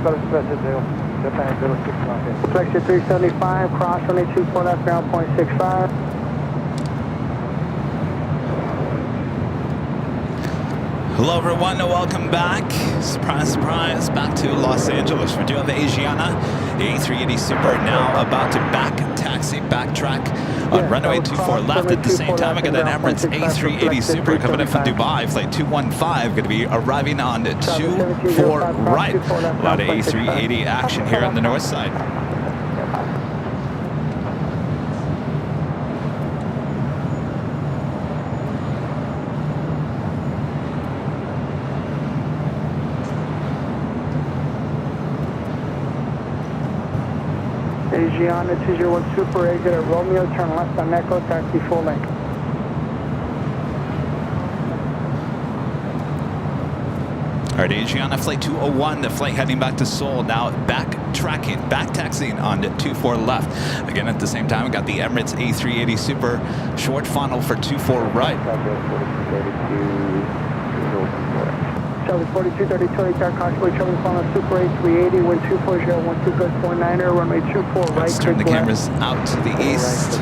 Flexure 375, cross runway 24 left, ground 0.65. Hello everyone and welcome back. Surprise, surprise, back to Los Angeles. We do have Asiana, the A380 Super now about to backtrack on runway 24 left. At the same time, I got an Emirates A380 Super coming in from Dubai, flight 215, going to be arriving on 24 right. A lot of A380 action here on the north side. Asiana 201 Super, exit at Romeo, turn left on Echo, taxi full length. All right, Asiana flight 201, the flight heading back to Seoul, now back taxiing on 24 left. Again, at the same time, we got the Emirates A380 Super, short funnel for 24 right. Charlie 4232, car constantly traveling funnel Super A380, wind 240, 12 good 49er, runway 24 right. Let's turn the cameras out to the east.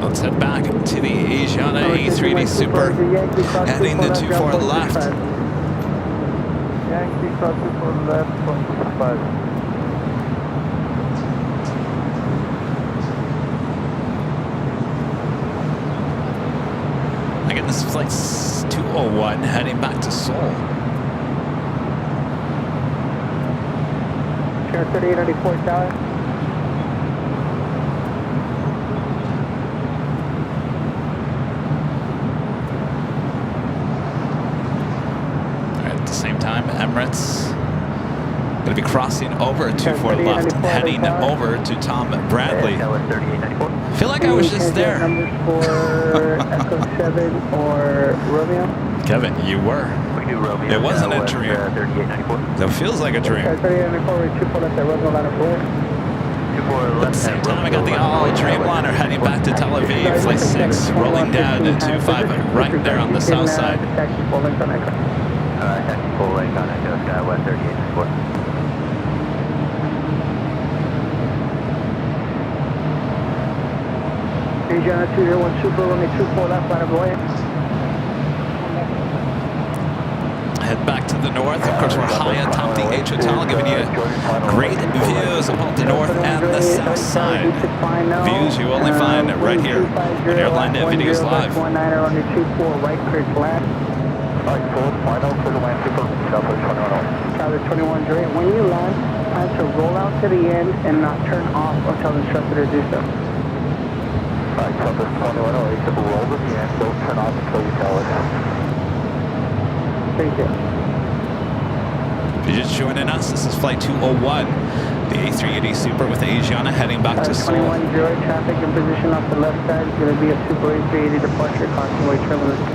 Let's head back to the Asiana A380 Super, heading to 24 left. Yankee cross 24 left, 165. Again, this is flight 201, heading back to Seoul. Chair 3894 Tower. Emirates going to be crossing over 24 left, heading over to Tom Bradley. I feel like I was just there. Numbers for Echo 7 or Romeo? Kevin, you were. We do Romeo. It wasn't a dream. 3894. It feels like a dream. 3894, 24 left at Romeo, ladder 4. At the same time, I got the all-Dreamliner heading back to Tel Aviv, flight 6, rolling down to 25 right there on the south side. Taxi full length on Echo. Taxi full length on Echo, Skywest 3894. Asiana 201 Super, runway 24 left, line of way. Head back to the north. Of course, we're high atop the H Hotel, giving you great views of both the north and the south side. Views you only find right here on Airline Videos Live. 19er under 24 right, clear to land. Final for the land people, Southwest 21. Southwest 21, Dre. When you land, plan to roll out to the end and not turn off until instructed to do so. Southwest 21, except roll to the end, don't turn off until you tell it. Thank you. If you're just joining us, this is Flight 201, the A380 Super with Asiana heading back to Seoul. 21, Zero, traffic in position off the left side is going to be a Super A380 departure, constantly turbulence.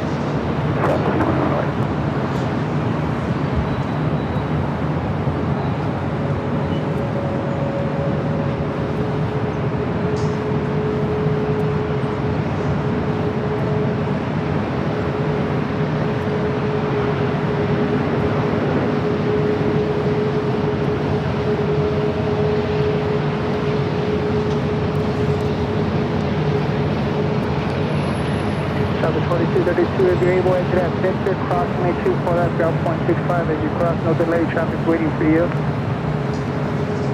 you're able to enter that Victor, cross runway 24 left, ground 0.65 as you cross, no delay, traffic waiting for you.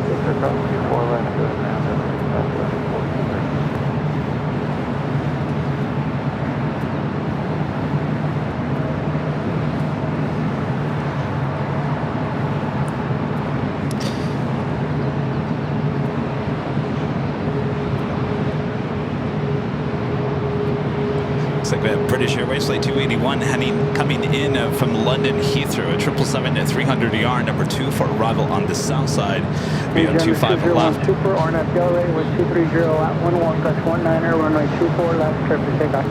Victor, cross 24 left, goes down to left, 43. Looks like we have British Airways Flight 281 coming in from London Heathrow at 777-300ER, number 2 for arrival on the south side. Be on 25 left. Super, RNAV Delray with 230 at 11, touch 19er, runway 24 left, clear for takeoff.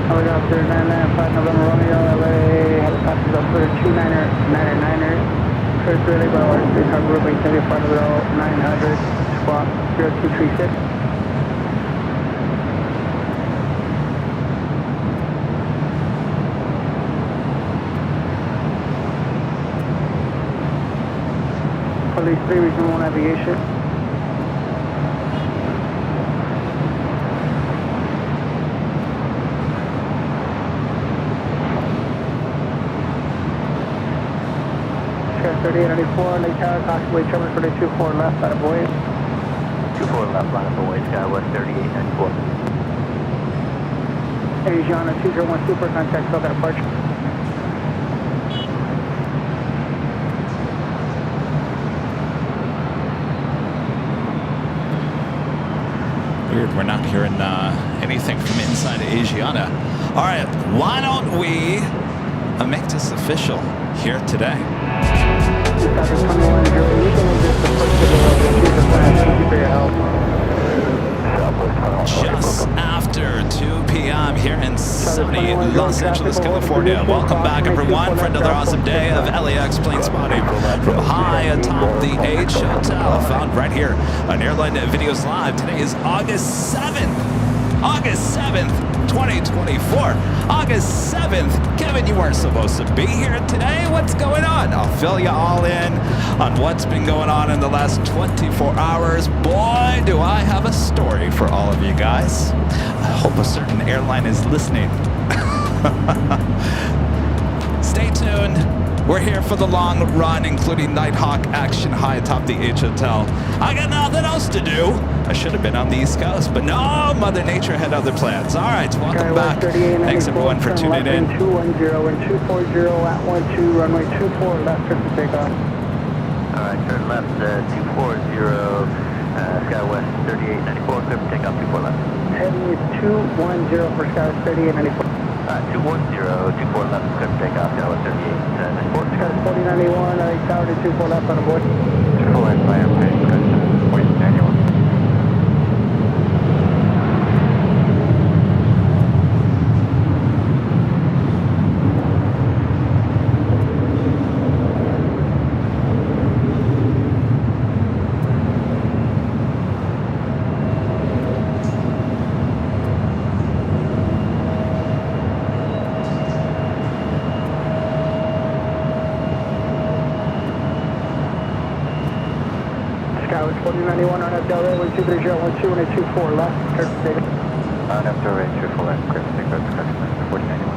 Helicopter 995 November Romeo, LA, helicopters up for 29er, first relay by wire, space harbor, runway 75 November 900, squawk 0236. Police 3, Region 1 Navigation. Sky 3894, Lake Tower, possibly Tremor 24 left, out of void. 24 left, line up away, Sky West 3894. Asiana 201 Super, contact Southern departure. Weird, we're not hearing anything from inside Asiana. All right, why don't we make this official here today? 2021 Jury, you can just approach the door, thank you for your help. Just after 2 p.m. here in sunny Los Angeles, California. Welcome back, everyone, for another awesome day of LAX plane spotting from high atop the H Hotel, found right here on Airline Videos Live. Today is August 7th. August 7th, 2024. August 7th. Kevin, you weren't supposed to be here today. What's going on? I'll fill you all in on what's been going on in the last 24 hours. Boy, do I have a story for all of you guys. I hope a certain airline is listening. Stay tuned. We're here for the long run, including Nighthawk action high atop the H Hotel. I got nothing else to do. I should have been on the East Coast, but no, Mother Nature had other plans. All right, welcome back. Thanks, everyone, for tuning in. 210 and 240 at 12, runway 24 left, clear for takeoff. All right, turn left, 240, Sky West 3894, clear for takeoff, 24 left. Heading is 210 for Sky 3894. 210, 24 left, clear for takeoff, Sky West 3894. Sky 4091, Tower to 24 left on a board. 24 left, by airplane, discretion, 4091. Sky 4091 on Delray, 123.012 and a 24 left, clear for takeoff. On after range, 24 left, clear for takeoff, discretion, 4091.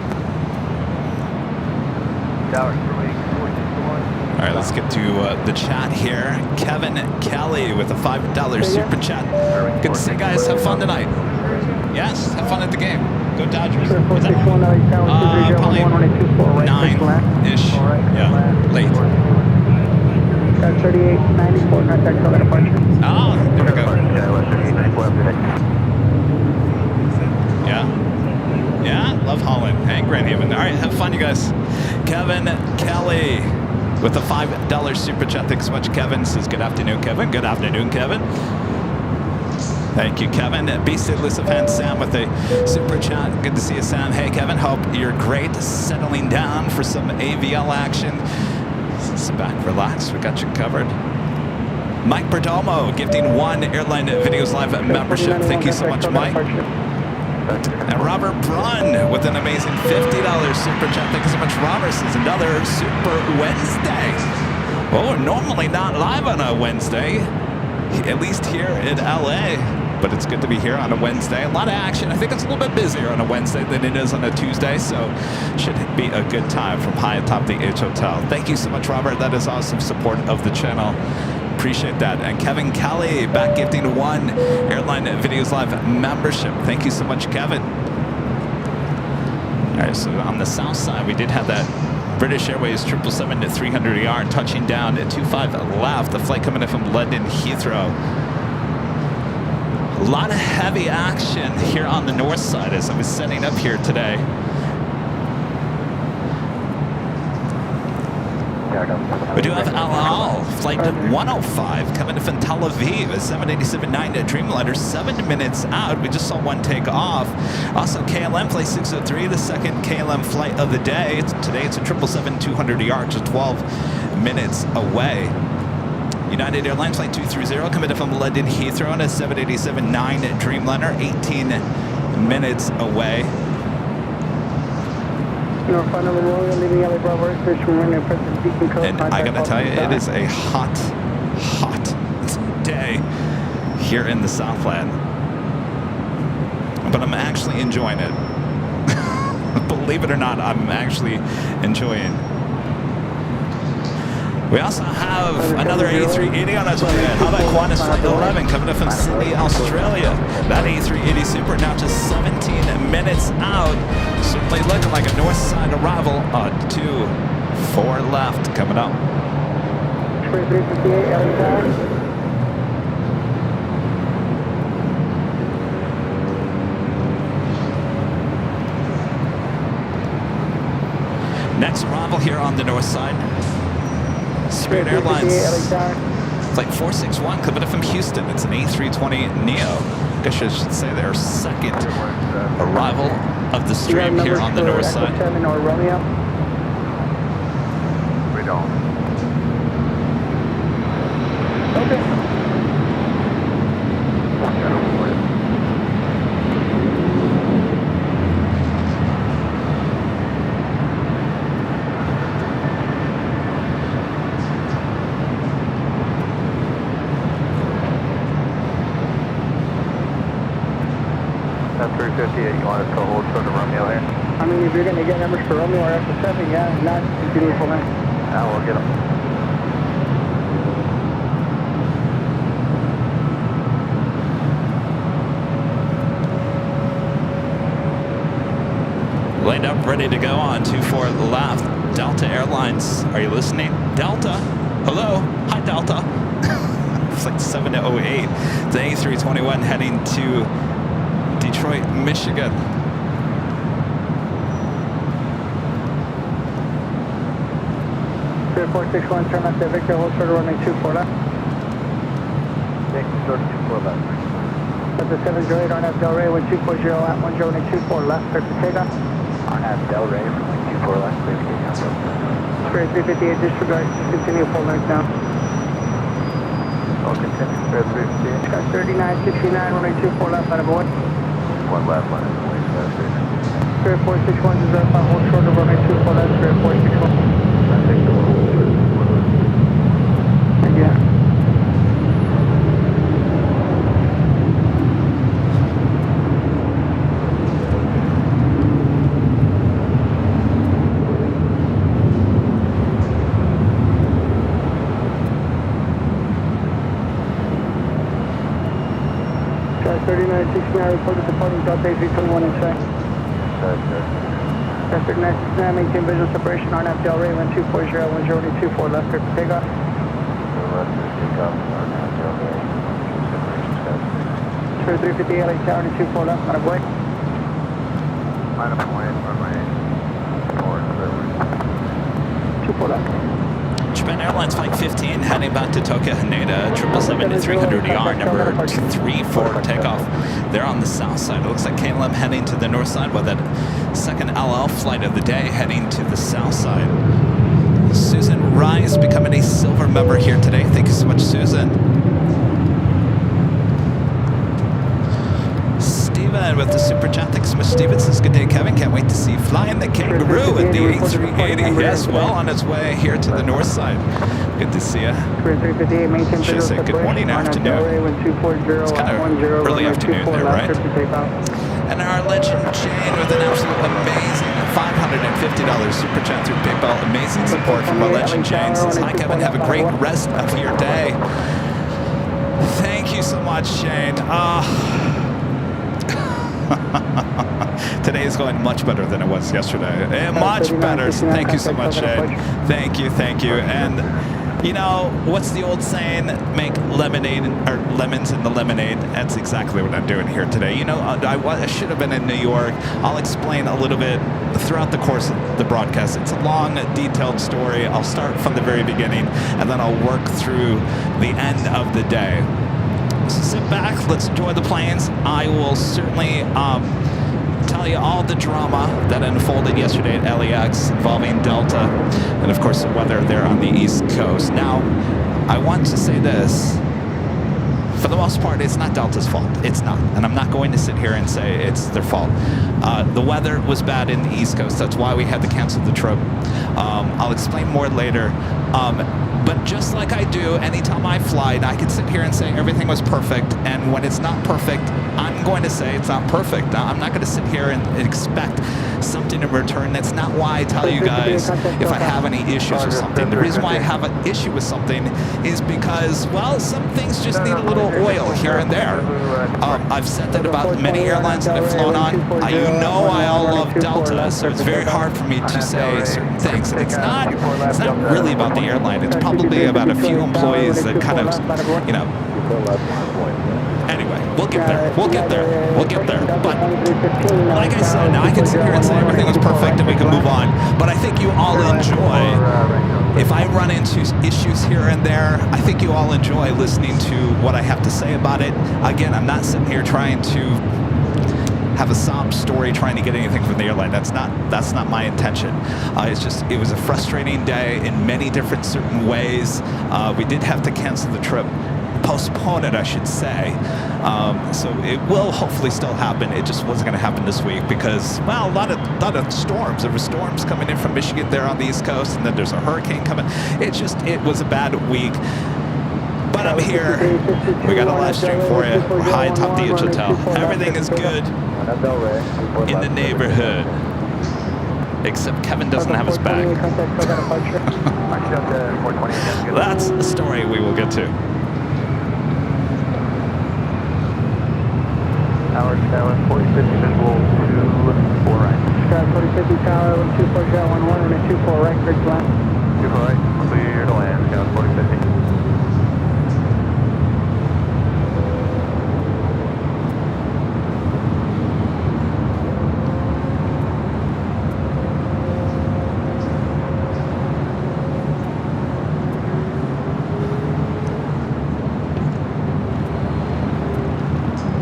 Tower, 4061. All right, let's get to the chat here. Kevin Kelly with a $5 super chat. Good to see you guys. Have fun tonight. Yes, have fun at the game. Go Dodgers. What's that? Probably 9-ish. Yeah, late. 3894, contact Southern departure. Oh, there we go. Yeah. Yeah, love Holland and Grand Haven. All right, have fun, you guys. Kevin Kelly with a $5 super chat. Thanks so much, Kevin. Says good afternoon, Kevin. Good afternoon, Kevin. Thank you, Kevin. BC Elusive Hand Sam with a super chat. Good to see you, Sam. Hey, Kevin. Hope you're great. Settling down for some AVL action. Sit back, relax. We got you covered. Mike Perdomo gifting 1 Airline Videos Live membership. Thank you so much, Mike. And Robert Brunn with an amazing $50 super chat. Thank you so much, Robert. This is another Super Wednesday. Oh, normally not live on a Wednesday, at least here in LA. But it's good to be here on a Wednesday. A lot of action. I think it's a little bit busier on a Wednesday than it is on a Tuesday, so should be a good time from high atop the H Hotel. Thank you so much, Robert. That is awesome support of the channel. Appreciate that. And Kevin Kelly back gifting 1 Airline Videos Live membership. Thank you so much, Kevin. All right, so on the south side, we did have that British Airways 777-300ER touching down at 25 left. The flight coming in from London Heathrow. A lot of heavy action here on the north side as I was setting up here today. We do have Al Al, flight 105, coming in from Tel Aviv, a 787-9 Dreamliner, 7 minutes out. We just saw one take off. Also, KLM flight 603, the second KLM flight of the day. Today it's a 777-200ER, just 12 minutes away. United Airlines flight 230 coming in from London Heathrow on a 787-9 Dreamliner, 18 minutes away. And I gotta tell you, it is a hot, hot day here in the Southland. But I'm actually enjoying it. Believe it or not, I'm actually enjoying it. We also have another A380 on its way in. How about Qantas Flight 11 coming up from Sydney, Australia? That A380 Super now just 17 minutes out. Certainly looking like a north side arrival on 2-4 left coming up. 358 LAX. Next arrival here on the north side. Spirit Airlines flight 461 coming up from Houston. It's an A320 Neo. I guess I should say their second arrival of the stream here on the north side. We don't. Okay. That's 358. You want us to hold short of Romeo here? I mean, if you're going to get numbers for Romeo or F7, yeah, not beautiful, man. Now we'll get them. Lined up, ready to go on 2-4 left. Delta Airlines, are you listening? Delta, hello, hi Delta. Flight 708, the A321 heading to Detroit, Michigan. Spirit 461, turn left at Victor, hold short of runway 24 left. Take short of 24 left. That's a 708, RNAV Del Rey, 1240 at 1024 left, clear for takeoff. RNAV Del Rey from 24 left, clear for takeoff. Spirit 358, disregard, continue full length now. I'll continue, Spirit 358. Got 3969, runway 24 left, out of board. One left, one in the way, Spirit 461 is up, hold short of runway 24 left, Spirit 461. I think the one will Thank you. Got 3969 reported departing Delta A321 in check. Got 3969, maintain visual separation, RNAV Del Rey, 1240 at 1024 left, clear for takeoff. Spirit 358, LA Tower, 24 left, on a boy. Line up point, runway 4, 24 left. Japan Airlines Flight 15 heading back to Tokyo Haneda, 777-300ER, number 24 takeoff. They're on the south side. It looks like KLM heading to the north side, with that second LL flight of the day heading to the south side. Susan Rice becoming a silver member here today. Thank you so much, Susan. Steven with the super chat. Thanks so much, Steven. Says, good day, Kevin. Can't wait to see you flying the Kangaroo with the A380. Yes, well on its way here to the north side. Good to see you. Should I say good morning, afternoon. It's kind of early afternoon there, right? And our legend Jane with an absolute amazing $550 super chat through PayPal. Amazing support from our legend Jane. Says, hi, Kevin. Have a great rest of your day. Thank you so much, Jane. Today is going much better than it was yesterday. Much better. So thank you so much, Shane. Thank you. And you know, what's the old saying? Make lemonade or lemons in the lemonade. That's exactly what I'm doing here today. You know, I should have been in New York. I'll explain a little bit throughout the course of the broadcast. It's a long, detailed story. I'll start from the very beginning, and then I'll work through the end of the day. So sit back, let's enjoy the planes. I will certainly tell you all the drama that unfolded yesterday at LAX involving Delta and, of course, the weather there on the East Coast. Now, I want to say this. For the most part, it's not Delta's fault. It's not. And I'm not going to sit here and say it's their fault. The weather was bad in the East Coast. That's why we had to cancel the trip. I'll explain more later. But just like I do anytime I fly, I can sit here and say everything was perfect. And when it's not perfect, I'm going to say it's not perfect. I'm not going to sit here and expect something in return. That's not why I tell you guys if I have any issues with something. The reason why I have an issue with something is because, well, some things just need a little oil here and there. I've said that about many airlines that I've flown on. You know I all love Delta, so it's very hard for me to say certain things. And it's not really about the airline. It's probably about a few employees that kind of, you know. Anyway, we'll get there. But like I said, now I can sit here and say everything was perfect and we can move on. But I think you all enjoy, if I run into issues here and there, I think you all enjoy listening to what I have to say about it. Again, I'm not sitting here trying to have a sob story trying to get anything from the airline. That's not my intention. It's just, it was a frustrating day in many different certain ways. We did have to cancel the trip. Postpone it, I should say. So it will hopefully still happen. It just wasn't going to happen this week because, well, a lot of storms. There were storms coming in from Michigan there on the East Coast, and then there's a hurricane coming. It was a bad week. But I'm here. We got a live stream for you. We're high atop the Hotel. Everything is good in the neighborhood. Except Kevin doesn't have his bag. That's a story we will get to. Tower 7, 4050 visual 24 right. Sky 4050 Tower, 124 shot 11 and 24 right, bridge line. 24 right, clear to land, Sky 4050.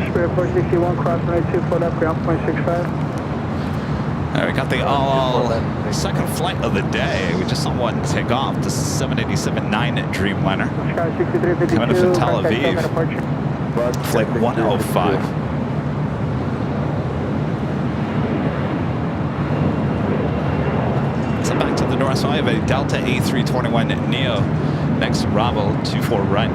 Spirit 461, cross runway 24 up, ground 0.65. All right, we got the all second flight of the day. We just saw one take off. This is 787-9 Dreamliner. Sky 6352, Coming up from Tel Aviv. Flight 105. So back to the north, so I have a Delta A321 Neo next to Bravo 24 right.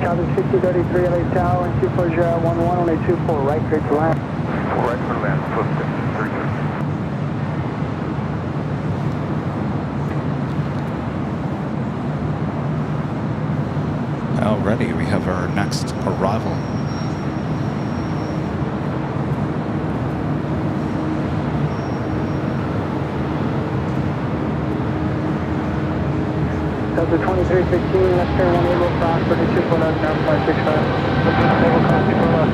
Cabin 6033 LA Tower and 24011 on a 24 right, bridge line. 4 right for land, footsteps, 3 good. already. We have our next arrival. Delta 2315, left turn 1 able cross for the 24 left, ground 565. Able cross 24 left.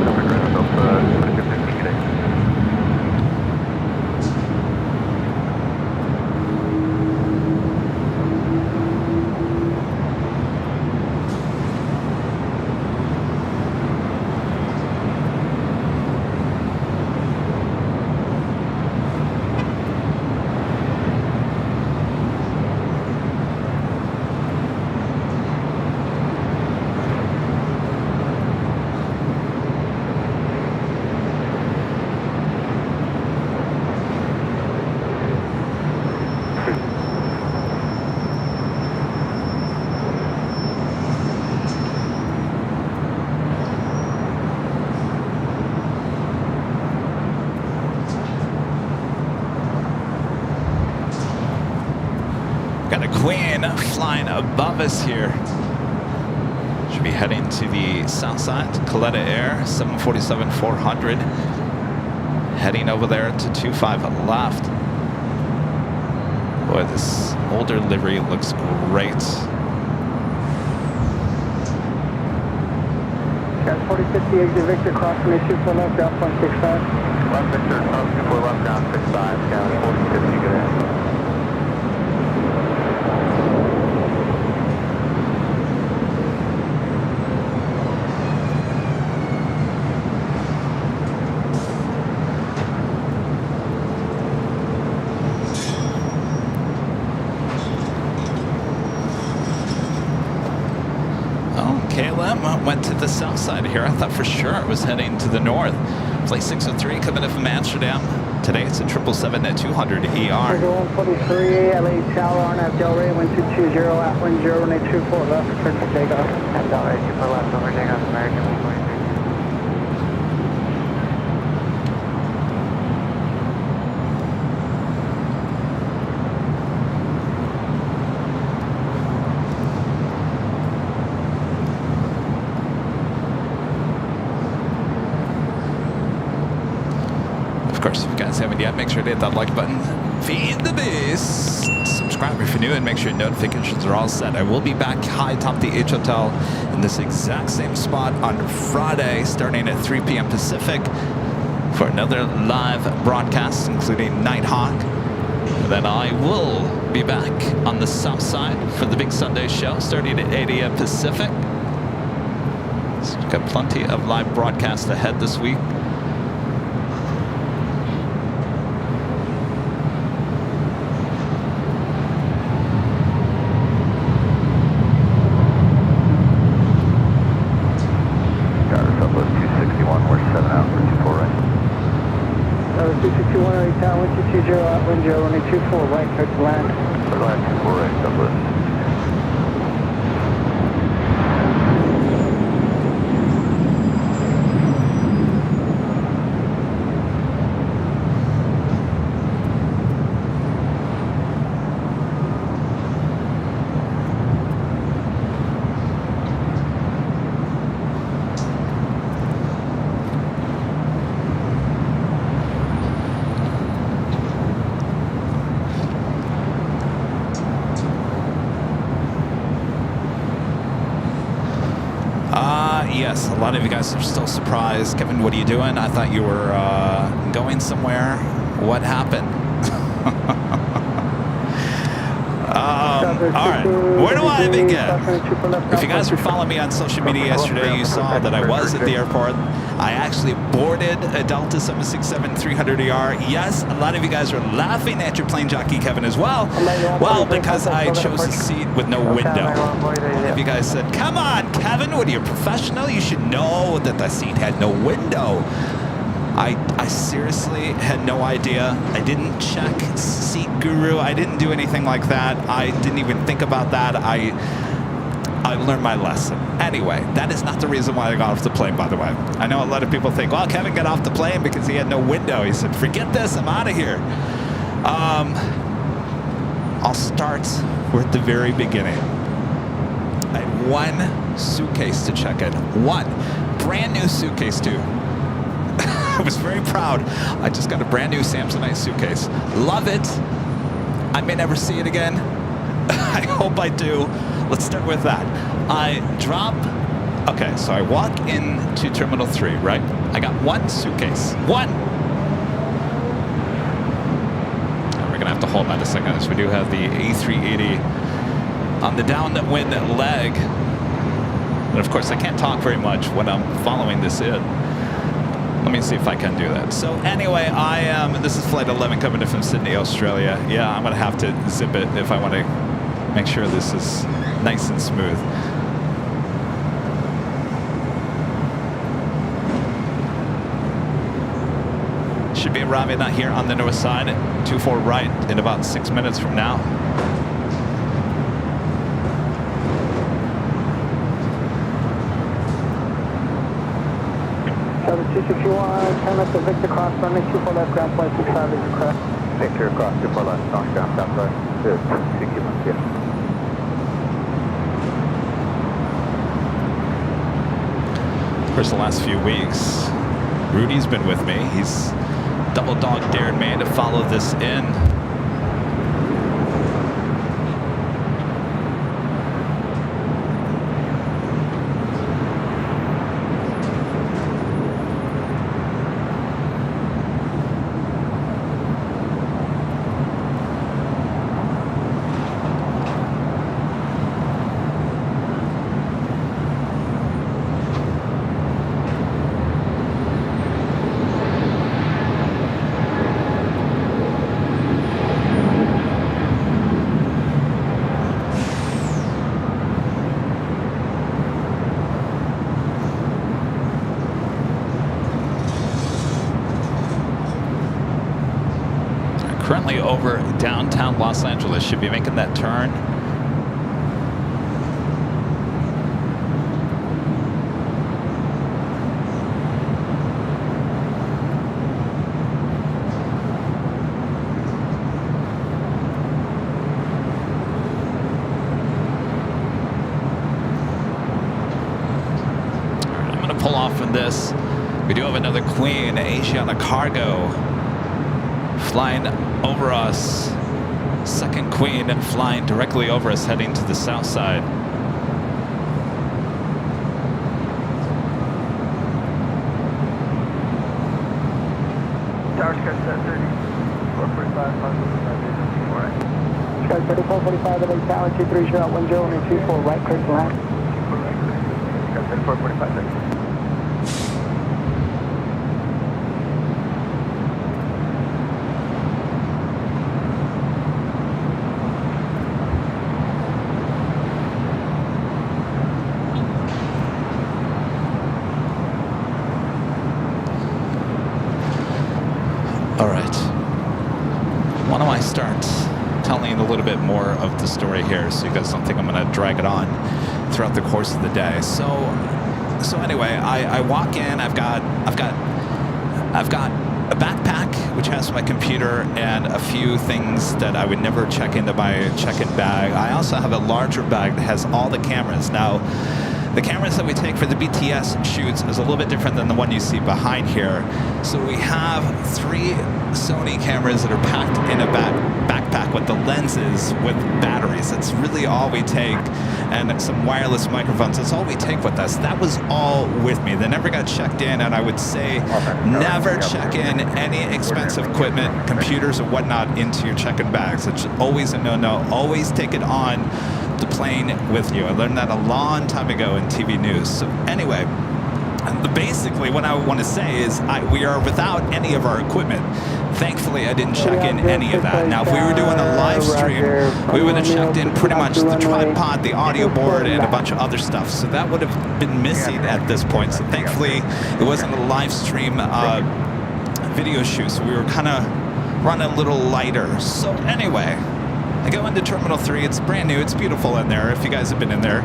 Got a Queen flying above us here. Should be heading to the south side, Coletta Air, 747-400. Heading over there to 25 left. Boy, this older livery looks great. Got 4050 exit Victor, crossing the 24 left, ground 165. Left Victor, 24 left, ground 65, scout 4050, good ahead. KLM went to the south side here. I thought for sure it was heading to the north. Flight 603 coming in from Amsterdam. Today it's a 777-200 ER. 143, LA Tower on F Delray, 1220 at 1024 left, clear for takeoff. At Delray, 24 left, over takeoff, American 143. Of course, if you guys haven't yet, make sure to hit that like button. Feed the beast. Subscribe if you're new and make sure your notifications are all set. I will be back high atop the H Hotel in this exact same spot on Friday, starting at 3 p.m. Pacific for another live broadcast, including Nighthawk. And then I will be back on the south side for the big Sunday show, starting at 8 a.m. Pacific. So we've got plenty of live broadcasts ahead this week. Tower 1220 at 1024 right, clear to land. Clear to land, 24 right, Southwest. Yes, a lot of you guys are still surprised. Kevin, what are you doing? I thought you were going somewhere. What happened? All right, where do I begin? If you guys were following me on social media yesterday, you saw that I was at the airport. I actually boarded a Delta 767-300ER. Yes, a lot of you guys are laughing at your plane jockey, Kevin, as well. Well, because I chose a seat with no window. One of you guys said, come on, Kevin, what are you, professional? You should know that the seat had no window. I seriously had no idea. I didn't check Seat Guru. I didn't do anything like that. I didn't even think about that. I learned my lesson. Anyway, that is not the reason why I got off the plane, by the way. I know a lot of people think, well, Kevin got off the plane because he had no window. He said, forget this, I'm out of here. I'll start with the very beginning. I had one suitcase to check in. One. Brand new suitcase, too. I was very proud. I just got a brand new Samsonite suitcase. Love it. I may never see it again. I hope I do. Let's start with that. I drop. Okay, so I walk into Terminal 3, right? I got one suitcase. One! And we're going to have to hold on a second as we do have the A380 on the downwind leg. And of course, I can't talk very much when I'm following this in. Let me see if I can do that. So anyway, this is flight 11 coming in from Sydney, Australia. Yeah, I'm going to have to zip it if I want to make sure this is nice and smooth. Should be arriving out here on the north side at 24 right in about 6 minutes from now. 261, turn left to Victor cross runway 24 left, ground flight 65 is correct. Victor cross 24 left, launch ground southwest, 261, yeah. Of course, the last few weeks, Rudy's been with me. He's double dog dared me to follow this in. Currently over downtown Los Angeles, should be making that turn. All right, I'm going to pull off from this. We do have another Queen Asiana cargo flying over us. Second Queen flying directly over us, heading to the south side. Tower Sky 30, 445, Sky 3445 at 8 tower 230 at 10 and 24 right, clear to land. Sky 3445. All right. Why don't I start telling a little bit more of the story here, so you guys don't think I'm going to drag it on throughout the course of the day. So anyway, I walk in. I've got a backpack which has my computer and a few things that I would never check into my check-in bag. I also have a larger bag that has all the cameras. Now, the cameras that we take for the BTS shoots is a little bit different than the one you see behind here. So we have 3 Sony cameras that are packed in a backpack with the lenses with batteries. That's really all we take. And some wireless microphones. That's all we take with us. That was all with me. They never got checked in, and I would say never check in any expensive equipment, computers or whatnot into your check-in bags. It's always a no-no. Always take it on the plane with you. I learned that a long time ago in TV news. So anyway, basically what I want to say is we are without any of our equipment. Thankfully, I didn't check in any of that. Now, if we were doing a live stream, we would have checked in pretty much the tripod, the audio board, and a bunch of other stuff. So that would have been missing at this point. So thankfully, it wasn't a live stream video shoot. So we were kind of running a little lighter. So anyway, I go into Terminal 3. It's brand new. It's beautiful in there, if you guys have been in there.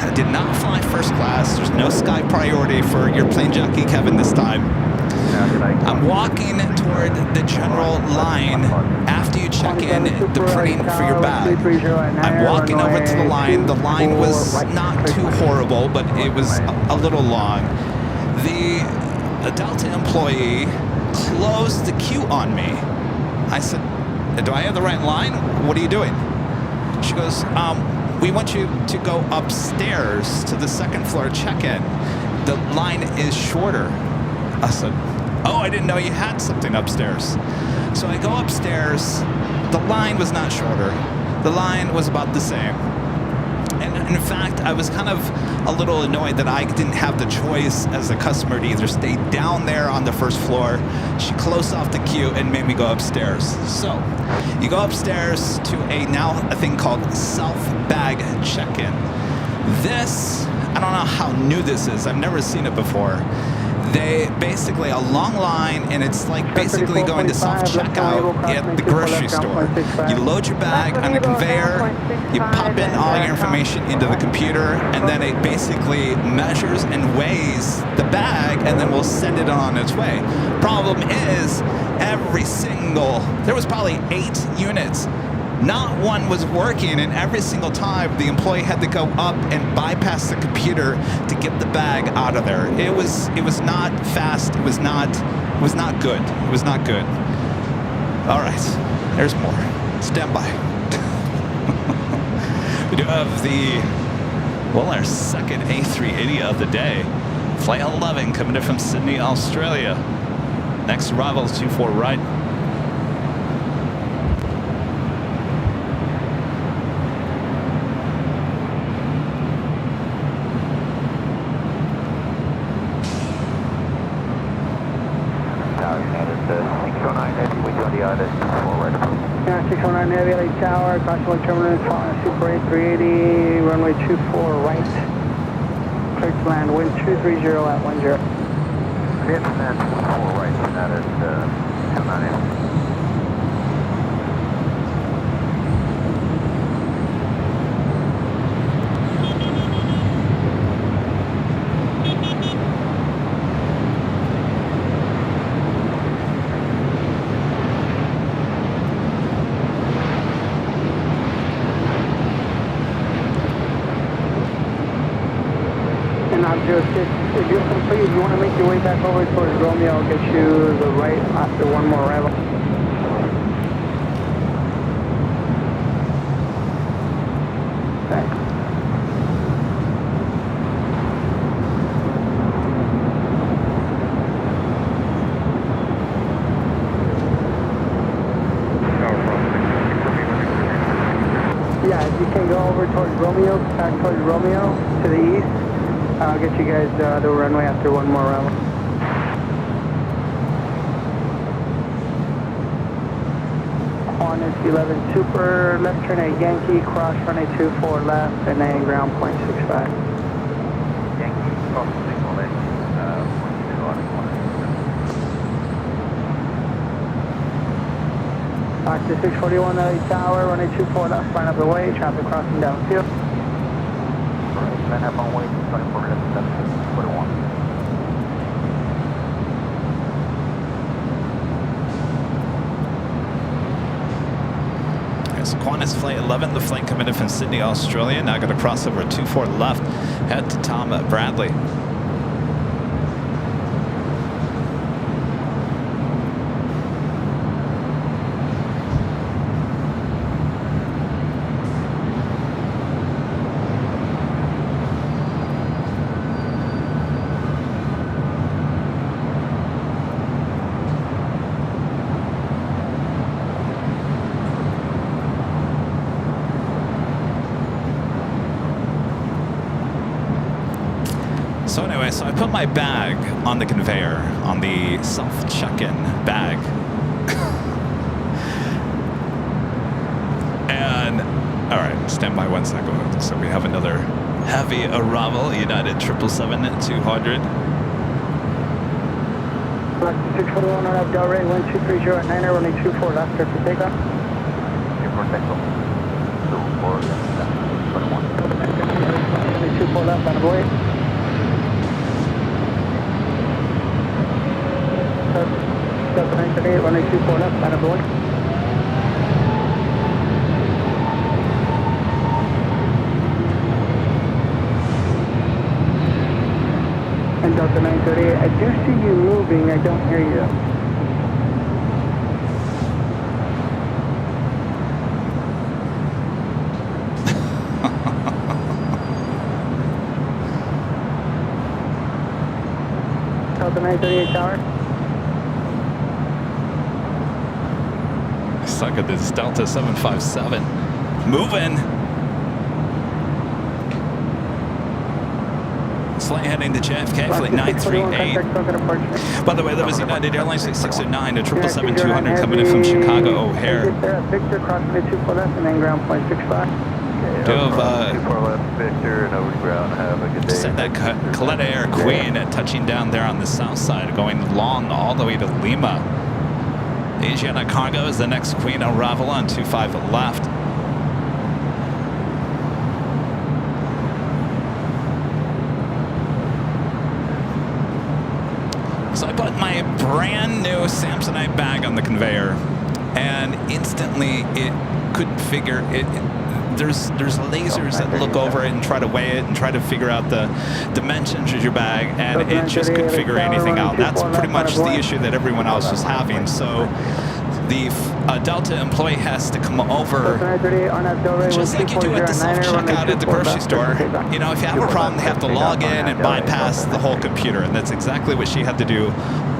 I did not fly first class. There's no sky priority for your plane jockey Kevin this time. I'm walking toward the general line after you check in the printing for your bag. I'm walking over to the line. The line was not too horrible, but it was a little long. The Delta employee closed the queue on me. I said, do I have the right line? What are you doing? She goes, we want you to go upstairs to the second floor check-in. The line is shorter. I said, oh, I didn't know you had something upstairs. So I go upstairs. The line was not shorter. The line was about the same. And in fact, I was kind of a little annoyed that I didn't have the choice as a customer to either stay down there on the first floor. She closed off the queue and made me go upstairs. So you go upstairs to a thing called self-bag check-in. This, I don't know how new this is. I've never seen it before. They basically a long line, and it's like basically going to self-checkout at the grocery store. You load your bag on a conveyor, you pop in all your information into the computer, and then it basically measures and weighs the bag, and then we'll send it on its way. Problem is, there was probably 8 units. Not one was working, and every single time the employee had to go up and bypass the computer to get the bag out of there. It was not fast. It was not good. It was not good. All right, there's more. Stand by. We do have our second A380 of the day, Flight 11 coming in from Sydney, Australia. Next arrival is 24 right. Yeah, 609 Heavy LA Tower, Crossway Terminus, Super 8380, runway 24 right. Clear to land, wind 230 at 10. Vietnam 24 right, and that is 298. If you're complete, if you want to make your way back over towards Romeo, I'll get you the right after one more arrival. Thanks. Yeah, if you can go over towards Romeo, back towards Romeo to the east. I'll get you guys the runway after one more round. Hornet 11 Super, left turn 8 Yankee, cross runway 24 left, and then ground point 65. Yankee, cross signal left, Back to 641 LA Tower, runway 24 left, line up the way, traffic crossing downfield. Line up on way 24 left, that's 41. So Qantas Flight 11, the flight coming in from Sydney, Australia. Now going to cross over 24 left, head to Tom Bradley. So anyway, so I put my bag on the conveyor, on the self-check-in bag. And, all right, stand by 1 second. So we have another heavy arrival, United 777-200. 641 on up, Delray, 1230 at 9, running 24 left, clear for takeoff. Clear for takeoff. 24 left, 21. 24 left, out of the way. 38, runway 24 left, line of board. And Delta 938, I do see you moving, I don't hear you. Delta 938 tower. Suck at this Delta 757. Moving. Flight heading to JFK, flight 938. By the way, that was United Airlines 609 to 777-200 coming in from Chicago O'Hare. Victor, crossing the 24 left and then ground point 65. Do you have 24 left, Victor, and over to ground. Have a good day. send that Coletta Air Queen touching down there on the south side, going long all the way to Lima. Asiana Cargo is the next Queen arrival on 25 left. So I put my brand new Samsonite bag on the conveyor, and instantly it couldn't figure it. There's lasers that look over it and try to weigh it and try to figure out the dimensions of your bag, and it just couldn't figure anything out. That's pretty much the issue that everyone else was having. So the Delta employee has to come over, just like you do at the self-checkout at the grocery store. You know, if you have a problem, they have to log in and bypass the whole computer, and that's exactly what she had to do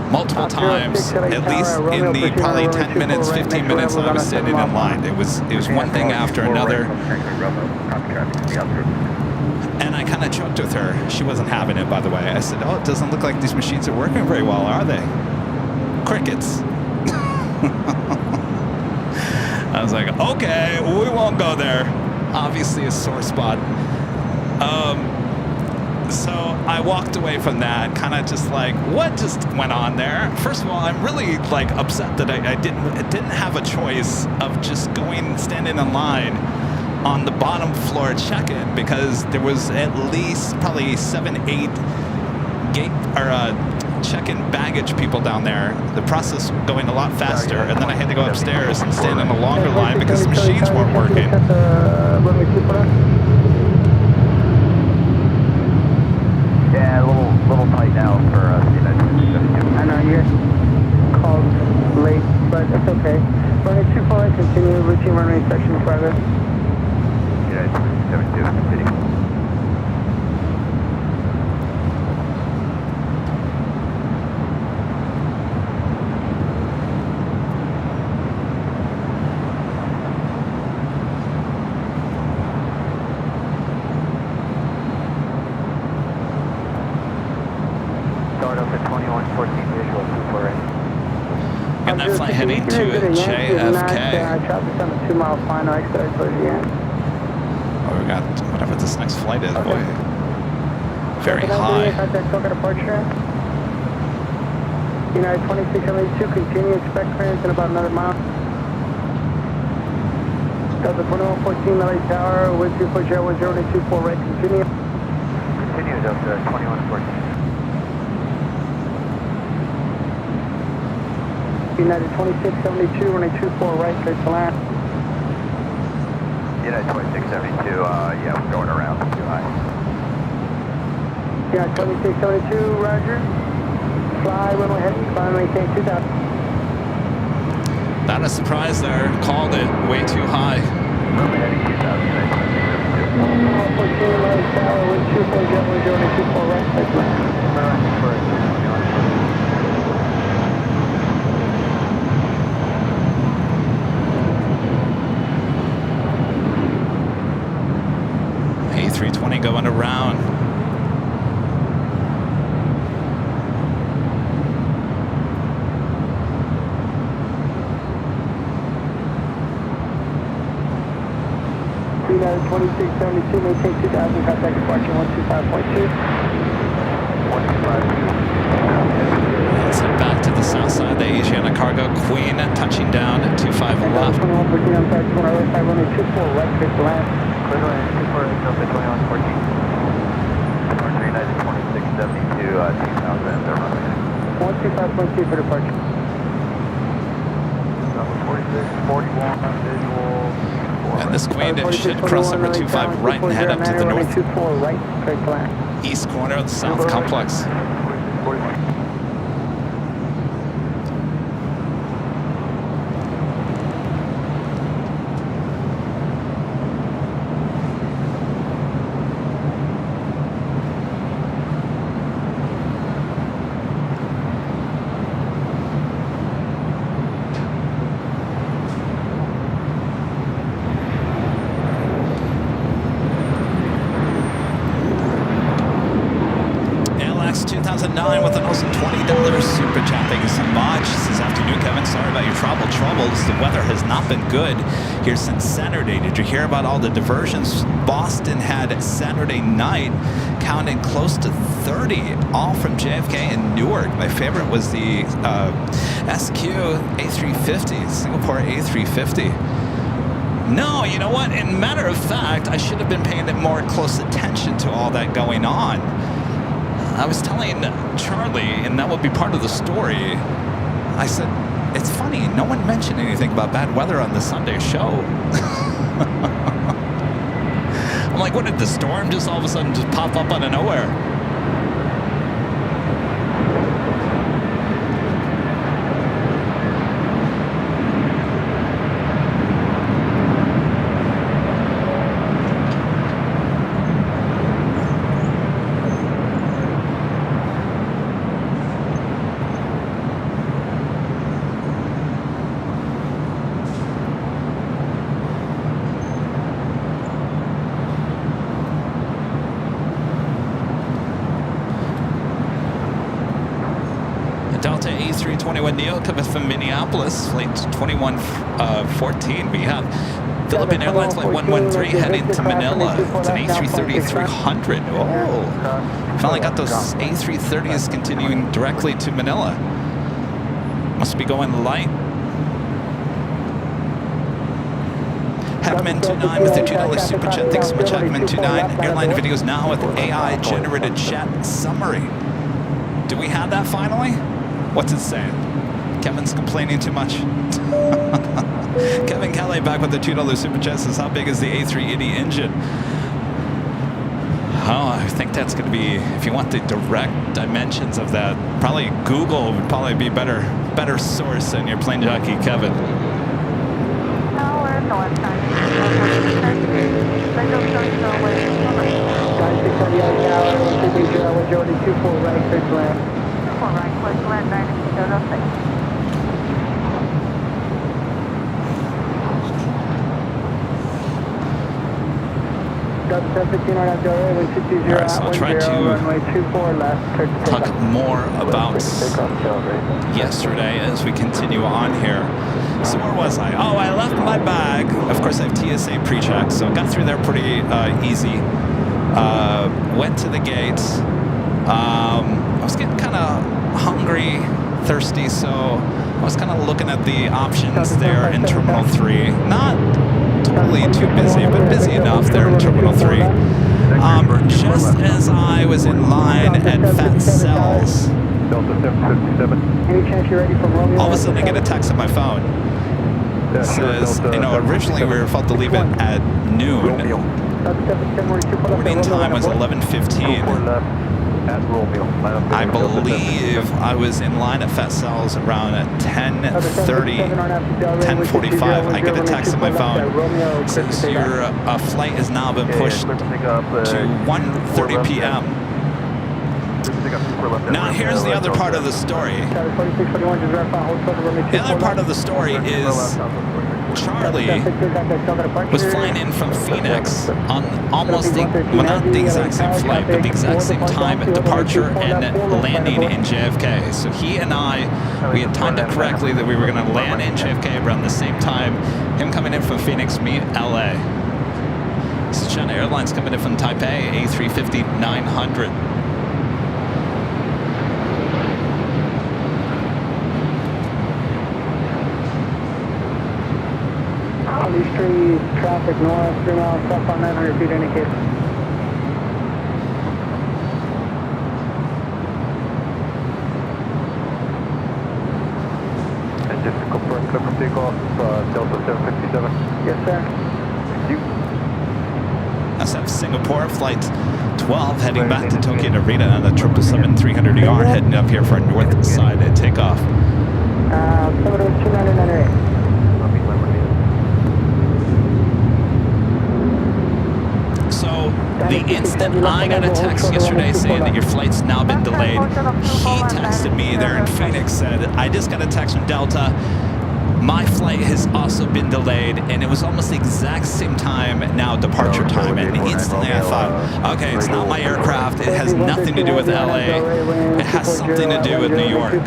multiple times, at least in the probably 10 minutes, 15 minutes that I was standing in line. It was one thing after another. And I kind of joked with her. She wasn't having it, by the way. I said, oh, it doesn't look like these machines are working very well, are they? Crickets. I was like, okay, we won't go there. Obviously a sore spot. So I walked away from that, kind of just like, what just went on there? First of all, I'm really like upset that I didn't have a choice of just standing in line on the bottom floor check-in, because there was at least probably 7, 8 gate or check-in baggage people down there. The process was going a lot faster, and then I had to go upstairs and stand in a longer line because the machines weren't working. Yeah, a little tight now for us. I know you're called late, but it's okay. Runway 24, continue routine runway section progress. United 72, continue. And that flight heading to JFK. Traffic on the 2 mile final exit towards the end. Oh, we got whatever this next flight is, boy. Very high. United 2672, continue, expect clearance in about another mile. Delta 2114, LA Tower, with 2401024, right, continue. Continue, Delta 2114. United 2672, running 24 right, clear to land. United 2672, yeah, we're going around, too high. United 2672, roger. Fly, runway heading, climb, maintain 2000. Not a surprise there. Called it way too high. Runway heading 2000, United 2672. 14, LA Tower, with 2401024, right, clear to land. 320 going around. United 2672, maintain 2000, contact departure 125.2. 125. Let's head back to the south side of the Asiana Cargo Queen, touching down at 25 left. 2114, I'm sorry, 205, runway 24 right, clear to land. Clear to land, 24, Delta 2114. Departure United 2672, 2000, they're runway heading. 125.2 for departure. And this queen should cross over 25 right and head up to the northeast corner of the South Complex. LAX 2009 with an awesome $20 super chat. Thank you so much. This afternoon, Kevin. Sorry about your travel troubles. The weather has not been good here since Saturday. Did you hear about all the diversions? Boston had Saturday night counting close to 30, all from JFK and Newark. My favorite was the SQ A350, Singapore A350. No, you know what? In matter of fact, I should have been paying more close attention to all that going on. I was telling Charlie, and that would be part of the story, I said, it's funny, no one mentioned anything about bad weather on the Sunday show. I'm like, what did the storm just all of a sudden just pop up out of nowhere? Delta A321neo coming from Minneapolis, flight 2114. We have Philippine Airlines flight 113 heading to Manila. It's an A330-300. Oh, finally got those A330s continuing directly to Manila. Must be going light. Hackman29 with the $2 super chat. Thanks so much, Hackman29. Airline videos now with AI generated chat summary. Do we have that finally? What's it saying? Kevin's complaining too much. Kevin Kelly back with the $2 super chat says, how big is the A380 engine? Oh, I think that's going to be, if you want the direct dimensions of that, probably Google would probably be better source than your plane jockey, Kevin. Alright, so I'll try to talk more about yesterday as we continue on here. So where was I? Oh, I left my bag. Of course, I have TSA pre-check, so got through there pretty easy. Went to the gates. I was getting kind of hungry, thirsty, so I was kind of looking at the options there in Terminal 3. Not totally too busy, but busy enough there in Terminal 3. Just as I was in line at Fat Cells, all of a sudden I get a text on my phone. It says, you know, originally we were supposed to leave it at noon. Boarding time was 11:15. I believe I was in line at Fat Cells around at 10:30, 10:45. I get a text on my phone. It says your flight has now been pushed to 1:30 p.m. Now here's the other part of the story. The other part of the story is Charlie was flying in from Phoenix on almost the, well, not the exact same flight, but the exact same time at departure and landing in JFK. So he and we had timed it correctly that we were going to land in JFK around the same time. Him coming in from Phoenix, me LA. This is China Airlines coming in from Taipei, A350-900. East Street, traffic north, 3 miles, southbound 900 feet indicated. And just to confirm, clear from takeoff Delta 757. Yes, sir. Thank you. SF Singapore, flight 12, heading back to Tokyo Narita on the 777-300ER, heading up here for our north side at takeoff. 29998. So the instant I got a text yesterday saying that your flight's now been delayed, he texted me there in Phoenix, said, I just got a text from Delta. My flight has also been delayed, and it was almost the exact same time now, departure time. And instantly I thought, okay, it's not my aircraft. It has nothing to do with LA. It has something to do with New York.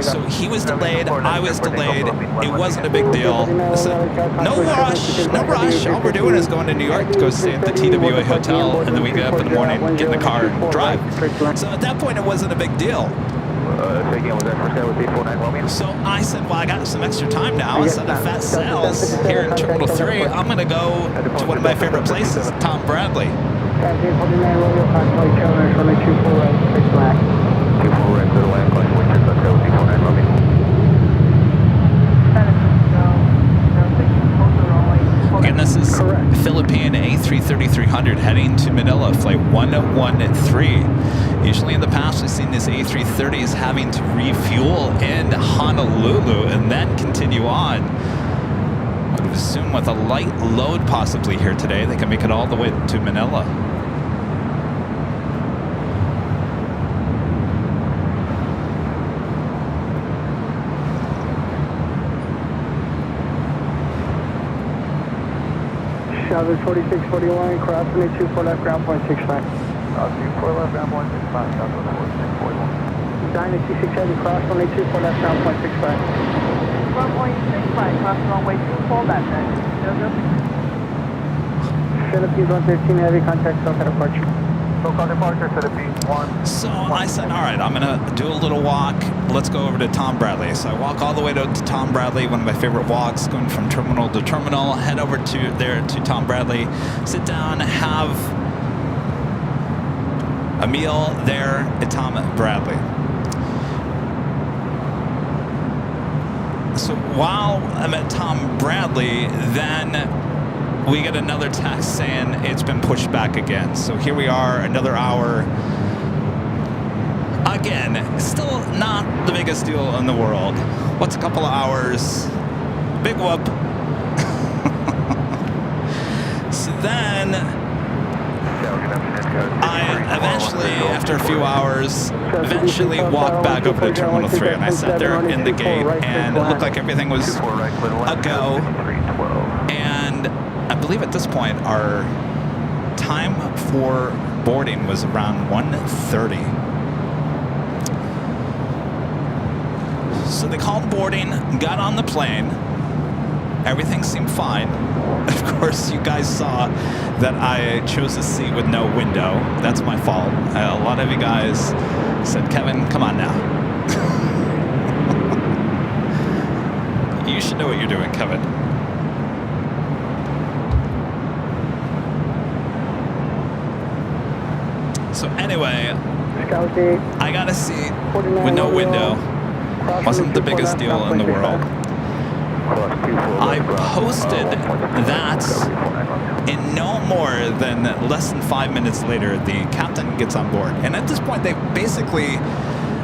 So he was delayed. I was delayed. It wasn't a big deal. I said, no rush, no rush. All we're doing is going to New York to go stay at the TWA hotel, and then we get up in the morning, get in the car, and drive. So at that point, it wasn't a big deal. So I said, well, I got some extra time now. I said, if that sells here in Terminal 3, I'm going to go to one of my favorite places, Tom Bradley. And this is Philippine A330-300 heading to Manila, flight 113. Usually in the past, we've seen these A330s having to refuel in Honolulu and then continue on. I would assume with a light load possibly here today, they can make it all the way to Manila. Shelby 4641, cross 24 left, ground point 69. 24 left, ground point 65, Southwest 4641. Dynasty 670, cross 24 left, ground point 65. Runway 65, cross runway 24 left, Philippines 113, heavy contact, SoCal departure. SoCal departure, Philippines 1. So I said, all right, I'm going to do a little walk. Let's go over to Tom Bradley. So I walk all the way to Tom Bradley, one of my favorite walks, going from terminal to terminal, head over to there to Tom Bradley, sit down, have a meal there at Tom Bradley. So while I'm at Tom Bradley, then we get another text saying it's been pushed back again. So here we are, another hour. Again, still not the biggest deal in the world. What's a couple of hours? Big whoop. So then I eventually, after a few hours, eventually walked back over to Terminal 3, and I sat there in the gate, and it looked like everything was a go. And I believe at this point, our time for boarding was around 1:30. So they called boarding, got on the plane. Everything seemed fine. Of course, you guys saw that I chose a seat with no window. That's my fault. A lot of you guys said, Kevin, come on now. You should know what you're doing, Kevin. So anyway, I got a seat with no window. Wasn't the biggest deal in the world. I posted that in no more than less than 5 minutes later, the captain gets on board. And at this point, they basically,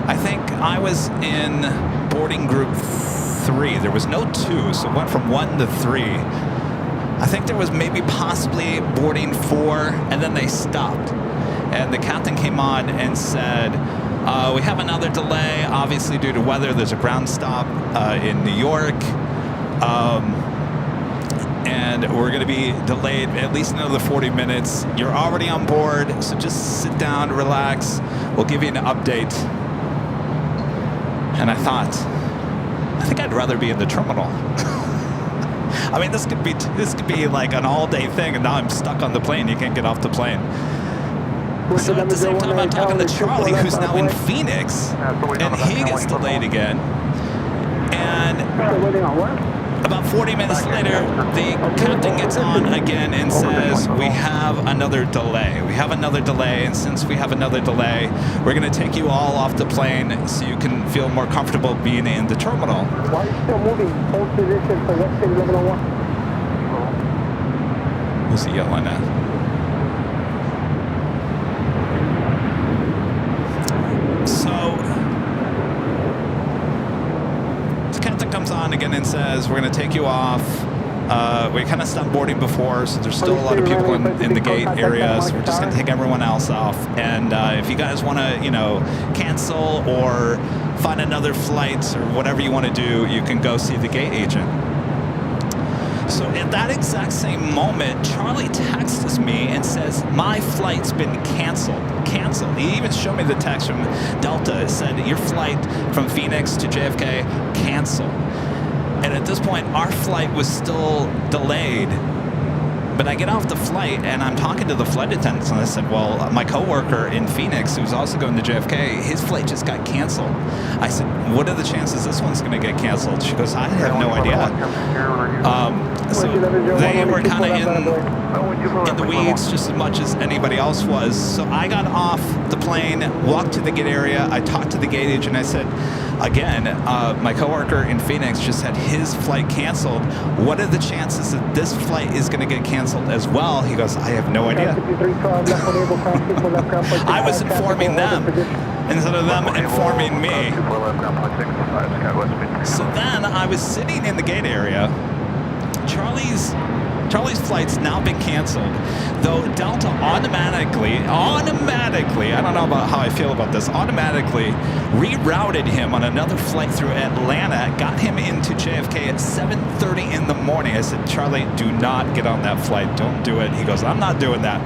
I think I was in boarding group 3. There was no 2, so it went from 1 to 3. I think there was maybe possibly boarding 4, and then they stopped. And the captain came on and said, we have another delay, obviously due to weather. There's a ground stop in New York. And we're going to be delayed at least another 40 minutes. You're already on board, so just sit down, relax. We'll give you an update. And I thought, I think I'd rather be in the terminal. I mean, this could be like an all-day thing, and now I'm stuck on the plane. You can't get off the plane. So at the same time, I'm talking to Charlie, who's now in Phoenix, and he gets delayed again. And About 40 minutes later, the captain gets on again and says, we have another delay. We have another delay, and since we have another delay, we're going to take you all off the plane so you can feel more comfortable being in the terminal. Why are you still moving? Hold position for West 1101. Who's the yelling at? So the captain comes on again and says, we're going to take you off. We kind of stopped boarding before, so there's still a lot of people in the gate area, so we're just going to take everyone else off. And if you guys want to, cancel or find another flight or whatever you want to do, you can go see the gate agent. So at that exact same moment, Charlie texts me and says, my flight's been canceled. Canceled. He even showed me the text from Delta. It said, your flight from Phoenix to JFK, canceled. And at this point, our flight was still delayed. But I get off the flight, and I'm talking to the flight attendants, and I said, well, my coworker in Phoenix, who's also going to JFK, his flight just got canceled. I said, what are the chances this one's going to get canceled? She goes, I have no idea. So they were kind of in the weeds just as much as anybody else was. So I got off the plane, walked to the gate area. I talked to the gate agent. I said, again, my coworker in Phoenix just had his flight canceled. What are the chances that this flight is going to get canceled as well? He goes, I have no idea. I was informing them instead of them informing me. So then I was sitting in the gate area. Charlie's flight's now been canceled, though Delta automatically, I don't know about how I feel about this, automatically rerouted him on another flight through Atlanta, got him into JFK at 7:30 in the morning. I said, Charlie, do not get on that flight. Don't do it. He goes, I'm not doing that.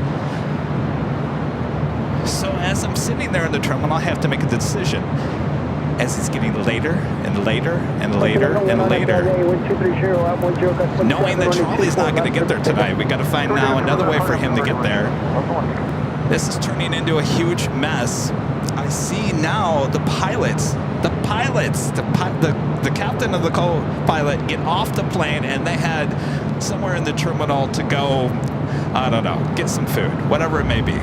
So as I'm sitting there in the terminal, I have to make a decision. As it's getting later and later and later and later, knowing that Charlie's not going to get there tonight, we got to find now another way for him to get there. This is turning into a huge mess. I see now the captain of the co-pilot get off the plane, and they had somewhere in the terminal to go, I don't know, get some food, whatever it may be.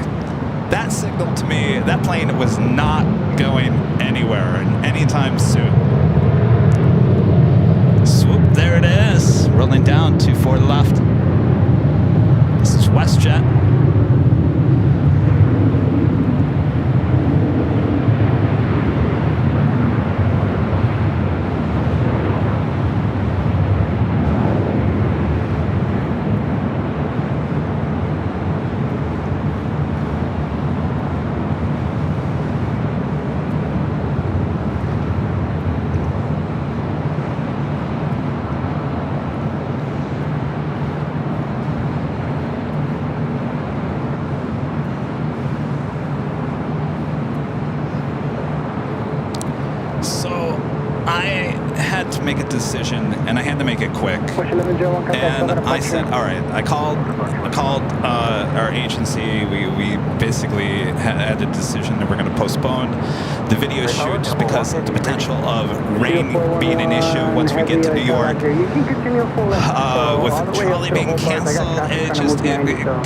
That signaled to me that plane was not going anywhere anytime soon. Swoop, there it is. Rolling down 24 left. This is WestJet. Make a decision, and I had to make it quick. And I said, all right. I called our agency. We basically had a decision that we're going to postpone the video shoot just because of the potential of rain being an issue once we get to New York. With Charlie being canceled, it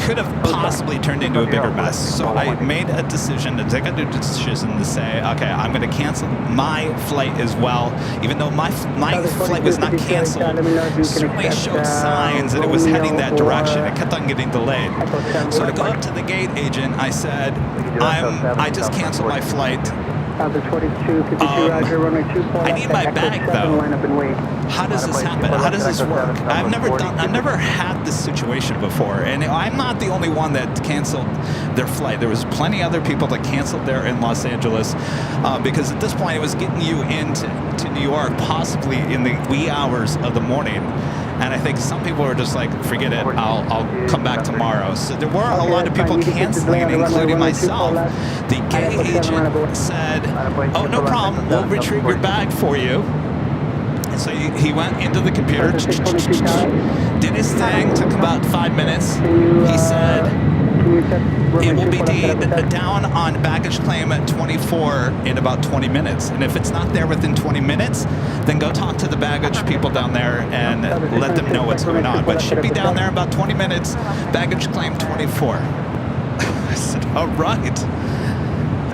could have possibly turned into a bigger mess. So I made a decision to take a decision to say, okay, I'm going to cancel my flight as well, even though my flight was not canceled. Certainly showed signs that it was heading that direction. It kept on getting delayed. So I go up to the gate agent. I said, I just canceled my flight. I need my bag though. How does this happen? How does this work? I've never had this situation before, and I'm not the only one that canceled their flight. There was plenty other people that canceled there in Los Angeles because at this point it was getting you into New York possibly in the wee hours of the morning. And I think some people were just like, forget it, I'll come back tomorrow. So there were a lot of people canceling, including myself. The gate agent said, oh, no problem, we'll retrieve your bag for you. And so he went into the computer, did his thing, took about 5 minutes. He said, it will be down on baggage claim at 24 in about 20 minutes. And if it's not there within 20 minutes, then go talk to the baggage people down there and let them know what's going on. But it should be down there in about 20 minutes, baggage claim 24. I said, all right.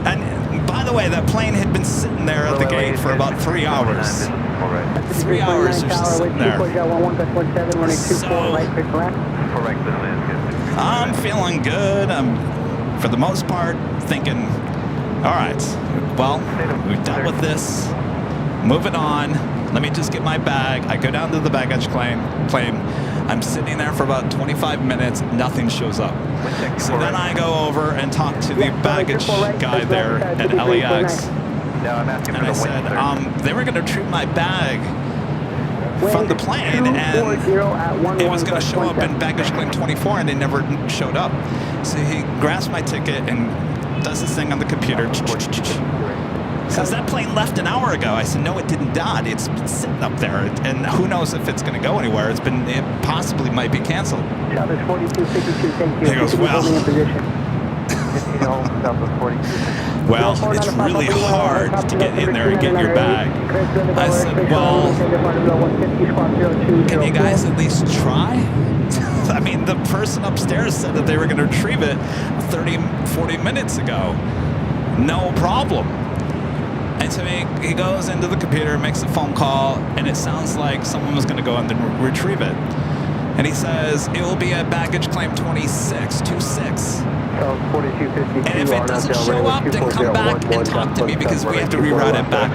And by the way, that plane had been sitting there at the gate for about 3 hours. 3 hours just sitting there. So, I'm feeling good. I'm, for the most part, thinking, all right, well, we've dealt with this. Moving on. Let me just get my bag. I go down to the baggage claim. I'm sitting there for about 25 minutes. Nothing shows up. So then I go over and talk to the baggage guy there at LAX. And I said, they were going to retrieve my bag from the plane, and it was going to show up in baggage claim 24, and it never showed up. So he grabs my ticket and does this thing on the computer. Says, that plane left an hour ago. I said, no, it didn't die. It's been sitting up there, and who knows if it's going to go anywhere. It possibly might be canceled. He goes, well, it's really hard to get in there and get your bag. I said, well, can you guys at least try? I mean, the person upstairs said that they were going to retrieve it 30, 40 minutes ago. No problem. And so he goes into the computer, makes a phone call, and it sounds like someone was going to go in and retrieve it. And he says, it will be at baggage claim 26, 26. And if it doesn't show up, then come back and talk to me, because we have to reroute it back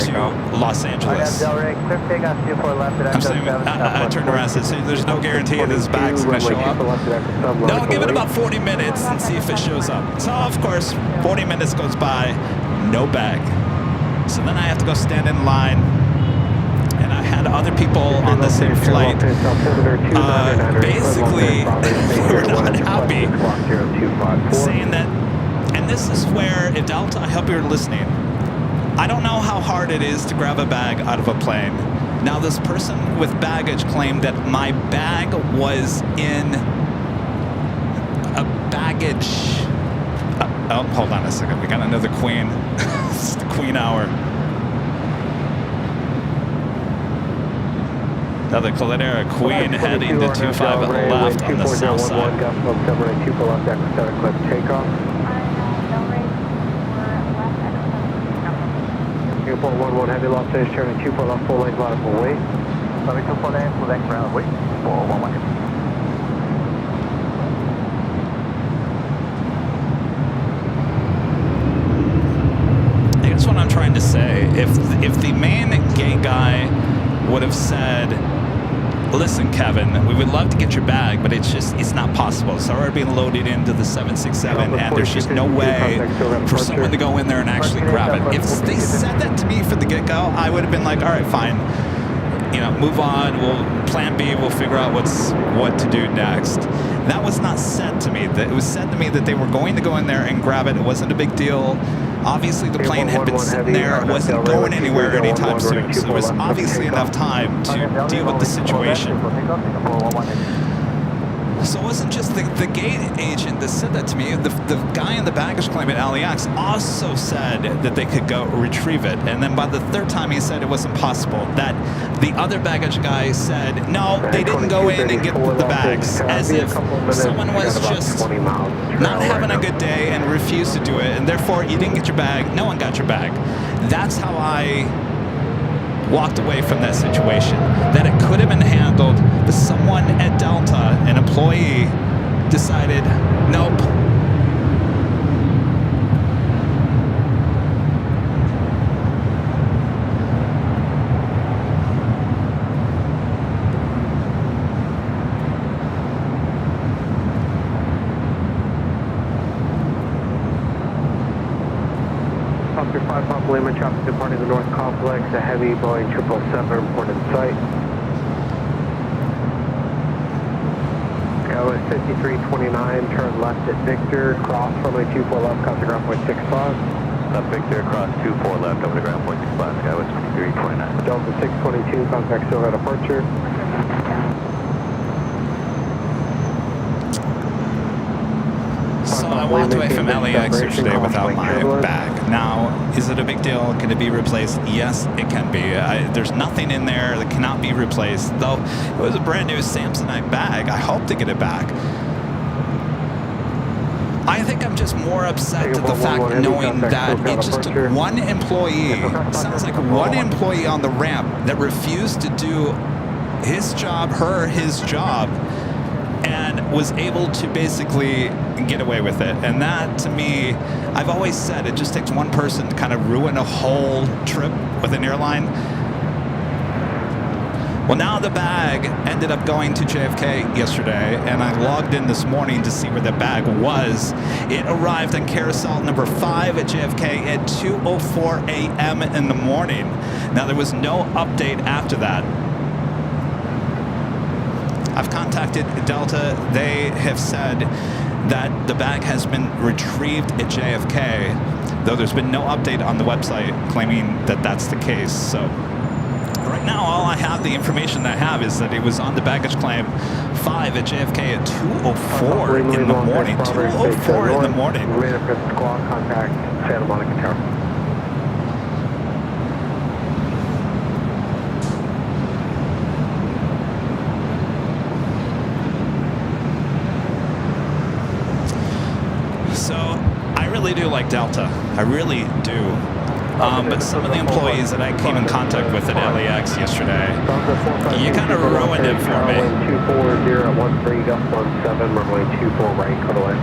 to Los Angeles. I'm saying, I turned around and said, there's no guarantee that this bag's going to show up. No, give it about 40 minutes and see if it shows up. So, of course, 40 minutes goes by, no bag. So then I have to go stand in line. And I had other people on the same flight. Basically, they were not happy, saying that, and this is where, if Delta, I hope you're listening, I don't know how hard it is to grab a bag out of a plane. Now, this person with baggage claimed that my bag was in a baggage. Oh, hold on a second. We got another queen. It's the queen hour. Another Caladera Queen heading to 25 left on the south side. Airport 11 heavy Los Angeles, turning 24 left, full lane, line full weight. 24 lane, full lane, ground weight, 411. Here's what I'm trying to say. If the main gate guy would have said, listen, Kevin, we would love to get your bag, but it's not possible. It's already being loaded into the 767, and there's just no way for someone to go in there and actually grab it. If they said that to me for the get-go, I would have been like, all right, fine. You know, move on. We'll plan B. We'll figure out what to do next. That was not said to me. It was said to me that they were going to go in there and grab it. It wasn't a big deal. Obviously, the plane had been sitting there. It wasn't going anywhere anytime soon. So there was obviously enough time to deal with the situation. So it wasn't just the gate agent that said that to me. The guy in the baggage claim at LAX also said that they could go retrieve it. And then by the third time, he said it wasn't possible. That the other baggage guy said, no, they didn't go in and get the bags. As if someone was just not having a good day and refused to do it. And therefore, you didn't get your bag. No one got your bag. That's how I walked away from that situation. That it could have been handled, but someone at Delta, an employee, decided, nope. Oscar 5 Papa Lima, traffic departing the North Complex, a heavy Boeing 777 reported in sight. Skyline 5329, turn left at Victor, cross runway 24 left, contact ground point 65. Left Victor, cross 24 left, over to ground point 65, Skyway 2329. Delta 622, contact still at departure. I walked away from LAX yesterday without my bag. Now, is it a big deal? Can it be replaced? Yes, it can be. There's nothing in there that cannot be replaced. Though it was a brand new Samsonite bag. I hope to get it back. I think I'm just more upset at the fact knowing that it just took one employee, sounds like one employee on the ramp that refused to do his job, his job, and was able to basically get away with it. And that, to me, I've always said it just takes one person to kind of ruin a whole trip with an airline. Well, now the bag ended up going to JFK yesterday, and I logged in this morning to see where the bag was. It arrived on carousel number 5 at JFK at 2:04 a.m. in the morning. Now, there was no update after that. I've contacted Delta. They have said that the bag has been retrieved at JFK, though there's been no update on the website claiming that that's the case. So right now, all I have, the information I have, is that it was on the baggage claim 5 at JFK at 2:04 in the morning. 2:04 in the morning. Squawk, contact Santa Monica Tower. So I really do like Delta. I really do. But some of the employees that I came in contact with at LAX yesterday, you kind of ruined it for me. 24013, gust 17, runway 24 right, cut away.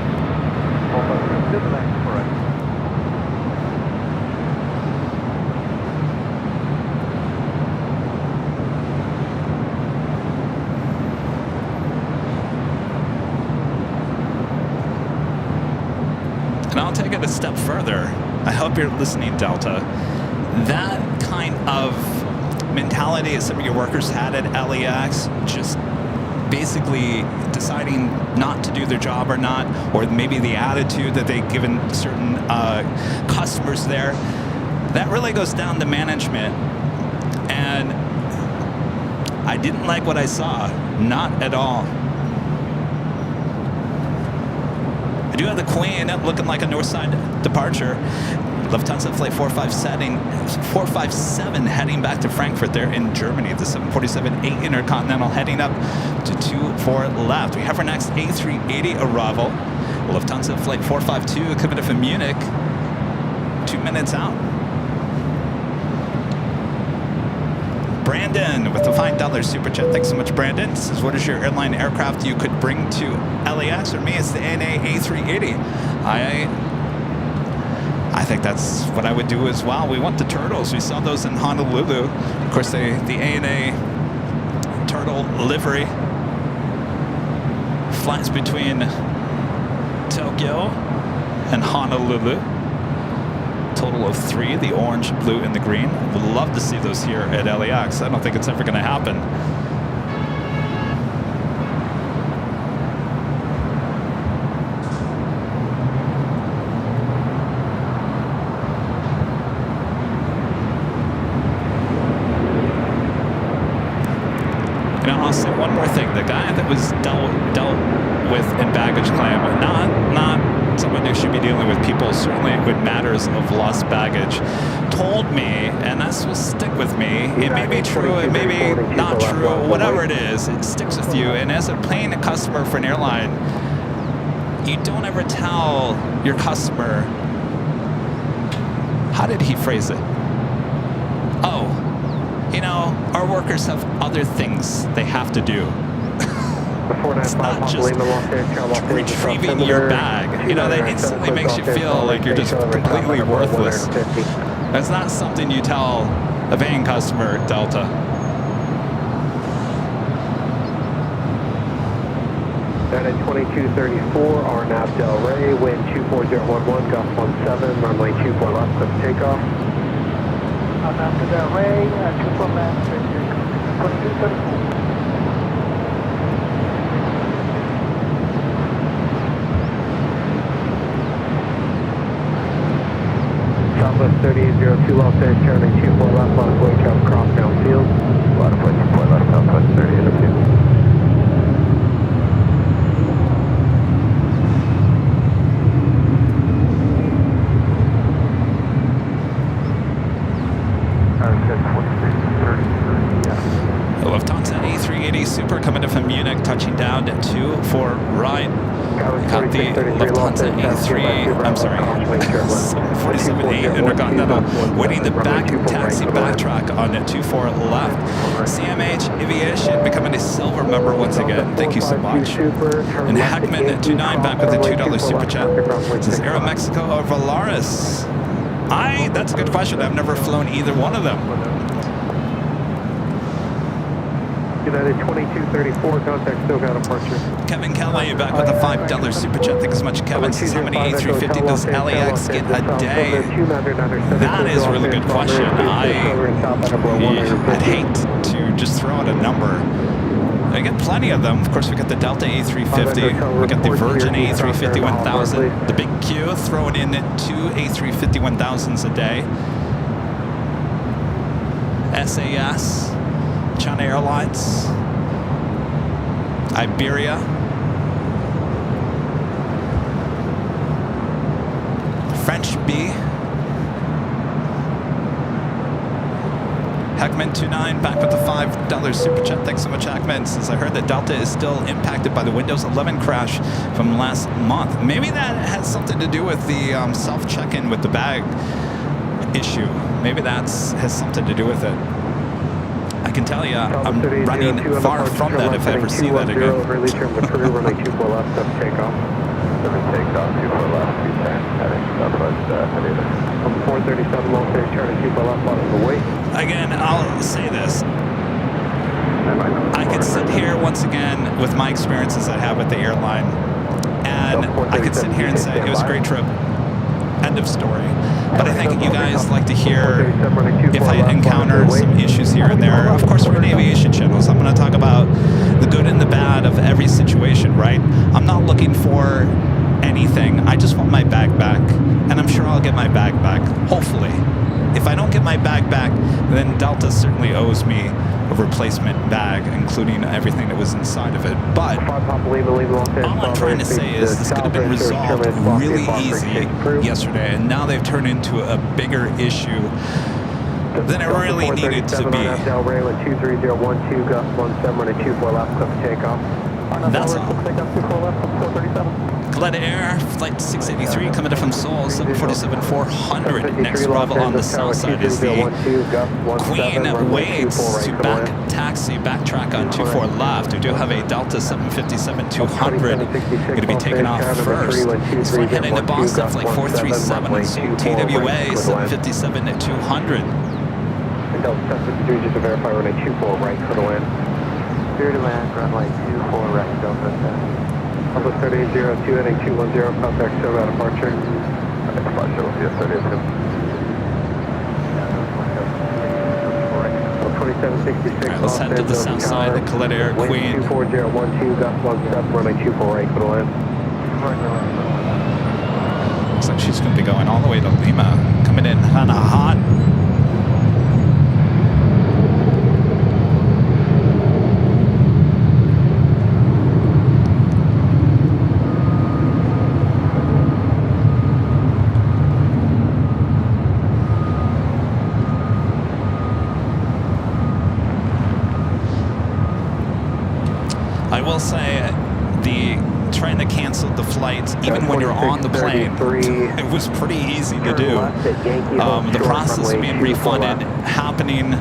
And I'll take it a step further. I hope you're listening, Delta. That kind of mentality that some of your workers had at LAX, just basically deciding not to do their job or not, or maybe the attitude that they've given certain customers there, that really goes down to management. And I didn't like what I saw. Not at all. I do have the Queen looking like a Northside departure. Lufthansa flight 457 heading back to Frankfurt there in Germany. The 747-8 Intercontinental heading up to 24 left. We have our next A380 arrival. Lufthansa flight 452 coming in from Munich, 2 minutes out. Brandon with the $5 super chat. Thanks so much, Brandon. This is, what is your airline aircraft you could bring to LAX? For me, it's the ANA A380. I think that's what I would do as well. We want the turtles. We saw those in Honolulu. Of course, the ANA turtle livery flies between Tokyo and Honolulu. Total of 3, the orange, blue, and the green. Would love to see those here at LAX. I don't think it's ever going to happen. Now, I'll say one more thing. The guy that was dealt with in baggage claim, not someone who should be dealing with people, certainly with matters of lost baggage, told me, and this will stick with me, it may be true, it may be not true, whatever it is, it sticks with you. And as a paying customer for an airline, you don't ever tell your customer, how did he phrase it? Oh, you know, our workers have other things they have to do. It's not just retrieving your bag. You know, that instantly makes you feel like you're just completely worthless. That's not something you tell a paying customer, Delta. Down at 2234, RNAV Del Rey, wind 24011, gust 17, runway 24 left, clear for takeoff. RNAV Del Rey, 24 left, 2234. Southwest 3802 Los Angeles, turning 24 left, lot of way count, cross downfield. Lot of way 24 left, Southwest 3802. Delta A3, I'm sorry, 747A Intercontinental, waiting the back taxi backtrack on 24 left. CMH Aviation becoming a silver member once again. Thank you so much. And Heckman 29 back with a $2 super chat. Says Aero Mexico or Volaris? That's a good question. I've never flown either one of them. United 2234, contact SoCal departure. Kevin Kelly back with a $5 super chat. Thanks so much, Kevin. Says how many A350 does LAX get a day? That is a really good question. I'd hate to just throw out a number. I get plenty of them. Of course, we got the Delta A350. We got the Virgin A350 1000. The Big Q throwing in 2 A350 1000s a day. SAS. China Airlines, Iberia, French B, Heckman 29 back with the $5 super chat. Thanks so much, Heckman. Since I heard that Delta is still impacted by the Windows 11 crash from last month. Maybe that has something to do with the self check-in with the bag issue. Maybe that has something to do with it. I can tell you, I'm running far from that if I ever see that again. Early terms of career, runway 24 left, sub takeoff. 7 takeoff, 24 left, 210, heading southwest, Hadida. From 437, long stage, turning 24 left, bottom of the weight. Again, I'll say this. I could sit here once again with my experiences I have with the airline, and I could sit here and say it was a great trip. End of story. But I think you guys like to hear if I encounter some issues here and there. Of course, we're an aviation channel, so I'm going to talk about the good and the bad of every situation, right? I'm not looking for anything. I just want my bag back, and I'm sure I'll get my bag back, hopefully. If I don't get my bag back, then Delta certainly owes me a replacement bag, including everything that was inside of it. But all I'm trying to say is this could have been resolved really easy yesterday, and now they've turned into a bigger issue than it really needed to be. That's all. Glad Air, flight 683 coming in from Seoul, 747-400. Next arrival on the south side is the Queen Waits to backtrack on 24 left. We do have a Delta 757-200 going to be taken off first. It's flight heading to Boston, flight 437, and Seoul TWA 757-200. Delta 753, just to verify, runway 24 right, clear to land. Clear to land, runway 24 right, Delta 7. Public 3802, heading 210, contact SoCal departure. Departure will be a 38. 2766. All right, let's head to the south side, the Colette Air Queen. 24012, Gus 17, runway 24 right, clear to land. Looks like she's going to be going all the way to Lima, coming in kind of hot. I will say trying to cancel the flights, even when you're on the plane, it was pretty easy to do. The process of being refunded happening,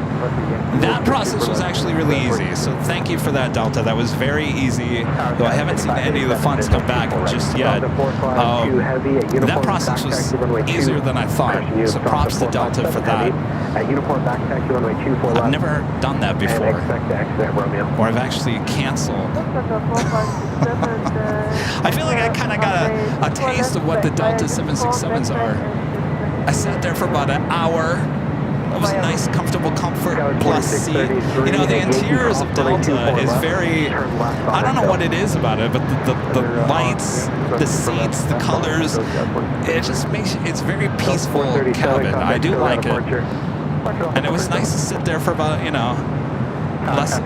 that process was actually really easy. So thank you for that, Delta. That was very easy, though I haven't seen any of the funds come back just yet. That process was easier than I thought, so props to Delta for that. I've never done that before, or I've actually canceled. I feel like I kind of got a taste of what the Delta 767s are. I sat there for about an hour. It was a nice, comfortable comfort plus seat. You know, the interiors of Delta is very, I don't know what it is about it, but the lights, the seats, the colors, it just makes, it's very peaceful cabin. I do like it. And it was nice to sit there for about, you know,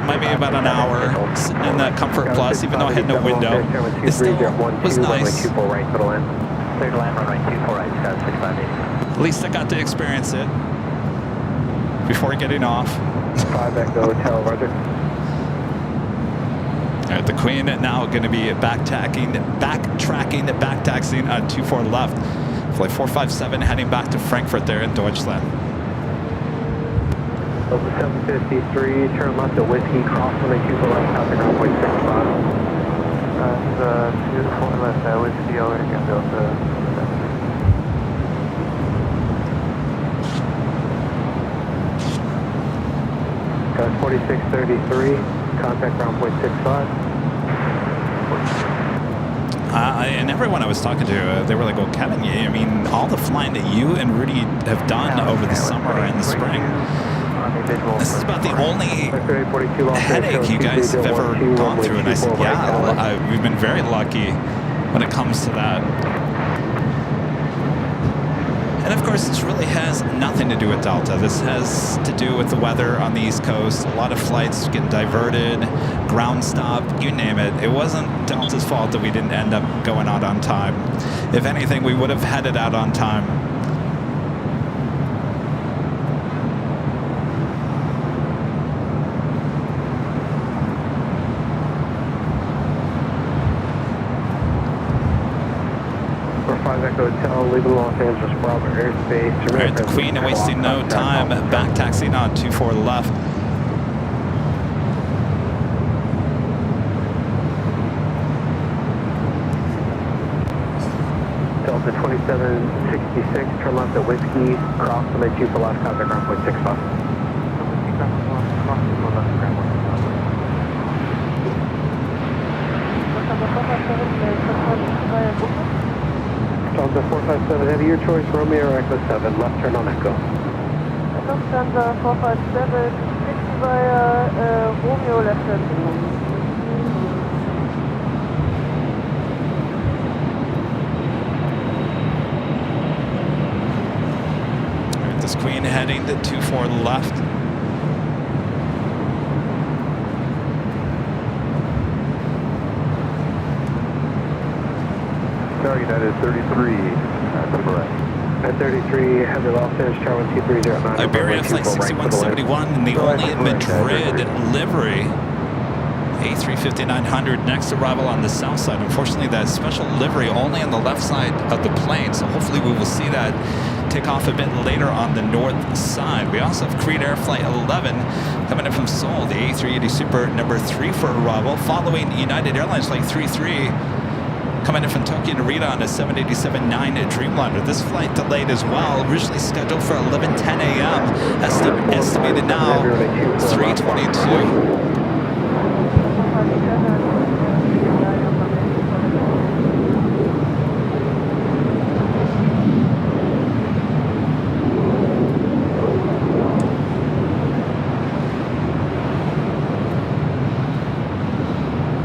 maybe about an hour, sitting in that Comfort Plus, even though I had no window. It still was nice. At least I got to experience it before getting off. 5 Echo Hotel, Roger. right, the Queen now going to be backtracking on 24 left. Flight 457 heading back to Frankfurt there in Deutschland. Over 753, turn left at Whiskey, cross runway 24 left, contact ground point 65. Beautiful left, Whiskey over again, Delta. Got 4633, contact ground point 65. And everyone I was talking to, they were like, well, Kevin, I mean, all the flying that you and Rudy have done over the summer and the spring, this is about the only headache you guys have ever gone through. And I said, yeah, we've been very lucky when it comes to that. And of course, this really has nothing to do with Delta. This has to do with the weather on the East Coast. A lot of flights getting diverted, ground stop, you name it. It wasn't Delta's fault that we didn't end up going out on time. If anything, we would have headed out on time. Hotel, leaving Los Angeles, Bravo airspace. All right, the Queen wasting no time, back taxiing on 24 left. Delta 2766, turn left at Whiskey, cross runway 24 left, contact ground point 65. Delta 457, heavy, your choice, Romeo or Echo 7, left turn on Echo. Lufthansa 457, 60 via Romeo left turn. All right, this Queen heading to 24 left. United 33, number right. At 33, heavy Los Angeles, Charlie 2309. Iberia flight 6171 in the only Madrid livery. A350-900 next arrival on the south side. Unfortunately, that special livery only on the left side of the plane, so hopefully we will see that take off a bit later on the north side. We also have Korean Air Flight 11 coming in from Seoul, the A380 Super number 3 for arrival, following United Airlines Flight 33 coming in from Tokyo Narita on a 787-9 Dreamliner. This flight delayed as well, originally scheduled for 11:10 a.m. Estimated now 3:22.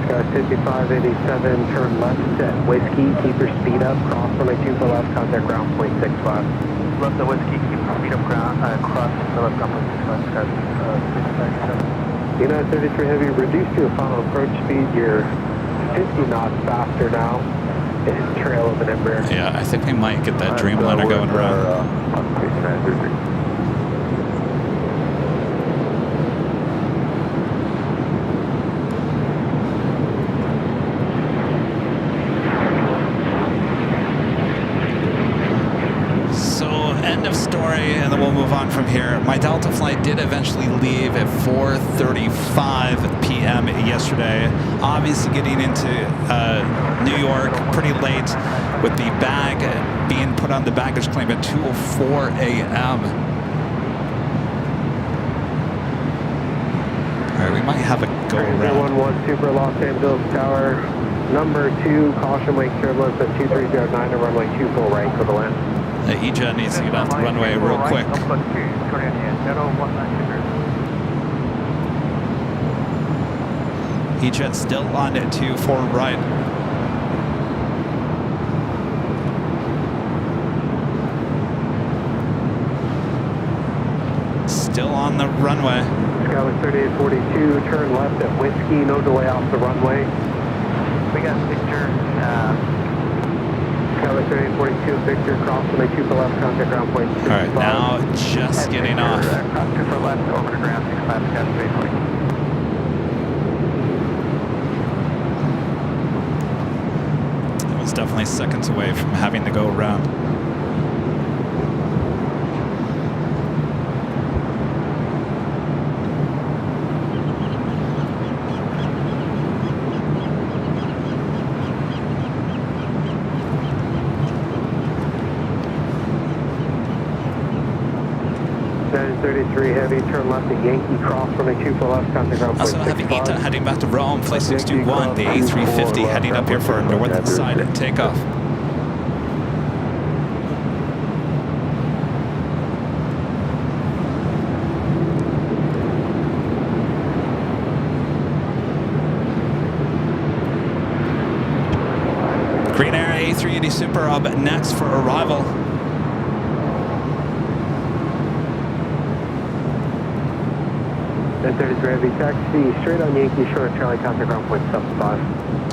Sky 5587, turn left at Whiskey, keep your speed up, cross runway 24 left, contact ground point 65. Left at Whiskey, keep speed up ground, cross the left ground point 65, Sky 657. United 33 Heavy, reduce your final approach speed, you're 50 knots faster now, and trail of an Embraer. Yeah, I think we might get that Dreamliner going around. End of story, and then we'll move on from here. My Delta flight did eventually leave at 4:35 p.m. yesterday. Obviously getting into New York pretty late with the bag being put on the baggage claim at 2:04 a.m. All right, we might have a go around. 11 Super Los Angeles Tower, number 2, caution wake turbulence at 2309 and runway 24 right for the land. EJet needs to get off the runway real quick. EJet still on it to forward right. Still on the runway. Skyway 3842, turn left at Whiskey, no delay off the runway. We got Victor. Skyway 3842, Victor, cross runway 2 for left, contact ground point 65. All right, now just getting off. Cross 2 for left, over to ground 65, Sky 3842. definitely seconds away from having to go around. That is 33 heavy, turn left at Yankee Cross, runway 24 left, contact ground Also have ETA heading back to Rome, flight 621, the A350 heading up here for a north side takeoff. Green Air A380 Super up next for arrival. That 33 heavy, taxi straight on Yankee Shore, Charlie, contact ground point 75.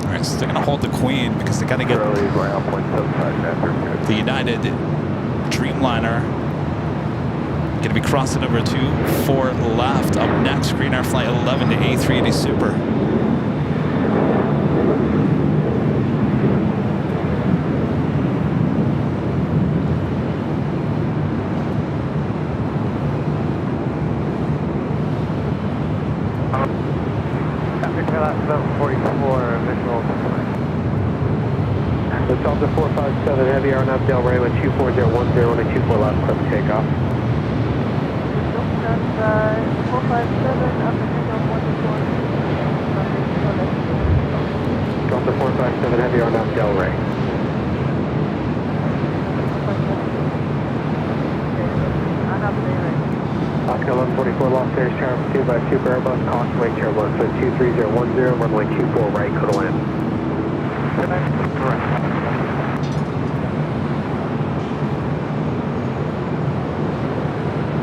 All right, so they're going to hold the Queen because they got to get the United Dreamliner. Going to be crossing over to 4 left. Up next, Green Air Flight 11 to A380 Super. It's off the 457 heavy, RNAV Del Rey with 24010 and 24 left, clip takeoff. Lufthansa 457 after takeoff 124. Off the 457 heavy, RNAV Del Rey. Oscar 1144 Los Angeles, traffic 2 by Super Airbus, caution wake chair 1, so 23010, runway 24 right, clear to land.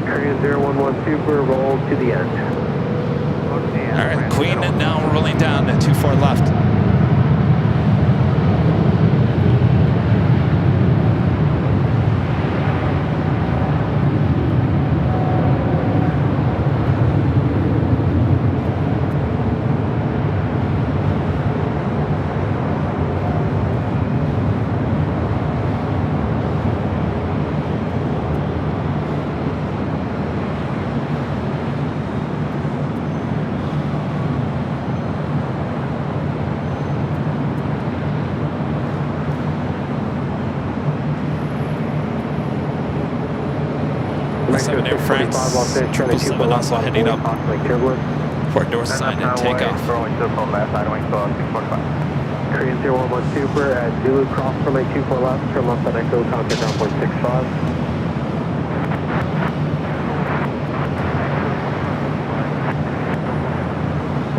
Korean 011 Super, roll to the end. All right, Queen now rolling down at 24 left. Air France 777 also heading up for north side and takeoff. Korean 011 Super at Zulu cross runway 24 left, turn left on Echo, contact ground point 65.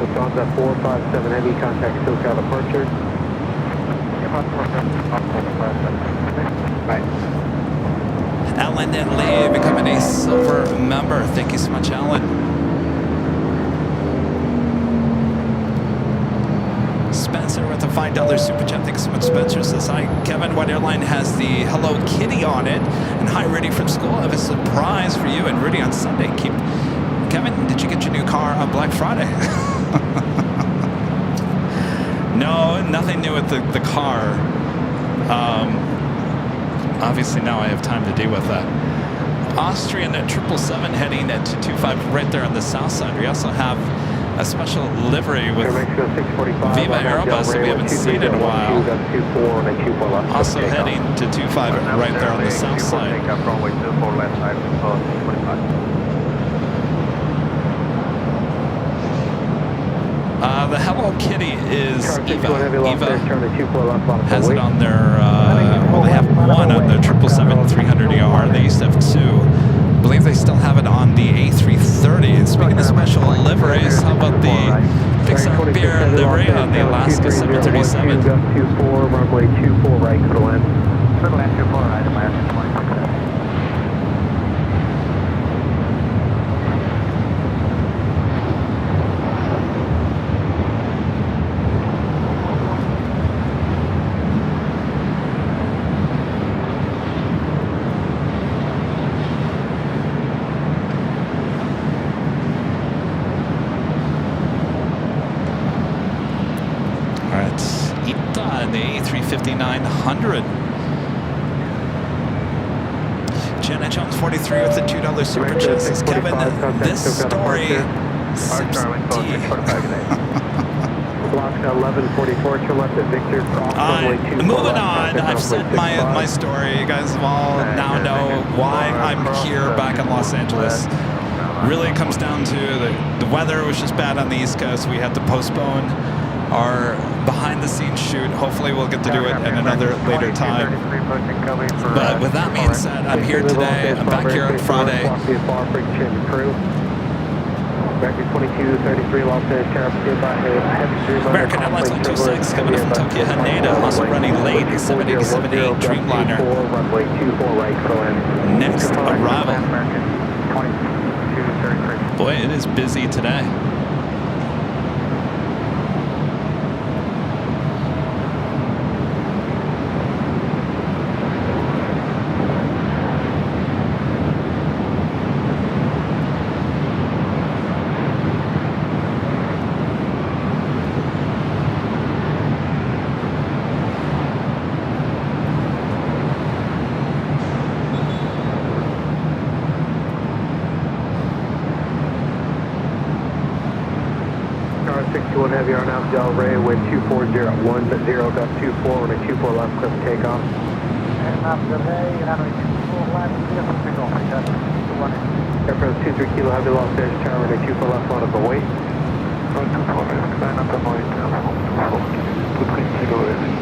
Lufthansa 457 heavy, contact SoCal departure. Right. Alan and Lee becoming a silver member. Thank you so much, Alan. Spencer with a $5 super chat. Thanks so much, Spencer. Says, hi, Kevin. What airline has the Hello Kitty on it? And hi, Rudy from school. I have a surprise for you and Rudy on Sunday. Kevin, did you get your new car on Black Friday? No, nothing new with the car. Obviously now I have time to deal with that. Austrian at 777 heading at 225 right there on the south side. We also have a special livery with Viva Aerobus that we haven't seen in a while. Also heading to 25 right there on the south side. The Hello Kitty is Eva. Eva has it on their, well, they have one on the 777-300ER. They used to have two. I believe they still have it on the A330. And speaking of special liveries, how about the Pixar Beer livery on the Alaska 737? Runway 24 right, clear to land. Clear to land 24 right, Alaska 26. 5,900. Jenna Jones 43 with the $2 super chat says, Kevin, this story sips tea. Block 1144 to left at Victor. Moving on. I've said my story. You guys all now know why I'm here back in Los Angeles. Really it comes down to the weather was just bad on the East Coast. We had to postpone our behind-the-scenes shoot. Hopefully we'll get to do it at another later time. But with that being said, I'm here today. I'm back here on Friday. American Airlines 126 coming from Tokyo Haneda, also running late 787-8 Dreamliner. Next arrival. Boy, it is busy today. Heavy on out Del Rey, wind 240 at 10, gust 24, and a 24 left, cliff takeoff. And up Del Rey, runway 24 left, clear for takeoff, Air France 23 Kilo Heavy, Los Angeles Tower, and a 24 left, on up away. 24 left, climb up away, 24 Kilo Heavy.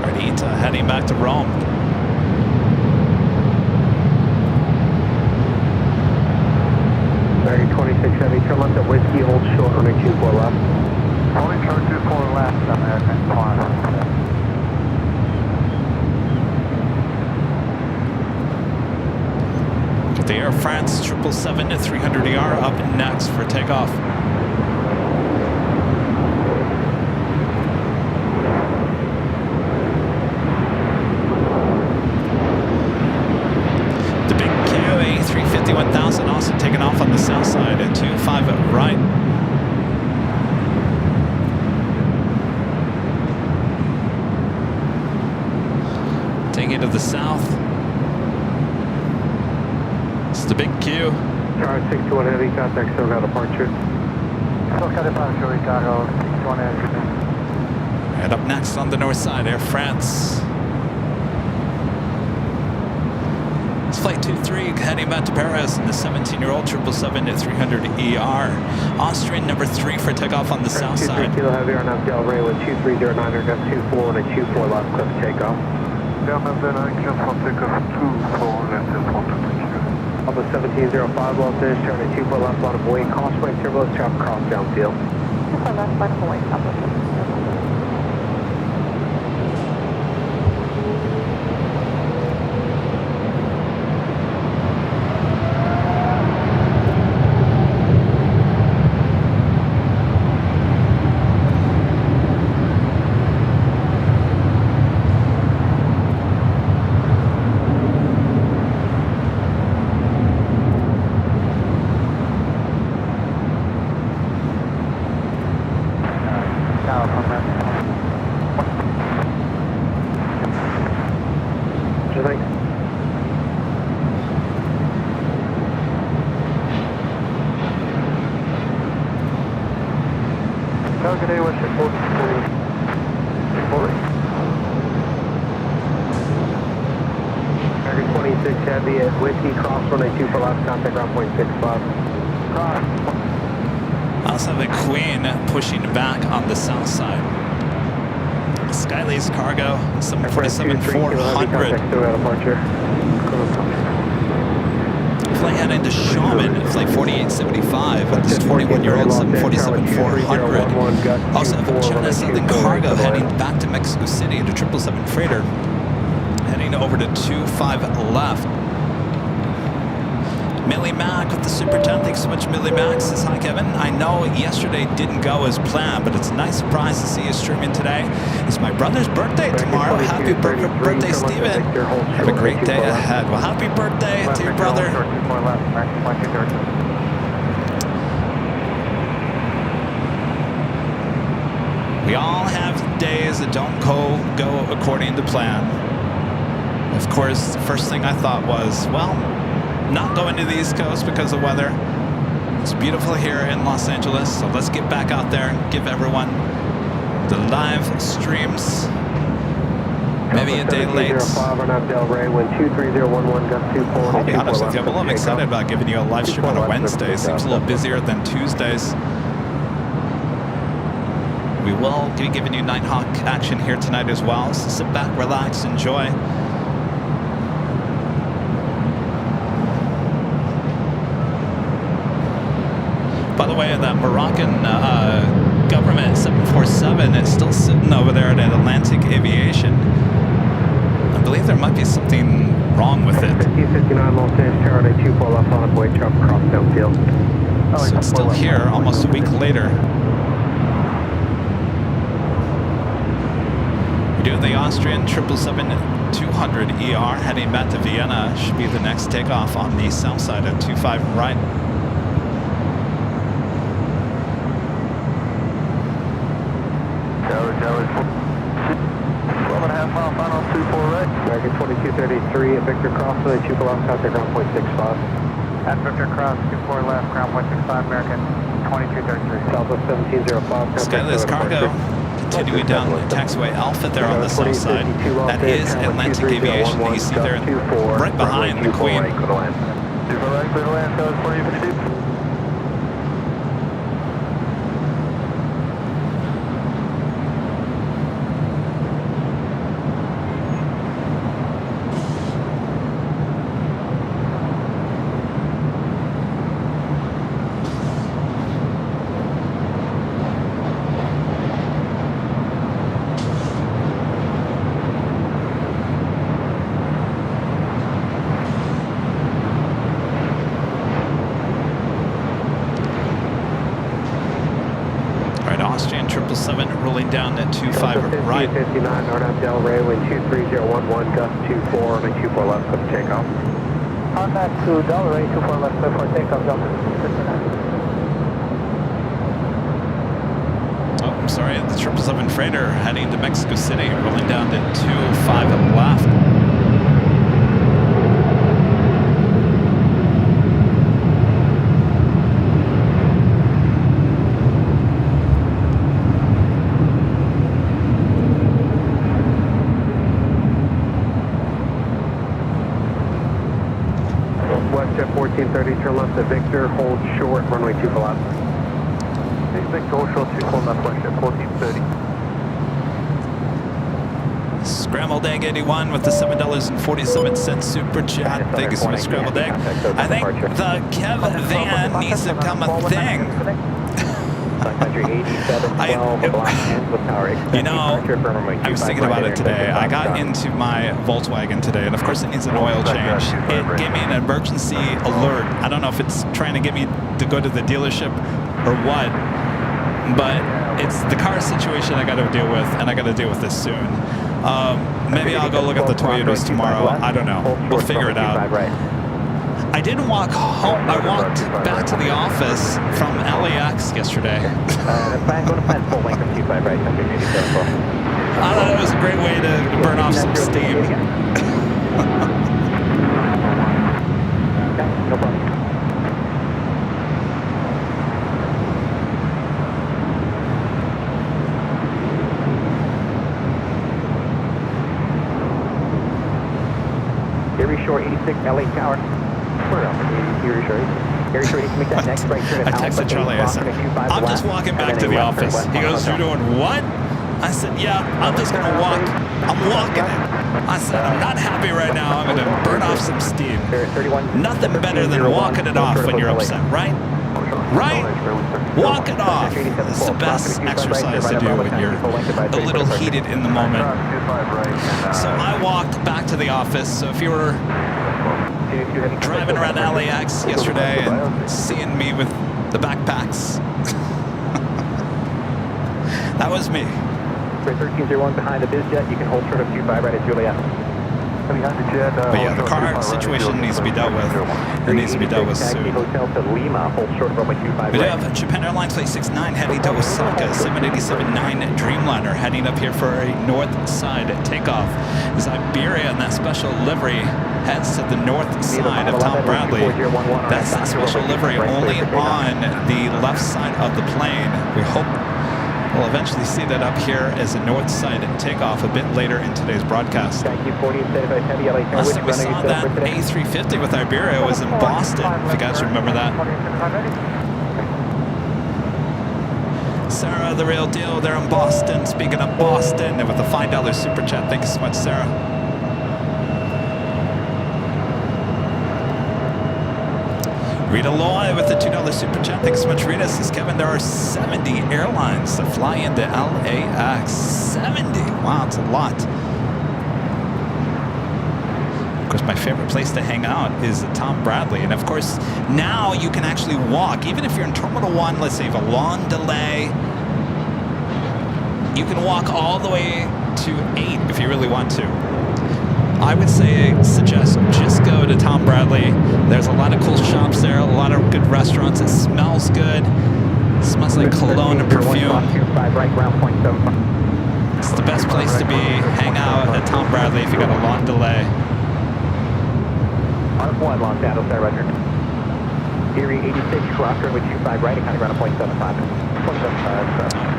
Ardita heading back to Rome. American 26 Heavy, turn left at Whiskey, hold short, running 24 left. Only turn 24 left, American 5. Got the Air France 777-300ER up next for takeoff. The big QA 350-1000 also taking off on the south side at 25 right. Taking it to the south. It's the big Q. Charlie 61 Heavy, contact SoCal departure. SoCal departure, Ricardo, 61 Heavy. And up next on the north side, Air France. It's flight 23 heading back to Paris in the 17-year-old 777-300ER. Austrian number 3 for takeoff on the south side. Kilo Heavy on up Del Rey with 2309, gust 24 and a 24 left, cliff takeoff. Delta 9, for takeoff 24 left, Up at 1705, Los Angeles, turning 24 left, bottom away, crossway, turbo, chop, cross downfield. 24 left, bottom away, up with American 26 Heavy at Whiskey, cross runway 24 left, contact ground point 65. Cross. Also have a Queen pushing back on the south side. Skylace Cargo, 747-400. Flight heading to Shaman, flight 4875 with this 41-year-old 747-400. Also have China Southern Cargo heading back to Mexico City at a 777 freighter. Heading over to 25 left. Millie Mac with the Super 10. Thanks so much, Millie Mac. Says, hi, Kevin. I know yesterday didn't go as planned, but it's a nice surprise to see you streaming today. It's my brother's birthday tomorrow. Happy birthday, Steven. Have a great day ahead. Well, happy birthday to your brother. We all have days that don't go according to plan. Of course, the first thing I thought was, well, not going to the East Coast because of weather. It's beautiful here in Los Angeles, so let's get back out there and give everyone the live streams. Maybe a day late. I'll be honest with you, I'm a little excited about giving you a live stream on a Wednesday. Seems a little busier than Tuesdays. We will be giving you Nighthawk action here tonight as well, so sit back, relax, enjoy. By the way, that Moroccan government 747 is still sitting over there at Atlantic Aviation. I believe there might be something wrong with it. 59 Los Angeles, Tower 24 left on a weight truck across downfield. So it's still here, almost a week later. We do the Austrian 777-200ER heading back to Vienna. Should be the next takeoff on the south side at 25 right. Tower, 12.5 mile final, 24 right. American 2233 at Victor Cross, 24 left, contact ground point 65. At Victor Cross, 24 left, ground point 65, American 2233. Southwest 1705. Skyless cargo continuing down taxiway Alpha there on the south side. That is Atlantic Aviation that you see there right behind the Queen. 24 right, clear to land, Tower 2052. Austrian 777 rolling down at 25 right. 59 North Del Rey, wind 23011, gust 24, and 24 left for takeoff. On that to Del Rey, 24 left for takeoff, Delta 59. Oh, I'm sorry, the 777 freighter heading to Mexico City, rolling down to 25 left. Westjet 1430, turn left to Victor, hold short, runway 24 left. Victor, hold short, 24 left, Westjet 1430. Scrambled Egg 81 with the $7.47 super chat. Thank you so much, Scrambled Egg. I think the Kev van needs to become a thing. You know, I was thinking about it today. I got into my Volkswagen today, and of course it needs an oil change. It gave me an emergency alert. I don't know if it's trying to get me to go to the dealership or what, but it's the car situation I got to deal with, and I got to deal with this soon. Maybe I'll go look at the Toyotas tomorrow. I don't know. We'll figure it out. I didn't walk home. I walked back to the office from LAX yesterday. I thought it was a great way to burn off some steam. No problem. Erie Shore 86 LA Tower. Erie Shore. Erie Shore, you can make that next right turn. I texted Charlie, I said, I'm just walking back to the office. He goes, you're doing what? I said, yeah, I'm just going to walk. I'm walking it. I said, I'm not happy right now. I'm going to burn off some steam. Nothing better than walking it off when you're upset, right? Right? Walk it off. It's the best exercise to do when you're a little heated in the moment. So I walked back to the office. So if you were driving around LAX yesterday and seeing me with the backpacks, that was me. 1301 behind the BizJet, you can hold short of 25 right at Juliet. But yeah, the car situation needs to be dealt with. It needs to be dealt with soon. Hotel to Lima, hold short of runway 25 We do right. have Japan Airlines Flight 69 heading to Osaka, 787-9 Dreamliner heading up here for a north side takeoff. As Iberia in that special livery heads to the north side of Tom Bradley. That's that special livery only on the left side of the plane. We hope we'll eventually see that up here as a north side takeoff a bit later in today's broadcast. Last time we saw that A350 with Iberia was in Boston, if you guys remember that. Sarah, the real deal, they're in Boston. Speaking of Boston, and with a $5 super chat. Thank you so much, Sarah. Rita Loy with the $2 super chat. Thanks so much, Rita. Says Kevin, there are 70 airlines that fly into LAX. 70. Wow, it's a lot. Of course, my favorite place to hang out is Tom Bradley. And of course, now you can actually walk. Even if you're in Terminal 1, let's say you have a long delay, you can walk all the way to 8 if you really want to. I would suggest just go to Tom Bradley. There's a lot of cool shops there, a lot of good restaurants. It smells good. It smells like cologne and perfume. It's the best place to be. Hang out at Tom Bradley if you got a long delay. R1, Los Angeles, Roger. Erie 86, cross runway 25 right, and kind of ground point 75.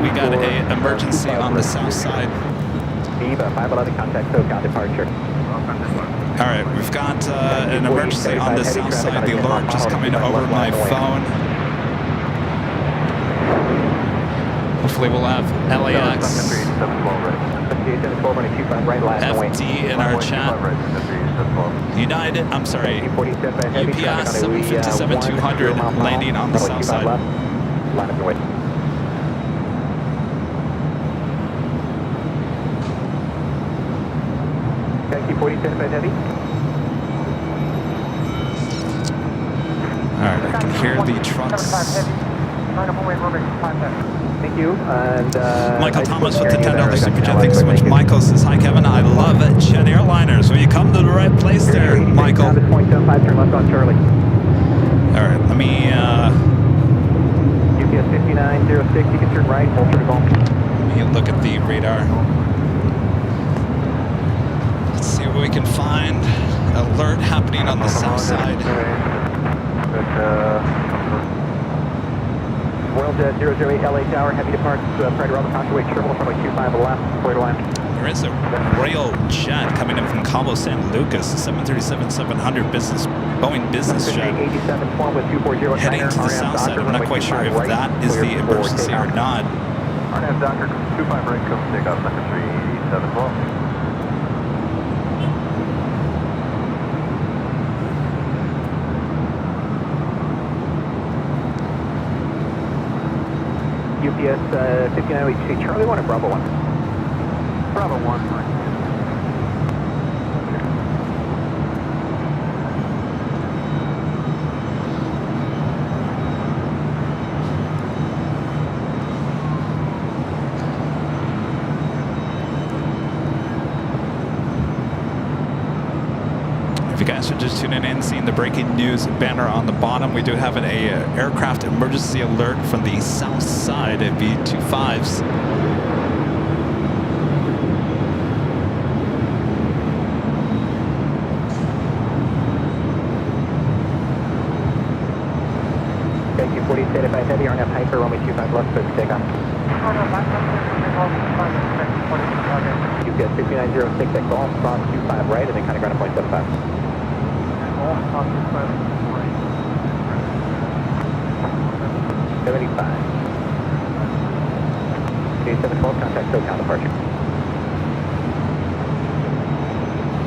We got an emergency on the south side. Viva, 511 contact SoCal departure. All right, we've got an emergency on the south side. The alert just coming over my phone. Hopefully we'll have LAX, FD in our chat. United, I'm sorry, UPS 757-200 landing on the south side. Line up and wait. Taxi 47 heavy. Alright, I can hear the trucks. Thank you. And Michael Thomas with the $10 super chat. Thanks so much. Michael says, hi Kevin, I love jet airliners. Well, you come to the right place there, Michael. Alright, let me UPS 5906, you can turn right, hold turn golf. let me look at the radar. Let's see what we can find. Alert happening on the south side. Royal Jet 008 LA Tower, heavy departures, prior to Robert Conway Terminal, runway 25 left, clear to land. There is a Royal Jet coming in from Cabo San Lucas, 737-700 business, Boeing business jet. 8712 with 240 Heading to the south side. I'm not quite sure if that is the emergency or not. RNAV Doctor 25 right, come take off number 38712. UPS 5908, Charlie 1 or Bravo 1? Bravo 1. If you guys are just tuning in, seeing the breaking news banner on the bottom, we do have an aircraft emergency alert from the south side of V25s. Thank you, 40 State by Heavy, RNF Hyper, runway 25 left, clear for takeoff. UPS 5906 at Golf, cross 25 right, and then kind of ground point 75. 75. 8712, contact SoCal departure.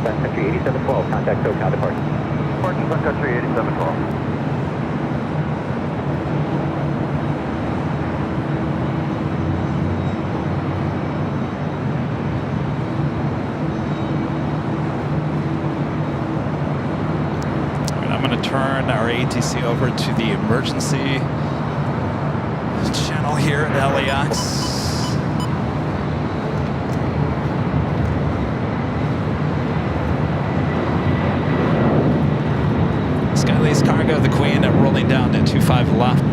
Backcountry 8712, contact SoCal departure. Departure Backcountry 8712. Turn our ATC over to the emergency channel here at LAX. of the Queen rolling down to 25 left.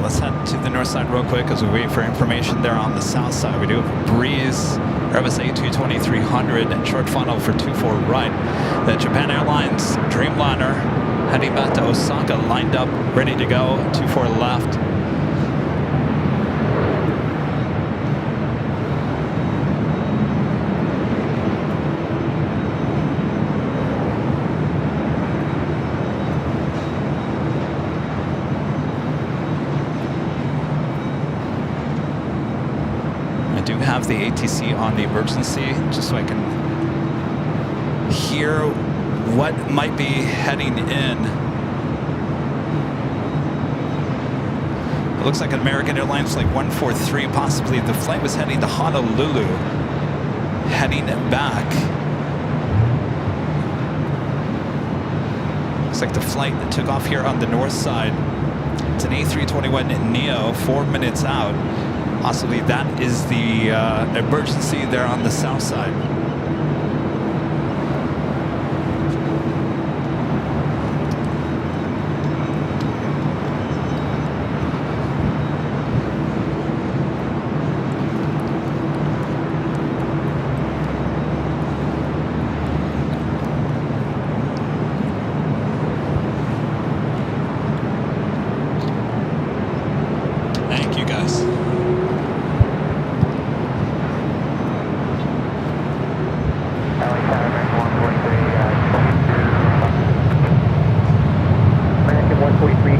Let's head to the north side real quick as we wait for information there on the south side. We do have a breeze, Airbus A220-300, and short funnel for 24 right. The Japan Airlines Dreamliner heading back to Osaka, lined up, ready to go, 24 left. Have the ATC on the emergency just so I can hear what might be heading in. It looks like an American Airlines flight 143, possibly the flight was heading to Honolulu, heading back. Looks like the flight that took off here on the north side. It's an A321neo, 4 minutes out. Possibly that is the emergency there on the south side. Thank you, guys.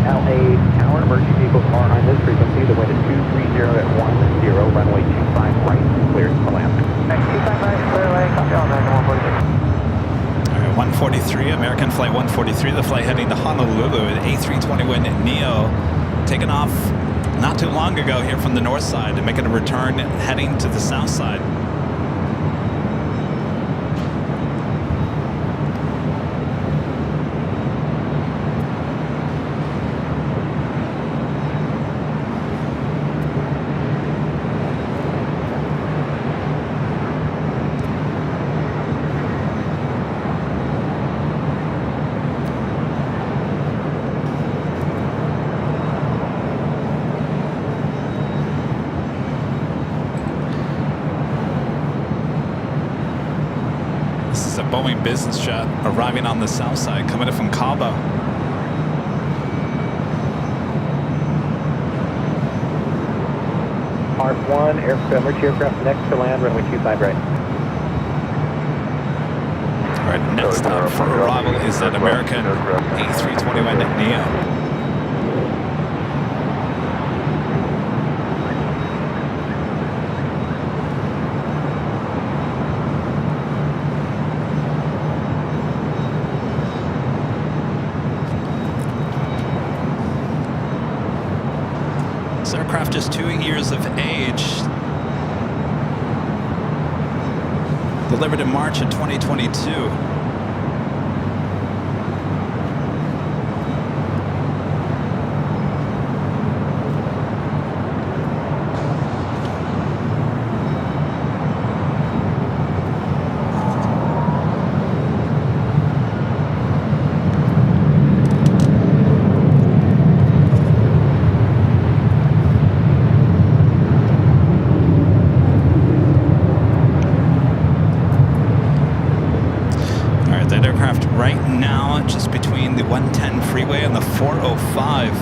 LA Tower, emergency vehicles are on this frequency. The wind is 230 at 10, runway 25 right, clear to land. 25 right, clear away, copy all 9143. All right, 143, American flight 143, the flight heading to Honolulu, an A321neo, taking off not too long ago here from the north side and making a return heading to the south side. Boeing business jet arriving on the south side, coming in from Cabo. Part 1, emergency aircraft next to land, runway 25 right. All right, next stop for arrival is an American A321neo. Aircraft just 2 years of age, delivered in March of 2022. Right now, just between the 110 freeway and the 405.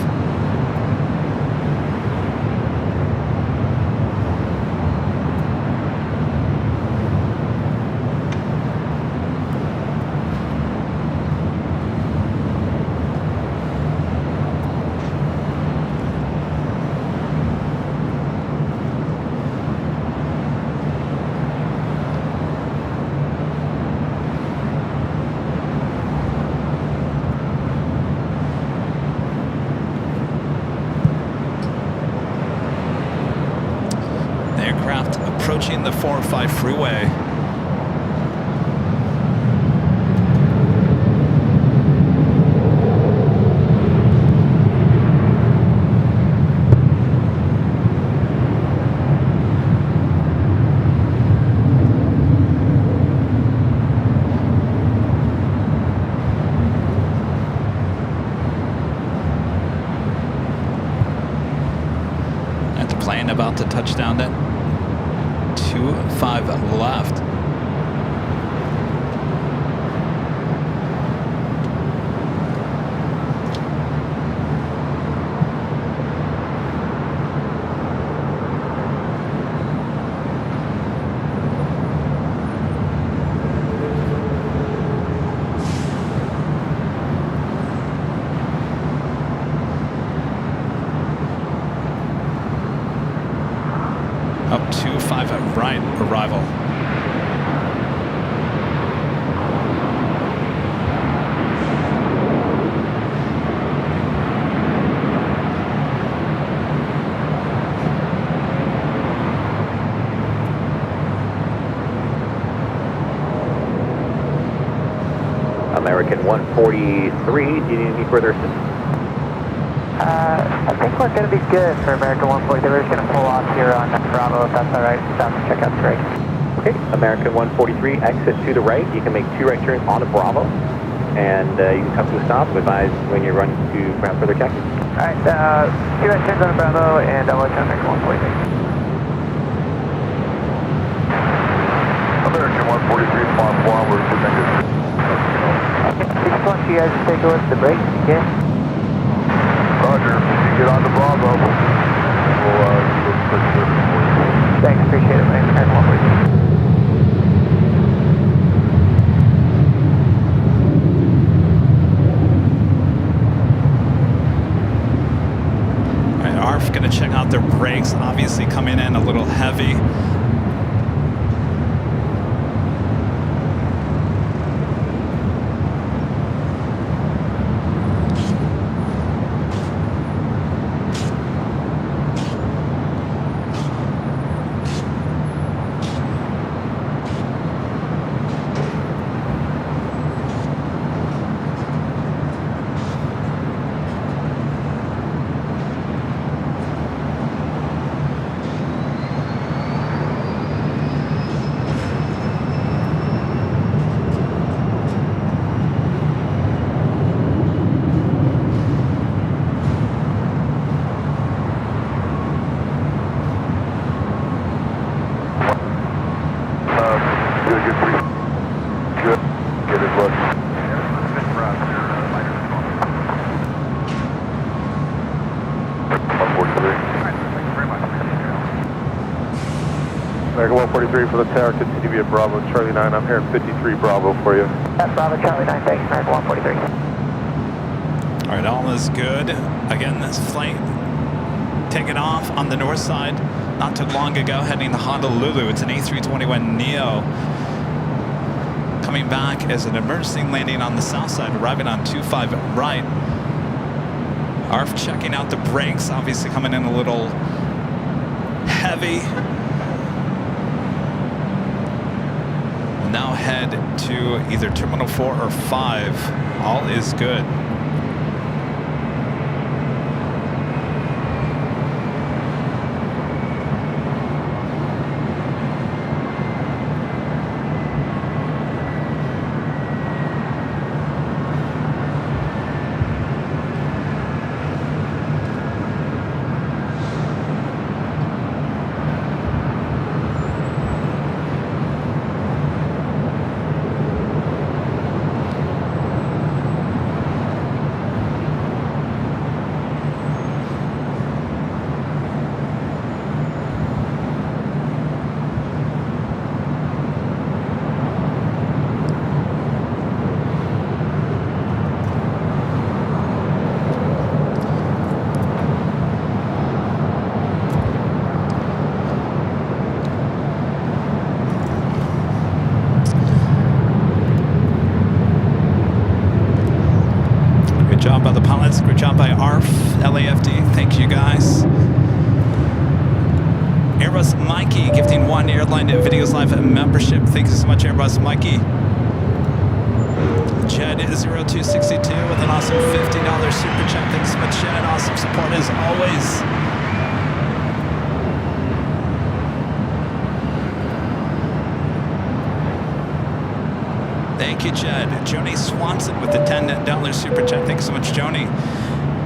405 freeway. About to touch down at 25 left. Up 25 at right, arrival. American 143, do you need any further assistance? I think we're going to be good for American 143. We're just going to pull off here on Bravo, if that's all right. Stop and check out the right. Okay, American 143, exit to the right. You can make 2 right turns onto Bravo, and you can come to a stop. Advise when you're running to perhaps further taxi. All right, 2 right turns on Bravo, and I'll let you American 143. American 143, Farm 1, we're presented. Okay, just want you guys to take a look at the brakes, okay? Roger, you get on the Bravo. We'll do a quick service for you. Thanks, appreciate it, man. American 143. Going to check out their brakes, obviously coming in a little heavy. American 143 for the tower, continue to be at Bravo, Charlie 9. I'm here at 53 Bravo for you. That's Bravo, Charlie 9, thanks, American 143. All right, all is good. Again, this flight taken off on the north side not too long ago, heading to Honolulu. It's an A321neo. Coming back as an emergency landing on the south side, arriving on 25 right. ARF checking out the brakes, obviously coming in a little heavy. We'll now head to either Terminal 4 or 5. All is good. Airline Videos Live membership. Thank you so much, Airbus Mikey. Jed0262 with an awesome $50 super chat. Thanks so much, Jed. Awesome support as always. Thank you, Jed. Joni Swanson with the $10 super chat. Thanks so much, Joni.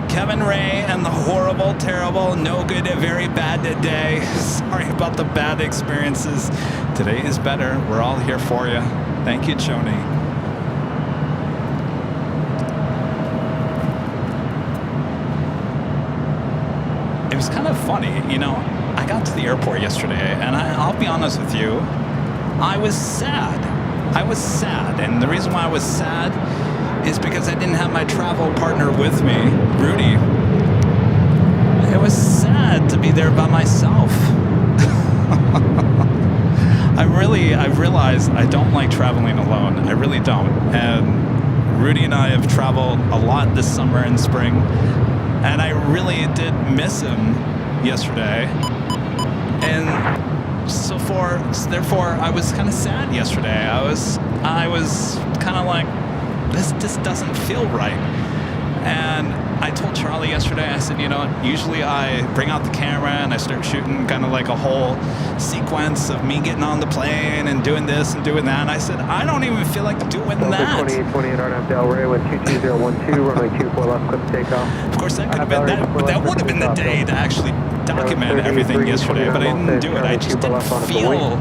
Kevin Ray and the horrible, terrible, no good, very bad day. Sorry about the bad experiences. Today is better. We're all here for you. Thank you, Joni. It was kind of funny, you know, I got to the airport yesterday, and I'll be honest with you, I was sad. I was sad, and the reason why I was sad is because I didn't have my travel partner with me, Rudy. It was sad to be there by myself. I've realized I don't like traveling alone. I really don't. And Rudy and I have traveled a lot this summer and spring, and I really did miss him yesterday. And therefore, I was kind of sad yesterday. I was kind of like, this just doesn't feel right. And I told Charlie yesterday, I said, you know, usually I bring out the camera and I start shooting kind of like a whole sequence of me getting on the plane and doing this and doing that. And I said, I don't even feel like doing that. 2820 at RNAV Del Rey with 22012, runway 24 left, clip takeoff. Of course, that could have been that would have been the day to actually document everything yesterday, but I didn't do it. I just didn't feel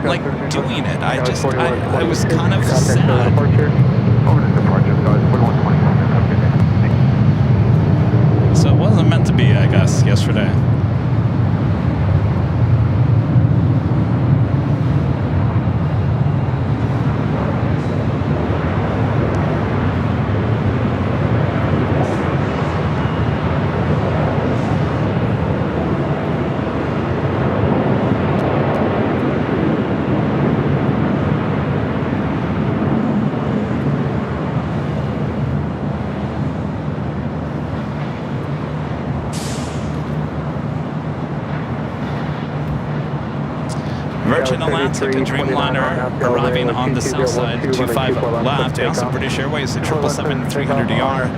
like doing it. I was kind of sad. So it wasn't meant to be, I guess, yesterday. Virgin Atlantic Dreamliner arriving on the south side, 25 left. Also British Airways at 777-300ER.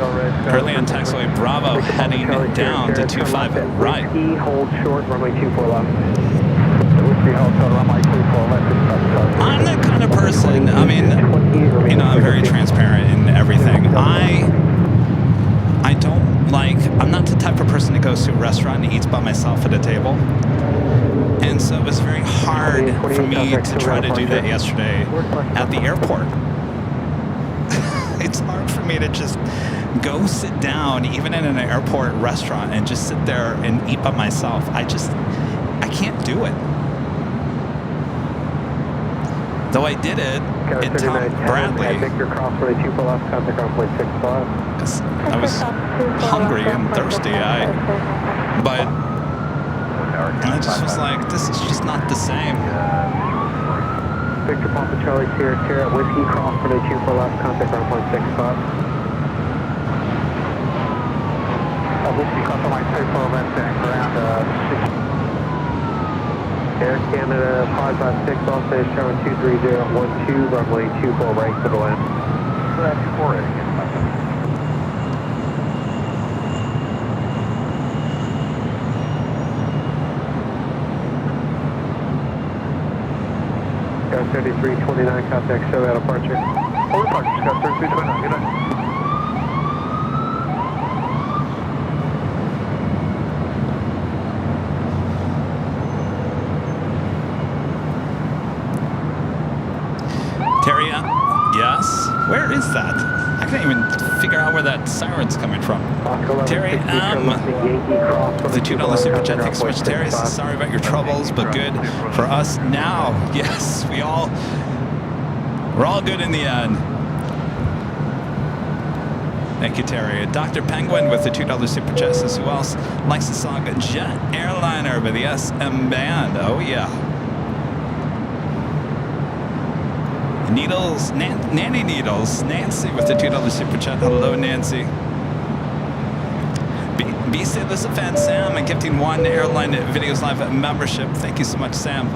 Currently on taxiway Bravo, heading down to 25 right. Hold short, runway 24 left. I'm the kind of person, I mean, you know, I'm very transparent in everything. I don't like, I'm not the type of person that goes to a restaurant and eats by myself at a table. And so it was very hard for me to try to do that yesterday at the airport. It's hard for me to just go sit down, even in an airport restaurant, and just sit there and eat by myself. I can't do it. Though I did it at Tom Bradley. Because I was hungry and thirsty. But I just was like, this is just not the same. Victor Papa Charlie Sierra Whiskey cross for the 24 left, contact ground point 65. Whiskey cross on my 24 left and ground 6. Air Canada 556, all stage showing 23012, runway 24 right to the land. So that's 4 again. Scott 3329, contact show out departure. Over departure, Scott 3329, good night. Terry, yes? Where is that? I can't even figure out where that siren's coming from. Terry, the $2 super chat. Thanks so much, Terry. Sorry about your troubles, but good for us now. Yes, we're all good in the end. Thank you, Terry. Dr. Penguin with the $2 super chat says, who else likes the song Jet Airliner by the SM Band? Oh, yeah. Needles, Nanny Needles, Nancy with the $2 super chat. Hello, Nancy. BC this fan Sam and gifting one Airline Videos Live membership. Thank you so much, Sam.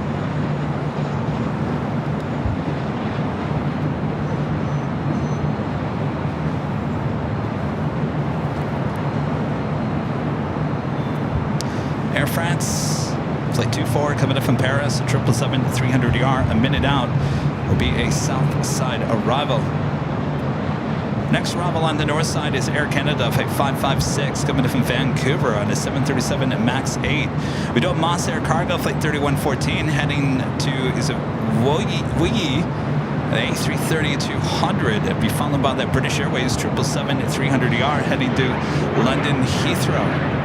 coming up from Paris, 777-300ER, a minute out, will be a south side arrival. Next arrival on the north side is Air Canada, Flight 556, coming in from Vancouver on a 737 MAX 8. We do have Moss Air Cargo, Flight 3114, heading to, is it Wuyi, an A330-200. It'll be followed by that British Airways 777-300ER, heading to London Heathrow.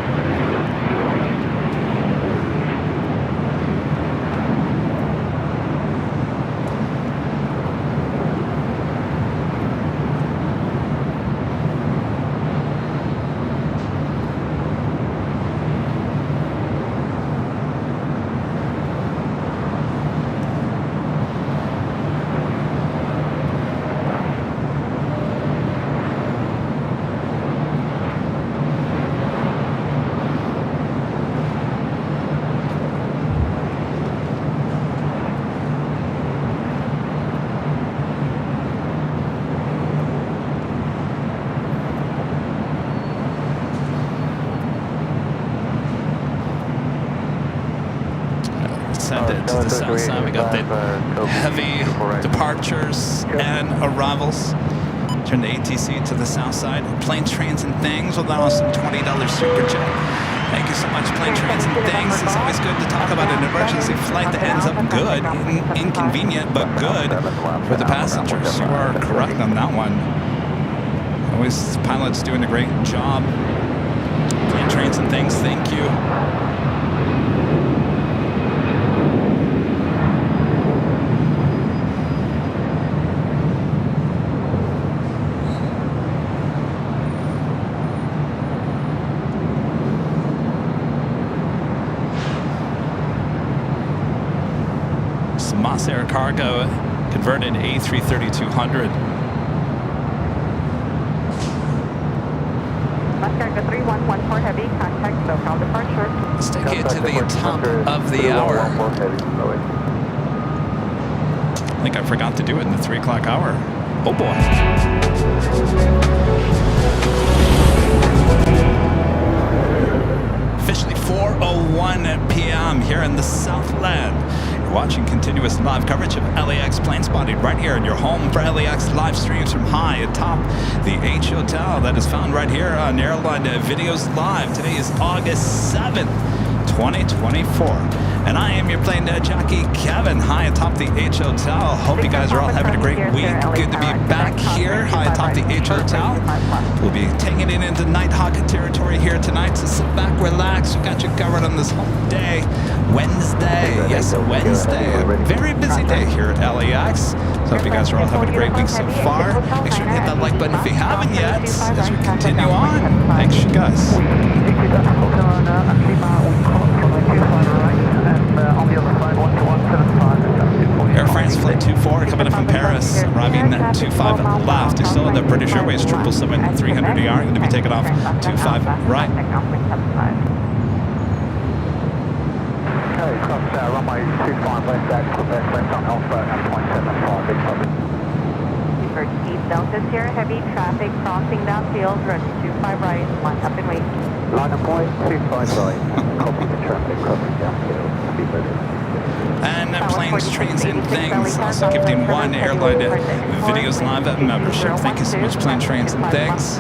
To the south side, we got the heavy departures and arrivals. Turn the ATC to the south side. Plane, Trains, and Things with an awesome $20 super chat. Thank you so much, Plane, Trains, and Things. It's always good to talk about an emergency flight that ends up good, inconvenient, but good for the passengers. You are correct on that one. Always pilots doing a great job. Plane, Trains, and Things, thank you. Moss Air Cargo, converted A330-200. Moss Cargo 3114 heavy, contact local departure. Let's take it to the top of the hour. I think I forgot to do it in the 3 o'clock hour. Oh boy. Officially 4:01 p.m. here in the Southland. You're watching continuous live coverage of LAX plane spotting right here in your home for LAX live streams from high atop the H Hotel that is found right here on Airline Videos Live. Today is August 7th, 2024. And I am your plane jockey, Kevin, high atop the H Hotel. Hope you guys are all having a great week. Good to be back here, high atop the H Hotel. We'll be taking it into Nighthawk territory here tonight, so sit back, relax. We got you covered on this whole day. Wednesday, yes, Wednesday. A very busy day here at LAX. So hope you guys are all having a great week so far. Make sure to hit that like button if you haven't yet as we continue on. Thanks, you guys. Air France Flight 24 coming up from Paris, arriving at 25 left. You still have the British Airways 777-300ER going to be taken off 25 right. Okay, cross runway 25 left, left on Alpha at 0.75, big public. For East Delta's here, heavy traffic crossing downfield, run 25 right, line up and wait. Line up point 25 right, copy the traffic crossing downfield, be ready. And Planes, Trains, and Things, also gifting one Airline Videos Live membership. Thank you so much, Planes, Trains, and Things.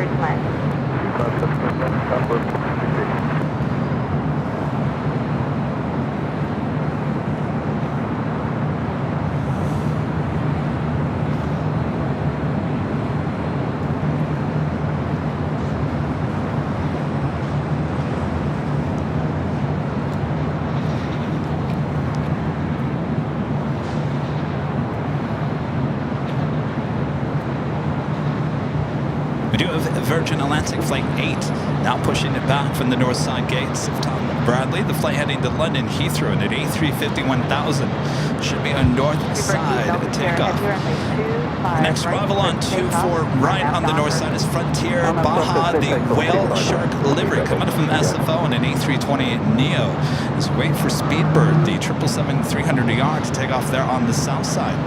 Virgin Atlantic Flight 8, now pushing it back from the north side gates of Tom Bradley. The flight heading to London Heathrow and at A350-1000 should be on north side takeoff. Next arrival on 24 right on the north side is Frontier Baja, the Whale Shark livery coming up from SFO and an A320neo. Let's wait for Speedbird, the 777-300ER to take off there on the south side.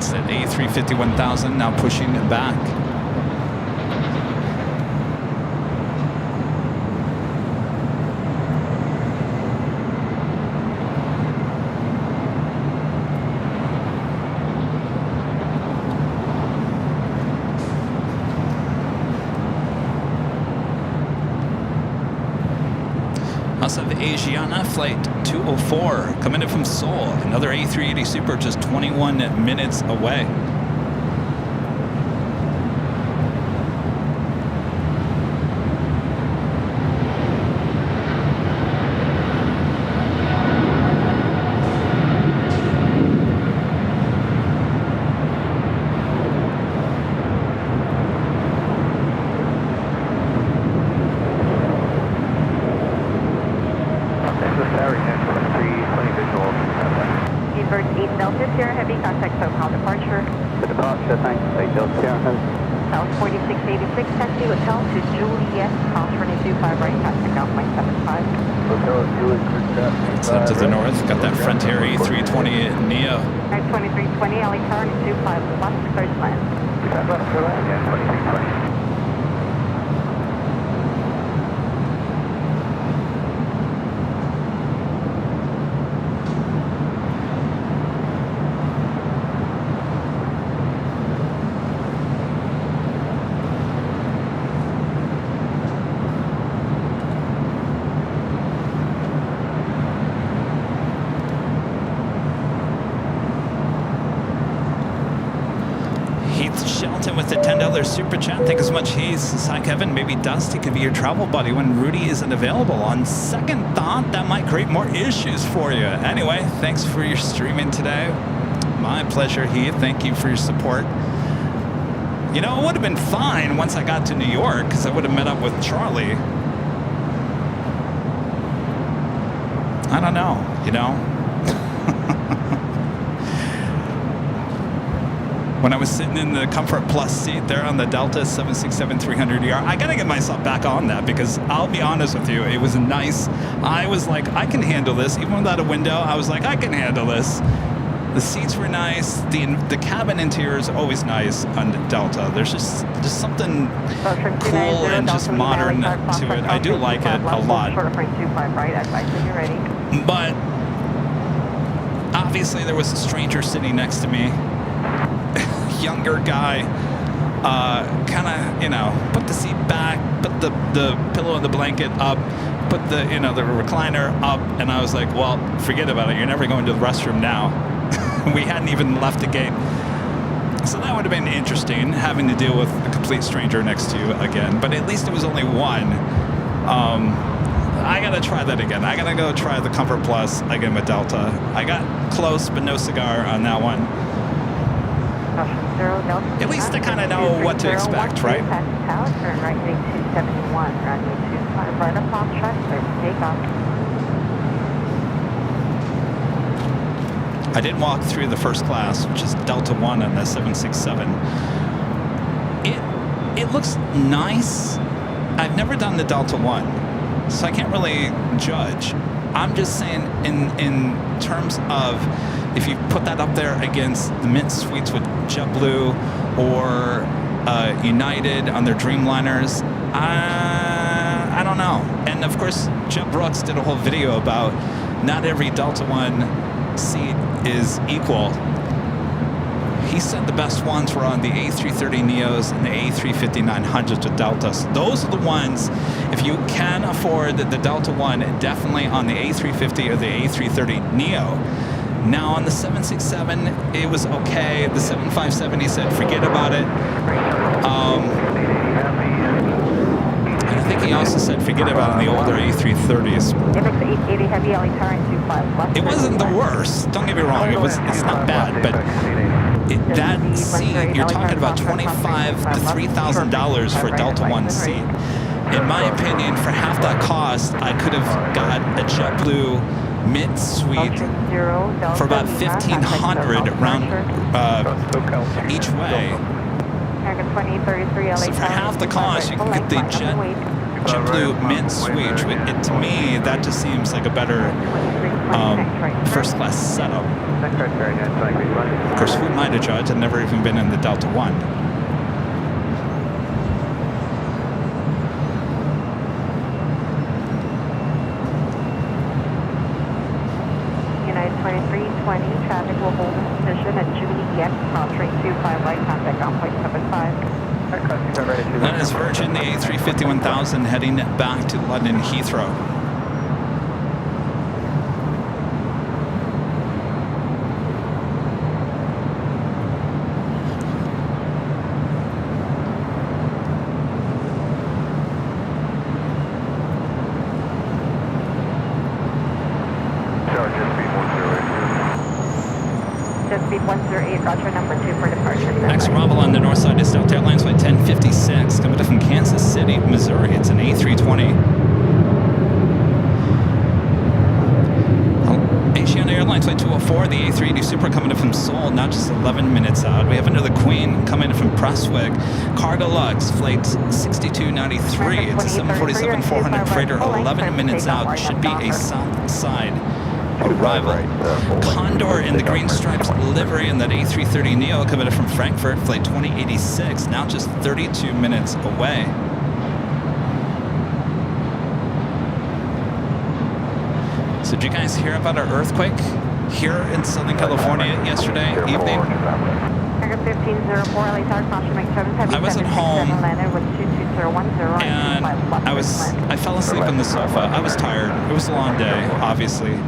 That's at A350 1000, now pushing back. Us of Asiana, flight 204, coming in from Seoul. Another A380 Super, just 21 minutes away. Bird 8 Delta Sierra Heavy, contact SoCal departure. The departure, thanks. 8 Delta Sierra Heavy. South 4686, taxi Hotel to Juliet, alternate 25 right, contact Alpine 75. Hotel Juliet, Set to the north, got that Frontier A320 Neo. At 2320, LA turn 25 left, clear to land. Is that left to land? Yeah, 2320. Shelton with the $10 super chat. Thank you so much. He says, hi Kevin, maybe Dusty could be your travel buddy when Rudy isn't available. On second thought, that might create more issues for you. Anyway, thanks for your streaming today. My pleasure, Heath. Thank you for your support. You know, it would have been fine once I got to New York because I would have met up with Charlie. I don't know, you know. When I was sitting in the Comfort Plus seat there on the Delta 767-300ER, I gotta get myself back on that because I'll be honest with you, it was nice. I was like, I can handle this. Even without a window, I was like, I can handle this. The seats were nice. The cabin interior is always nice on the Delta. There's just something cool and just modern to it. I do like it a lot. But obviously there was a stranger sitting next to me. Younger guy, kind of, you know, put the seat back, put the pillow and the blanket up, put the, you know, the recliner up, and I was like, well, forget about it. You're never going to the restroom now. We hadn't even left the gate. So that would have been interesting, having to deal with a complete stranger next to you again. But at least it was only one. I gotta try that again. I gotta go try the Comfort Plus again with Delta. I got close, but no cigar on that one. At least I kind of know what to expect, right? Turn right 271, runway 25 right up on track, clear to take off. I did walk through the first class, which is Delta 1 on the 767. It looks nice. I've never done the Delta 1, so I can't really judge. I'm just saying in terms of if you put that up there against the Mint Suites with JetBlue or United on their Dreamliners, I don't know. And of course, Jeff Brooks did a whole video about not every Delta 1 seat is equal. He said the best ones were on the A330 Neos and the A350-900s with Deltas. Those are the ones, if you can afford the Delta 1, definitely on the A350 or the A330 Neo. Now on the 767, it was okay. The 757, he said, forget about it. And I think he also said, forget about the older A330s. It wasn't the worst. Don't get me wrong. It's not bad, but that seat, you're talking about $2,500 to $3,000 for a Delta 1 seat. In my opinion, for half that cost, I could have got a JetBlue Mint Suite for about $1,500 round each way. So for half the cost, you can get the JetBlue Mint Suite. To me, that just seems like a better first class setup. Of course, who am I to judge? I've never even been in the Delta One. United 2320, traffic will hold in position at Julie EX, cross rate 25 right, contact on point 75. That is Virgin, the A350-1000 heading back to London Heathrow. Speed 108, roger, number 2 for departure. Next arrival on the north side is Delta Airlines flight 1056, coming up from Kansas City, Missouri. It's an A320. Asiana Airlines flight 204, the A380 Super coming in from Seoul, now just 11 minutes out. We have another Queen coming in from Prestwick. Cargo Lux flight 6293. It's a 747-400 freighter, 11 minutes out. Should be a south side arrival. Condor in the green stripes livery in that A330neo coming in from Frankfurt, flight 2086, now just 32 minutes away. So did you guys hear about our earthquake here in Southern California yesterday evening? I was at home and I fell asleep on the sofa. I was tired. It was a long day, obviously.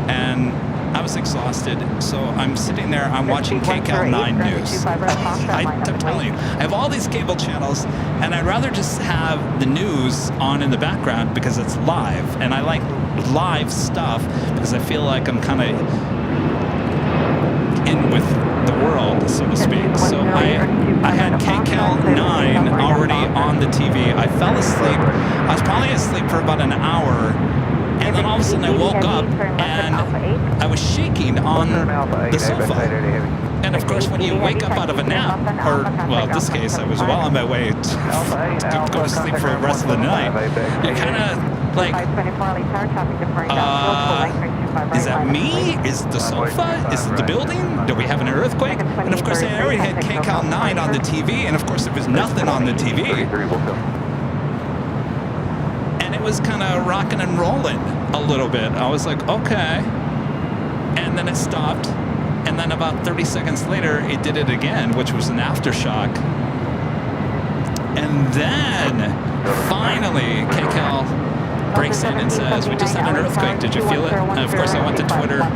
And I was exhausted, so I'm sitting there, I'm watching KCAL 9 News. I'm telling you, I have all these cable channels, and I'd rather just have the news on in the background because it's live, and I like live stuff because I feel like I'm kind of in with the world, so to speak. So I had KCAL 9 already on the TV. I fell asleep. I was probably asleep for about an hour. And then all of a sudden I woke up and I was shaking on the sofa. And of course when you wake up out of a nap, or well in this case I was well on my way to go to sleep for the rest of the night, you're kind of like, is that me? Is it the sofa? Is it the building? Do we have an earthquake? And of course I already had KCAL 9 on the TV, and of course there was nothing on the TV. It was kind of rocking and rolling a little bit. I was like, okay. And then it stopped. And then about 30 seconds later, it did it again, which was an aftershock. And then finally, KCAL breaks in and says, we just had an earthquake. Did you feel it? And of course, I went to Twitter.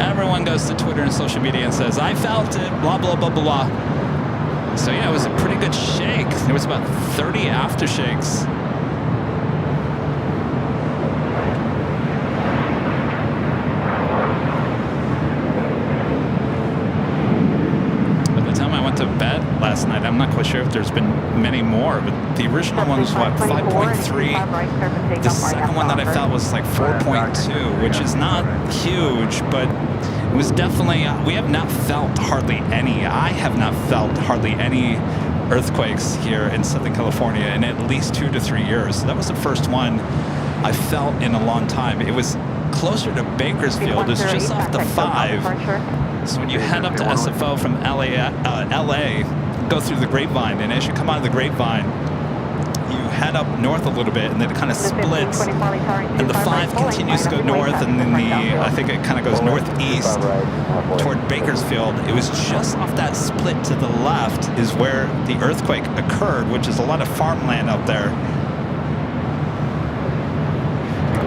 Everyone goes to Twitter and social media and says, I felt it, blah, blah, blah, blah. So yeah, it was a pretty good shake. There was about 30 aftershakes. To bed last night. I'm not quite sure if there's been many more, but the original one was what, 5.3. The second one that I felt was like 4.2, which is not huge, but it was definitely, we have not felt hardly any, I have not felt hardly any earthquakes here in Southern California in at least 2 to 3 years. So that was the first one I felt in a long time. It was closer to Bakersfield. It's just off the 5. So when you head up to SFO from LA, go through the Grapevine, and as you come out of the Grapevine, you head up north a little bit, and then it kind of splits, and the 5 continues to go north, and then I think it kind of goes northeast toward Bakersfield. It was just off that split to the left is where the earthquake occurred, which is a lot of farmland up there.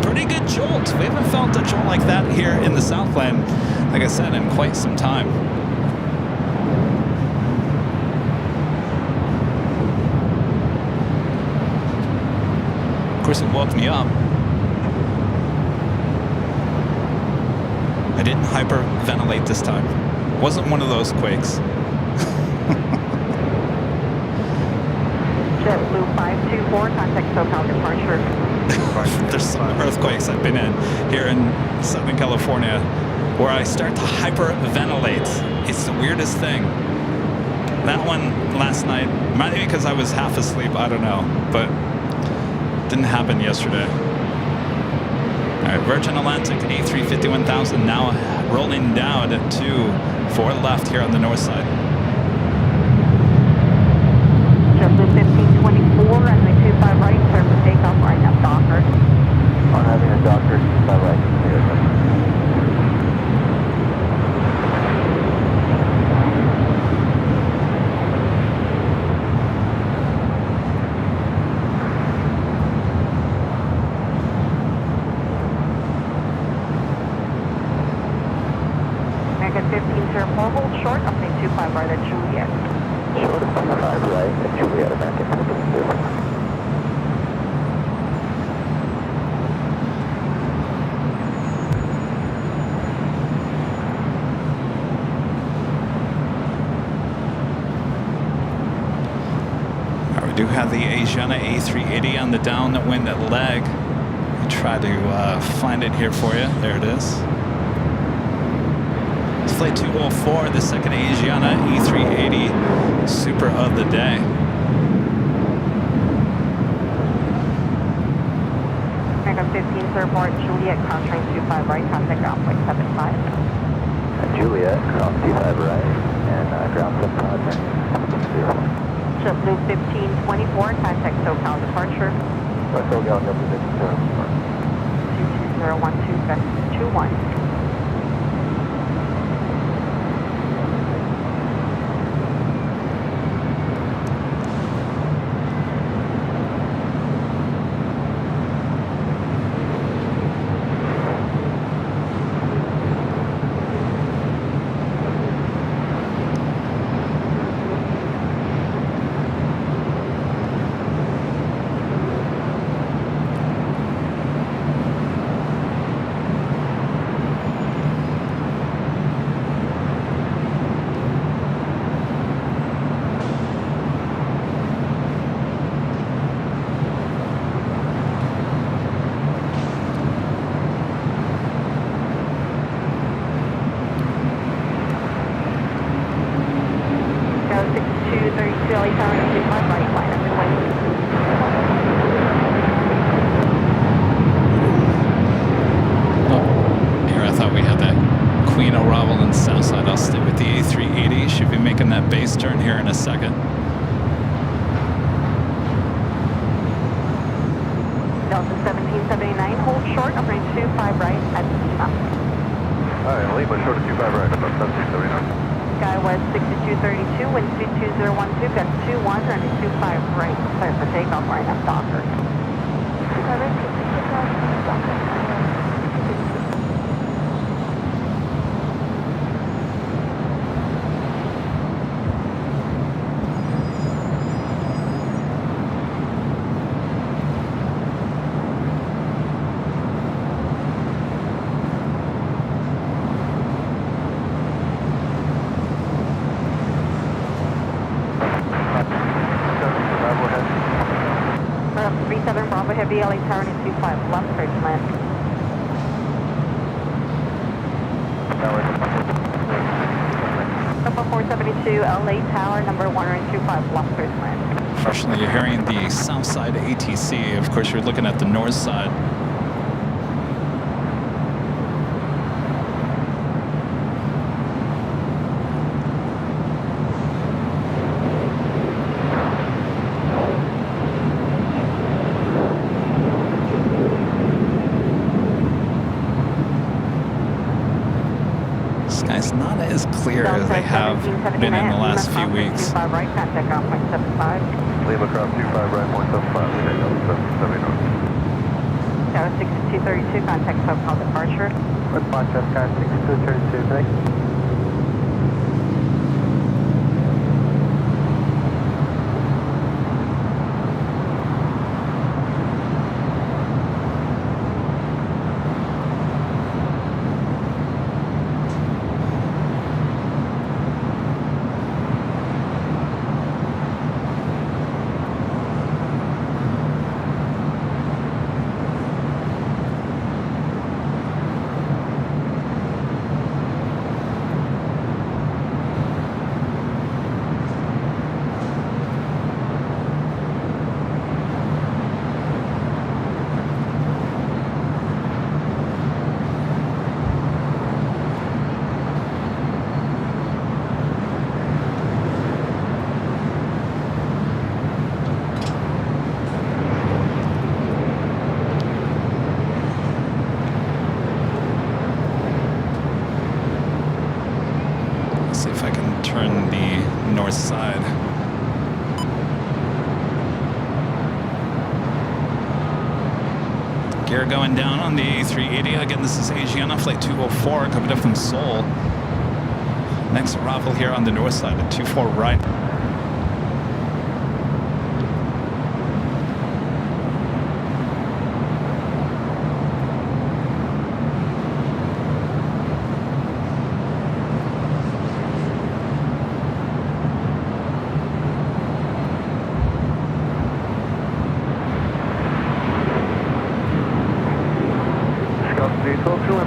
Pretty good jolt. We haven't felt a jolt like that here in the Southland, like I said, in quite some time. Of course, it woke me up. I didn't hyperventilate this time. It wasn't one of those quakes. JetBlue 524, contact SoCal departure. There's some earthquakes I've been in here in Southern California where I start to hyperventilate. It's the weirdest thing. That one last night, maybe because I was half asleep, I don't know, but didn't happen yesterday. right, Virgin Atlantic A350-1000 now rolling down to 4 left here on the north side. JetBlue 1524, runway 25 right, clear for takeoff, right now, Docker. On having a Docker 25 right, clear. American 1504, hold short, runway 25 right at Juliet. Short of 25 right at Juliet, American 1504. We do have the Asiana A380 on the downwind leg. I'll try to find it here for you. There it is. It's flight 204, the second Asiana A380 Super of the day. American 1504 at Juliet, cross train 25 right, contact ground point 75. Juliet, cross 25 right, and ground 75 right. JetBlue 1524, contact SoCal departure. SoCal, no position, 22012, vector 21. Base turn here in a second. Delta 1779, hold short, runway 25 right at Lima. Alright, Lima, short of 25 right, about 1779. Skywest 6232, wind 22012, gust 21, runway 25 right, clear for takeoff, right now, Docker. Heavy LA Tower and 25 left, clear to land. Number 472 LA Tower, number 125 left, clear to land. Unfortunately, you're hearing the south side ATC. Of course, you're looking at the north side. Sky's not as clear as they have been in the last few weeks. 25 right, contact ground point 75. Lima, cross 25 right, 175, okay, no, 779. Tower 6232, contact SoCal departure. Departure, Sky 6232, thanks. see if I can turn the north side. Gear going down on the 380. Again, this is Asiana flight 204 coming up from Seoul. Next arrival here on the north side at 24 right.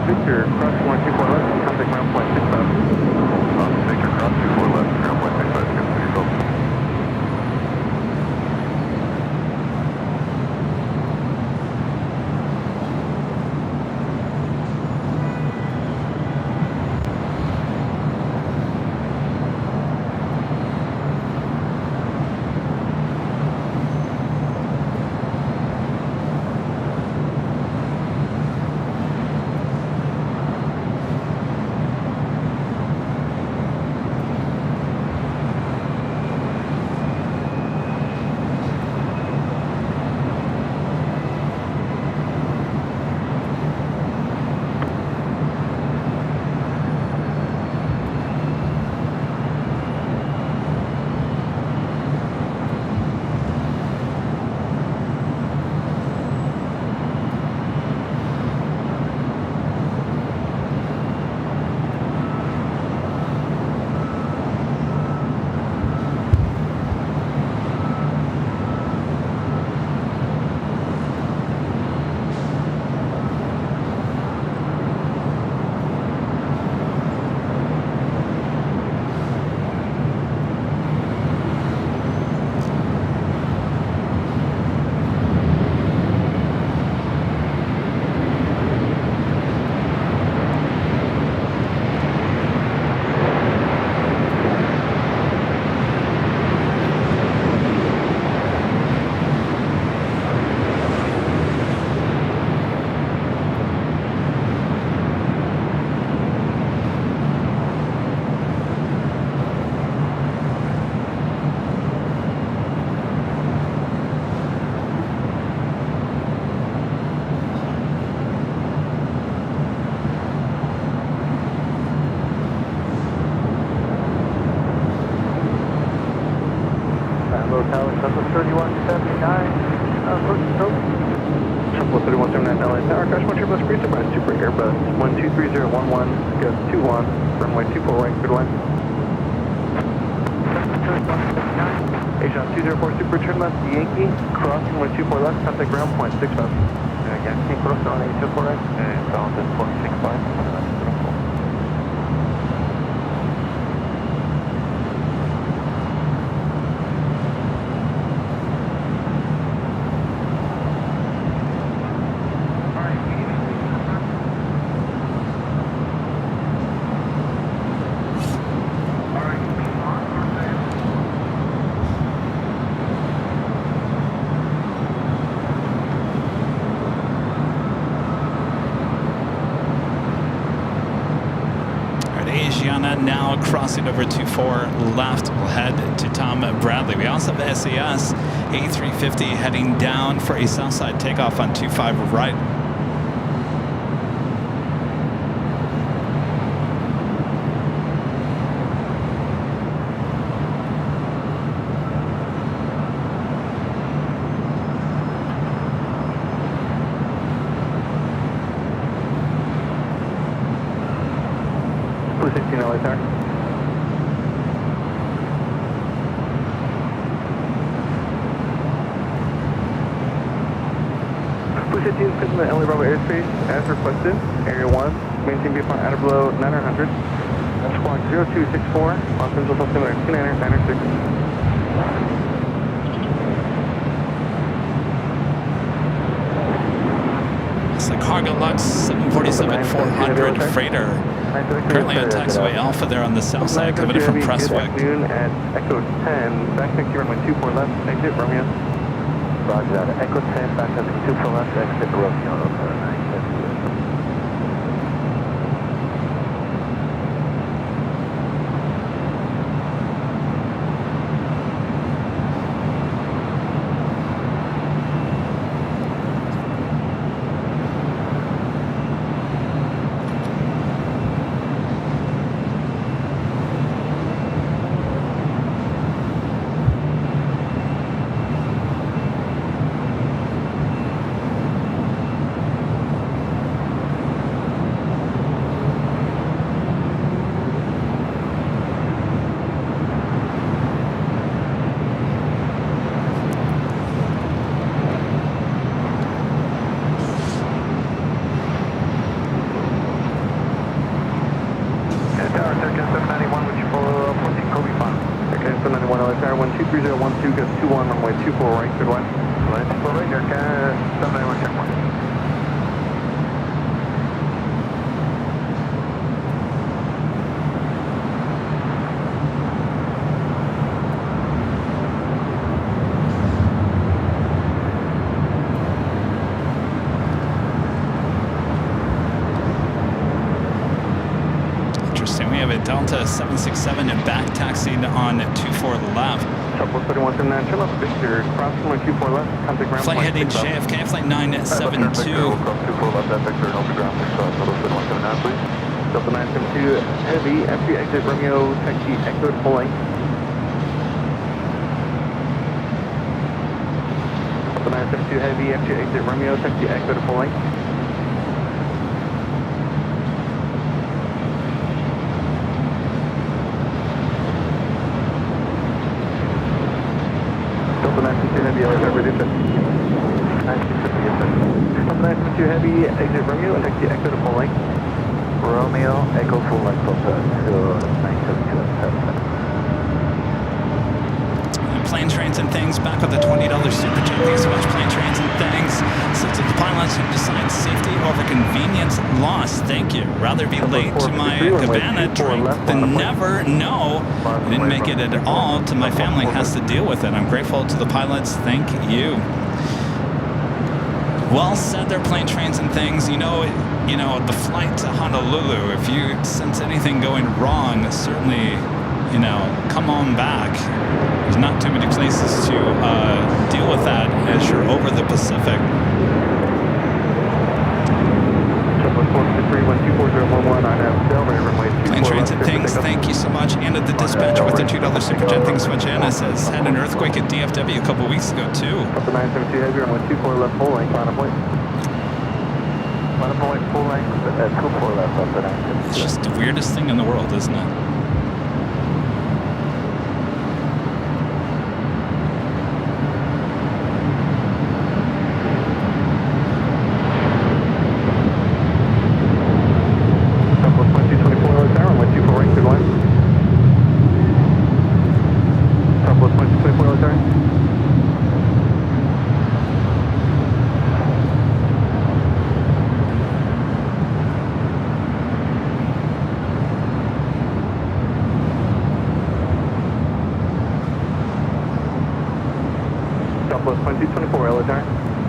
Victor, cross 124 left, contact ground point 65. Victor, cross 24 left, ground point 65, good for yourself. Tower, Central 3179, approaching Toby. Central 3179, LA Tower, crash 1 Airbus Breeze, by Super Airbus 123011, gust 21, runway 24 right, good line. Asian 204 Super, turn left, Yankee, cross runway 24 left, contact ground point 65. Yankee, cross on 824 right, and balance at 0.65. Asiana now crossing over 24 left. We'll head to Tom Bradley. We also have SAS A350 heading down for a southside takeoff on 25 right. Blue 16 LA Tower. Blue 15 is pitching the LA Bravo airspace as requested. Area 1, maintain VFR at or below 900. Squawk 0264, Los Angeles altimeter 2996. It's the Cargo Lux 747-400 freighter. Currently on taxiway Alpha there on the south side, coming in from Prestwick. Good afternoon at Echo 10, back taxi runway 24 left, exit Romeo. Roger that, Echo 10, back taxi 24 left, exit Romeo. 23012, gust 21, runway 24 right, good line. Line 24 right, Air Canada 791, check 1. Interesting. We have a Delta 767 and back taxiing on 24 left. Southwest 3179, turn left, Victor, cross runway 24 left, contact ground. Flight heading JFK, flight 972. Cross 24 left, that Victor, and over ground, Southwest 3179, please. Delta 972, heavy, empty, exit Romeo, taxi, echo to full length. Delta 972, heavy, empty, exit Romeo, taxi, echo to full length. Delta 972, heavy, reduce it. 972, heavy, exit Romeo, taxi, echo to full length. Romeo, Echo full length Delta to 972. Plane Trains and Things back with the $20 super chat. Thanks so much, Plane Trains and Things. Since the pilots who decide safety over convenience lost. Thank you. Rather be late to my cabana drink than never know. I didn't make it at all to my family has to deal with it. I'm grateful to the pilots. Thank you. Well said there, Plane Trains and Things. You know, the flight to Honolulu, if you sense anything going wrong, certainly, come on back. There's not too many places to deal with that as you're over the Pacific. Plane Trains and Things, thank you so much. And at the dispatcher with the $2 super chat. Thanks so much. Anna says, had an earthquake at DFW a couple weeks ago, too. Delta 972, heavy, runway 24 left, full length, final point. Final point, full length, 24 left, Delta 972. It's just the weirdest thing in the world, isn't it?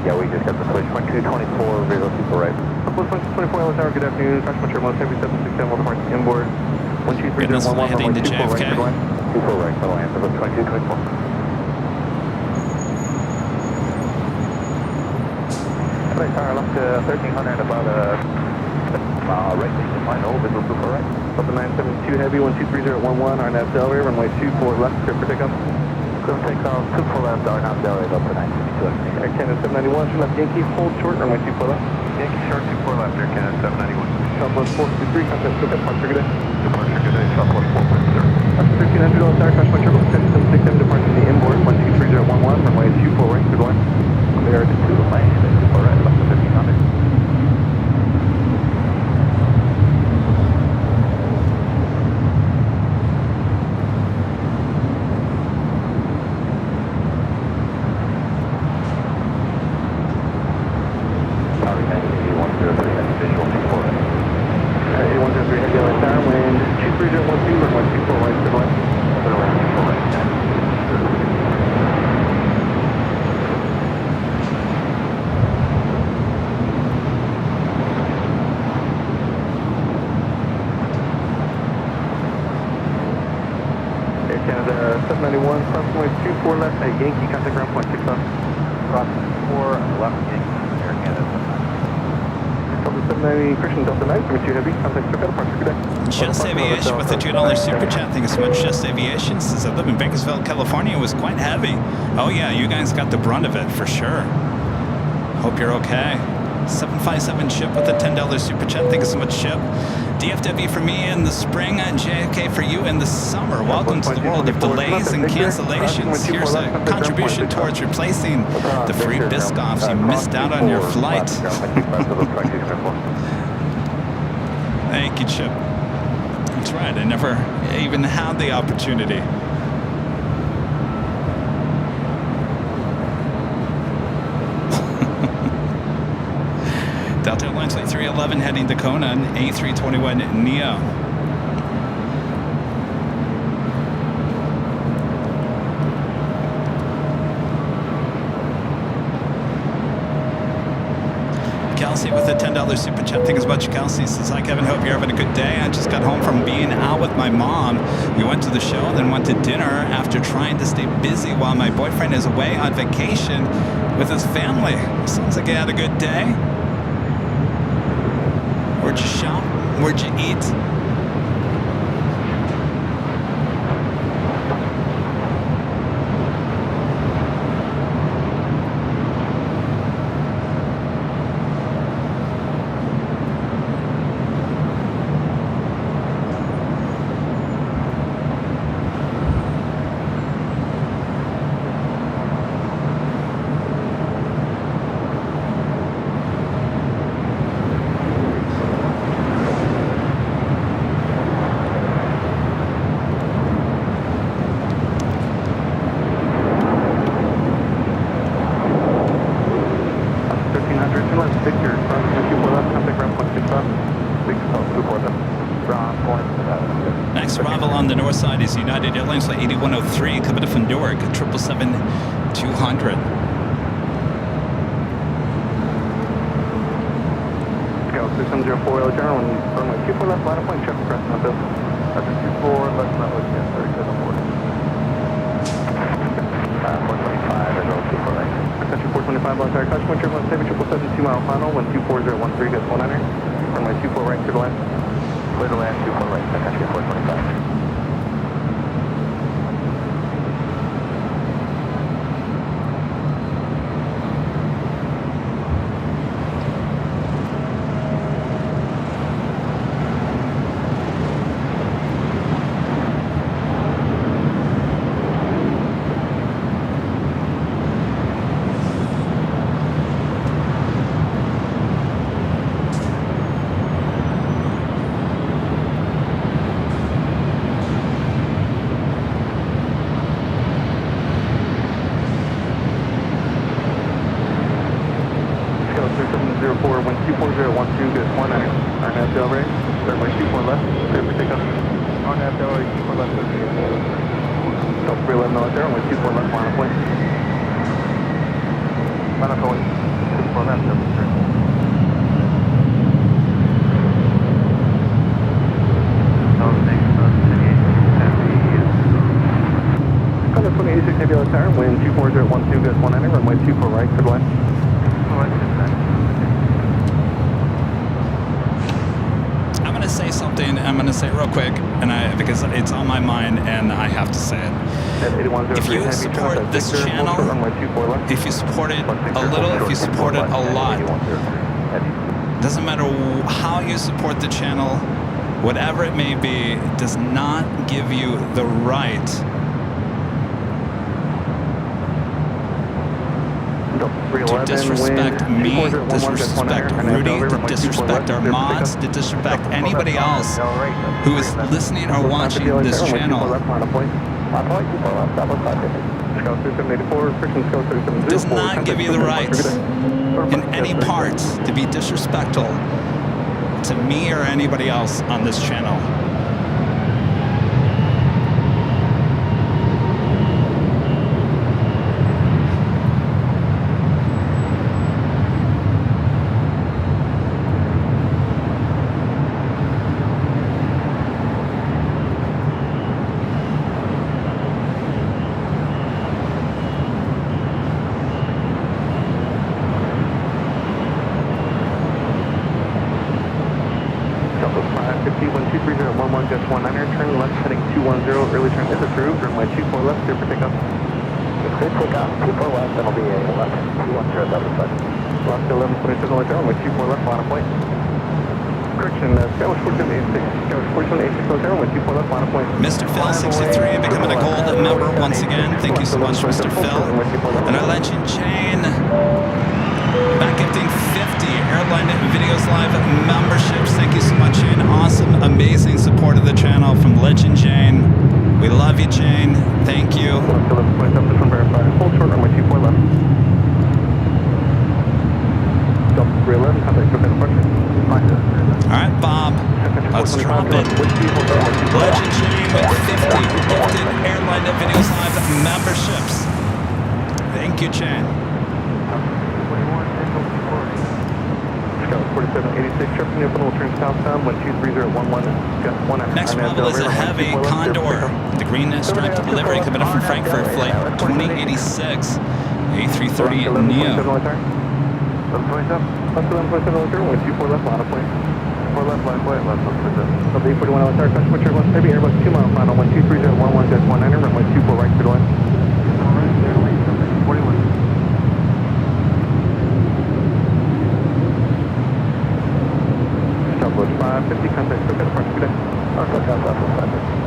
Yeah, we just got the switch, 1224, Visual Super right. Southwest 24 LA Tower, good afternoon. Crash Montreal, most heavy 767, will depart inboard. 123.11, heading to JFK. 24 right, for land, Southwest 2224. LA Tower, left to 1300, about right, line over, Visual Super right. Delta 972 heavy, 123011, RNAV Delray, runway 24 left, clear for takeoff. Clear for takeoff, 24 left, RNAV Delray, Delta 972. Air Canada 791, turn left Yankee, hold short, runway 24 left. Yankee short, 24 left, Air Canada 791. Southwest 423, contact SpaceX, departure good day. Departure good day, Southwest 430. After 1300 LA Tower, Crash Montreal, 767, departure the inboard, 123011, runway 24 right, good line. Clear to land, 24 right, left to 1300. Canada 791, cross runway 24 left at Yankee, contact ground point 6 left. Cross 4 left Yankee, Air Canada 790, Christian Delta 972 heavy, contact SoCal, departure good day. Just Aviation with the $2 super chat. Thank you so much. Just Aviation says, I live in Bakersfield, California. It was quite heavy. Oh yeah, you guys got the brunt of it for sure. Hope you're okay. 757 Chip with a $10 super chat. Thank you so much, Chip. DFW for me in the spring, JFK for you in the summer. Welcome to the world of delays and cancellations. Here's a contribution towards replacing the free Biscoffs you missed out on your flight. Thank you, Chip. That's right. I never even had the opportunity. Delta Airlines Flight 311 heading to Kona, A321 Neo. Kelsey with a $10 super chat. Thanks as much, Kelsey. Says, hi, Kevin. Hope you're having a good day. I just got home from being out with my mom. We went to the show, then went to dinner after trying to stay busy while my boyfriend is away on vacation with his family. Sounds like he had a good day. Where'd you shop? Where'd you eat? United Airlines Flight 8103 coming to Fundork, 777-200. Scout 6704 General, runway 24 left, line of point, check press on bill. That's a 24 left, not looking at 3740. 425, I go 24 right. Attention 425, long tire caution, wind chill, 777 2-mile final, 124013, gets 19er. Runway 24 right, clear to land. Clear to land, 24 right, attention 425. This channel, if you support it a little, if you support it a lot, doesn't matter how you support the channel, whatever it may be, does not give you the right to disrespect me, disrespect Rudy, to disrespect our mods, to disrespect anybody else who is listening or watching this channel. Does not give you the right in any part to be disrespectful to me or anybody else on this channel. Mr. Phil 63 becoming a gold member once again. Thank you so much, Mr. Phil. And our legend Jane back gifting 50 Airline Videos Live memberships. Thank you so much, Jane. Awesome, amazing support of the channel from Legend Jane. We love you, Jane. Thank you. Hold short runway 24 left. Delta 311, contact with Let's drop it. Legend Shane with 50 gifted Airline to Videos Live memberships. Thank you, Chan. 4786, trip from Newfoundland will turn southbound, 123.011, gust 1. Next arrival is a heavy Condor. The green stripe delivery coming up from Frankfurt, flight 2086, A330 Neo. 1127, 124 left, line of plane. 4 left, line of plane, left, 841 LSR, customer turbulence, heavy Airbus 2 mile final, 123.011, gust 19, runway 24 right, clear to land. 41. Southwest 550, contact SoCal departure, good day. Southwest 550.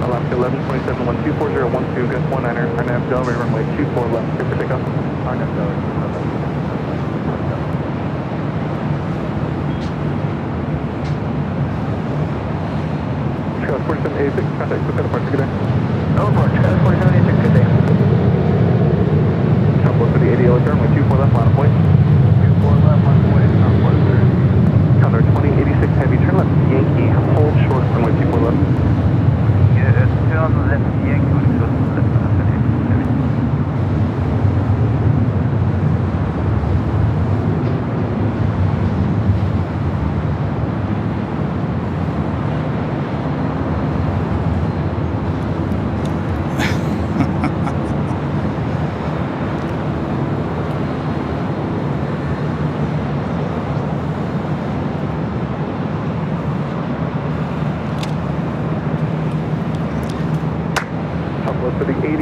Alaska 1127, 124.012, gust 19, RNAV Delray, runway 24 left, clear for takeoff. RNAV Delray, Chicago 4786, contact SoCal departure, good day. Over, Chicago 4786, good day. Southwest for the 80 LHR, runway 24 left, line of point. 24 left, line of point, Southwest 30. Condor 2086 heavy, turn left, Yankee, hold short, runway 24 left. Turn left, Yankee, hold short, left,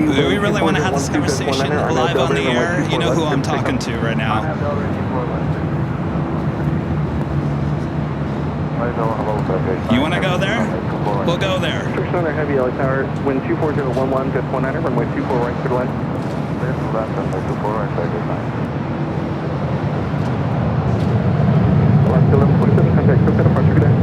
Do we really want to have this conversation live on the air? You know who I'm talking to right now. You want to go there? We'll go there. Search on our heavy LA tower, wind 24011, gust 19, runway 24 right, clear to land. Left, runway 24 right, clear to land. Alaska 1127, contact SoCal departure, good day.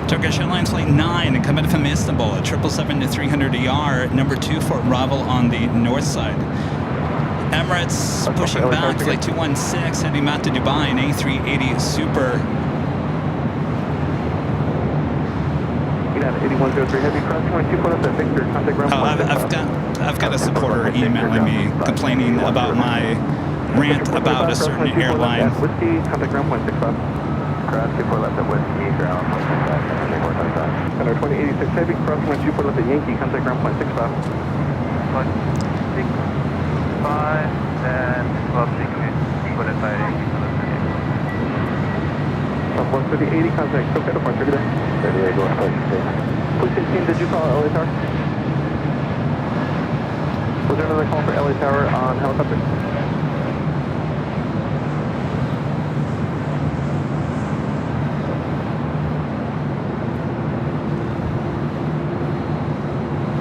Turkish Airlines Flight 9 coming from Istanbul at 777-300ER, number 2 for arrival on the north side. Emirates pushing back, Flight 216 heading back to Dubai, an A380 Super. 8103 heavy, crossing 124 left at Victor, contact ground. I've got a supporter emailing me complaining about my rant about a certain airline. Whiskey, contact ground 165. Cross 24 left at Whiskey, ground 165. Condor 2086 heavy, crossing 124 left at Yankee, contact ground 165. 165, and crossing 124 left at Yankee, Southwest 3080, contact SoCal departure, good day. 38, go ahead, Police 16, did you call LA Tower? Was there another call for LA Tower on helicopter?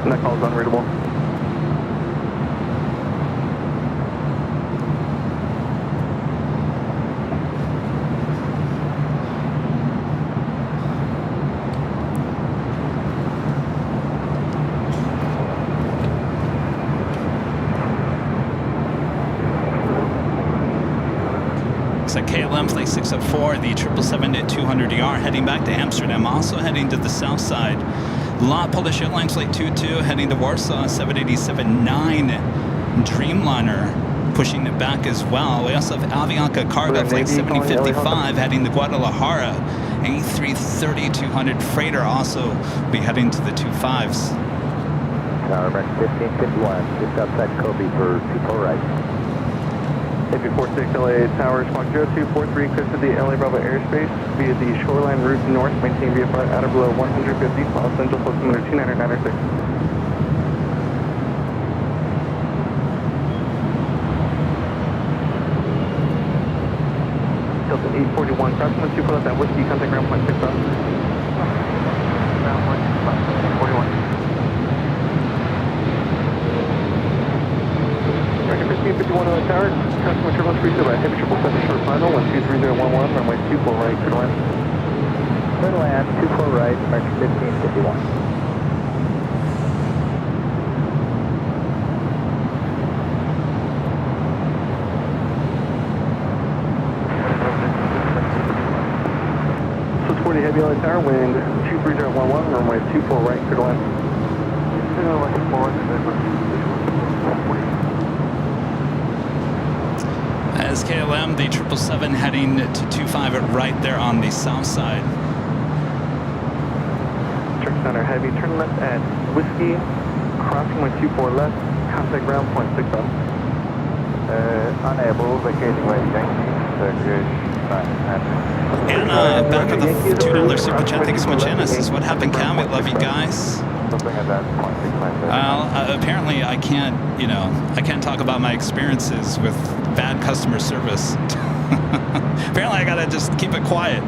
And that call is unreadable. KLM Flight 604, the 777-200ER heading back to Amsterdam, also heading to the south side. La Polish Airlines Flight 22 heading to Warsaw, 787-9 Dreamliner pushing it back as well. We also have Avianca Cargo Flight 7055 heading to Guadalajara. A330-200 freighter also be heading to the 25s. Tower 1551, just outside Kobe for 24 right. Heavy 46 LA Tower, Squawk 0243, clear to the LA Bravo airspace via the shoreline route north, maintain VFR at or below 150, Los Angeles, altimeter 2996. Delta 841, crossing the 2 left at Whiskey, contact ground point 6 up. Ground point 6 up, 841. Record 1551 on the tower, customer turbulence free by heavy 777 short final, 123011, runway 24 right, clear to land. Clear to land, 24 right, American 1551. Heavy LA Tower, wind 23011, runway 24 right, clear to land. As KLM, the 777 heading to 25 right there on the south side. Check center heavy, turn left at Whiskey, crossing with 24 left, contact ground point 6 up. Unable, vacating right, Yankee, And back with the $2 super chat. Thanks so much, Ennis. This is what happened, Cam. We love you guys. Well, apparently I can't, I can't talk about my experiences with bad customer service. Apparently I gotta just keep it quiet.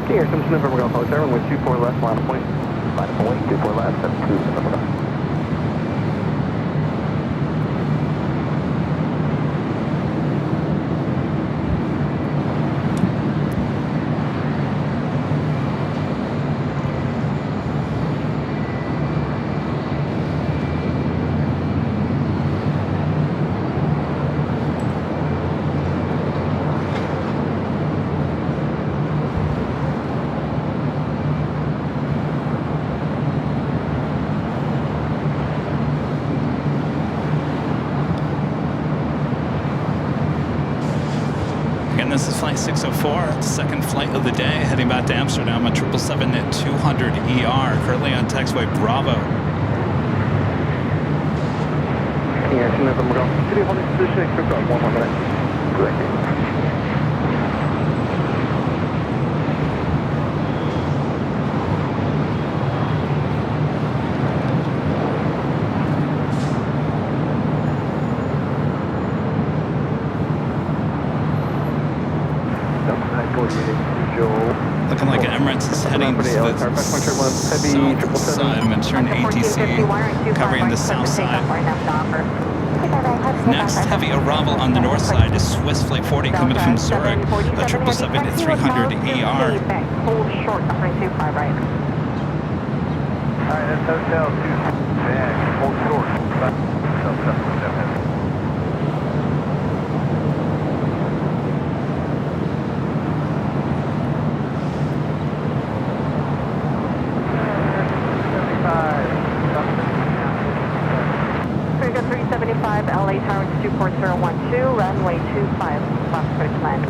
Here, Simpson November Golf Hotel, runway 24 left, line of point. Line of point, 24 left, 72 November Golf. This is flight 604, second flight of the day, heading back to Amsterdam on 777 at 200 ER, currently on taxiway Bravo. Here, November Golf. City holding position, expect about 1 more minute. Correct. Looking like Emirates is heading to the south side. I'm ensuring ATC covering the south side. Next heavy arrival on the north side is Swiss Flight 40 coming from Zurich, a 777 at 300 ER. Hold short behind 25 right. Alright, that's Hotel 2. Yeah, hold short. LA Tower 24012, runway 25, left quick land.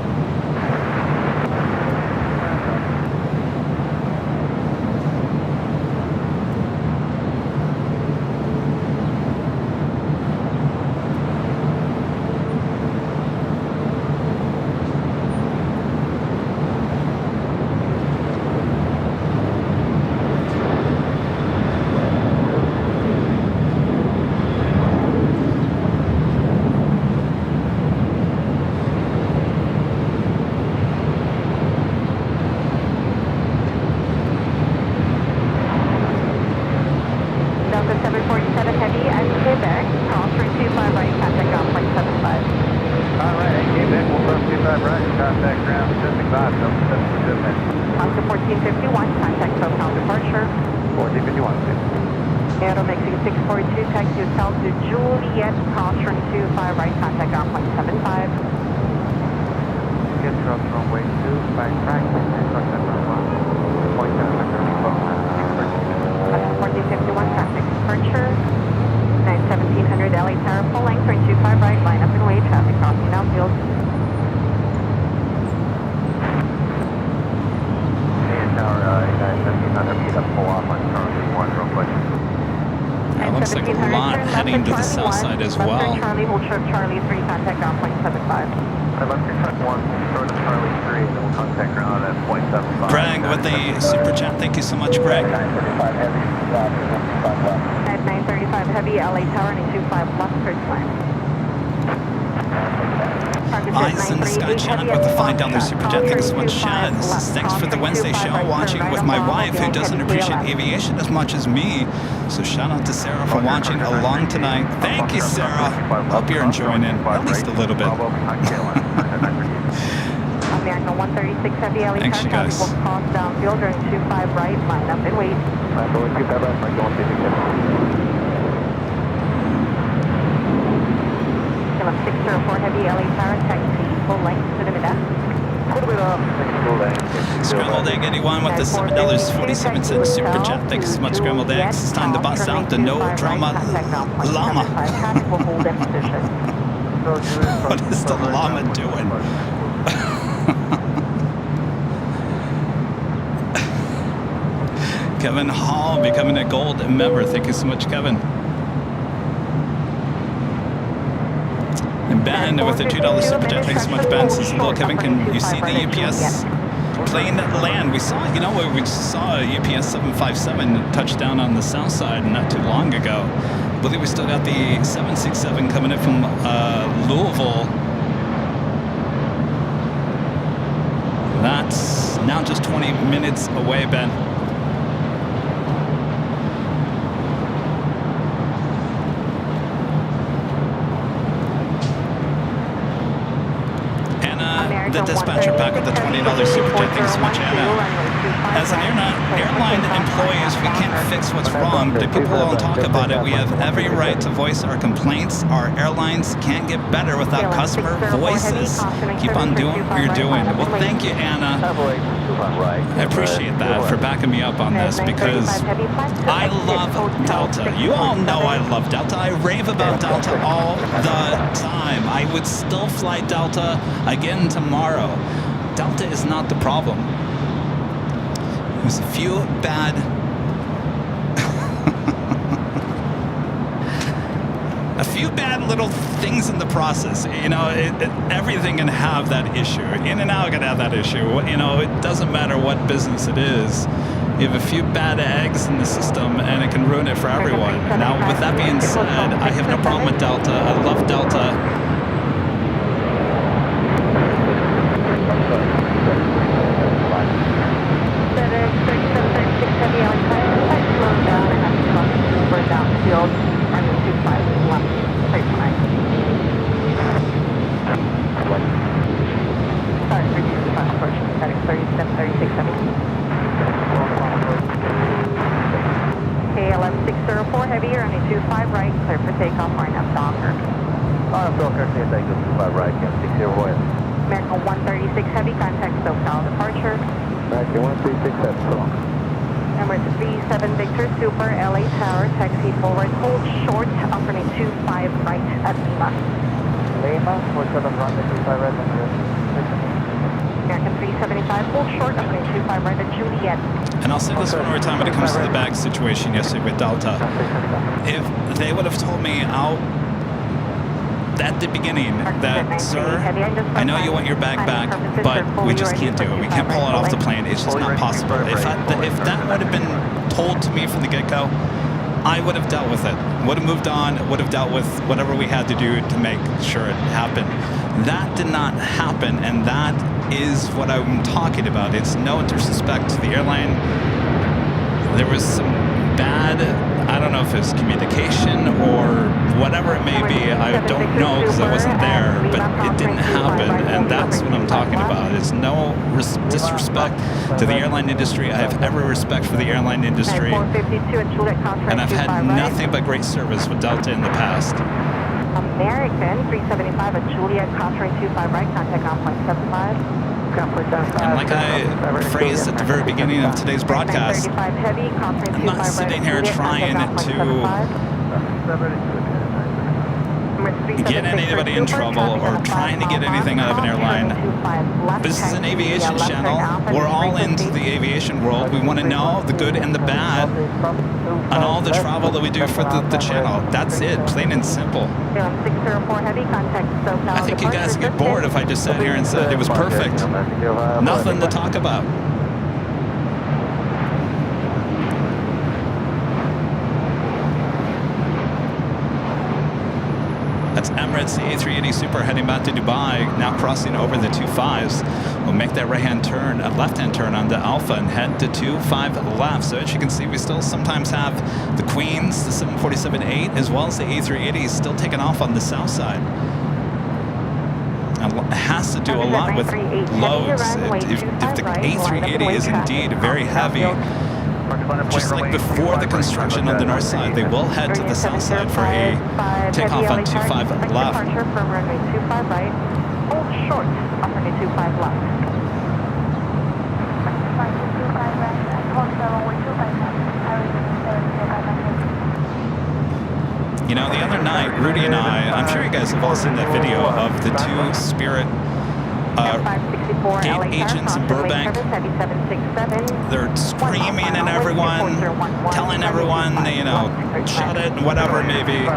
looks like a lot heading to the south side as well. Charlie, hold short Charlie 3, contact ground point 75. Left track 1, short of Charlie 3, and then we'll contact ground at .75. Greg with the super chat. Thank you so much, Greg. 935 heavy, At 935 heavy, LA Tower, 925 left, third climb. Eyes in the sky, Chad with the $5 super chat. Thanks so much, Chad. Thanks for the Wednesday show. Watching with my wife, who doesn't appreciate aviation as much as me. So shout out to Sarah for watching along tonight. Thank you, Sarah. Hope you're enjoying it, at least a little bit. American 136 heavy, LA Thanks, you Tower, guys. will cross downfield during 25 right, line up and wait. Kilo 604 heavy, LA Tower, taxi, full length to the middle. Scrambled Egg 81 with the $7.47 super chat. Thanks so much, Scrambled Eggs. It's time to bust out the no drama llama. What is the llama doing? Kevin Hall becoming a gold member. Thank you so much, Kevin. And Ben with the $2 super chat. Thanks so much, Ben. Says, hello, Kevin. Can you see the UPS plane land? We saw, we saw a UPS 757 touch down on the south side not too long ago. I believe we still got the 767 coming in from Louisville. That's now just 20 minutes away, Ben. The dispatcher back with the $20 super chat. Thanks so much, Anna. As an airline employees, we can't fix what's wrong. The people won't talk about it. We have every right to voice our complaints. Our airlines can't get better without customer voices. Keep on doing what you're doing. Well, thank you, Anna. I appreciate that for backing me up on this because I love Delta. You all know I love Delta. I rave about Delta all the time. I would still fly Delta again tomorrow. Delta is not the problem. There's a few bad little things in the process. Everything can have that issue. In and out can have that issue. It doesn't matter what business it is. You have a few bad eggs in the system and it can ruin it for everyone. Now, with that being said, I have no problem with Delta. I love Delta. American 136 heavy, contact SoCal departure. American 136 heavy, Number 37 Victor Super, LA Tower, taxi forward, hold short, upperly 25 right at Lima. Lima, 47 run, 25 right, American 375, hold short, upperly 25 right at Juliet. And I'll say this one more time when it comes to the bag situation yesterday with Delta. If they would have told me out at the beginning that, sir, I know you want your bag back, but we just can't do it. We can't pull it off the plane. It's just not possible. If that would have been told to me from the get-go, I would have dealt with it. Would have moved on, would have dealt with whatever we had to do to make sure it happened. That did not happen, and that is what I'm talking about. It's no disrespect to the airline. There was some bad, I don't know if it's communication or whatever it may be. I don't know because I wasn't there, but it didn't happen, and that's what I'm talking about. It's no disrespect to the airline industry. I have every respect for the airline industry, and I've had nothing but great service with Delta in the past. American 375 at Juliet, Contour 25 right, contact on point 75. And like I phrased at the very beginning of today's broadcast, I'm not sitting here trying to get anybody in trouble or trying to get anything out of an airline. This is an aviation channel. We're all into the aviation world. We want to know the good and the bad on all the travel that we do for the channel. That's it, plain and simple. I think you guys get bored if I just sat here and said it was perfect. Nothing to talk about. That's Emirates, the A380 Super heading back to Dubai, now crossing over the 25s. We'll make that right-hand turn, a left-hand turn on the Alpha and head to 25 left. So as you can see, we still sometimes have the Queens, the 747-8, as well as the A380s still taking off on the south side. It has to do a lot with loads. If the A380 is indeed very heavy, just like before the construction on the north side, they will head to the south side for a takeoff on 25 left. Departure from runway 25 right. Hold short on runway 25 left. You know, the other night, Rudy and I'm sure you guys have all seen that video of the two Spirit gate agents in Burbank. They're screaming at everyone, telling everyone, you know, shut it and whatever maybe.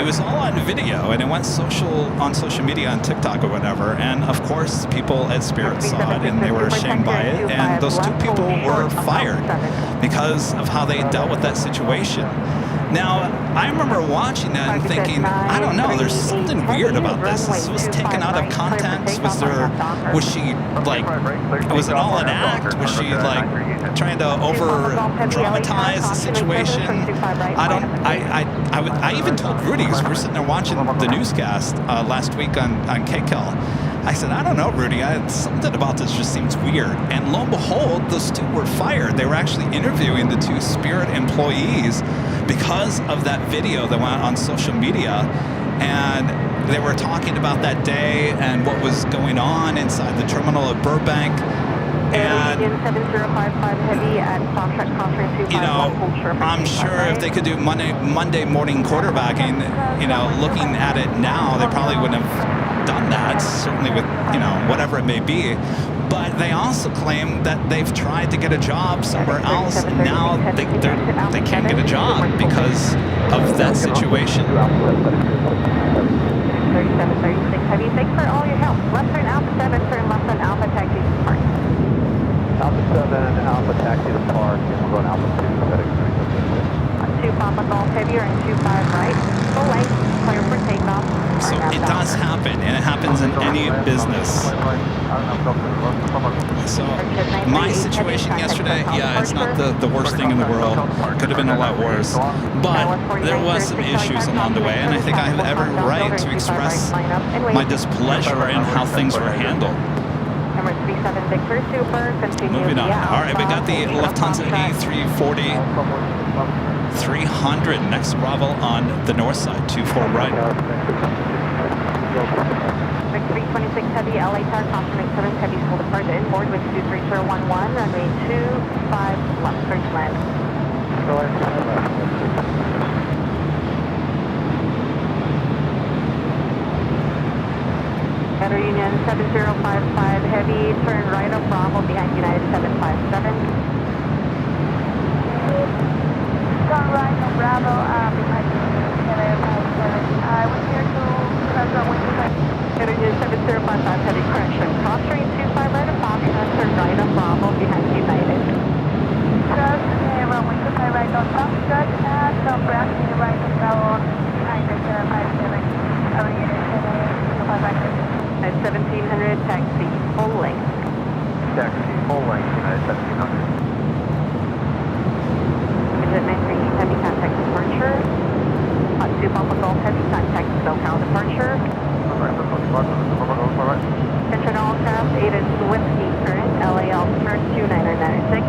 It was all on video and it went on social media, on TikTok or whatever. And of course, people at Spirit saw it and they were ashamed by it. And those two people were fired because of how they dealt with that situation. Now, I remember watching that and thinking, I don't know, there's something weird about this. This was taken out of context. Was she like, was it all an act? Was she like trying to over dramatize the situation? I even told Rudy, because we were sitting there watching the newscast last week on KCAL. I said, I don't know, Rudy, something about this just seems weird. And lo and behold, those two were fired. They were actually interviewing the two Spirit employees because of that video that went on social media. And they were talking about that day and what was going on inside the terminal at Burbank. And, you know, I'm sure if they could do Monday morning quarterbacking, you know, looking at it now, they probably wouldn't have done that, certainly with, you know, whatever it may be. But they also claim that they've tried to get a job somewhere else, and now they can't get a job because of that situation. 3736 Heavy, thanks for all your help. Left turn Alpha 7, turn left on Alpha Taxi to Park. Alpha 7, Alpha Taxi to Park, and we're going Alpha 2, FedEx 3. 2 Papa Golf Heavy, or 25 right. Full length, clear for takeoff. So it does happen, and it happens in any business. So my situation yesterday, yeah, it's not the worst thing in the world. Could have been a lot worse. But there was some issues along the way, and I think I have every right to express my displeasure in how things were handled. Moving on. All right, we got the Lufthansa A340 300, next arrival on the north side, 24 right. 326 Heavy, LA Tower, confirming 7 Heavy, full departure inboard with 23011, runway 25 left, first land. Better Union 7055 Heavy, turn right of Bravo behind United 757. Turn right on Bravo behind United 757. I was here to cross runway 25. Better Union 7055 Heavy, correction. Cross train 25 right of Fox, turn right on Bravo behind United. Cross runway 25 right on Fox, and turn right on Bravo behind the 757. Better Union 7055. At 1700, taxi, full length. Taxi, full length, United 1700. Visit 93 Heavy, contact departure. Hot 2 Papa Golf Heavy, contact SoCal departure. Attention all craft, 8 is Whiskey current, LA Altimeter 29996.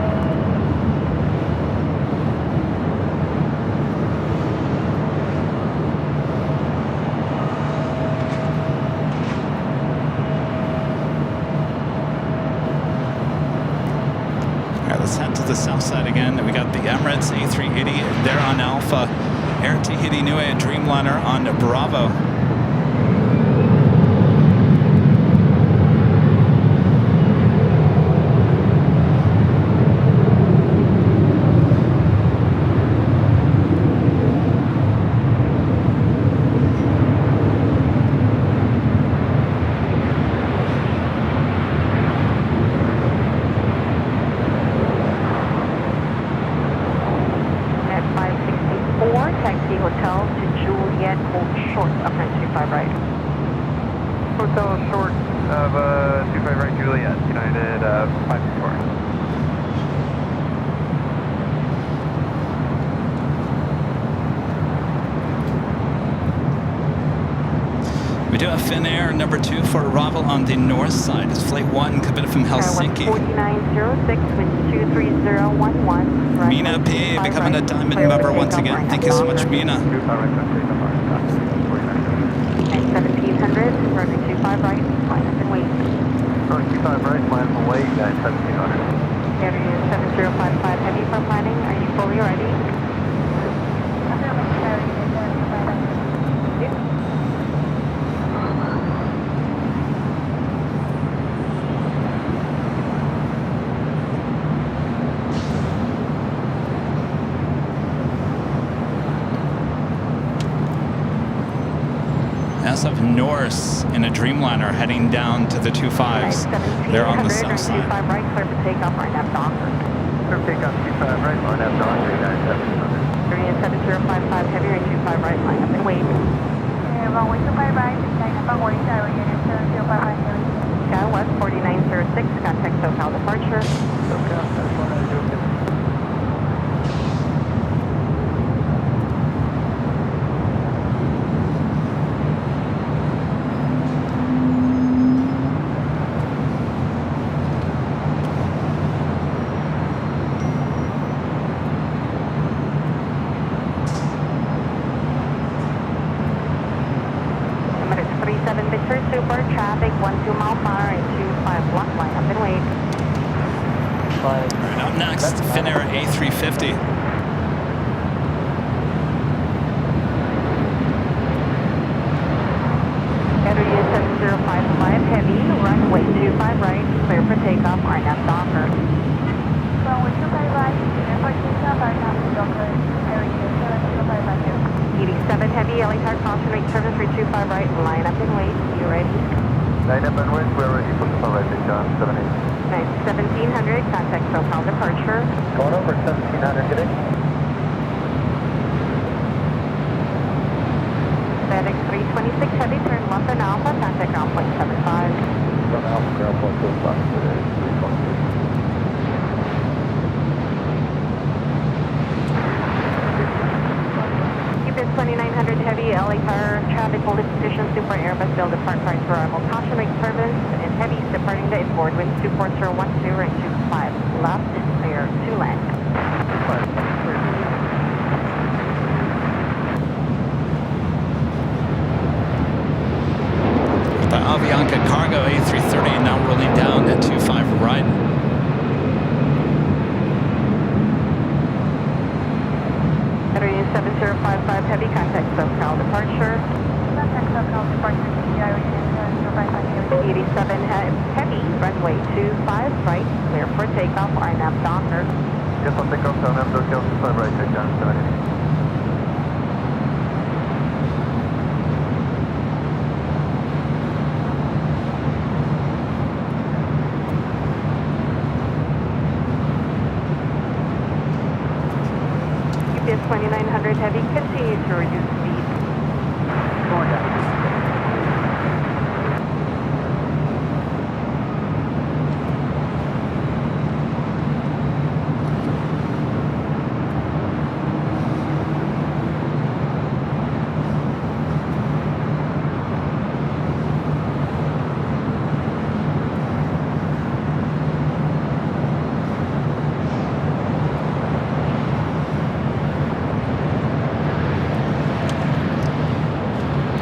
Let's head to the south side again. We got the Emirates A380 there on Alpha Air Tahiti Nui Dreamliner on Bravo. Hotel short of 25 right Juliet, United 54. We do have Finnair number 2 for arrival on the north side. It's flight 1 coming from Helsinki. 4906 with 23011. Mina P becoming a diamond member once again. Thank you so much, Mina. 1700, runway 25 right, line up and wait. Runway 25 right, line up and wait, 1700. Area 7055 heavy for planning. Are you fully ready? As of Norse in a Dreamliner heading down to the 25s. They're on the south side. 25 right, clear for takeoff, right up docker. Clear for takeoff, 25 right, line up docker, 1700. Area 7055 heavy, right 25 right, line up and wait. Runway 25 right, line up and wait, area 7055 heavy. West 4906, contact SoCal departure. SoCal, that's what I do. Traffic 12 mile per hour and 25 block, line up and wait. Right, up next, Finnair A350. Area 7055 heavy, runway 25 right, clear for takeoff, RNAV docker. Runway 25 right, clear for takeoff, RNAV docker, area 7055 heavy. 87 heavy, LA Tower caution rate service for 25 right, line up and wait. You ready? Line up and wait, we're ready for the right, John, 78. Nice, 1700, contact SoCal departure. Going over 1700 today. FedEx 326 heavy, turn left on Alpha, contact ground point 75. From Alpha, ground point 75 today, 326. Cupid 2900 heavy, LA Tower, traffic holding position, Super Airbus Bill depart price for arrival, caution rate service, and heavy departing to inboard wind 24012 and 25 left, clear to land. The Avianca Cargo A330 now rolling down at 25 right. Area 7055 heavy, contact SoCal departure. Contact SoCal departure, area 7055 heavy. 87 heavy, runway 25 right, clear for takeoff, RNAV docker. Yes, on takeoff, RNAV docker, 25 right, John, 78. UPS 2900 heavy, continue to reduce speed. Going down.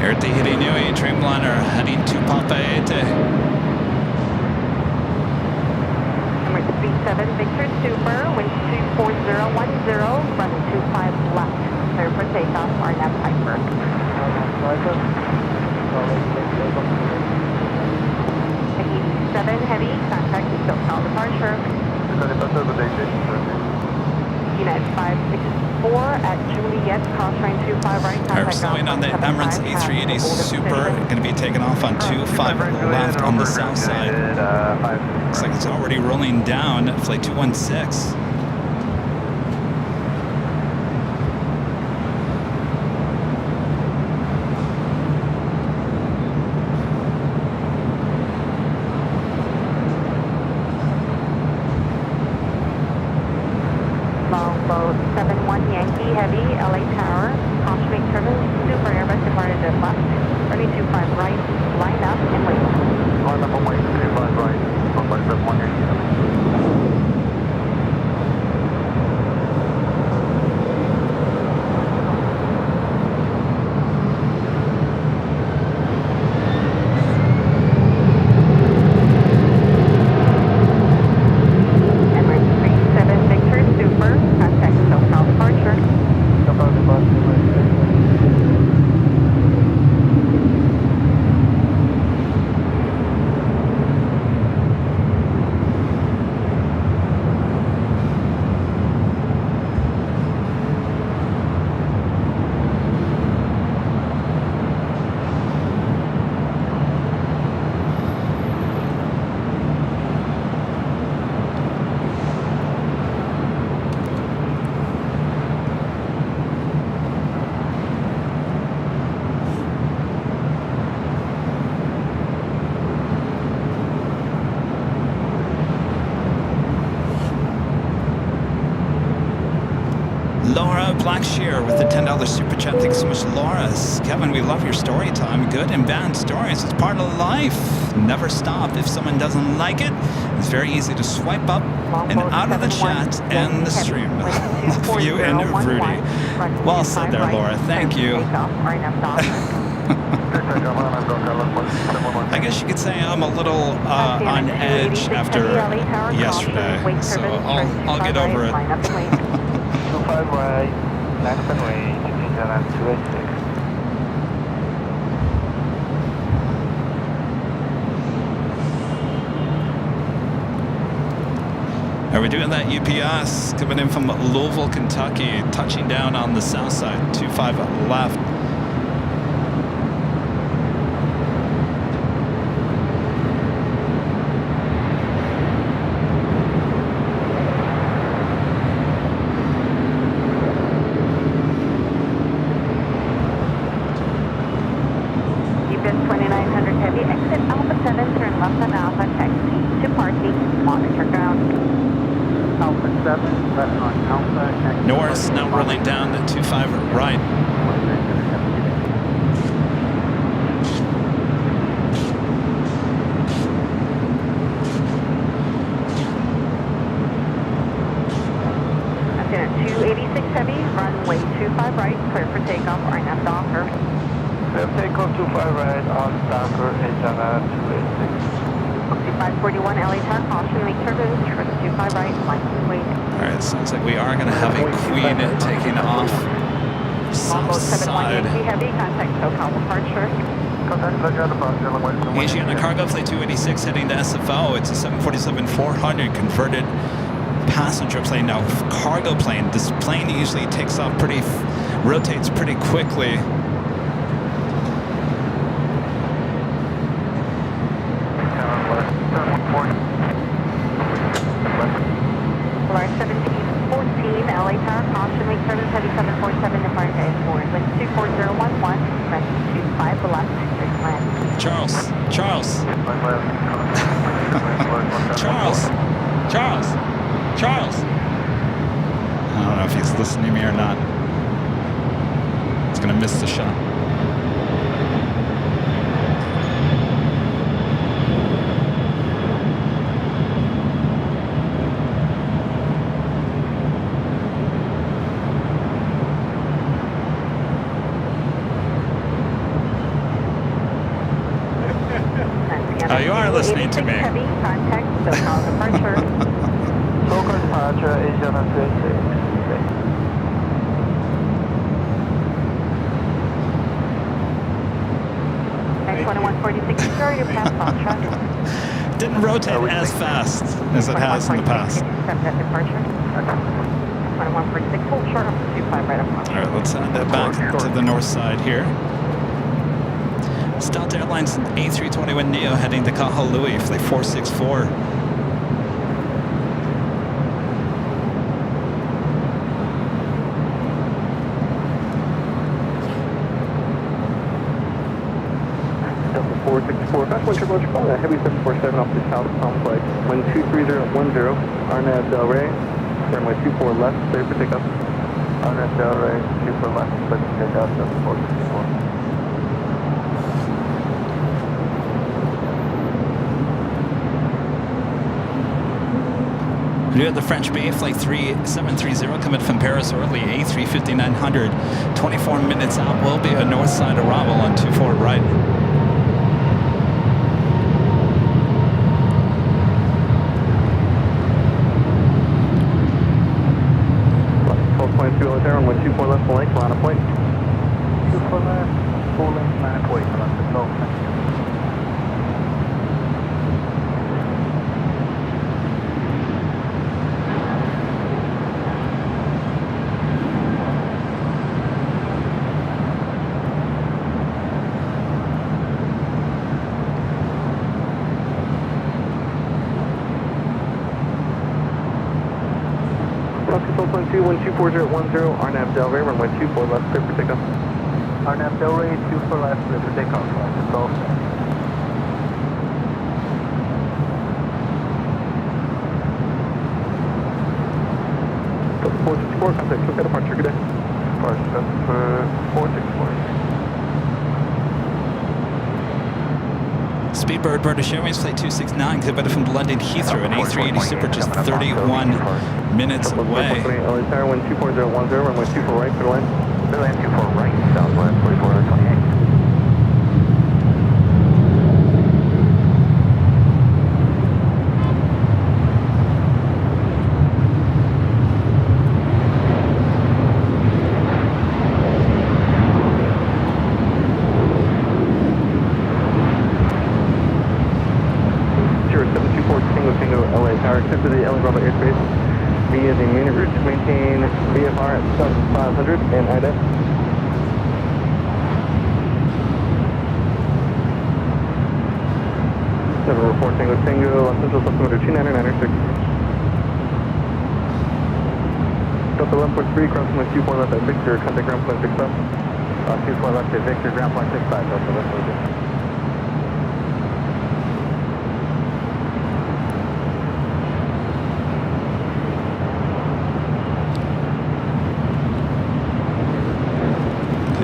Air Tahiti Nui Dreamliner heading to Papeete. Number 37 Victor Super, wind 24010, running 25 left, clear for takeoff, RNAV Piper. 87 Heavy, contact SoCal departure. United 564 at Juliet, crosswind 25 right, contact We're slowing on the Emirates A380 Super. Going to be taking off on 25 left on the south side. Looks like it's already rolling down at flight 216. Longboat 71 Yankee Heavy, LA Tower, confirming turbine, Super Airbus departed to left, 325 right, line up and wait. Line up and wait, 25 right, 171 Yankee. Laura Blackshear with the $10 super chat. Thanks so much, Laura. Kevin, we love your story time. Good and bad stories. It's part of life. Never stop. If someone doesn't like it, it's very easy to swipe up and out of the chat and the stream. Love you and Rudy. Well said there, Laura. Thank you. I guess you could say I'm a little on edge after yesterday, so I'll get over it. 25 right, left and wait, New Zealand 286. Are we doing that UPS coming in from Louisville, Kentucky, touching down on the south side, 25 left. Norris now rolling down to 25 right. Lieutenant 286 Heavy, runway 25 right, clear for takeoff, RNAV Docker. Clear takeoff 25 right on Docker, Airline 286. 6541 LA Tower, caution, make turbulence, turn 25 right, line and wait. Alright, sounds like we are going to have a Queen taking off south side. Heavy, contact SoCal departure. Asiana Cargo Flight 286 heading to SFO. It's a 747-400 converted passenger plane. Now, cargo plane, this plane usually takes off rotates pretty quickly. Flight 1714 LA Tower, caution, make turbulence, heavy 747 departing to airport. Wind 24011, press 25 left, straight land. Charles. Charles. I don't know if he's listening to me or not. He's going to miss the shot. You are listening to me. Heavy, contact SoCal departure. SoCal departure, Asiana 286. 2146, sorry, you passed all traffic. Didn't rotate as fast as it has in the past. Accept that departure. 2146, hold short up to 25 right up front. All right, let's head back to the north side here. Delta Airlines A321neo heading to Kahului, flight 464. Delta 464, fast one triple call, heavy 747 off the south complex, wind 23010, RNAV Del Rey, runway 24 left, clear for takeoff. RNAV Del Rey, 24 left, clear for takeoff, Delta 464. We have the French Bay Flight 3730 coming from Paris early, A350-900. 24 minutes out will be a north side arrival on 24 right. On 24 left, full length, line of point. 24 left, full length, line of point, left to 12. Control 124010, RNAV Del Rey, runway 24 left, clear for takeoff. RNAV Del Rey, 24 left, clear for takeoff, left to 12. Delta 464, contact Tokyo departure, good day. Departure, Delta 464. Speedbird British Airways Flight 269 cleared from London Heathrow, an A380 Super just 31 minutes away. LA Tower, wind 24010, runway 24 right, clear line. Clear land 24 right, southwest 4428. To the LA Bravo airspace via the main route to maintain VFR at 7500 and IDEF. Never report Tango Tango, Los Angeles altimeter 29996. Delta 11.3, crossing with 24 left at Victor, contact ground point 65. 24 left at Victor, ground point 65, Delta 11.3.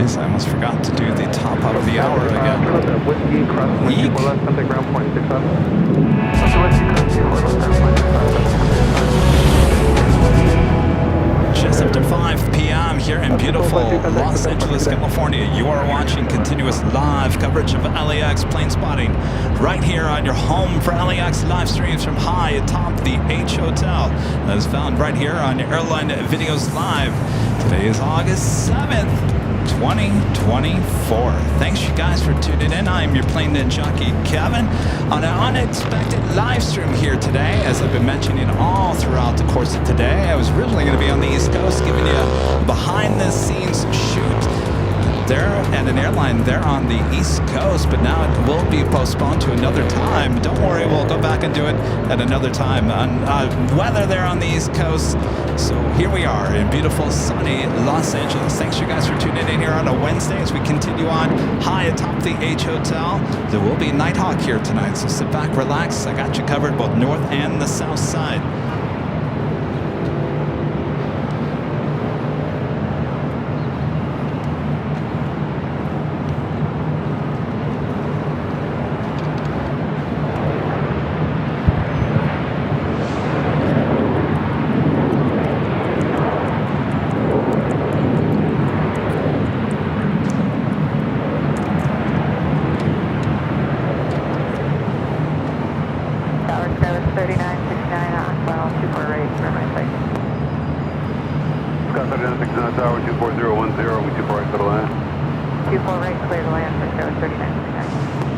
I almost forgot to do the top of the hour again. Whiskey, crossing with 24 left, contact ground point 65. Just after 5 p.m. here in beautiful Los Angeles, California, you are watching continuous live coverage of LAX plane spotting right here on your home for LAX live streams from high atop the H Hotel. That is found right here on Airline Videos Live. Today is August 7th. 2024. Thanks you guys for tuning in. I'm your plane jockey Kevin on an unexpected live stream here today. As I've been mentioning all throughout the course of today, I was originally going to be on the East Coast giving you a behind the scenes shoot there at an airline there on the East Coast, but now it will be postponed to another time. Don't worry, we'll go back and do it at another time. Weather there on the East Coast. So here we are in beautiful sunny Los Angeles. Thanks you guys for tuning in here on a Wednesday as we continue on high atop the H Hotel. There will be Nighthawk here tonight, so sit back, relax. I got you covered both north and the south side. Tower 24010, we 24 right for the land. 24 right, clear to land for 3969.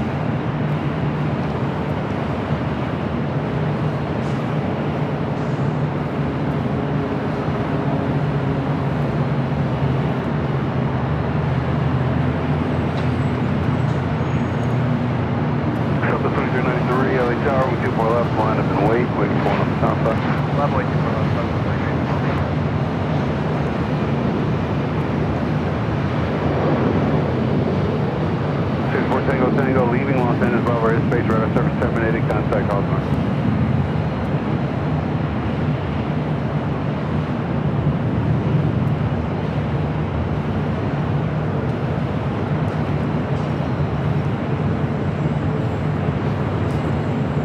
airspace, radar service terminated, contact Hawthorne.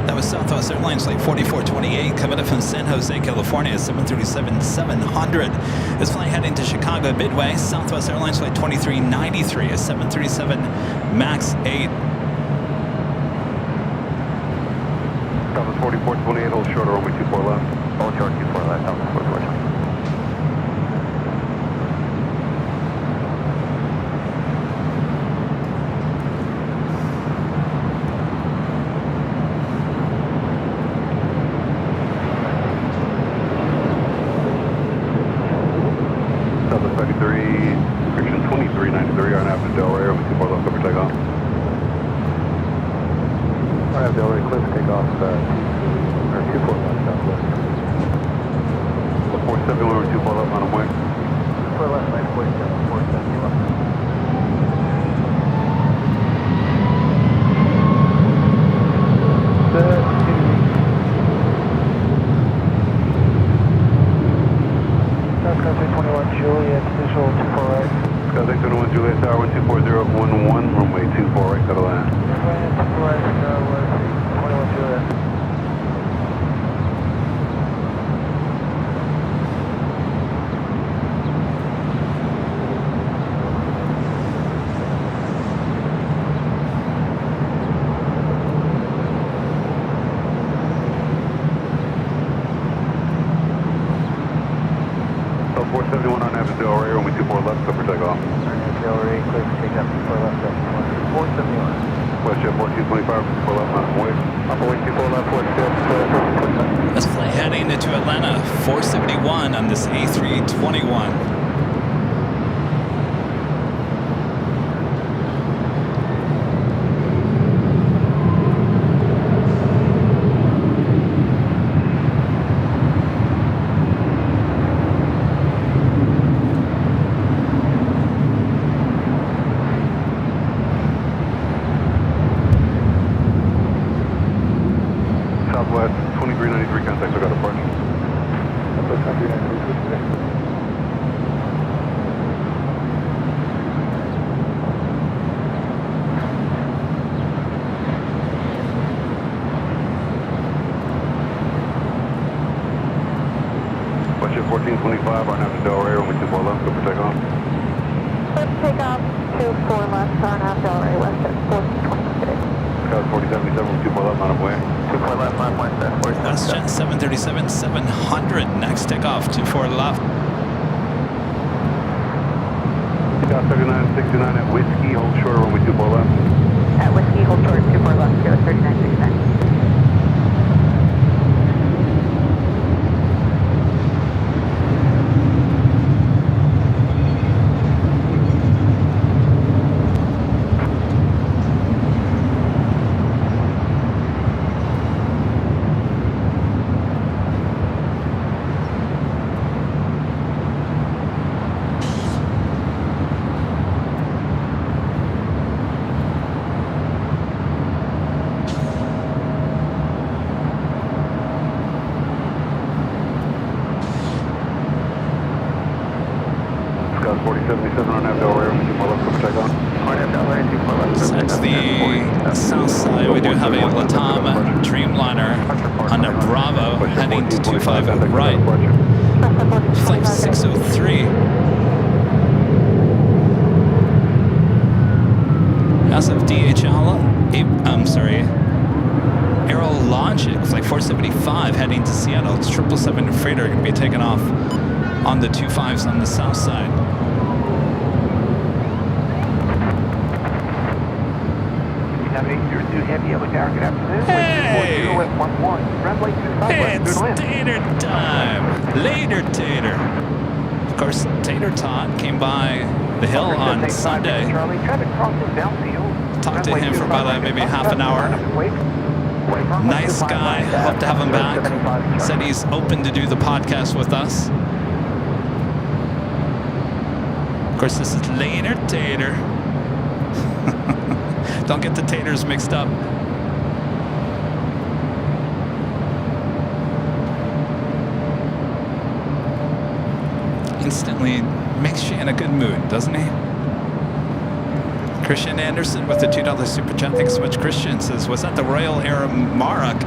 That was Southwest Airlines Flight 4428 coming up from San Jose, California, 737-700. This flight heading to Chicago Midway. Southwest Airlines Flight 2393, a 737 MAX 8. Southwest 4428, hold short, runway 24 left. Hold short, 24 left, Southwest 4428. Southwest 33, description 2393, RNAV to Delray, runway 24 left, cover takeoff. RNAV Delray, clear for takeoff, 24 left, southwest. 470, runway 24 left, on the way. 24 left, line 47, 470 left. Skytrain 21 Juliet, visual 24 right. Skytrain 21 Juliet Tower, 124.011, runway 24 right, cut a line. Runway 24 right, was 21 Juliet. So 471 on Avenue Delray, runway 24 left, cover takeoff. Delray, clear for takeoff, 24 left, 471. Westjet 1425, 24 left, on the way. Runway 24 left, Westjet, 1425. This flight heading into Atlanta, 471 on this A321. Southwest 2393, contact, I got departure. Southwest 2393. Westjet 1425, RNAV to Delray, runway 24 left, cover takeoff. Takeoff 24 left, RNAV Delray, Westjet 1426. Skytrain 4077, 24 left, on the way. 24 left, line Westjet, 477. WestJet 737-700, next takeoff, 24 left. Scout 3969 at Whiskey, hold short, runway 24 left. At Whiskey, hold short, 24 left, go 3969. Scout 4077 on Avenue Delray, runway 24 left, cover takeoff. RNAV Delray, 24 left. So that's the south side. We do have a LATAM Dreamliner on a Bravo heading to 25 right. Flight 603. As of DHL, Aerologic, flight 475 heading to Seattle. It's 777 freighter going to be taking off on the 25s on the south side. Heavy Yellow Tower, good afternoon. Hey! Runway 25 It's Tater time! Later, Tater! Of course, Tater Todd came by the hill on Sunday. Charlie, traffic crossing downfield. Talked to him for about maybe half an hour. Nice guy. Hope to have him back. Said he's open to do the podcast with us. Of course, this is Later Tater. Don't get the taters mixed up. instantly makes you in a good mood, doesn't he? Christian Anderson with the $2 super chat. Thanks so much. Christian says, was that the Royal Air Maroc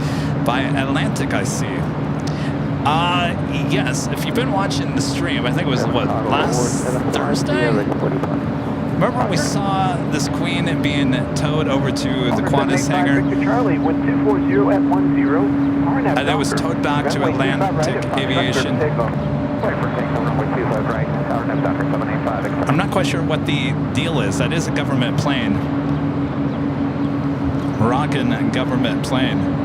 by Atlantic I see? Yes. If you've been watching the stream, I think it was, what, last Thursday? Remember when we saw this Queen being towed over to the Qantas hangar? Charlie, wind 240 at 10. And it was towed back to Atlantic Aviation. I'm not quite sure what the deal is. That is a government plane. Moroccan government plane.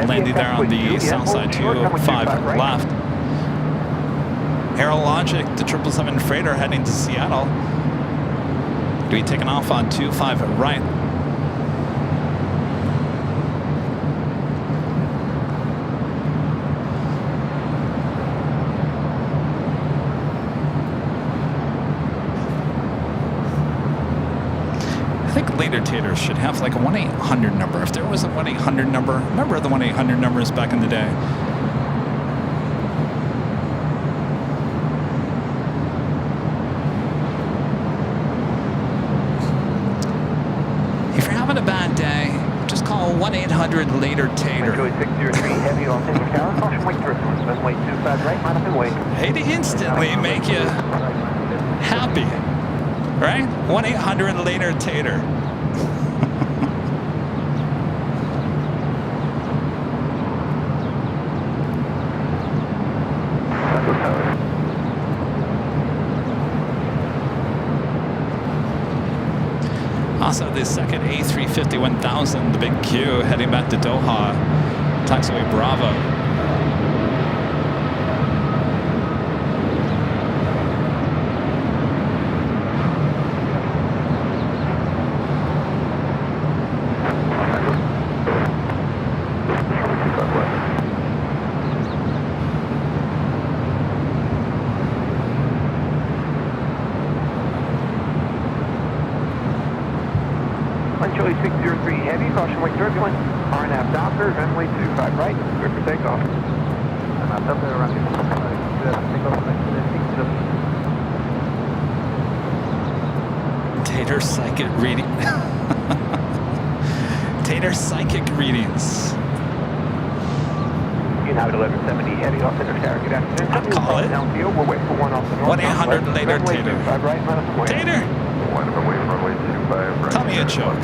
Landing there on the south side, 205 left. Aerologic, the 777 freighter heading to Seattle. To be taken off on 25 right. Later taters should have like a 1-800 number. If there was a 1-800 number, remember the 1-800 numbers back in the day? If you're having a bad day, just call 1-800 later tater. Hey, to instantly make you happy, right? 1-800 later tater. Also, the second A350-1000, the big Q, heading back to Doha, taxiway Bravo. Tater psychic reading. Tater psychic readings. United 1170 heavy off center tower. Good afternoon. I'll call it. We're waiting for one off the north. 1-800 later tater. Tater! Tell me a joke.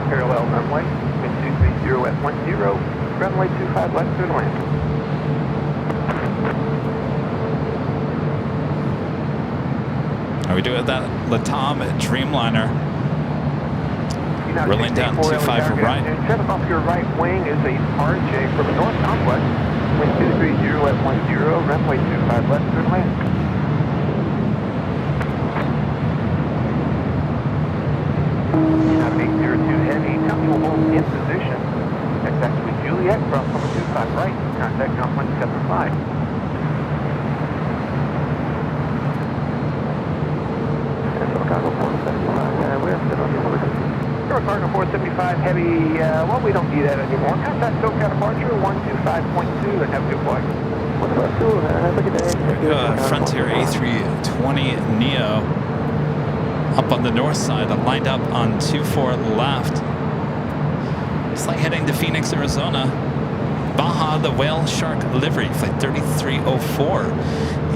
Parallel runway, wind 230 at 10, runway 25 left to land. Are we doing that Latam Dreamliner? Rolling down 25 right. Set off your right wing is a RJ from the north southwest, wind 230 at 10, runway 25 left to land. United 802 heavy, company will hold in position. That's actually Juliet, cross number 25 right, contact on 175. Chicago 475, we're still on the order. partner 475 heavy, well, we don't need that anymore. Contact SoCal departure 125.2 and have a good flight. 152, have a good day. Frontier A320 Neo up on the north side, lined up on 24 left. It's like heading to Phoenix, Arizona. Baja, the Whale Shark livery, flight 3304.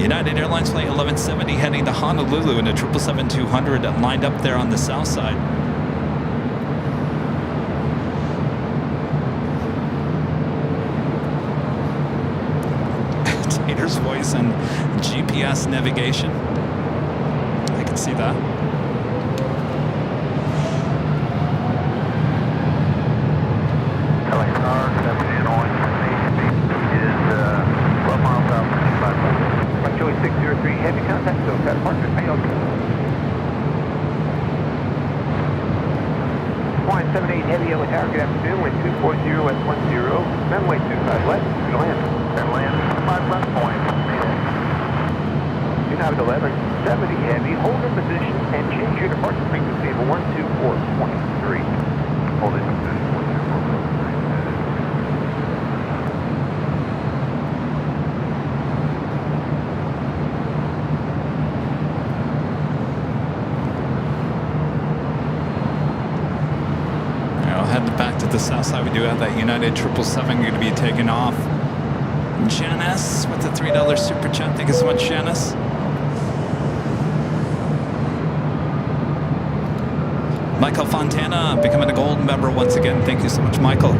United Airlines flight 1170 heading to Honolulu in a 777-200 lined up there on the south side. Tater's voice and GPS navigation. I can see that. LAX 603 heavy contact, so that partner failed. Flying 78 heavy over tower, good afternoon, wind 240 at 10, runway 25 left, good land. and land 5 left point. United 1170 heavy, hold in position and change your departure frequency to 124.3. Holding position 124.3. Back to the south side, we do have that United 777 going to be taking off. Janice with the $3 super chat. Thank you so much, Janice. Michael Fontana becoming a gold member once again. Thank you so much, Michael.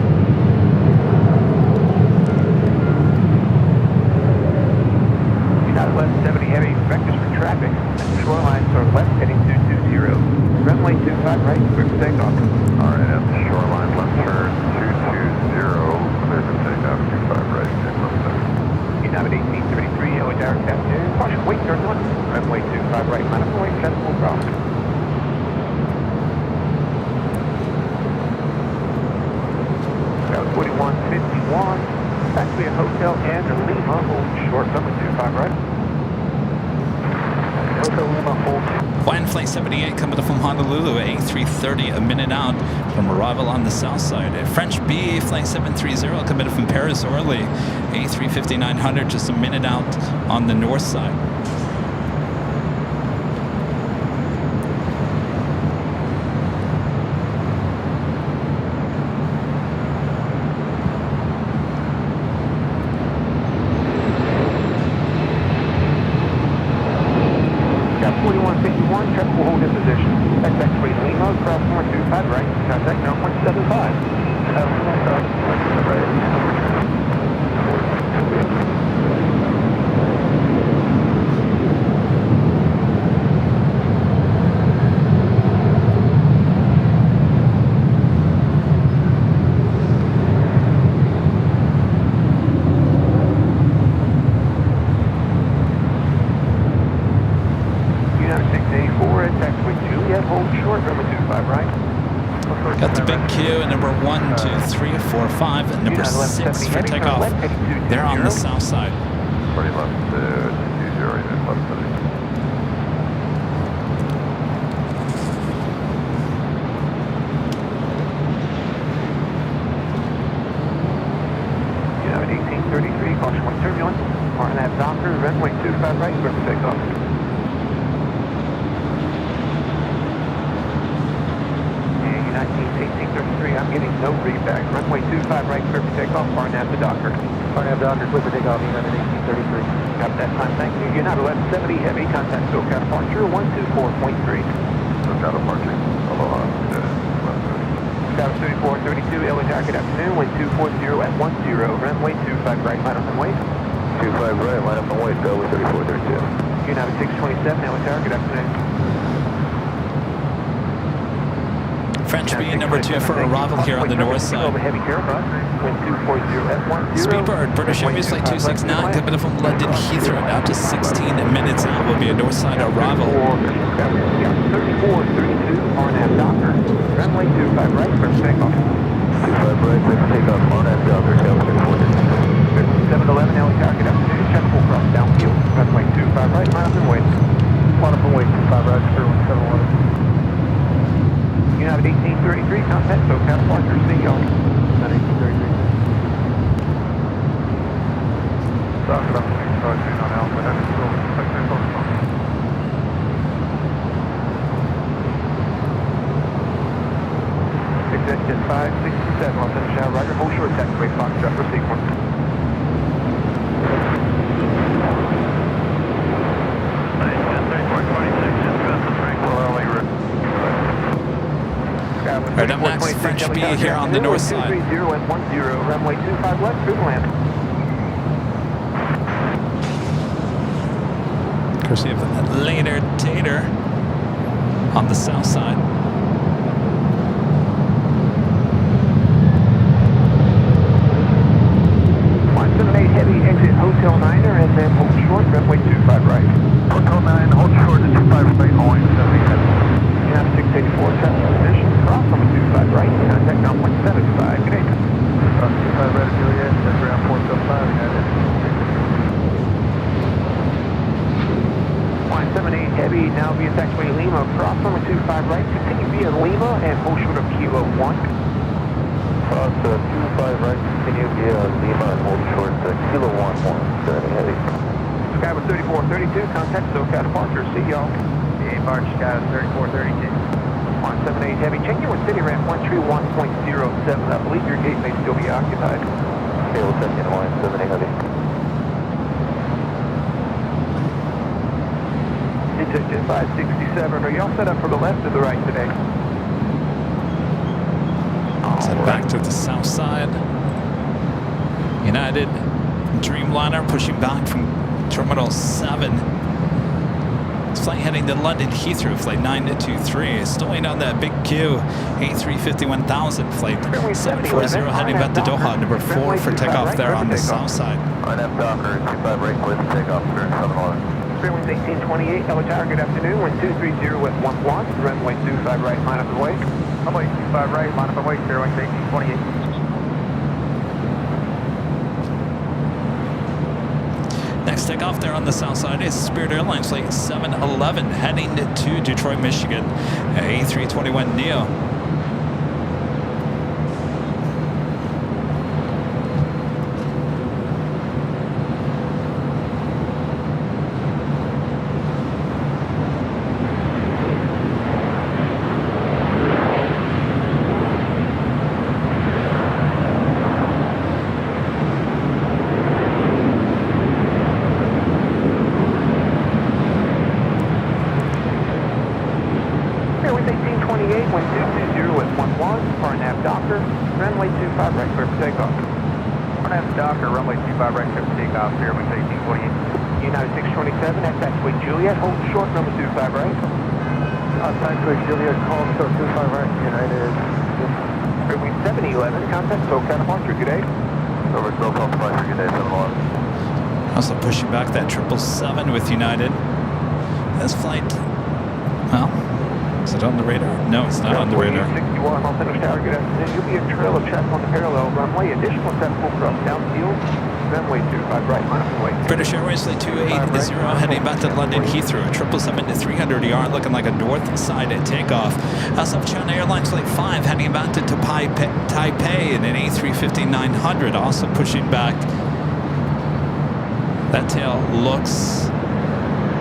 United 1170 heavy, vectors for traffic. Shoreline sort of left, heading 220. Runway 25 right, clear for takeoff. Alright, at the shoreline, left turn 220, clear for takeoff, 25 right, take left turn. United 1833, LA direct afternoon. Caution, wait, turn one. Runway 25 right, minus point, sensible cross. That was 4151. Actually a hotel and a Lima, hold short, runway 25 right. Hotel Lima, hold. Flying flight 78 coming from Honolulu, A330, a minute out from arrival on the south side. French B, flight 730 coming from Paris Orly, A350-900, just a minute out on the north side. Got the big Q, number 1, 2, 3, 4, 5, and number 6 for takeoff. They're on the south side. Pretty left, 220, left setting. United 1833, caution one turbulence. RNAV Docker, runway 25 right, clear for takeoff. I'm getting no feedback. Runway 25 right, clear for takeoff. RNAV to Docker. RNAV Docker, clear for takeoff. United 1833. Got that time, thank you. United 1170 heavy, contact SoCal departure 124.3. SoCal departure, aloha, South 3432, LA Tower, good afternoon. Wind 240 at 10, runway 25 right, line up and wait. 25 right, line up and wait, go with 3432. United 627, LA Tower, good afternoon. French B, number 2 for arrival here on the north side. Heavy Airbus, wind 240 at 10. Speedbird, British Airways flight 269, coming from London Heathrow, now to 16 minutes out will be a north side arrival. 3432, RNAV Docker, runway 25 right, clear for takeoff. 25 right, clear for takeoff, RNAV Docker, Tower 3432. 711, LA Tower, good afternoon. Check full cross downfield, runway 25 right, line up and wait. Line up and wait, 25 right, 711. United 1833, contact, so departure, see y'all. 1833. South left, starting on Alpha, heading to sector coastal. Extension 567, I'll finish out right. Hold short taxiway, Foxtrot, proceed one. Right up next, French B here on the north side. 230 and 10, runway 25 left, through the land. Courtesy of Later Tater on the south side. Heavy exit Hotel Niner and then hold short, runway 25 right. Hotel 9, hold short at 25 right, going 70 heavy. You have 684, traffic position, cross runway 25 right, contact on 175, good day. 25 right, Juliet, that's ground 475, United. 178 heavy, now via taxiway Lima, cross runway 25 right, continue via Lima and hold short of Kilo 1. Cross 25 right, continue via Lima and hold short Kilo 1, heavy. Sky was 3432, contact SoCal departure, see y'all. The March Sky 3432. 178 heavy, check in with city ramp 131.07, I believe your gate may still be occupied. Okay, we'll check in 170 heavy. Extension 567, are y'all set up for the left or the right today? Set back to the south side. United Dreamliner pushing back from Terminal 7. It's flight heading to London Heathrow, flight 923. Stowing on that big queue, A350-1000, flight 740 heading back to Doha, number 4 for takeoff there on the south side. On F Docker, 25 right, clear for takeoff, clear 711. Fairwinds 1828, LA Tower, good afternoon, wind 230 with 1 block, runway 25 right, line up the way. Runway 25 right, line up and wait, Fairwinds 1828. Next takeoff there on the south side is Spirit Airlines flight 711 heading to Detroit, Michigan, A321neo. Juliet, call so 25 right, United. Fairwinds 711, contact SoCal departure, good day. Over SoCal departure, good day, 711. Also pushing back that 777 with United. This flight, well, is it on the radar? No, it's not on the radar. 61, Los Angeles Tower, good afternoon. You'll be a trail of traffic on the parallel runway. Additional traffic will cross downfield. Runway 25 right, line up the way. British Airways flight 280 heading back to London Heathrow. 777-300ER looking like a north side takeoff. South China Airlines flight 5 heading back to Taipei in an A350-900, also pushing back. That tail looks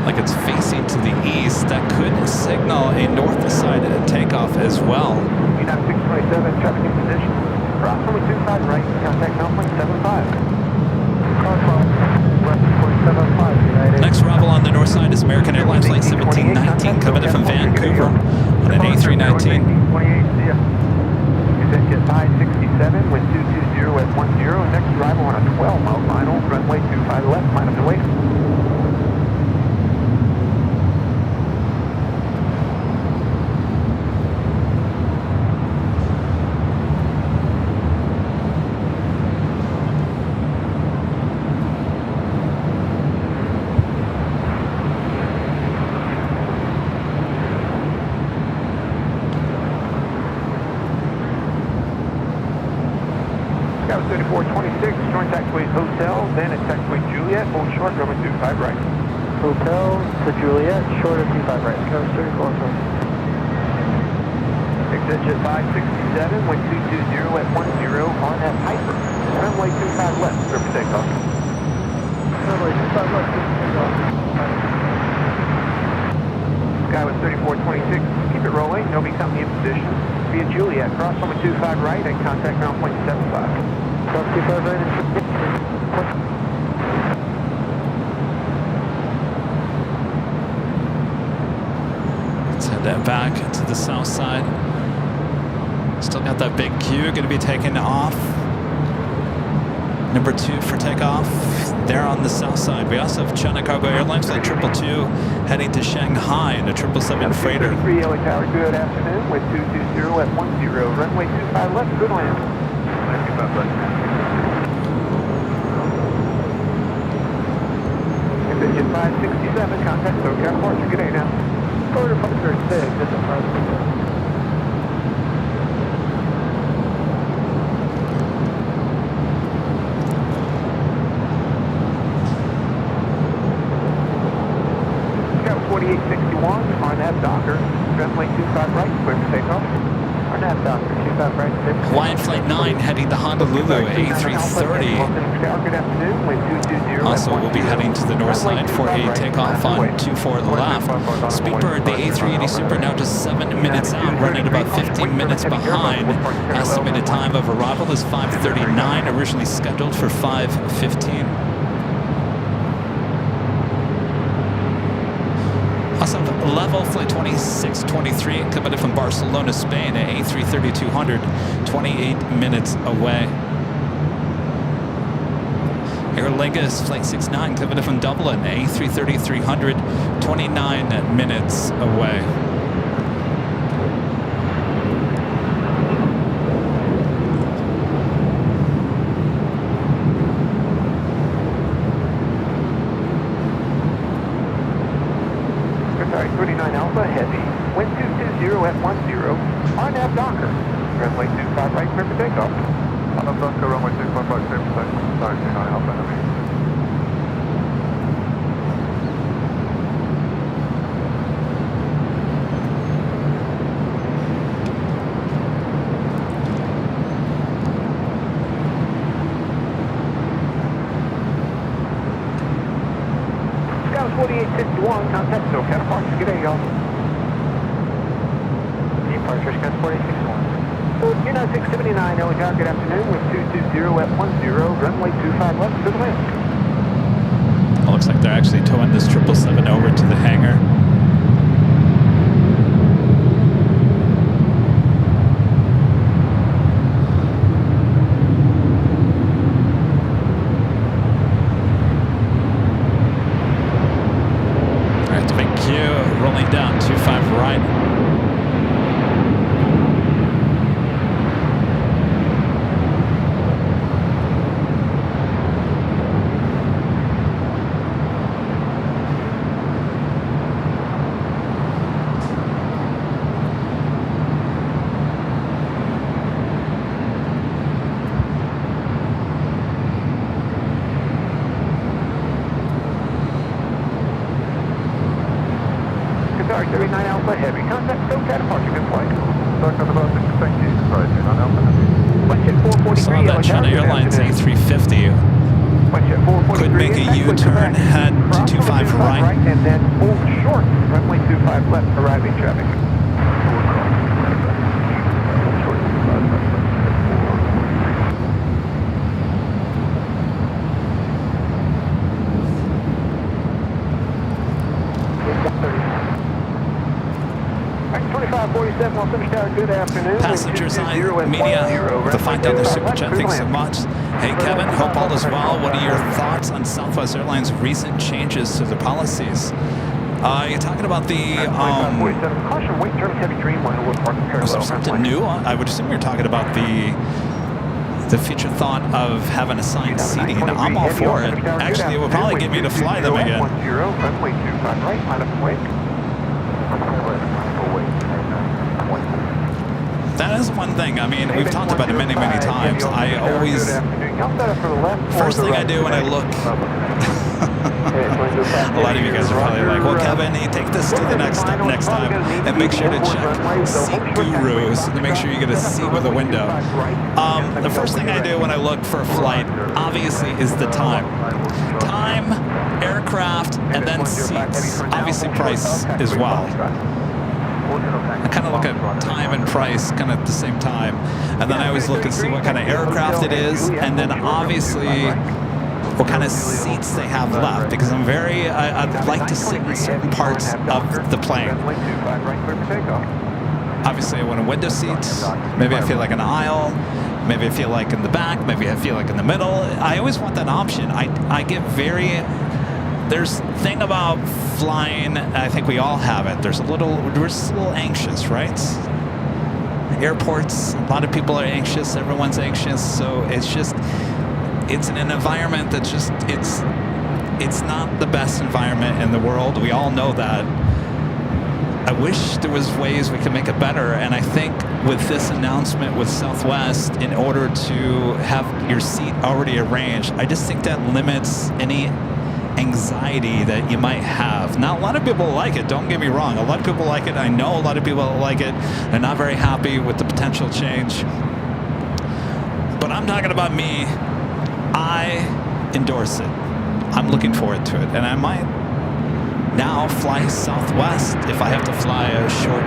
like it's facing to the east. That could signal a north side takeoff as well. United 627, traffic in position. Cross runway 25 right, contact 9.75. Next arrival on the north side is American Airlines flight 1719 coming in from Vancouver on an A319. Extension 567 with 220 at 10. Next arrival on a 12-mile final, runway 25 left, line up the way. Sky 3426, join taxiway Hotel, then at taxiway Juliet, hold short, runway 25 right. Hotel to Juliet, short of 25 right. Sky 3426. Digit 567, wind 220 at 10 on that Piper. Runway 25 left, clear for takeoff. Runway 25 left, clear for takeoff. Skywest 3426, keep it rolling, Novi company in position. Via Juliet, cross runway 25 right and contact ground point 75. Cross 25 right and Let's head that back to the south side. Still got that big Q going to be taken off. Number 2 for takeoff there on the south side. We also have China Cargo Airlines flight 222 heading to Shanghai in a 777 freighter. 3 LA Tower, good afternoon, wind 220 at 10, runway 25 left, good land. Digit 567, contact SoCal departure, good day now. Quarter departure 6, this is 567. Scout 4861, RNAV Docker, runway 25 right, clear for takeoff. RNAV Docker, 25 right, clear for takeoff. Hawaiian Flight 9 heading to Honolulu, A330. Also, we'll be heading to the north side for a takeoff on 24 left. Speedbird, the A380 Super, now just 7 minutes out, running about 15 minutes behind. Estimated time of arrival is 5:39, originally scheduled for 5:15. Also, level flight 2623 coming from Barcelona, Spain, at A330-200, 28 away. Aer Lingus flight 69 coming from Dublin, A330-300, 29 minutes away. Sorry, 39 Alpha Heavy, wind 220 at 10, RNAV Docker, runway 25 right, clear for takeoff. RNAV Docker, runway 25 right, clear for takeoff. Sorry, 39 Alpha Heavy. Scout 4861, contact SoCal departure, good day y'all. Departure, Scout 4861. United 679, LA Tower, good afternoon, wind 220 at 10, runway 25 left, to the wind. Well, looks like they're actually towing this 777 over to the hangar. All right, the big Q rolling down 25 right. Sorry, 39 Alpha Heavy, contact SoCal departure, good flight. Docker, about 6, thank you. Sorry, 39 Alpha Heavy. Wind 443, Saw that China Airlines A350 could make a U-turn, head to 25 right. And then hold short, runway 25 left, arriving traffic. Short 25 left, 2547 Los Angeles Tower, good afternoon. Passenger side media, the $5 super chat, thanks so much. Hey Kevin, hope all is well. What are your thoughts on Southwest Airlines' recent changes to the policies? You're talking about the, Caution, wait, turn heavy dream line over park parallel. was there something new? I would assume you're talking about the future thought of having assigned seating. I'm all for it. Actually, it would probably get me to fly them again. Runway 25 right, line up and wait. That is one thing. I mean, we've talked about it many, many times. I always, first thing I do when I look A lot of you guys are probably like, well, Kevin, you take this to the next step next time, and make sure to check Seat Gurus to make sure you get a seat with a window. The first thing I do when I look for a flight, obviously, is the time. Time, aircraft, and then seats. Obviously, price as well. I kind of look at time and price kind of at the same time, and then I always look and see what kind of aircraft it is, and then obviously what kind of seats they have left, because I'd like to sit in certain parts of the plane. Obviously I want a window seat, maybe I feel like an aisle, maybe I feel like in the back, maybe I feel like in the middle. I always want that option. I get there's a thing about flying, I think we all have it, we're just a little anxious, right? Airports, a lot of people are anxious, everyone's anxious, so it's in an environment that's just, it's not the best environment in the world. We all know that. I wish there was ways we could make it better, and I think with this announcement with Southwest, in order to have your seat already arranged, I just think that limits any anxiety that you might have. Now, a lot of people like it, don't get me wrong. A lot of people like it. I know a lot of people like it. They're not very happy with the potential change. But I'm talking about me. I endorse it. I'm looking forward to it. And I might now fly Southwest if I have to fly a short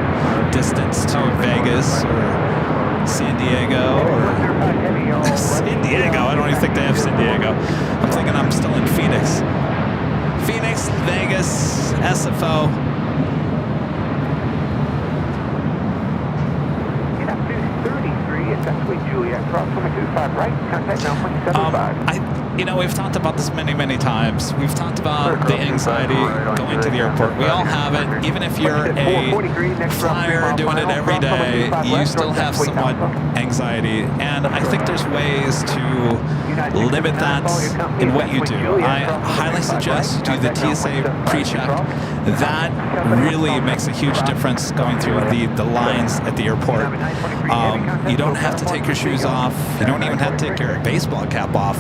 distance to Vegas or San Diego or San Diego. I don't even think they have San Diego. I'm thinking I'm still in Phoenix. Phoenix, Vegas, SFO. We've talked about this many times. We've talked about the anxiety going to the airport. We all have it. Even if you're a flyer doing it every day, you still have somewhat anxiety. And I think there's ways to limit that in what you do. I highly suggest you do the TSA pre-check. That really makes a huge difference going through the lines at the airport. You don't have to take your shoes off. You don't even have to take your baseball cap off.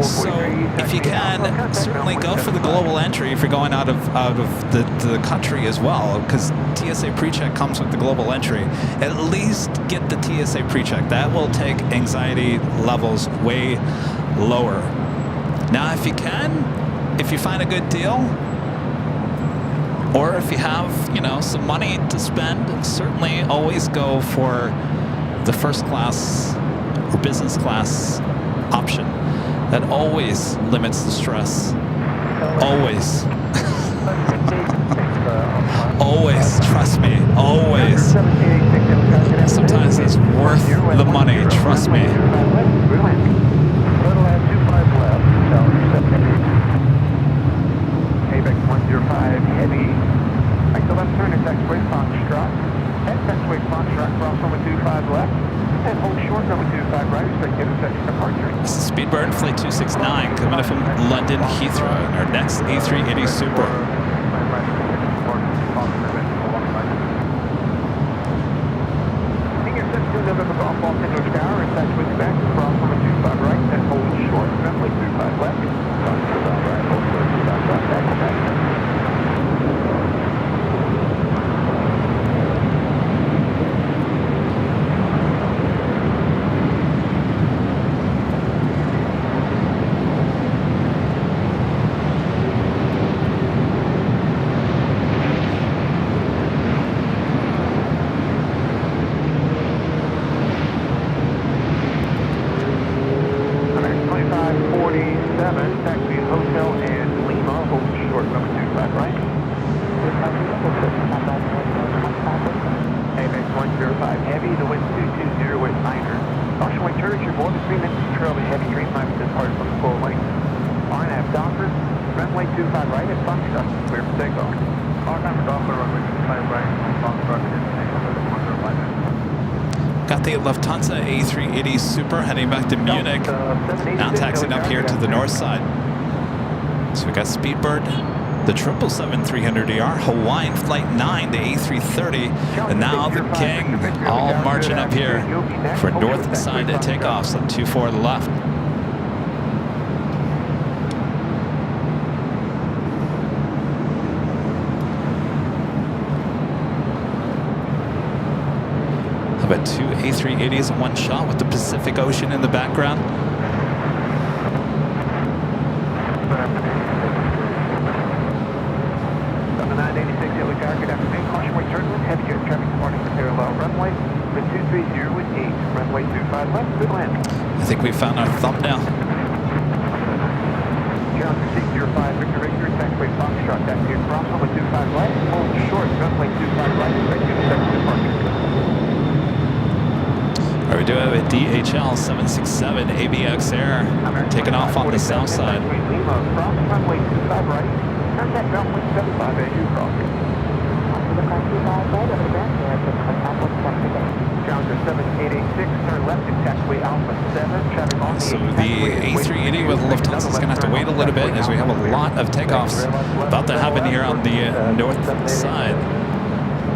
So if you can, certainly go for the global entry if you're going out of the country as well, because TSA pre-check comes with the global entry. At least get the TSA pre-check. That will take anxiety levels way lower. Now, if you can, if you find a good deal, or if you have, some money to spend, certainly always go for the first class or business class option. That always limits the stress. Always. Always, trust me, always. Sometimes it's worth the money, trust me. ABEX 105 heavy. Right to left turn is X-Way Foxtrot. Head X-Way Foxtrot, cross number 25 left. And hold short number 25 right, respect intersection departure. This is Speedbird Flight 269 coming up from London Heathrow in our next A380 Super. Senior 72 November Golf Ball Pinto Tower and touch with back cross number 25 right and hold short runway 25 left. Cross 25 right, hold short 25 left, back. Lufthansa A380 Super heading back to Munich, now taxiing up here to the north side. So we got Speedbird, the 777-300ER, Hawaiian Flight 9, the A330, and now the King, all marching up here for north side takeoffs on 24 to the left. How about two A380s in one shot with the Pacific Ocean in the background? On the 986 Hilly Tower, good afternoon. Caution weight turbulence, heavy jet traffic departing the parallel runway. Wind 230 with 8, runway 25 left, good landing. I think we found our thumbnail. Challenger 605, Victor Victor, taxiway Foxtrot, taxi across, runway 25 right, hold short, runway 25 right, right to the second departure. All right, we do have a DHL 767 ABX Air taking off on the south side. Lima, cross, runway 25 right, contact runway 75 as you cross. Challenger 7886, turn left to taxiway Alpha 7, traffic on So the A380 with Lufthansa is going to have to wait a little bit as we have a lot of takeoffs about to happen here on the north side.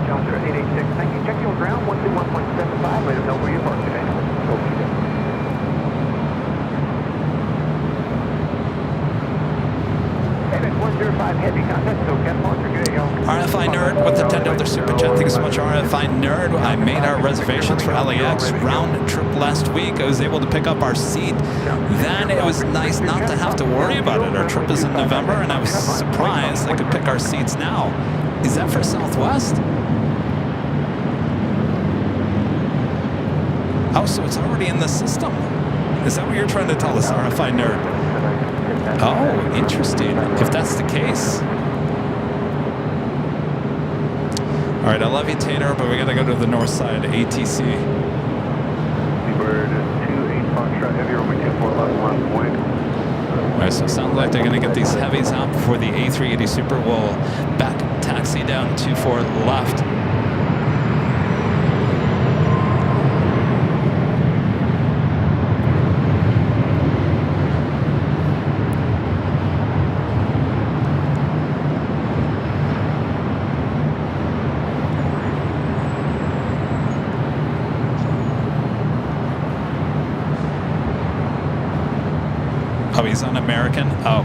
Challenger 886, thank you. Check your ground, 121.75. Let us know where you park today. MS 105 heavy contact, so Cat Parker, good day, y'all. RFI Nerd with the $10 super chat. Thank you so much, RFI Nerd. I made our reservations for LAX round trip last week. I was able to pick up our seat. Then it was nice not to have to worry about it. Our trip is in November, and I was surprised I could pick our seats now. Is that for Southwest? Oh, so it's already in the system. Is that what you're trying to tell us, RFI Nerd? Oh, interesting. If that's the case. All right, I love you, Tater, but we got to go to the north side, ATC. Seabird 28 Foxtrot heavy, runway 24 left, last point. All right, so it sounds like they're going to get these heavies out before the A380 Super will back taxi down 24 left. Oh, he's on American? Oh.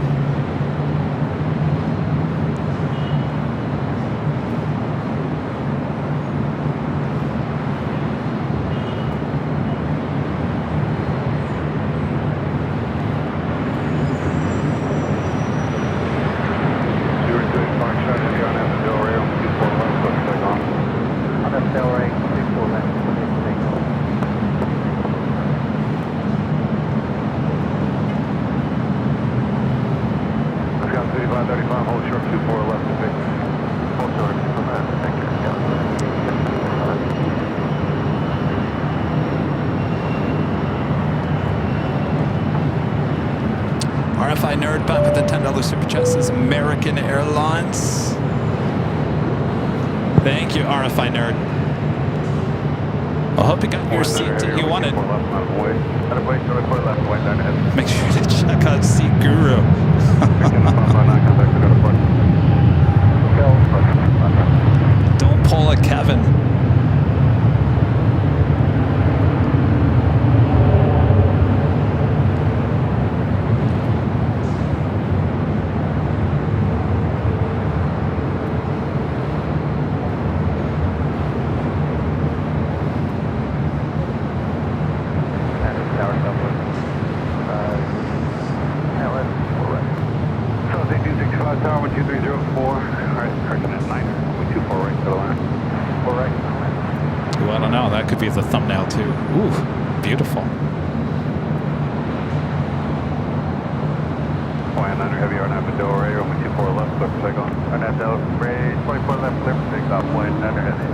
RFI Nerd back with the $10 super chat says American Airlines. Thank you, RFI Nerd. I hope you got your seat that you wanted. Make sure to check out Seat Guru. Don't pull a Kevin. The thumbnail too. Ooh, beautiful. Flying under heavy on Amador Ray, runway 24 left, clear for takeoff. On Amador Ray, 24 left, clear for takeoff, flying under heavy.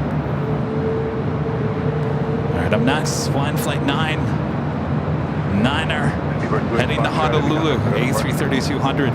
All right, up next, flying flight 9. Niner, heading to Honolulu, A330-200.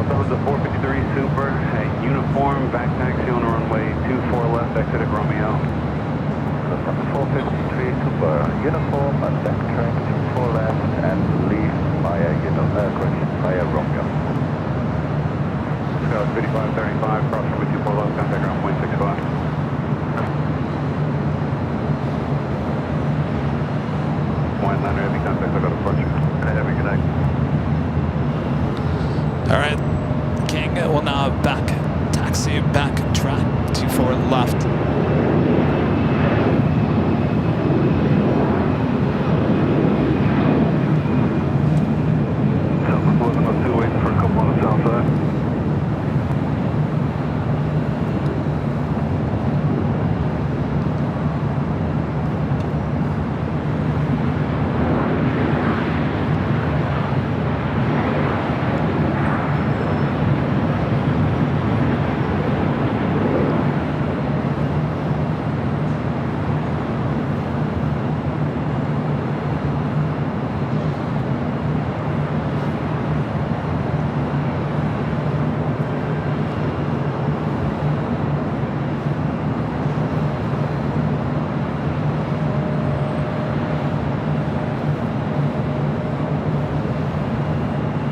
Southbound to 453 Super, uniform, back taxi on the runway 24 left, exit at Romeo. Southbound 453 Super, uniform, back track 24 left, and leave via, via Romeo. Scout 5535, cross runway 24 left, contact runway 65. One niner heavy contact, I got departure. Heavy, good night. All right, King will now back taxi, back track 24 left. Southwest 1102, waiting for a couple on the south side.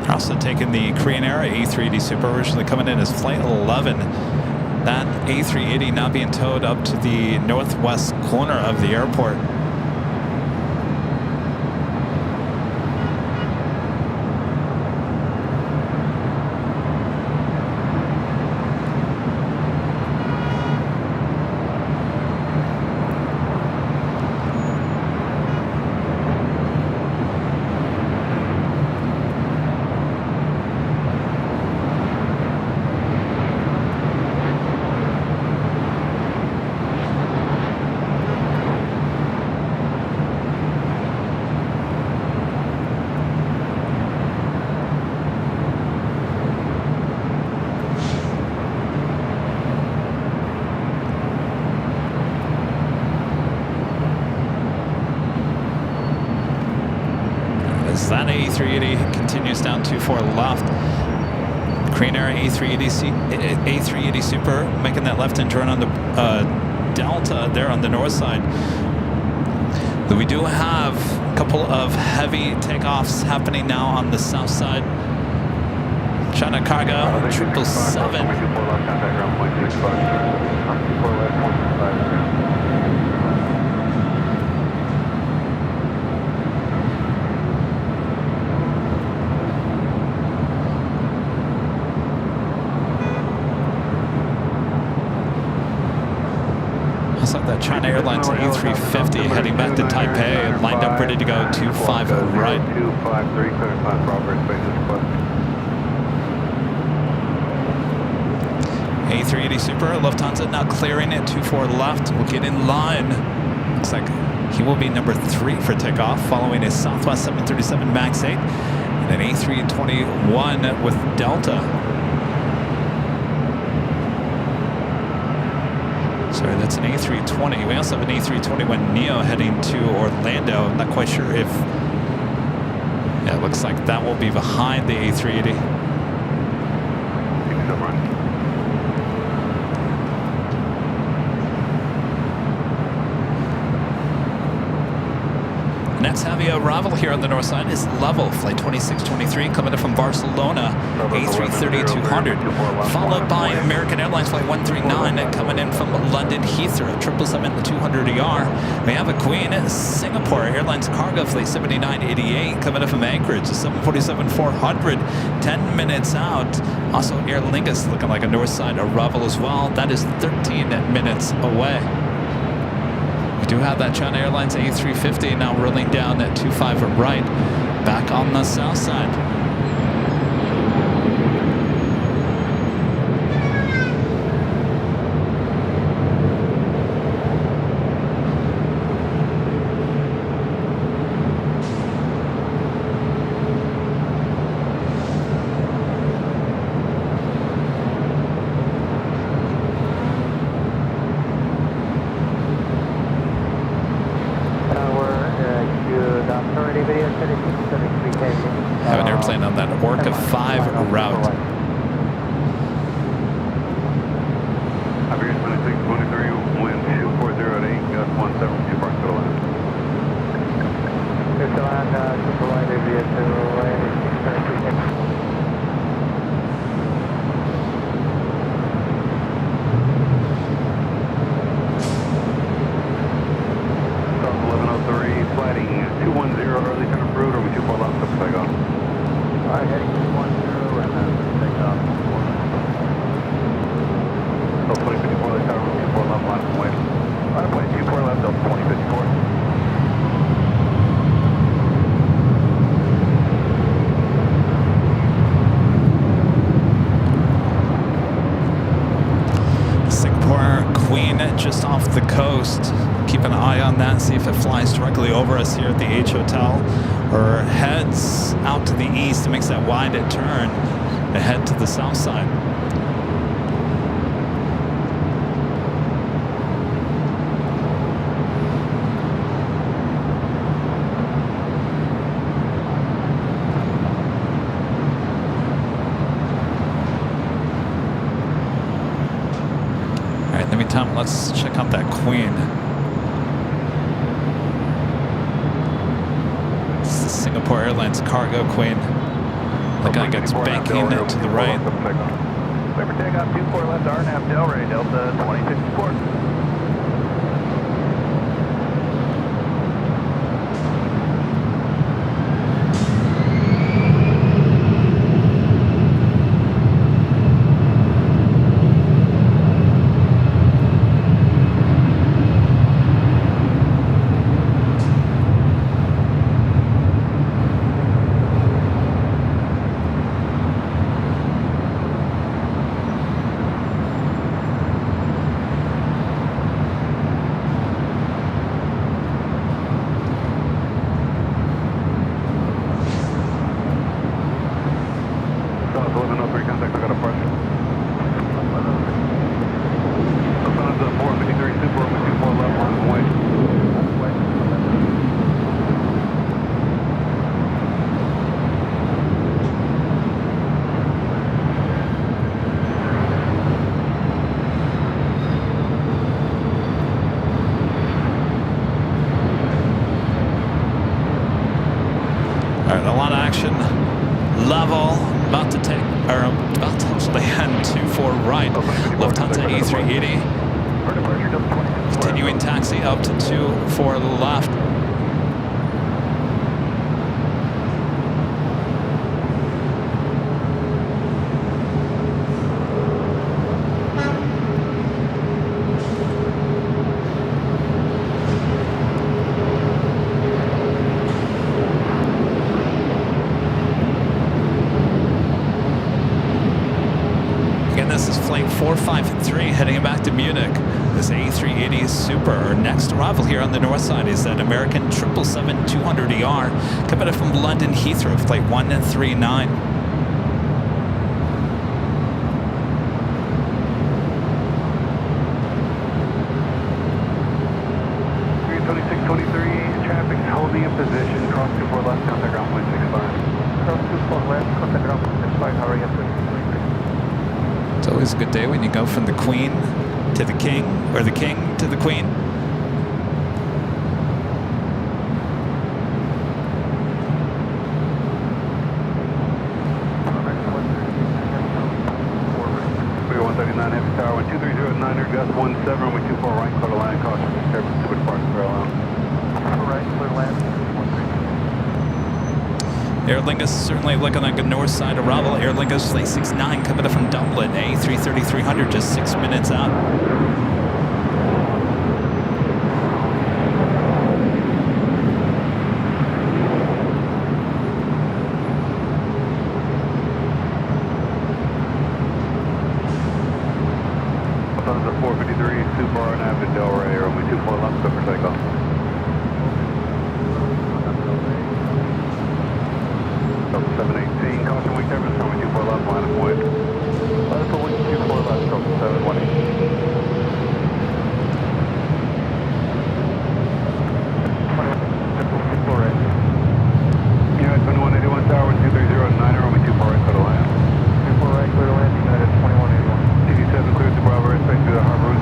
Also taking the Korean Air A380 Super, originally coming in as Flight 11. That A380 now being towed up to the northwest corner of the airport. As that A380 continues down 24 left, Korean Air A380 Super making that left-hand turn on the Delta there on the north side. But we do have a couple of heavy takeoffs happening now on the south side. China Cargo 777 Looks like that China Airlines A350 heading back to Taipei, lined up ready to go 25 right. 253, clear time, proper SpaceX Quest. A380 Super, Lufthansa now clearing it 24 left. We'll get in line. Looks like he will be number 3 for takeoff, following a Southwest 737 MAX 8 and an A321 with Delta. Sorry, that's an A320. We also have an A321neo heading to Orlando. I'm not quite sure if... Yeah, it looks like that will be behind the A380. Next heavy arrival here on the north side is Level, Flight 2623, coming in from Barcelona, A330-200, followed by American Airlines Flight 139, coming in from London Heathrow, 777-200ER. We have a Queen Singapore Airlines Cargo Flight 7988, coming in from Anchorage, 747-400, 10 minutes out. Also Aer Lingus looking like a north side arrival as well. That is 13 minutes away. We do have that China Airlines A350 now rolling down at 25 right, back on the south side. Have an airplane on that Orca 5 route. Spirit 2623, wind 240 at 8, gust 17, two parts to the left. It's on super wide via to right. Flighting 210 early turn approved, or we 24 left, up takeoff. Alright, heading 210 and then takeoff. So 2054 left, tower, 24 left, line of way. Line of way, 24 left, Delta 2054. Singapore Queen just off the coast. Keep an eye on that, see if it flies directly over us here at the H Hotel or heads out to the east and makes that wide turn to head to the south side. All right, in the meantime, let's check out that Queen. Singapore Airlines Cargo Queen. The guy gets banking to the right. Clear for takeoff, 24 left, RNAV Delray, Delta 2054. Alright, a lot of action. Level, about to actually head to for right. Lufthansa A380. Continuing taxi up to 24 left. This is flight 453 heading back to Munich. This A380 Super. Our next arrival here on the north side is that American 777-200ER coming from London Heathrow, flight 139. Traffic's holding in position. Cross 24 left, contact ground point 65. Cross 24 left, contact ground point 65, hurry up to 3. It's always a good day when you go from the Queen to the King, or the King to the Queen. We're 139 Heavy Tower, 1230 at 900, gust 17, runway 24 right, clear to land, caution, disturbance, stupid parts, clear land. Right, clear land, 132. Aer Lingus certainly looking like a north side arrival. Aer Lingus flight 69 coming up from Dublin, A330-300, just 6 minutes out. Lufthansa 453, Super RNAV to Delray, runway 24 left, clear for takeoff. Delta 718, caution wing turbulence, runway 24 left, line of way. Line for wing 24 left, Delta 718. United 2181 Tower, 230 at 900, runway 24 right, clear to land. 24 right, clear to land, United 2181. TV7 cleared to Bravo airspace through the harbor route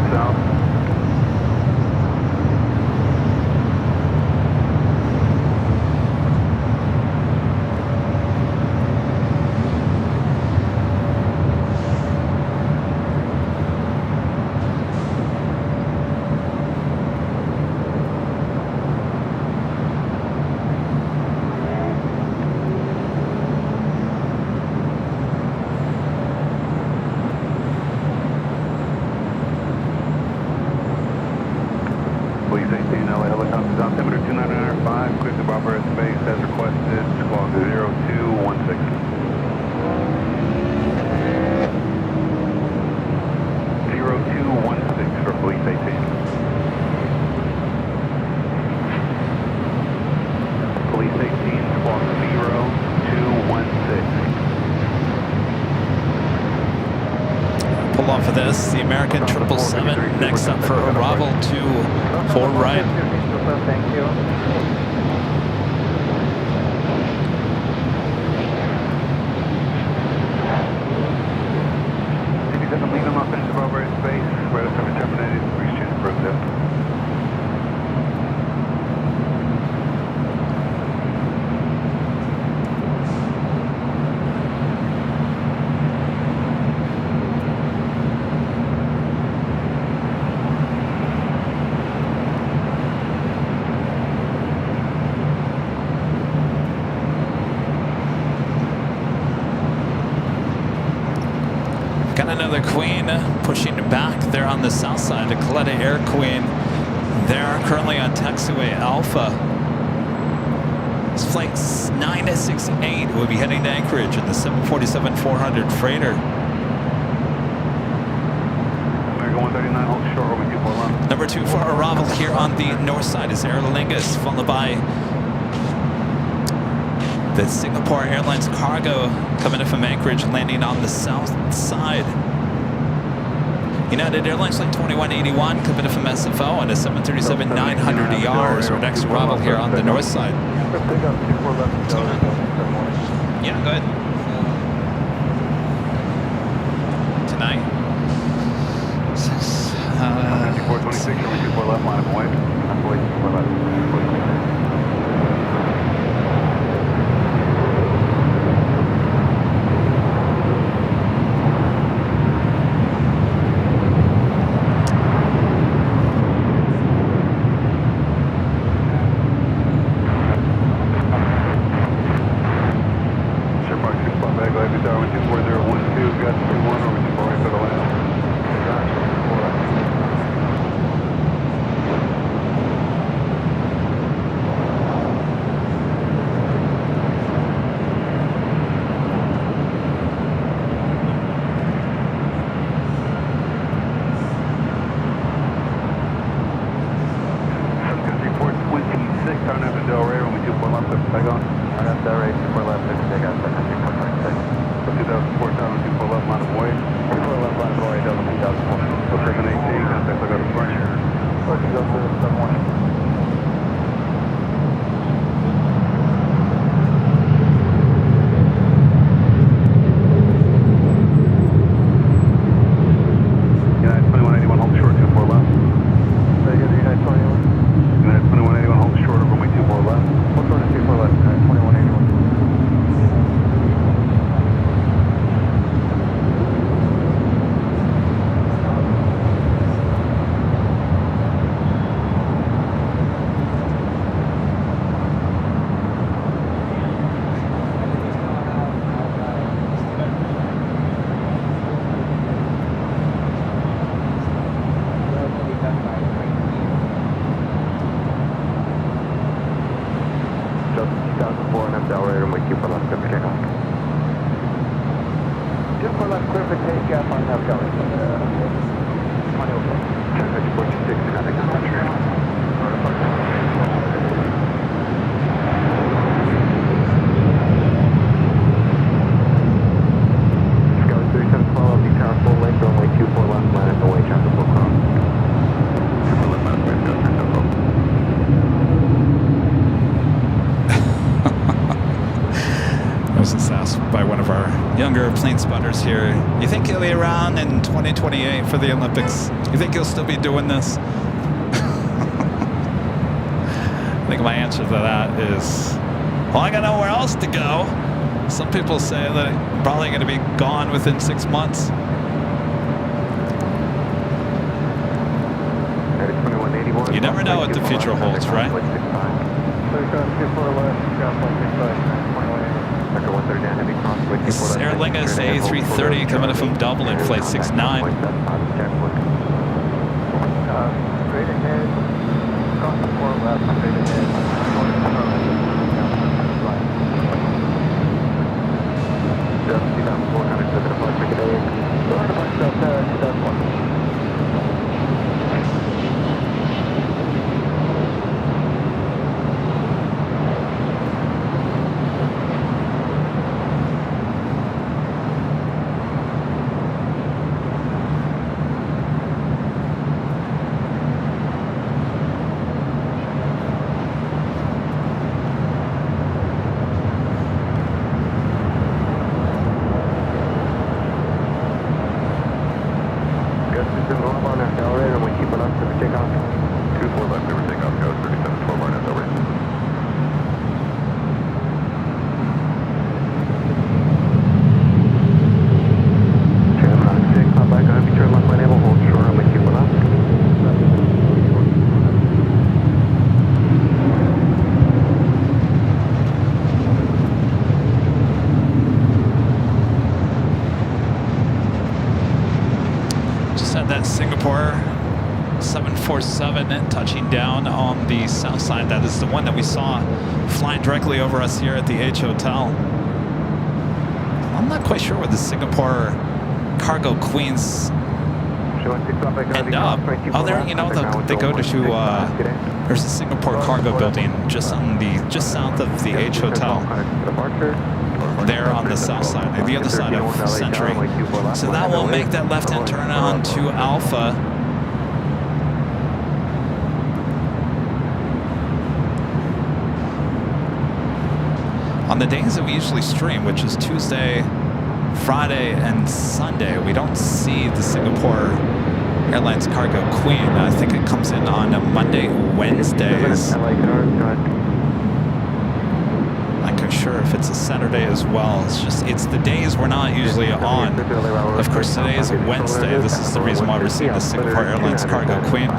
for this. The American 777 next up for arrival to 4 right. Thank you. Got another Queen pushing back there on the south side, a Coletta Air Queen. They're currently on taxiway Alpha. This flight 968 will be heading to Anchorage in the 747-400 freighter. American 139, hold short over 24 left. Number 2 for arrival here on the north side is Aer Lingus, followed by the Singapore Airlines cargo coming in from Anchorage, landing on the south side. United Airlines Flight 2181 coming in from SFO and a 737-900ER. Our next arrival here on the north side. Yeah, go ahead. Tonight. 5426, over 24 left, line of way. I'm waiting for left. Younger plane spotters here. You think he'll be around in 2028 for the Olympics? You think he'll still be doing this? I think my answer to that is, well, I got nowhere else to go. Some people say that I'm probably going to be gone within 6 months. You never know what the future holds, right? This is Aer Lingus A330 coming in from Dublin, flight 69. Straight ahead, across the 4 left, straight ahead. Just 2,400 to the departure today. Sorry about that, 2001. that Singapore 747 touching down on the south side. That is the one that we saw flying directly over us here at the H Hotel. I'm not quite sure where the Singapore cargo queens end up. Oh, there, you know, they go to there's a Singapore cargo building just south of the H Hotel. There on the south side, the other side of Century. So that will make that left-hand turn on to Alpha. On the days that we usually stream, which is Tuesday, Friday, and Sunday, we don't see the Singapore Airlines Cargo Queen. I think it comes in on Monday, Wednesdays. I'm not sure if it's a Saturday as well. It's the days we're not usually on. Of course, today is Wednesday. This is the reason why we're seeing the Singapore Airlines Cargo Queen.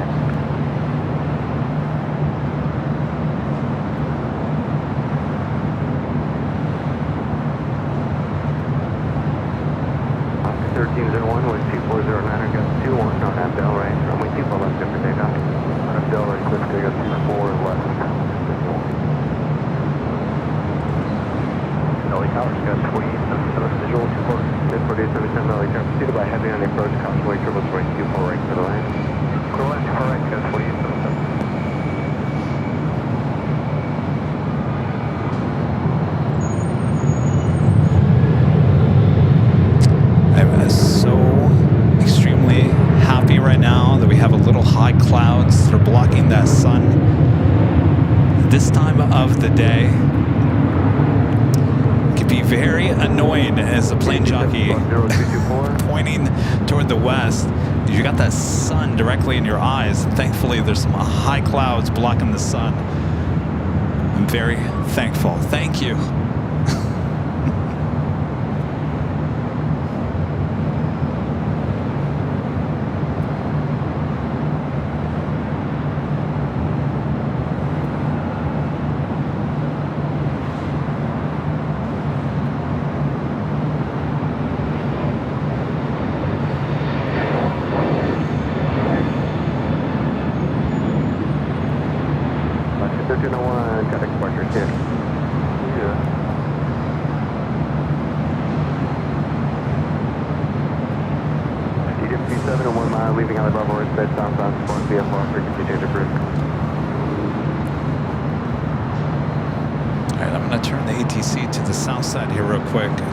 Plane jockey pointing toward the west. You got that sun directly in your eyes. Thankfully, there's some high clouds blocking the sun. I'm very thankful. Thank you.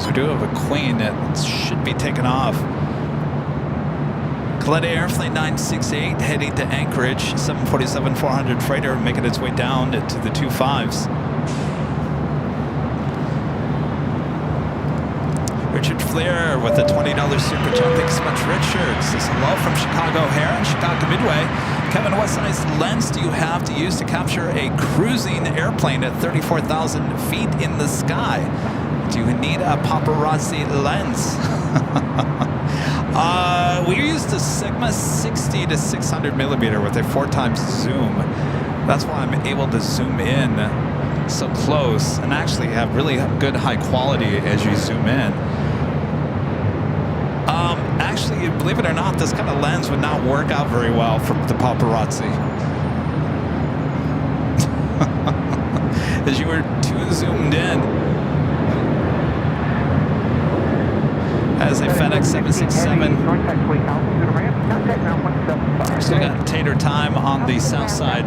We do have a Queen that should be taken off. Kaleta Airflight 968 heading to Anchorage, 747-400 freighter making its way down to the 25s. Richard Fleer with a $20 super chat. Thanks so much, Richard. Says hello from Chicago O'Hare and Chicago Midway. Kevin, what size lens do you have to use to capture a cruising airplane at 34,000 feet in the sky? Do you need a paparazzi lens? We used a Sigma 60 to 600 millimeter with a 4x zoom. That's why I'm able to zoom in so close and actually have really good high quality as you zoom in. Actually, believe it or not, this kind of lens would not work out very well for the paparazzi. As you were too zoomed in. As a FedEx 767. Still got tater time on the south side.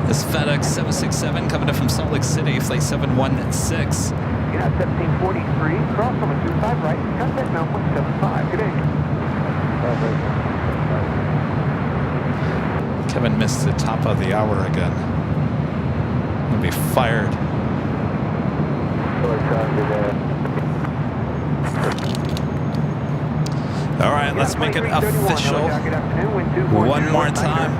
This FedEx 767 coming in from Salt Lake City, flight 716. Yeah, 1743, cross on 25 right, contact now 175. Good day. Kevin missed the top of the hour again. He'll be fired. All right, let's make it official one more time.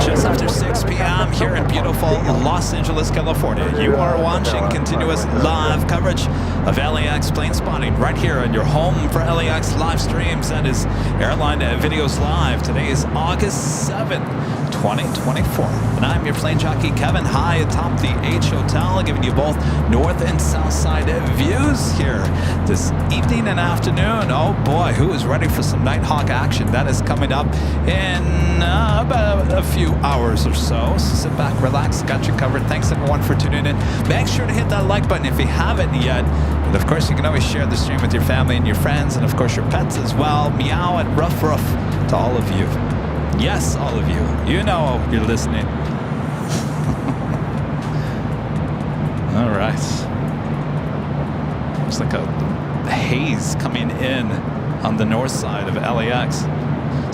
Just after 6 p.m. here in beautiful Los Angeles, California. You are watching continuous live coverage of LAX plane spotting right here on your home for LAX live streams. That is Airline Videos Live. Today is August 7th, 2024. And I'm your plane jockey, Kevin, high atop the H Hotel, giving you both north and south side views here this evening and afternoon. Oh boy, who is ready for some Nighthawk action? That is coming up in about a few hours or so. So sit back, relax, got you covered. Thanks everyone for tuning in. Make sure to hit that like button if you haven't yet. And of course, you can always share the stream with your family and your friends, and of course your pets as well. Meow and ruff ruff to all of you. Yes, all of you. You know you're listening. All right. Looks like a haze coming in on the north side of LAX.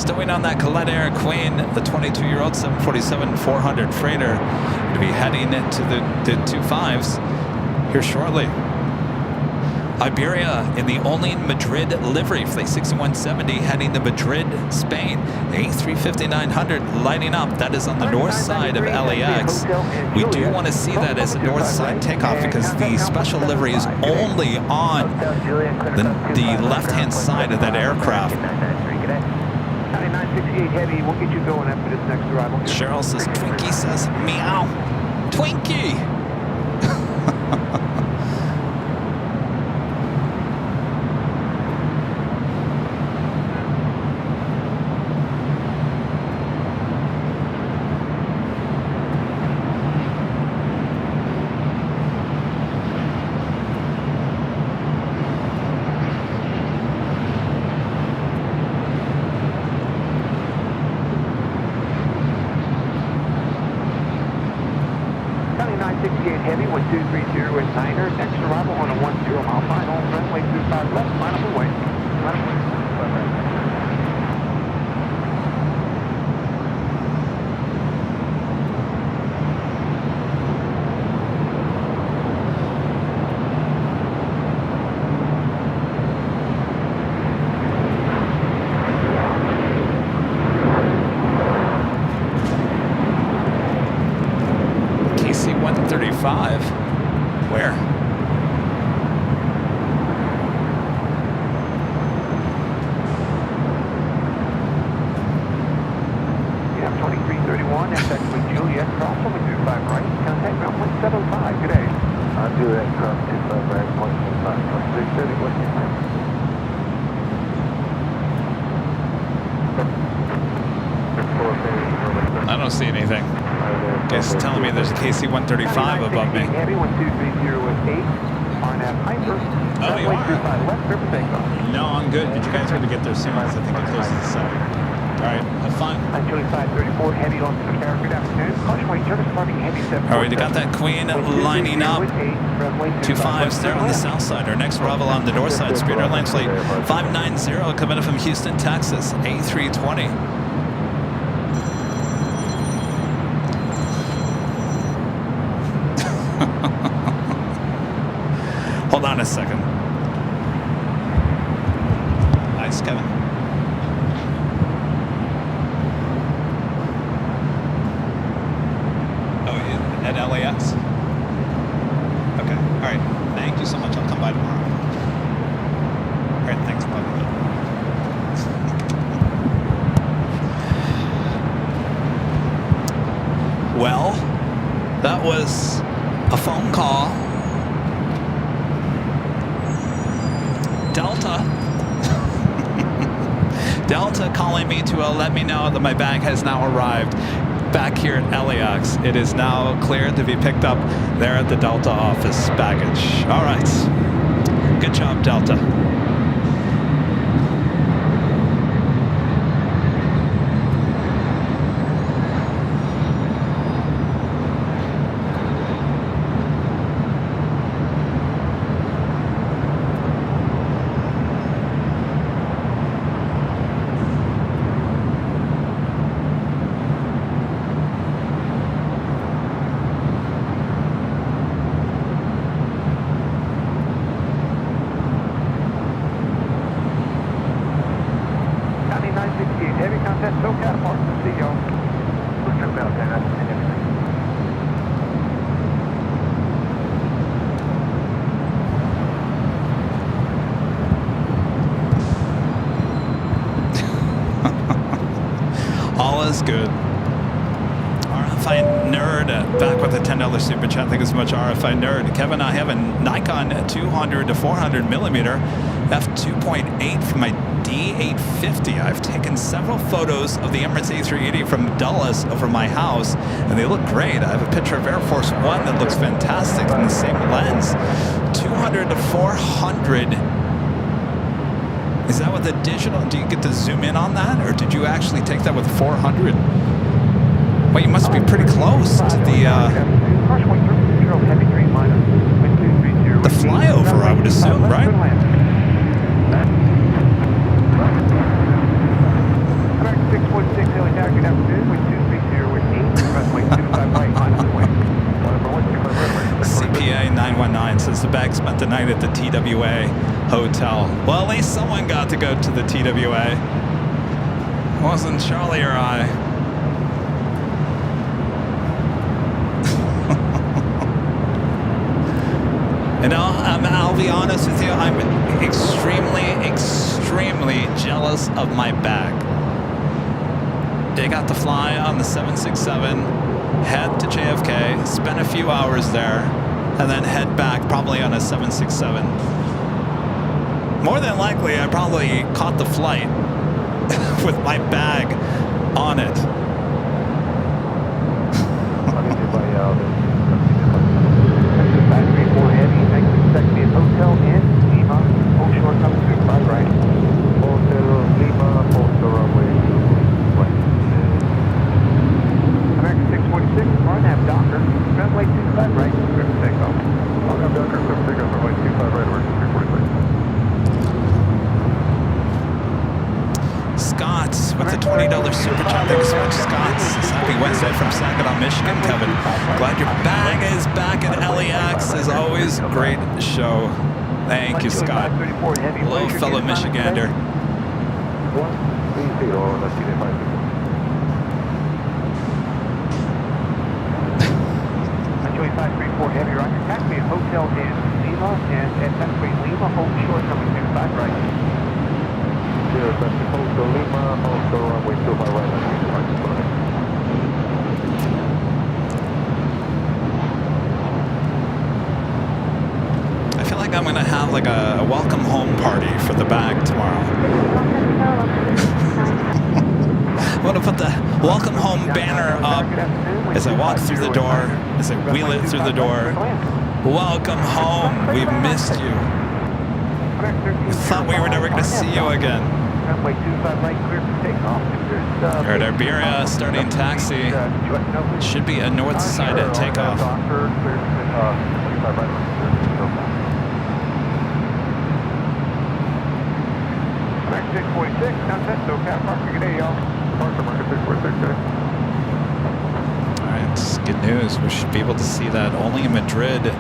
Stowing on that Colette Air Queen, the 22-year-old 747-400 freighter, to be heading into the 25s here shortly. Iberia in the only Madrid livery, flight 6170 heading to Madrid, Spain. A350-900 lighting up. That is on the north side of LAX. We do want to see that as a north side takeoff because the special livery is only on the left-hand side of that aircraft. 9968 Heavy, we'll get you going after this next arrival. Cheryl says, Twinkie says, meow. Twinkie! Heavy, 1230 at Niner. Next arrival on a 10 mile final. Runway 25 left, final away. Where? Yeah, 2331, that's actually Juliet, cross over 25 right, contact ground 175, good day. Juliet, cross 25 right, 175, 2330, what's your time? I don't see anything. Guys telling me there's a KC-135 above me. Heavy, 1230 at 8, RNAV Hyper. Oh, you are? Left, river takeoff. No, I'm good, but you guys are going to get there soon. I think it closes at 7. All right, have fun. Julie 534, heavy on the tower, good afternoon. Caution weight, service parking heavy 7. All right, you got that Queen lining up. 25s there on the south side. Our next arrival on the north side, Spirit Airlines flight 590 coming in from Houston, Texas, A320. Hold on a second. Nice, Kevin. Oh, at LAX? Okay. All right. Thank you so much. I'll come by tomorrow. All right. Thanks, bud. Well, that was a phone call. Delta calling me to let me know that my bag has now arrived back here at LAX. It is now cleared to be picked up there at the Delta office baggage. All right. Good job, Delta. All is good. RFI Nerd, back with a $10 super chat. Thank you so much, RFI Nerd. Kevin, I have a Nikon 200 to 400 millimeter f2.8 from my D850. I've taken several photos of the Emirates A380 from Dulles over my house, and they look great. I have a picture of Air Force One that looks fantastic in the same lens. 200 to 400. Is that with the digital? Do you get to zoom in on that, or did you actually take that with 400? Well, you must be pretty close to the flyover, I would assume, right? CPA 919 says the bag spent the night at the TWA hotel. Well, at least someone got to go to the TWA. It wasn't Charlie or I. You know, I'll be honest with you, I'm extremely jealous of my bag. They got to fly on the 767, head to JFK, spend a few hours there, and then head back probably on a 767. More than likely, I probably caught the flight with my bag on it. Hotel in Lima, hold short, coming through, 5 right. Hotel Lima, hold the runway, right. American 646, RNAV Docker, runway 25 right, clear for takeoff. RNAV Docker, clear for takeoff, runway 25 right, American 346. Scott with the $20 super chat. Thank you so much, Scott. It's Happy Wednesday from Saginaw, Michigan, Kevin. Glad your bag is back at LAX. As always, great show. Thank you, Scott. Hello, fellow Michigander. 534 heavy roger, taxi hotel in Lima, and at taxi Lima, hold short, coming 25 right. Hotel Lima, also runway 25 right, I feel like I'm going to have like a welcome home party for the bag tomorrow. I'm going to put the welcome home banner up as I walk through the door, as I wheel it through the door. Welcome home. We've missed you. We thought we were never going to see you again. We're at Iberia, starting taxi. Should be a north side at takeoff. American 646, contact SoCal, Parker, good day, y'all. Parker, American 646, All right, it's good news. We should be able to see that only in Madrid.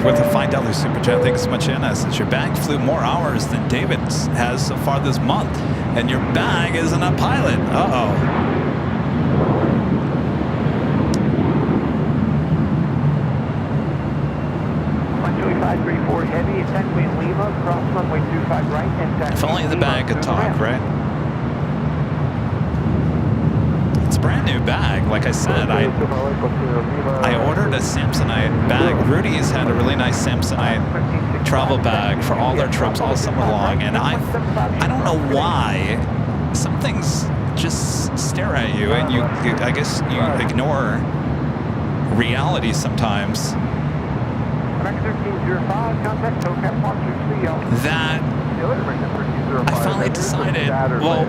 With a $5 super chat. Thanks so much, Anna. Since your bag flew more hours than David has so far this month, and your bag isn't a pilot. Uh-oh. 534 heavy, taxi Lima, cross runway 25 right, and taxi. If only the bag could talk, right? It's a brand new bag. Like I said, I ordered a Samsonite bag. Rudy's had a really nice Samsonite travel bag for all their trips all summer long, and I don't know why some things just stare at you, and I guess you ignore reality sometimes. That I finally decided, well,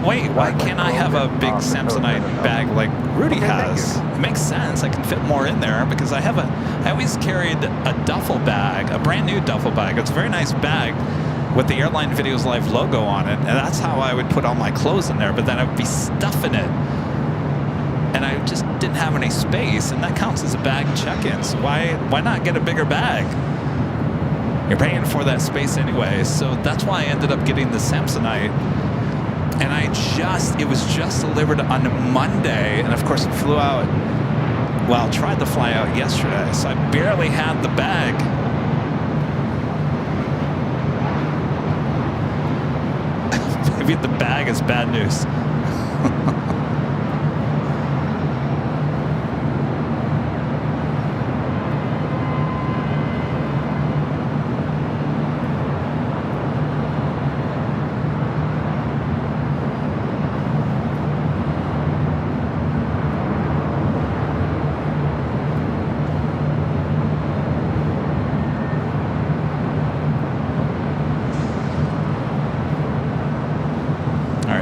wait, why can't I have a big Samsonite bag like Rudy has? It makes sense. I can fit more in there because I always carried a duffel bag, a brand new duffel bag. It's a very nice bag with the Airline Videos Live logo on it, and that's how I would put all my clothes in there, but then I would be stuffing it. And I just didn't have any space, and that counts as a bag check-in. So why not get a bigger bag? You're paying for that space anyway, so that's why I ended up getting the Samsonite. And it was just delivered on Monday, and of course it flew out, well, tried to fly out yesterday, so I barely had the bag. Maybe the bag is bad news.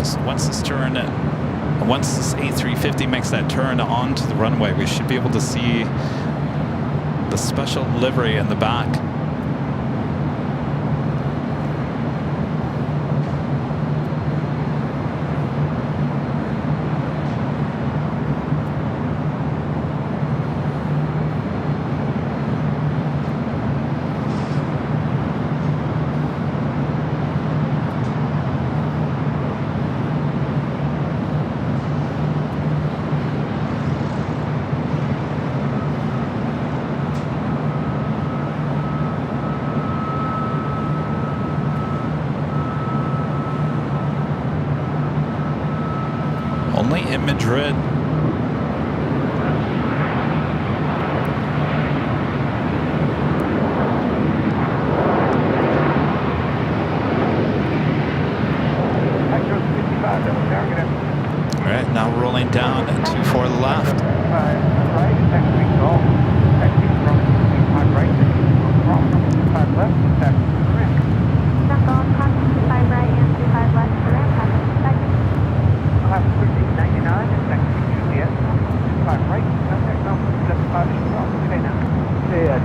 So once this A350 makes that turn onto the runway, we should be able to see the special livery in the back. Only in Madrid. All right, now rolling down 24 left. Right, taxi go. Taxi from 25 right, 25 left, taxi to the ramp. Knock on, passing 25 right and 25 left for ramp, passing 2 seconds. I'll have 1399 and taxi Juliet, 25 right, contact number 75 is wrong. Okay now. Okay, at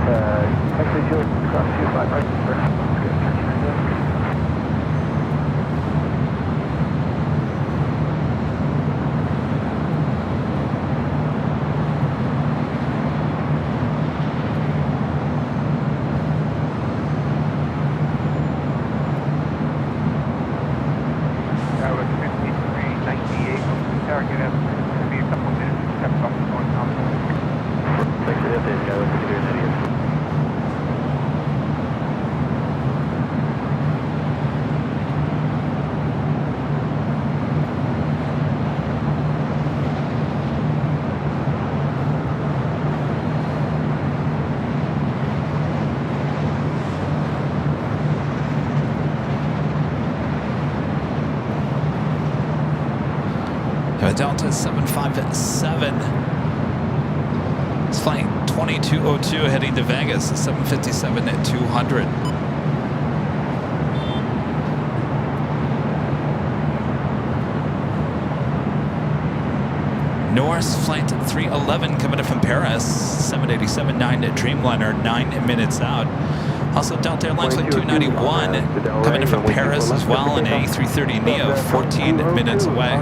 taxi Juliet, cross 25 right, good, catch you. Delta 757. It's flying 2202 heading to Vegas, 757 at 200. Norse flight 311 coming in from Paris, 787-9 Dreamliner, 9 minutes out. Also Delta Airlines flight 291 coming in from Paris as well, and A330neo, 14 minutes away.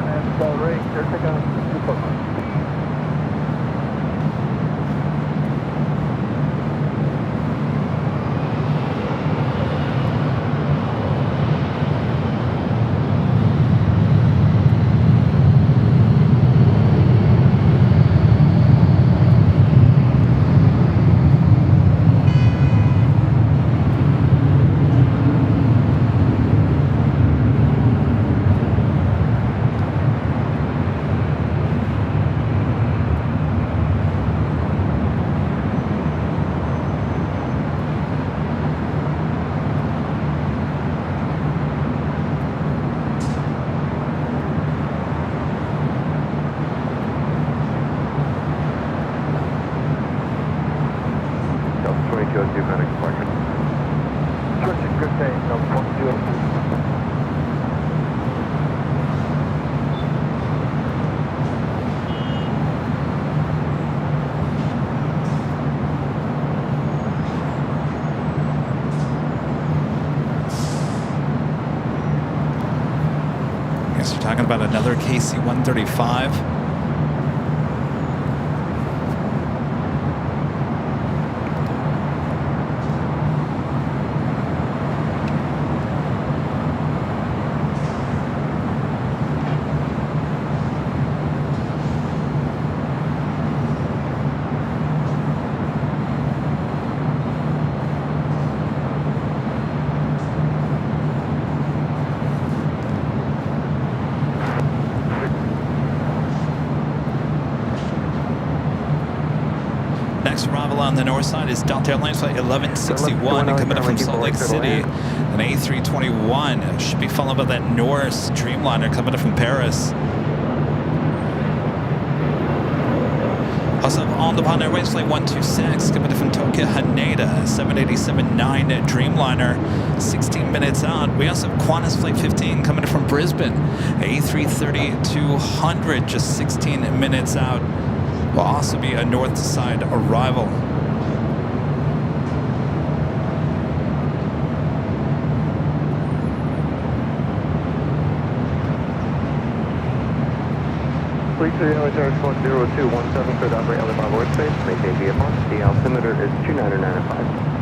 Talking about another KC-135. next arrival on the north side is Delta Airlines flight 1161 coming in from Salt Lake City. An A321 should be followed by that Norse Dreamliner coming in from Paris. Also on the Japan Airways flight 126 coming in from Tokyo Haneda, 787-9 Dreamliner, 16 minutes out. We also have Qantas flight 15 coming in from Brisbane, A330-200, just 16 minutes out. Will also be a north side arrival. Fleet 3 LHR Squad 0217 for the operate LA Bravo airspace. Maintain VFR. The altimeter is 299.5.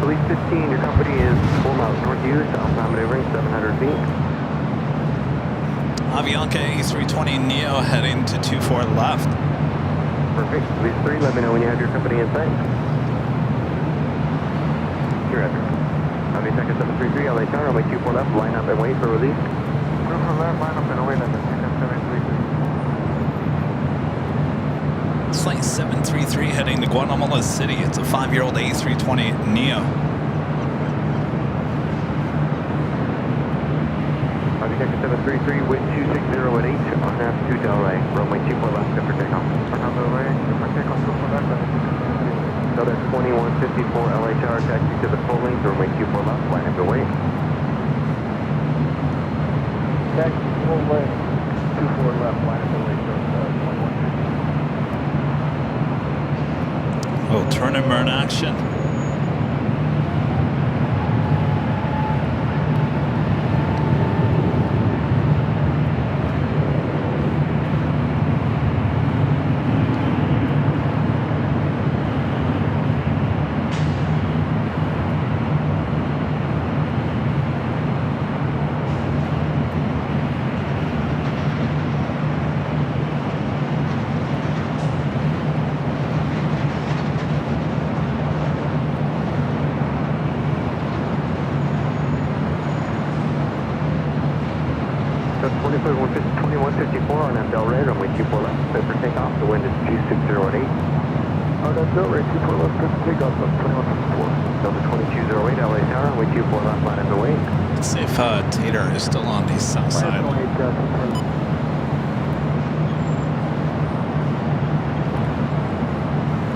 Fleet 15, your company is 4 miles northeast, altimeter ring 700 feet. Avianca A320neo heading to 24 left. Perfect. Fleet 3, let me know when you have your company in sight. Your address. Avianca 733, LA Tower, runway 24 left, line up and wait for release. Go for left, line up and wait at the 733. Flight 733 heading to Guatemala City. It's a 5-year-old A320neo. Avianca 733, wind 260 at 8 on altitude Delray, runway 24 left, good for takeoff. Another way, good for takeoff, go for left. Another 2154 LA Tower, taxi to the full length, runway 24 left, line up and wait. Taxi full length, 24 left, line up and wait, 2150. Oh, turn and burn action. So 2154 on Delray, runway 24 left, good for takeoff. The wind is 260 at 8. On Delray, 24 left, good for takeoff, 2154. Delta 2208 LA Tower, runway 24 left, line up and wait. Let's see if Tater is still on the south side.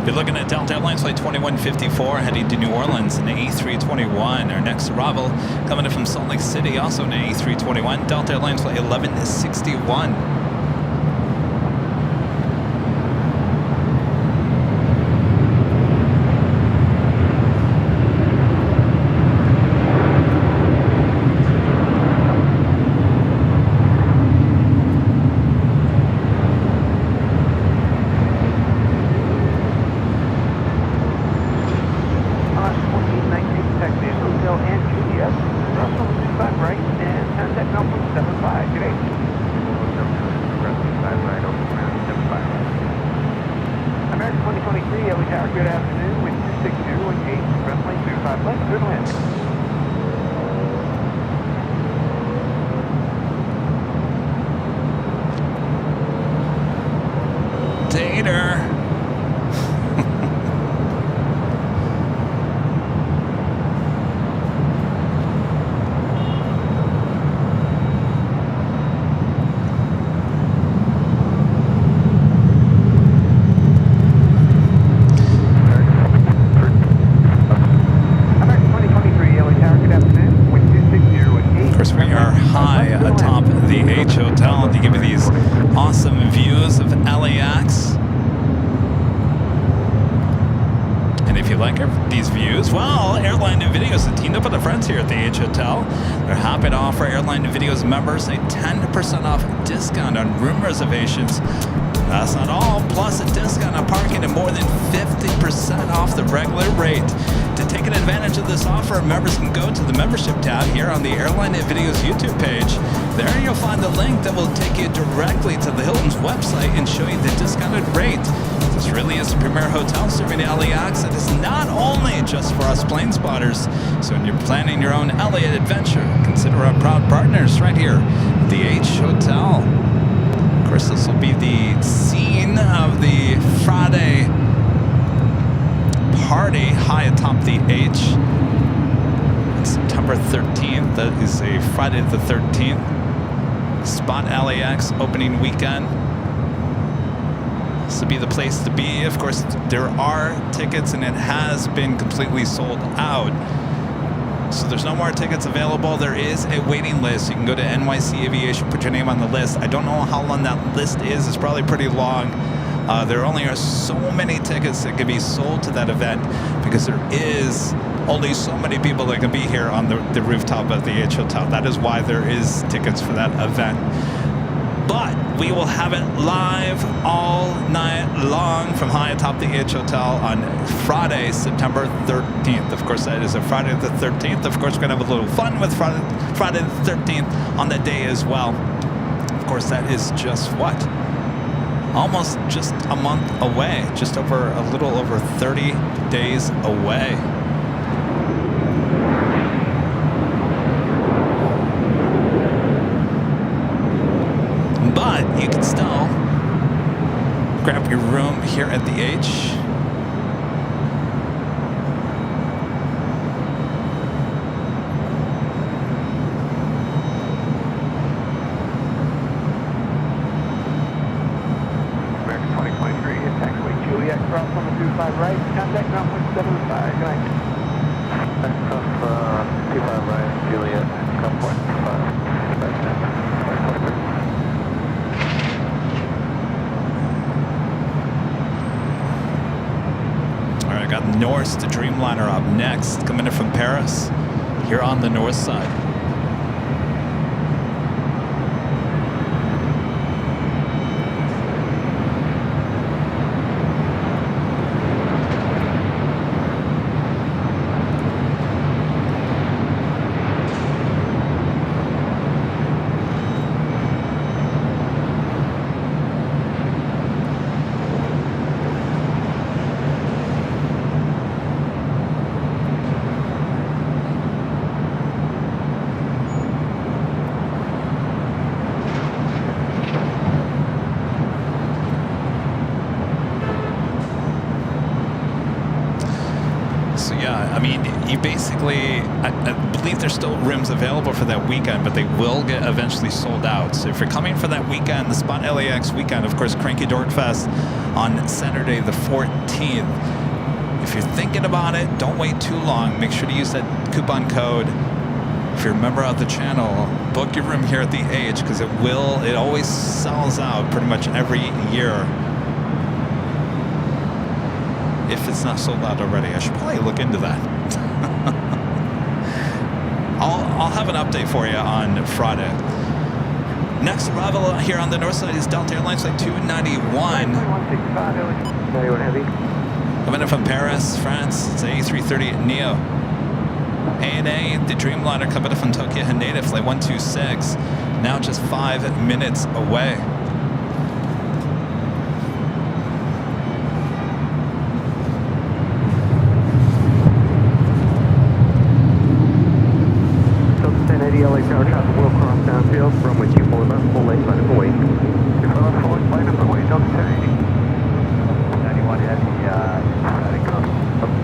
You're looking at Delta Airlines flight 2154 heading to New Orleans in the A321. Our next arrival coming in from Salt Lake City, also in the A321. Delta Airlines flight 1161. Atop the H Hotel to give you these awesome views of LAX. And if you like these views, well, Airline and Videos have teamed up with our friends here at the H Hotel. They're happy to offer Airline and Videos members a 10% off discount on room reservations. That's not all, plus a discount on parking and more than 50% off the regular rate. To take advantage of this offer, members can go to the membership tab here on the Airline and Videos YouTube page. There you'll find the link that will take you directly to the Hilton's website and show you the discounted rate. So This really is the premier hotel serving the LAX. It is not only just for us plane spotters. So when you're planning your own LA adventure, consider our proud partners right here, the H Hotel. Of course, this will be the scene of the Friday party high atop the H on September 13th. That is a Friday the 13th. Spot LAX opening weekend. This will be the place to be. Of course, there are tickets and it has been completely sold out. So there's no more tickets available. There is a waiting list. You can go to NYC Aviation, put your name on the list. I don't know how long that list is. It's probably pretty long. There only are so many tickets that can be sold to that event because there is only so many people that can be here on the rooftop of the H Hotel. That is why there is tickets for that event. But we will have it live all night long from high atop the H Hotel on Friday, September 13th. Of course, that is a Friday the 13th. Of course, we're going to have a little fun with Friday the 13th on that day as well. Of course, that is just what? Almost just a month away. Just over a little over 30 days away. But you can still grab your room here at the H. American 2023, taxiway Juliet, cross 125 right, contact ground 175, good night. Cross 25 right, Juliet, cross 125. I got Norse, the Dreamliner, up next, coming in from Paris, here on the north side. Basically, I believe there's still rooms available for that weekend, but they will get eventually sold out. So if you're coming for that weekend, the Spot LAX weekend, of course, Cranky Dork Fest on Saturday the 14th. If you're thinking about it, don't wait too long. Make sure to use that coupon code. If you're a member of the channel, book your room here at the H because it always sells out pretty much every year. If it's not sold out already, I should probably look into that. I'll have an update for you on Friday. Next arrival here on the north side is Delta Airlines Flight 291. 91 heavy. Coming in from Paris, France. It's A330 Neo. ANA, the Dreamliner, coming in from Tokyo Haneda, Flight 126. Now just 5 minutes away. LA Tower traffic will cross downfield from which you pull left, full lane, by the way. Forward, plane up the way, Delta 1080. 91 heavy, heading up.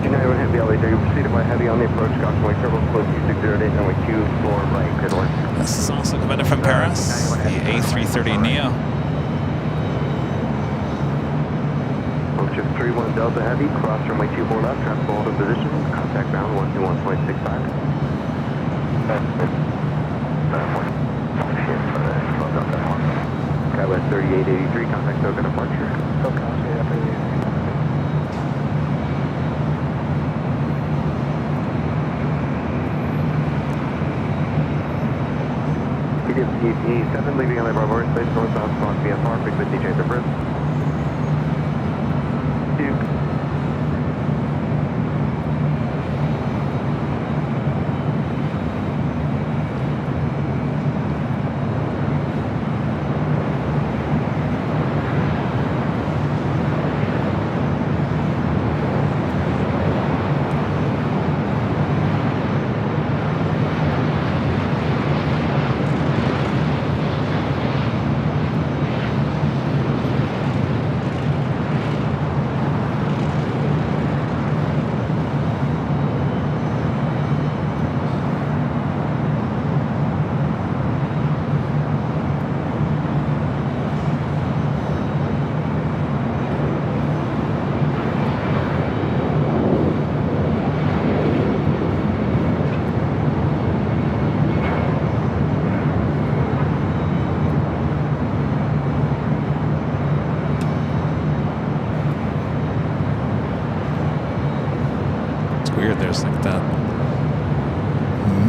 291 heavy LA, you proceeded by heavy on the approach, Cautionway turbo, close 2608, runway 24 right, good one. This is also coming in from Paris, the A330 Neo. Approach 31 Delta Heavy, cross runway 24 left, traffic hold in position, contact ground 121.65. West 3883, contact token departure. E7 leaving LA Bravo airspace northbound spawn VFR, frequency change of bridge. Duke.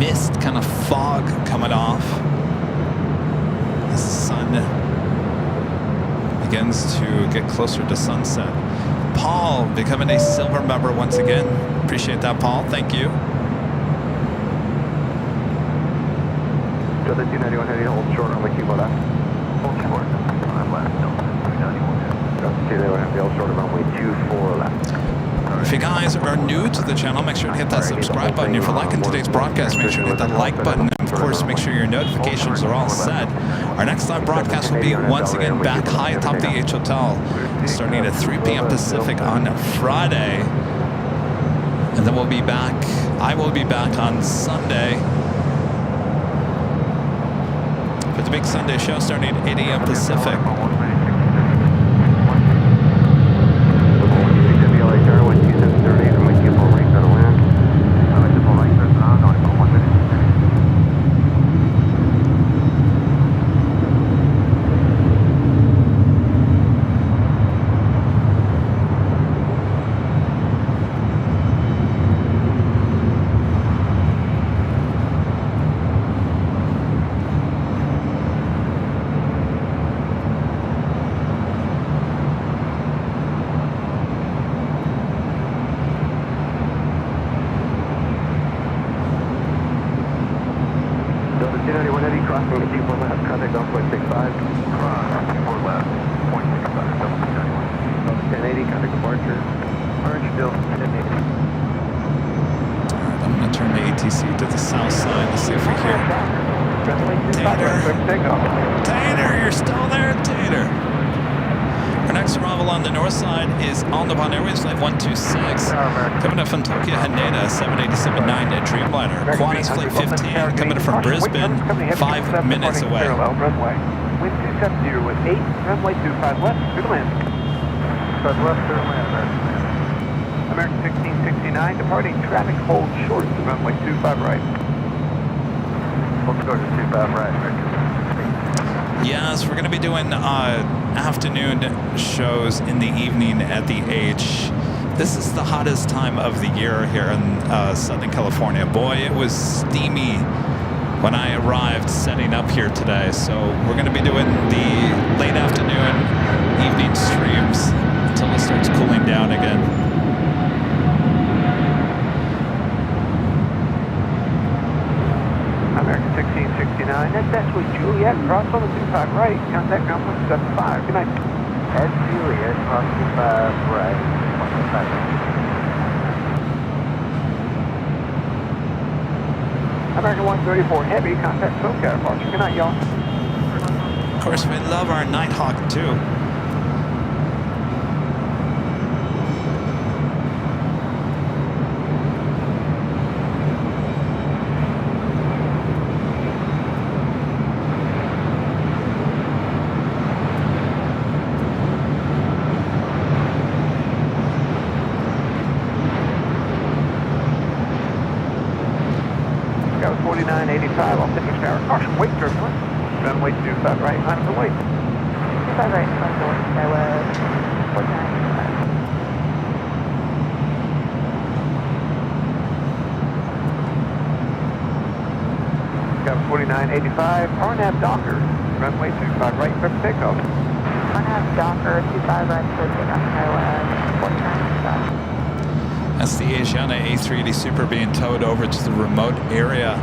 mist, kind of fog coming off as the sun begins to get closer to sunset. Paul becoming a silver member once again. Appreciate that, Paul. Thank you. Delta 291 heavy, hold short on the cupola left. Hold short. On left, Delta 291 heavy. Delta 291 heavy, hold short on runway 24 left. If you guys are new to the channel, make sure to hit that subscribe button. If you're liking today's broadcast, make sure to hit that like button. And of course, make sure your notifications are all set. Our next live broadcast will be once again back high atop the H Hotel, starting at 3 p.m. Pacific on Friday. And then we'll be back. I will be back on Sunday for the big Sunday show starting at 8 a.m. Pacific. Minutes away. Runway. Wind 270 with 8, runway 25 left, clear to land. 25 left, clear to land. American 1669, departing traffic, hold short, runway 25 right. Hold short to 25 right, Yes, we're going to be doing afternoon shows in the evening at the H. This is the hottest time of the year here in Southern California. Boy, it was steamy when I arrived setting up here today. So we're going to be doing the late afternoon, evening streams until it starts cooling down again. American 1669, that's with Juliet, cross on the 25 right, contact ground 175. Good night. At Juliet, cross 25 right, 175. American 134 heavy, contact SoCal departure. Good night, y'all. Of course, we love our Nighthawk too. Runway 25 right, line of the way. 25 right, line of the way. That was 49. Got 4985, RNAV Docker, runway 25 right, prep for takeoff. RNAV Docker, 25 right, for takeoff, Iowa, 49. That's the Asiana A380 Super being towed over to the remote area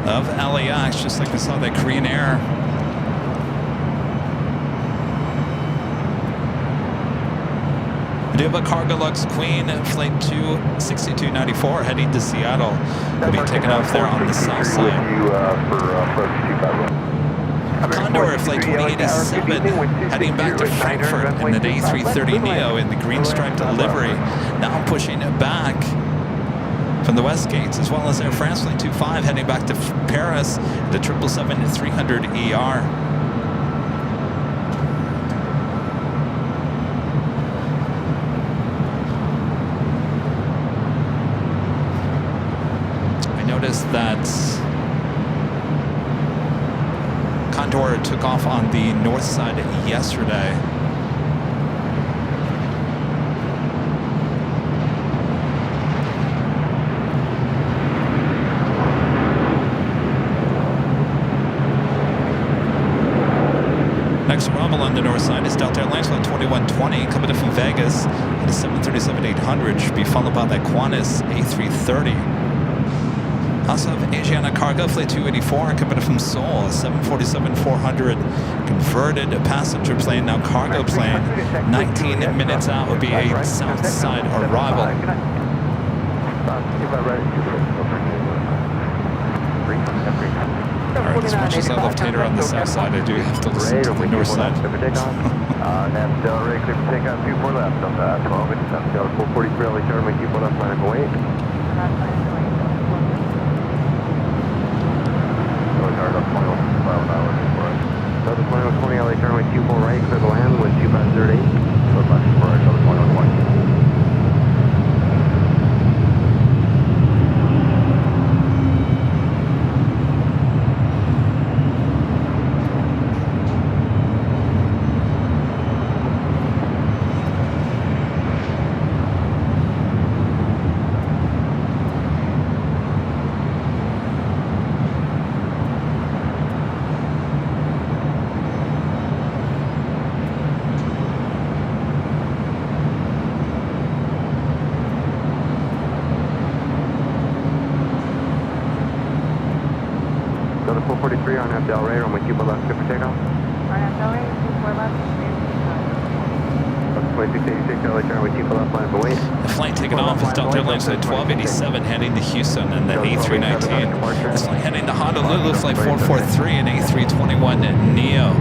of LAX, just like we saw that Korean Air. We do have a Cargo Lux Queen Flight 26294 heading to Seattle. We'll be taking off there on the south side. Condor Flight 2087 heading back to Frankfurt in an A330neo in the green striped livery. Now pushing it back from the West Gates, as well as Air France Flight 25 heading back to Paris, the 777-300ER. I noticed that Condor took off on the north side yesterday. 5's arrival on the north side is Delta Airlines Flight 2120 coming in from Vegas at a 737-800. Should be followed by that Qantas A330. Also have Asiana Cargo Flight 284 coming in from Seoul, a 747-400 converted passenger plane, now cargo plane. 19 minutes out would be a south side arrival. Alright, as much as I love Tater on the south side, I do have to listen to the north side. Nav Del Rey, clear for takeoff, 24 left on the atop. Delta 443 LA Tower, my 24 left, line of 08. Delta 2120 LA Tower, my 24 right, clear to land, wind 2508. Delta 443 on Nav Del Rey, runway 24 left, good for takeoff. Nav Del Rey, 24 left, Delta 2686 LA Tower, runway 24 left, line of 08. The flight taking off is Delta Airlines Flight 1287 heading to Houston, and the A319 is flight heading to Honolulu Flight 443 and A321 Neo.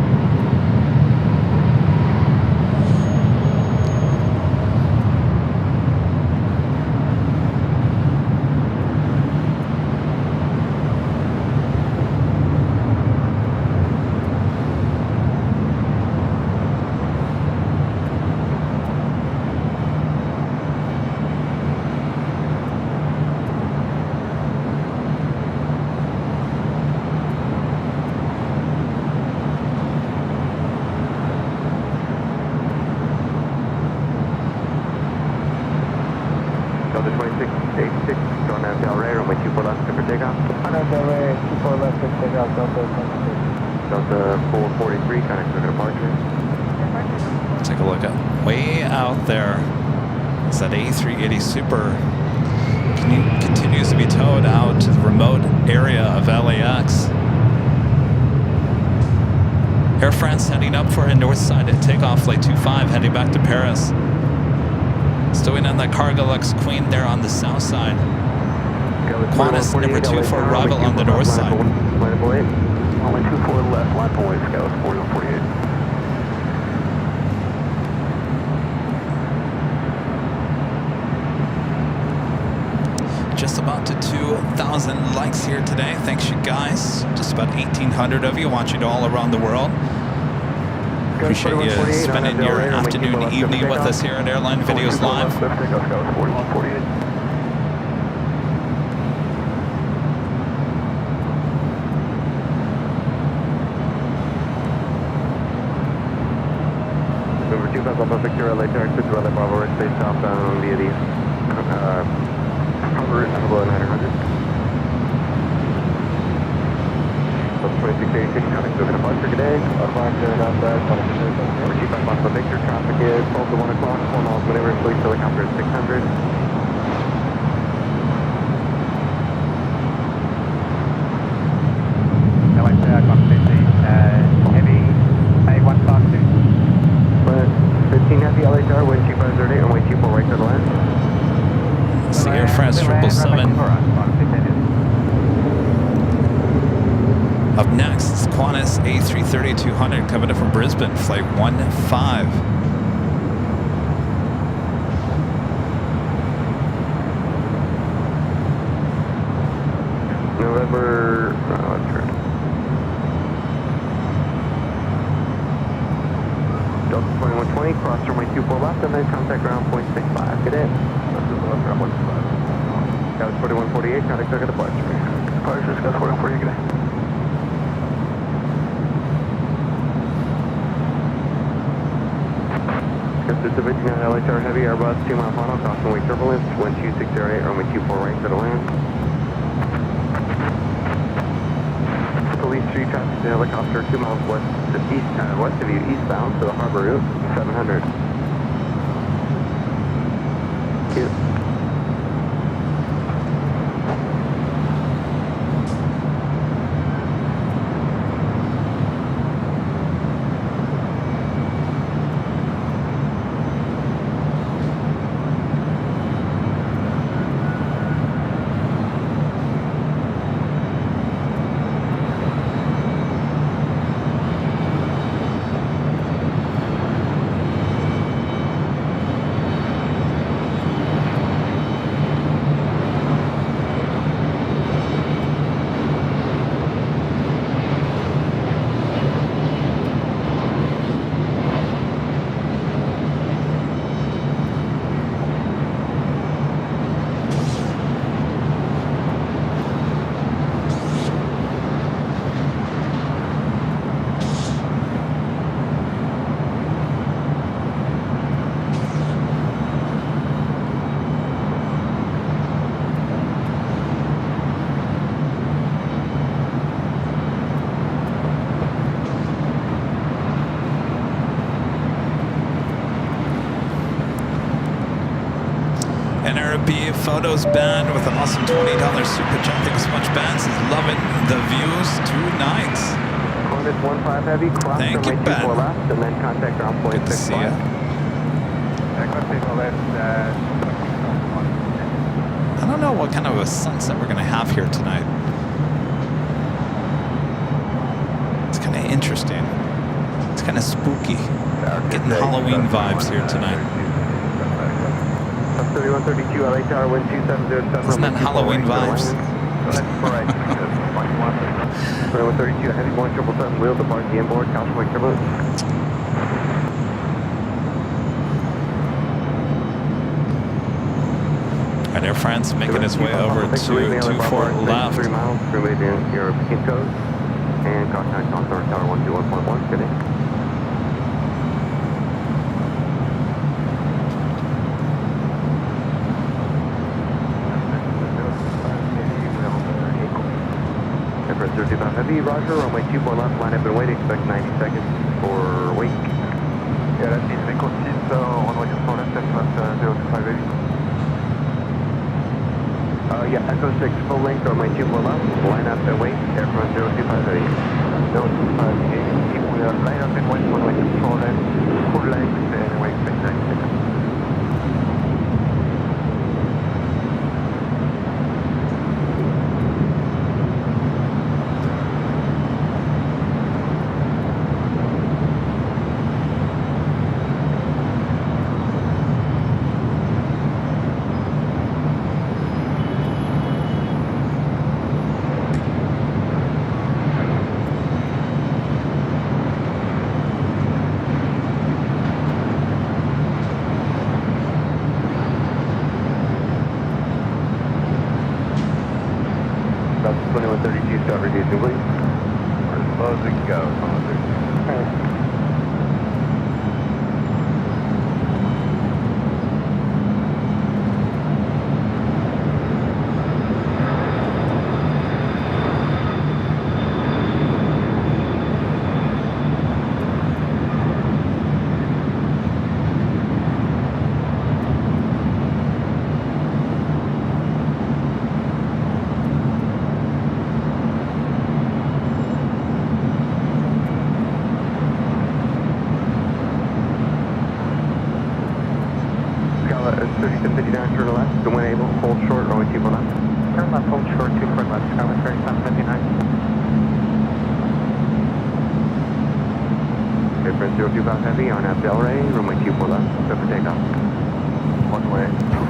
Delta 2686 on Nav Del Rey, runway 24 left, good for takeoff. Nav Del Rey, 24 left, good for takeoff, Delta 26. Delta 443, connect to departure. Take a look at way out there. It's that A380 Super continues to be towed out to the remote area of LAX. Air France heading up for a north side at takeoff, flight 25 heading back to Paris. Still in on that Cargo Lux Queen there on the south side. Qantas number 2 for arrival on the north side. Only 24 left, line for White Scouts, 4148. Just about to 2,000 likes here today. Thanks you guys. Just about 1,800 of you watching all around the world. Appreciate you spending your afternoon, evening with us here at Airline Videos Live. Number 2, Papa Victor, LA Tower, 6 LA Bravo, Red Space southbound via the Harvard, below 900. Delta 2686, connect to departure, good day. Departure, outside, number 2, Papa Victor, traffic is 12 to 1 o'clock, 4 miles maneuver, police helicopter is 600. LA Tower, heavy, A152. 15 Heavy, LA Tower, wind 2508, runway 24 right to the land. It's the Air France 777. Up next, it's Qantas A330-200 coming up from Brisbane, flight 15. November, Delta 2120, cross runway 24 left, and then contact ground point 65. Good day. Scouts 4148, contact target departure. Departure, Scouts 4148, good day. Division on LA Tower Heavy, Airbus 2 mile final, cross runway turbulence, wind 2608, runway 24 right to the land. Police 3 traffic to helicopter 2 miles west, west of you, eastbound to the harbor route, 700. Thank you. NRB photos band with an awesome $20 super chat. Thanks so much, Bans. Is loving the views tonight. Cornish 15 heavy, cross Thank you, runway Ben. 24 left, and then contact ground point Good to see 65. you. I don't know what kind of a sunset we're going to have here tonight. It's kind of interesting. It's kind of spooky. Getting Halloween vibes here tonight. 3132 LA Tower, wind 2707. Isn't that Halloween vibes? 3132 heavy, Boeing 777, wheel depart the inboard, couch point turbulence. Right, Air France making its way over to 24 left. 3 miles, freeway to your pin code, and contact on Tower 121.1. Good day. Airport 35 heavy, roger, runway 24 left, line up and wait, expect 90 seconds for wake. Yeah, that's easy. Echo 6, runway 24 left, estimate 025 heavy. Yeah, Echo 6, full length, runway 24 left, line up and wait, aircraft 025 heavy. 025 heavy, we are line up and wait, runway 24 left, full length, and we expect 90 seconds. That's 2132, start reducing, please. We're as low as we can go. Scala 3759, turn left, the wind able, hold short, runway 24 left. Turn left, hold short, 24 left, Scala 3759. Airport 025 heavy, on Delray, runway 24 left, set for takeoff. One way.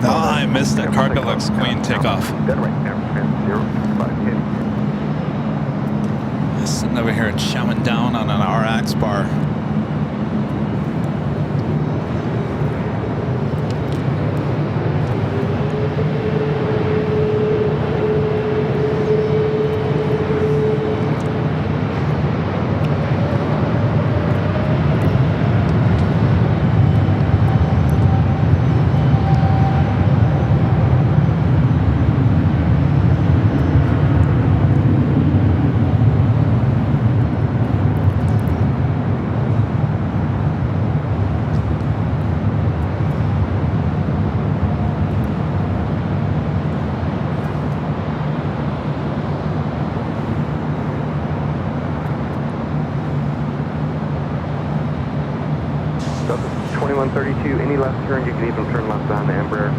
Oh, I missed that Carpet Lux Queen takeoff. Dead right, Airport 025 heavy. Sitting over here chowing down on an RX bar. 132, any left turn, you can even turn left on the Embraer,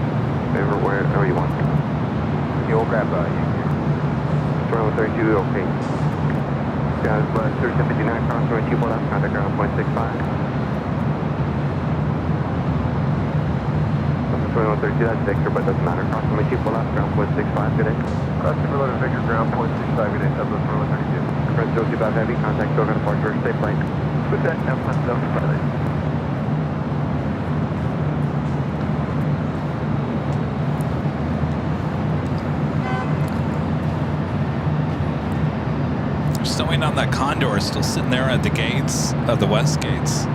wherever you want. Yeah, we'll grab Yankee. Runway 132, okay. Guys, 3759, cross runway 24 left, contact ground point 65. Runway 132, that's Victor, but doesn't matter. Cross runway 24 left, ground point 65, good day. Crossing below Victor, ground point 65, good day, Southwest runway 32. French 025 Heavy, contact Dogan departure, safe flight. Put that F1 pilot. Still waiting on that Condor, still sitting there at the gates of the west gates.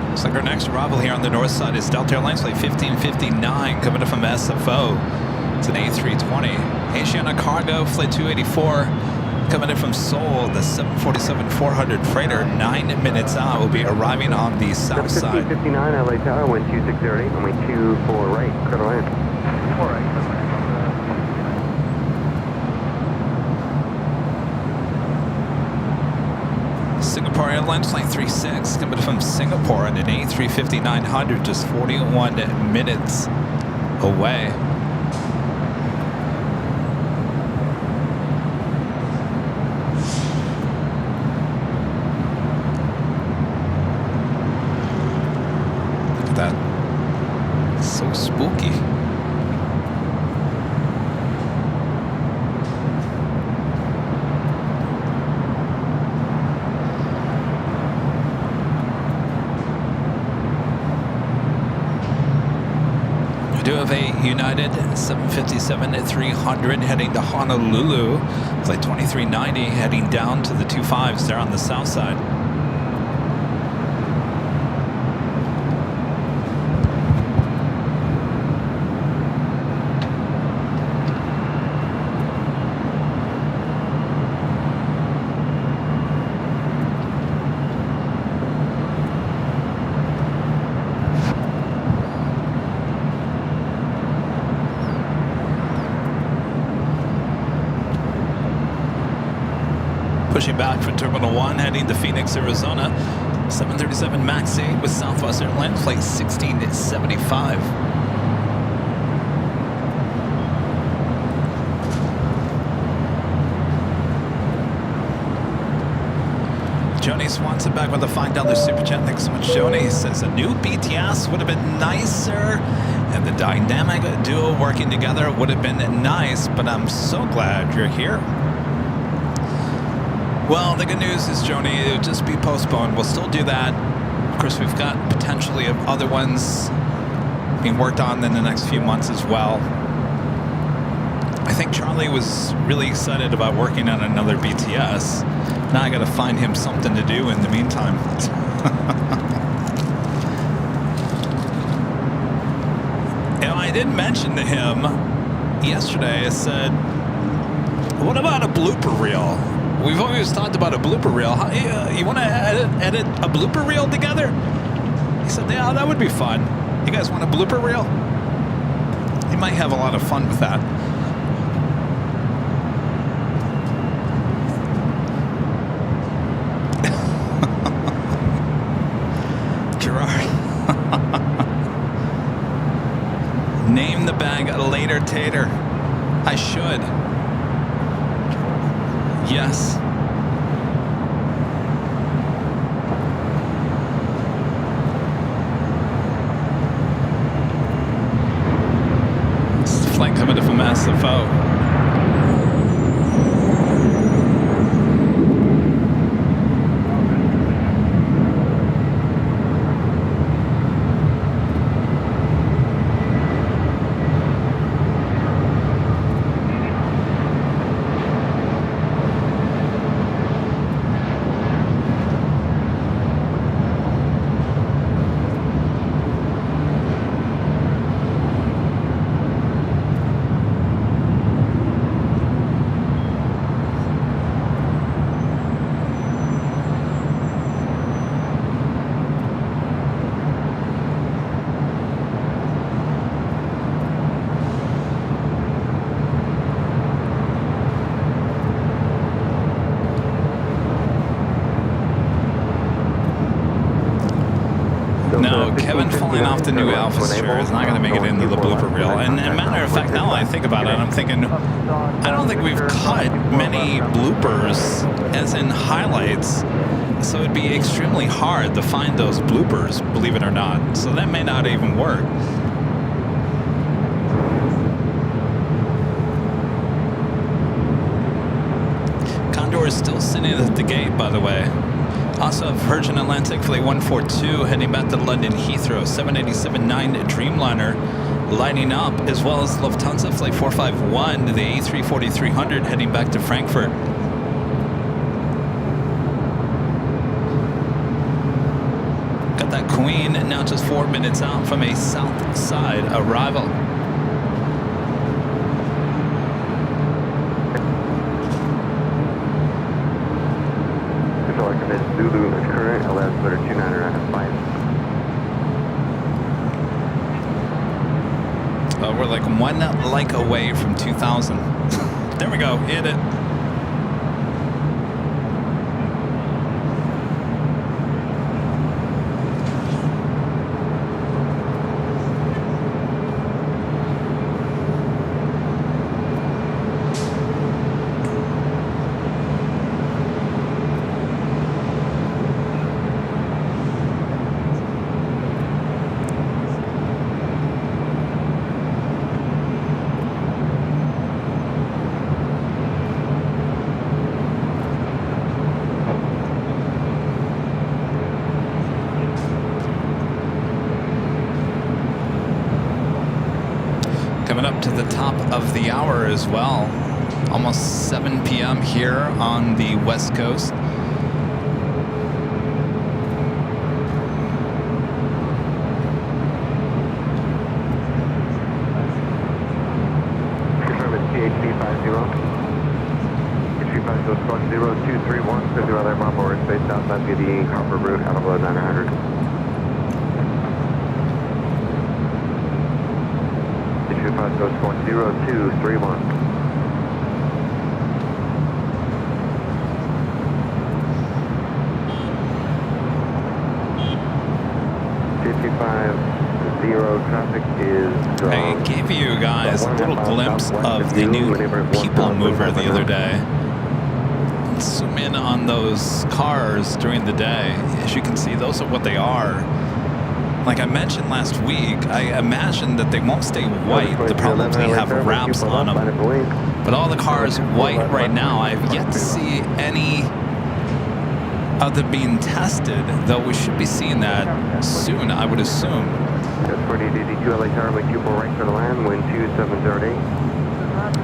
Looks like our next arrival here on the north side is Delta Airlines flight 1559 coming up from SFO. It's an A320. Asiana Cargo flight 284 coming in from Seoul. The 747-400 freighter, 9 minutes out, will be arriving on the south side. 1559 LA Tower, wind 2608, runway 24 right, clear to land. 4 right, Singapore Airlines flight 36 coming from Singapore on an A350-900, just 41 minutes away. Look at that. It's so spooky. We do have a United 757-300 heading to Honolulu. It's like 2390 heading down to the 25s there on the south side. Pushing back from Terminal 1, heading to Phoenix, Arizona. 737 MAX 8 with Southwest Airlines, flight 1675. Joni Swanson back with a $5 super chat. Thanks so much, Joni. He says a new BTS would have been nicer, and the dynamic duo working together would have been nice, but I'm so glad you're here. Well, the good news is, Joni, it'll just be postponed. We'll still do that. Of course, we've got potentially other ones being worked on in the next few months as well. I think Charlie was really excited about working on another BTS. Now I got to find him something to do in the meantime. And I did mention to him yesterday, I said, what about a blooper reel? We've always talked about a blooper reel. You want to edit a blooper reel together? He said, yeah, that would be fun. You guys want a blooper reel? You might have a lot of fun with that. Gerard. Name the bag Later Tater. I should. Yes. This is the flight coming in from SFO. falling off the new Alpha Sphere is not going to make it into the blooper reel. And as a matter of fact, now I think about it, I'm thinking, I don't think we've cut many bloopers, as in highlights. So it'd be extremely hard to find those bloopers, believe it or not. So that may not even work. Condor is still sitting at the gate, by the way. Also, Virgin Atlantic Flight 142 heading back to London Heathrow, 787-9 Dreamliner lining up, as well as Lufthansa Flight 451, the A340-300 heading back to Frankfurt. Got that Queen now just 4 minutes out from a south side arrival. Zulu is current, 1129er at 5. We're like one like away from 2000. There we go, hit it. Coming up to the top of the hour as well. Almost 7 p.m. here on the West Coast. Confirm it's PHP 50. PHP 50 squawk 0231, 50 other Bravo airspace outside via the Copper route out of below 900. PHP 50 squawk 0231. Traffic is. I gave you guys a little glimpse of the new people mover the other day. Let's zoom in on those cars during the day. As you can see, those are what they are. Like I mentioned last week, I imagine that they won't stay white. They'll probably have wraps on them. But all the cars white right now, I've yet to see any of them being tested, though we should be seeing that soon, I would assume. 4882 LA Tower, make 24 right for the land, wind 2708.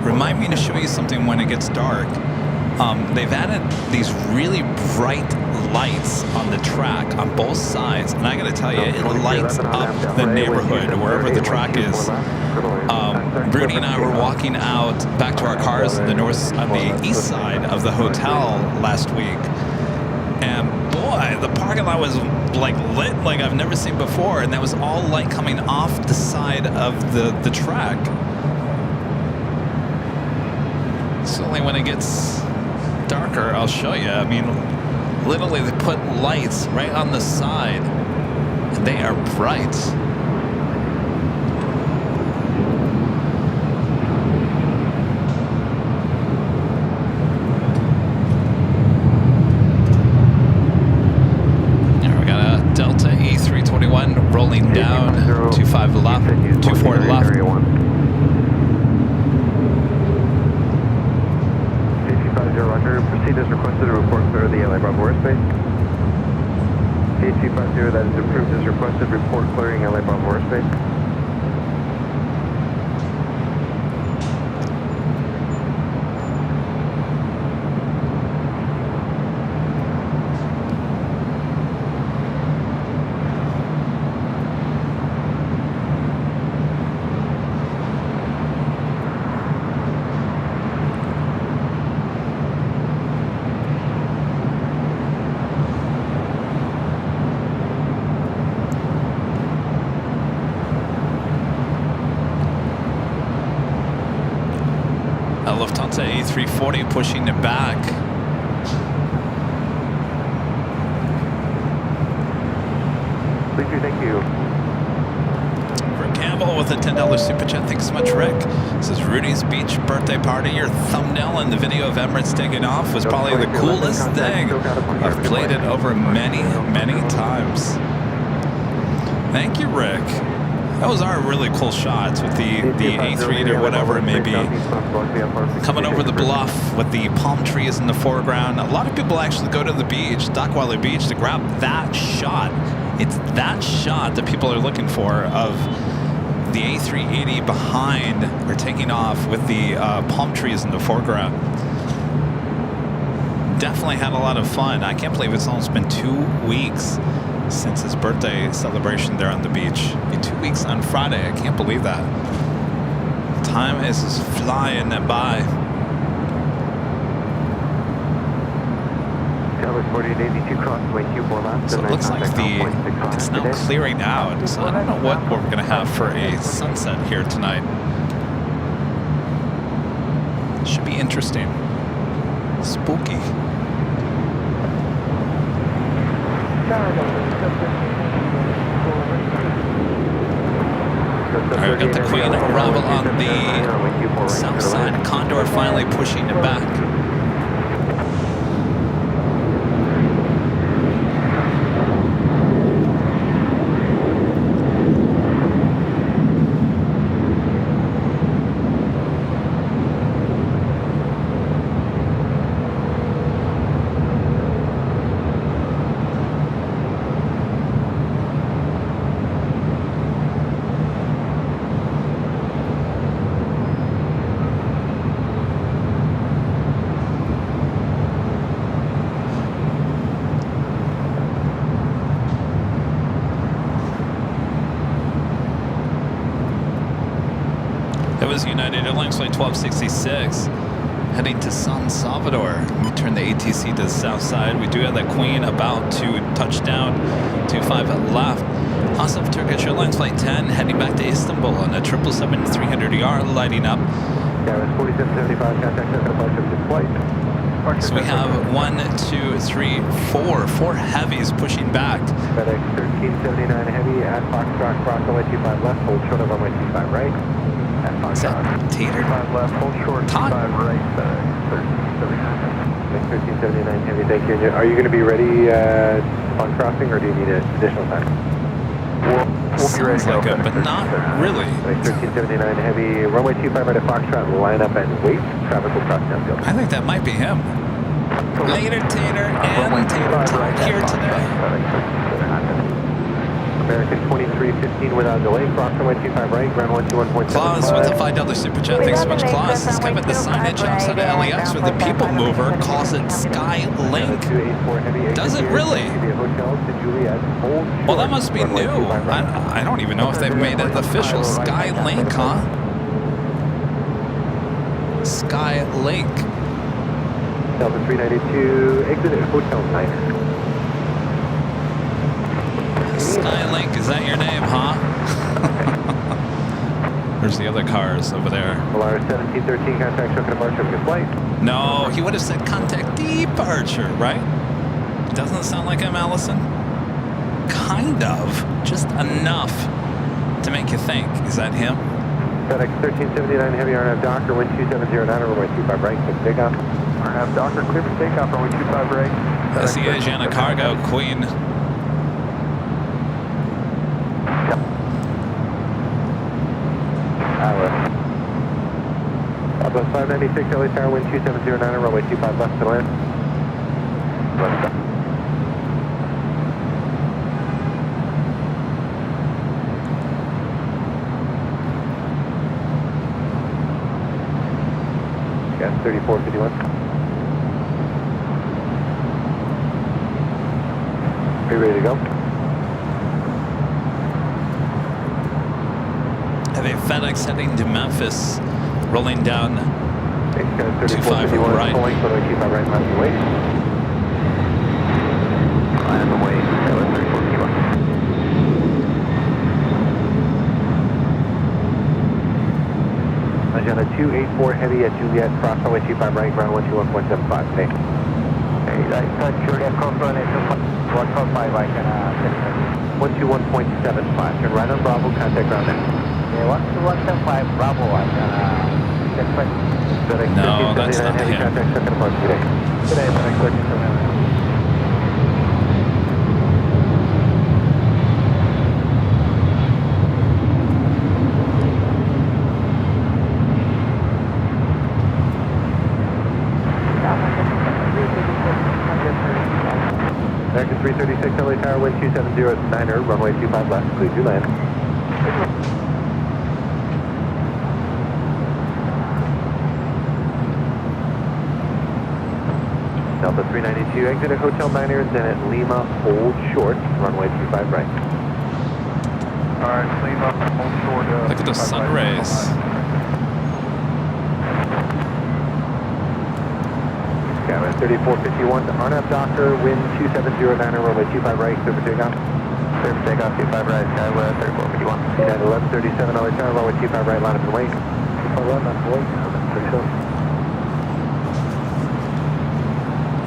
Remind me to show you something when it gets dark. They've added these really bright lights on the track on both sides, and I gotta tell you, it lights up the neighborhood wherever the track is. Rudy and I were walking out back to our cars on the east side of the hotel last week, and boy, the parking lot was like lit like I've never seen before, and that was all light coming off the side of the track. It's only when it gets darker I'll show you. I mean, literally they put lights right on the side, and they are bright. Rolling down, 25 left, 24 left. 50 Roger, proceed as requested to report clear the LA Bravo airspace. 8250, that is approved as requested, report clearing LA Bravo airspace. Lufthansa A340 pushing it back. Thank you. Rebel with a $10 super chat. Thanks so much, Rick. This is Rudy's Beach birthday party. Your thumbnail in the video of Emirates taking off was probably the coolest thing. I've played it over many, many times. Thank you, Rick. Those are really cool shots with the A3 or whatever it may be. Coming over the bluff with the palm trees in the foreground. A lot of people actually go to the beach, Dockweiler Beach, to grab that shot. It's that shot that people are looking for of the A380 behind or taking off with the palm trees in the foreground. Definitely had a lot of fun. I can't believe it's almost been 2 weeks since his birthday celebration there on the beach. 2 weeks on Friday. I can't believe that. Time is just flying by. So it looks like it's now clearing out. So I don't know what we're going to have for a sunset here tonight. Should be interesting. Spooky. Alright, we got the Queen arrival on the south side. Condor finally pushing it back. United Airlines Flight 1266 heading to San Salvador. We turn the ATC to the south side. We do have that Queen about to touch down 25 left. Also Turkish Airlines Flight 10 heading back to Istanbul on a 777-300ER lighting up. So we have 1, 2, 3, 4 heavies pushing back. FedEx 1379 heavy at Foxtrot, Bravo 125 left, hold short of runway 25 right. Is that Tater? left, hold short, Todd? 5 right, 1379 heavy, thank you. Are you going to be ready on crossing, or do you need additional time? We'll be ready Sounds to like go. it, but not really. 1379 heavy, runway 25 right at Foxtrot, line up and wait. Traffic will cross downfield. I think that might be him. Later, Tater and Tater Todd here today. American 2315 without delay, cross runway 25 right, ground 121.75. Claus with a $5 super chat. Thanks so much, Claus. This is Kevin, the signage outside of LAX with the people mover calls it Skylink. Does it really? Well, that must be new. I don't even know if they've made it official. Skylink, huh? Skylink. Delta 392, exit at Hotel 9. Skylink, is that your name, huh? There's the other cars over there. Polaris 1713, contact show departure of your flight. No, he would have said contact departure, right? Doesn't sound like him, Allison? Kind of. Just enough to make you think. Is that him? FedEx 1379 heavy RNAV Docker, wind 2709, runway 25 right, quick takeoff. RNAV Docker, clear for takeoff, runway 25 right. That's the Asiana Cargo Queen. Southwest 596 LA Tower, wind 2709, runway 25 left to land. Left. Gas 3451. Are you ready to go? Have a FedEx heading to Memphis, rolling down 25 right. Pulling, runway 25 right, left to wait. Line on the way, 34 kilo. Asiana 284 heavy at Juliet, cross runway 25 right, ground 121.75. Thanks. Hey, Juliet, cross runway 145, I can 121.75. Turn right on Bravo, contact ground now. 175 Bravo at Discretion. No, that's not him. Today, FedEx 1379. American 336 LA Tower, wind 270 at 9er, runway 25 left, please do land. Delta 392, exit at Hotel 9er, then at Lima, hold short, runway 25 right. Alright, Lima, hold short. Look at the sun rays. Skyline 3451 to RNAV Doctor, wind 2709, runway 25 right, clear for takeoff. Clear for takeoff, 25 right, Skyline 3451. United 1137, LA Tower, runway 25 right, line up and wait. 25 right, line up and wait, 37.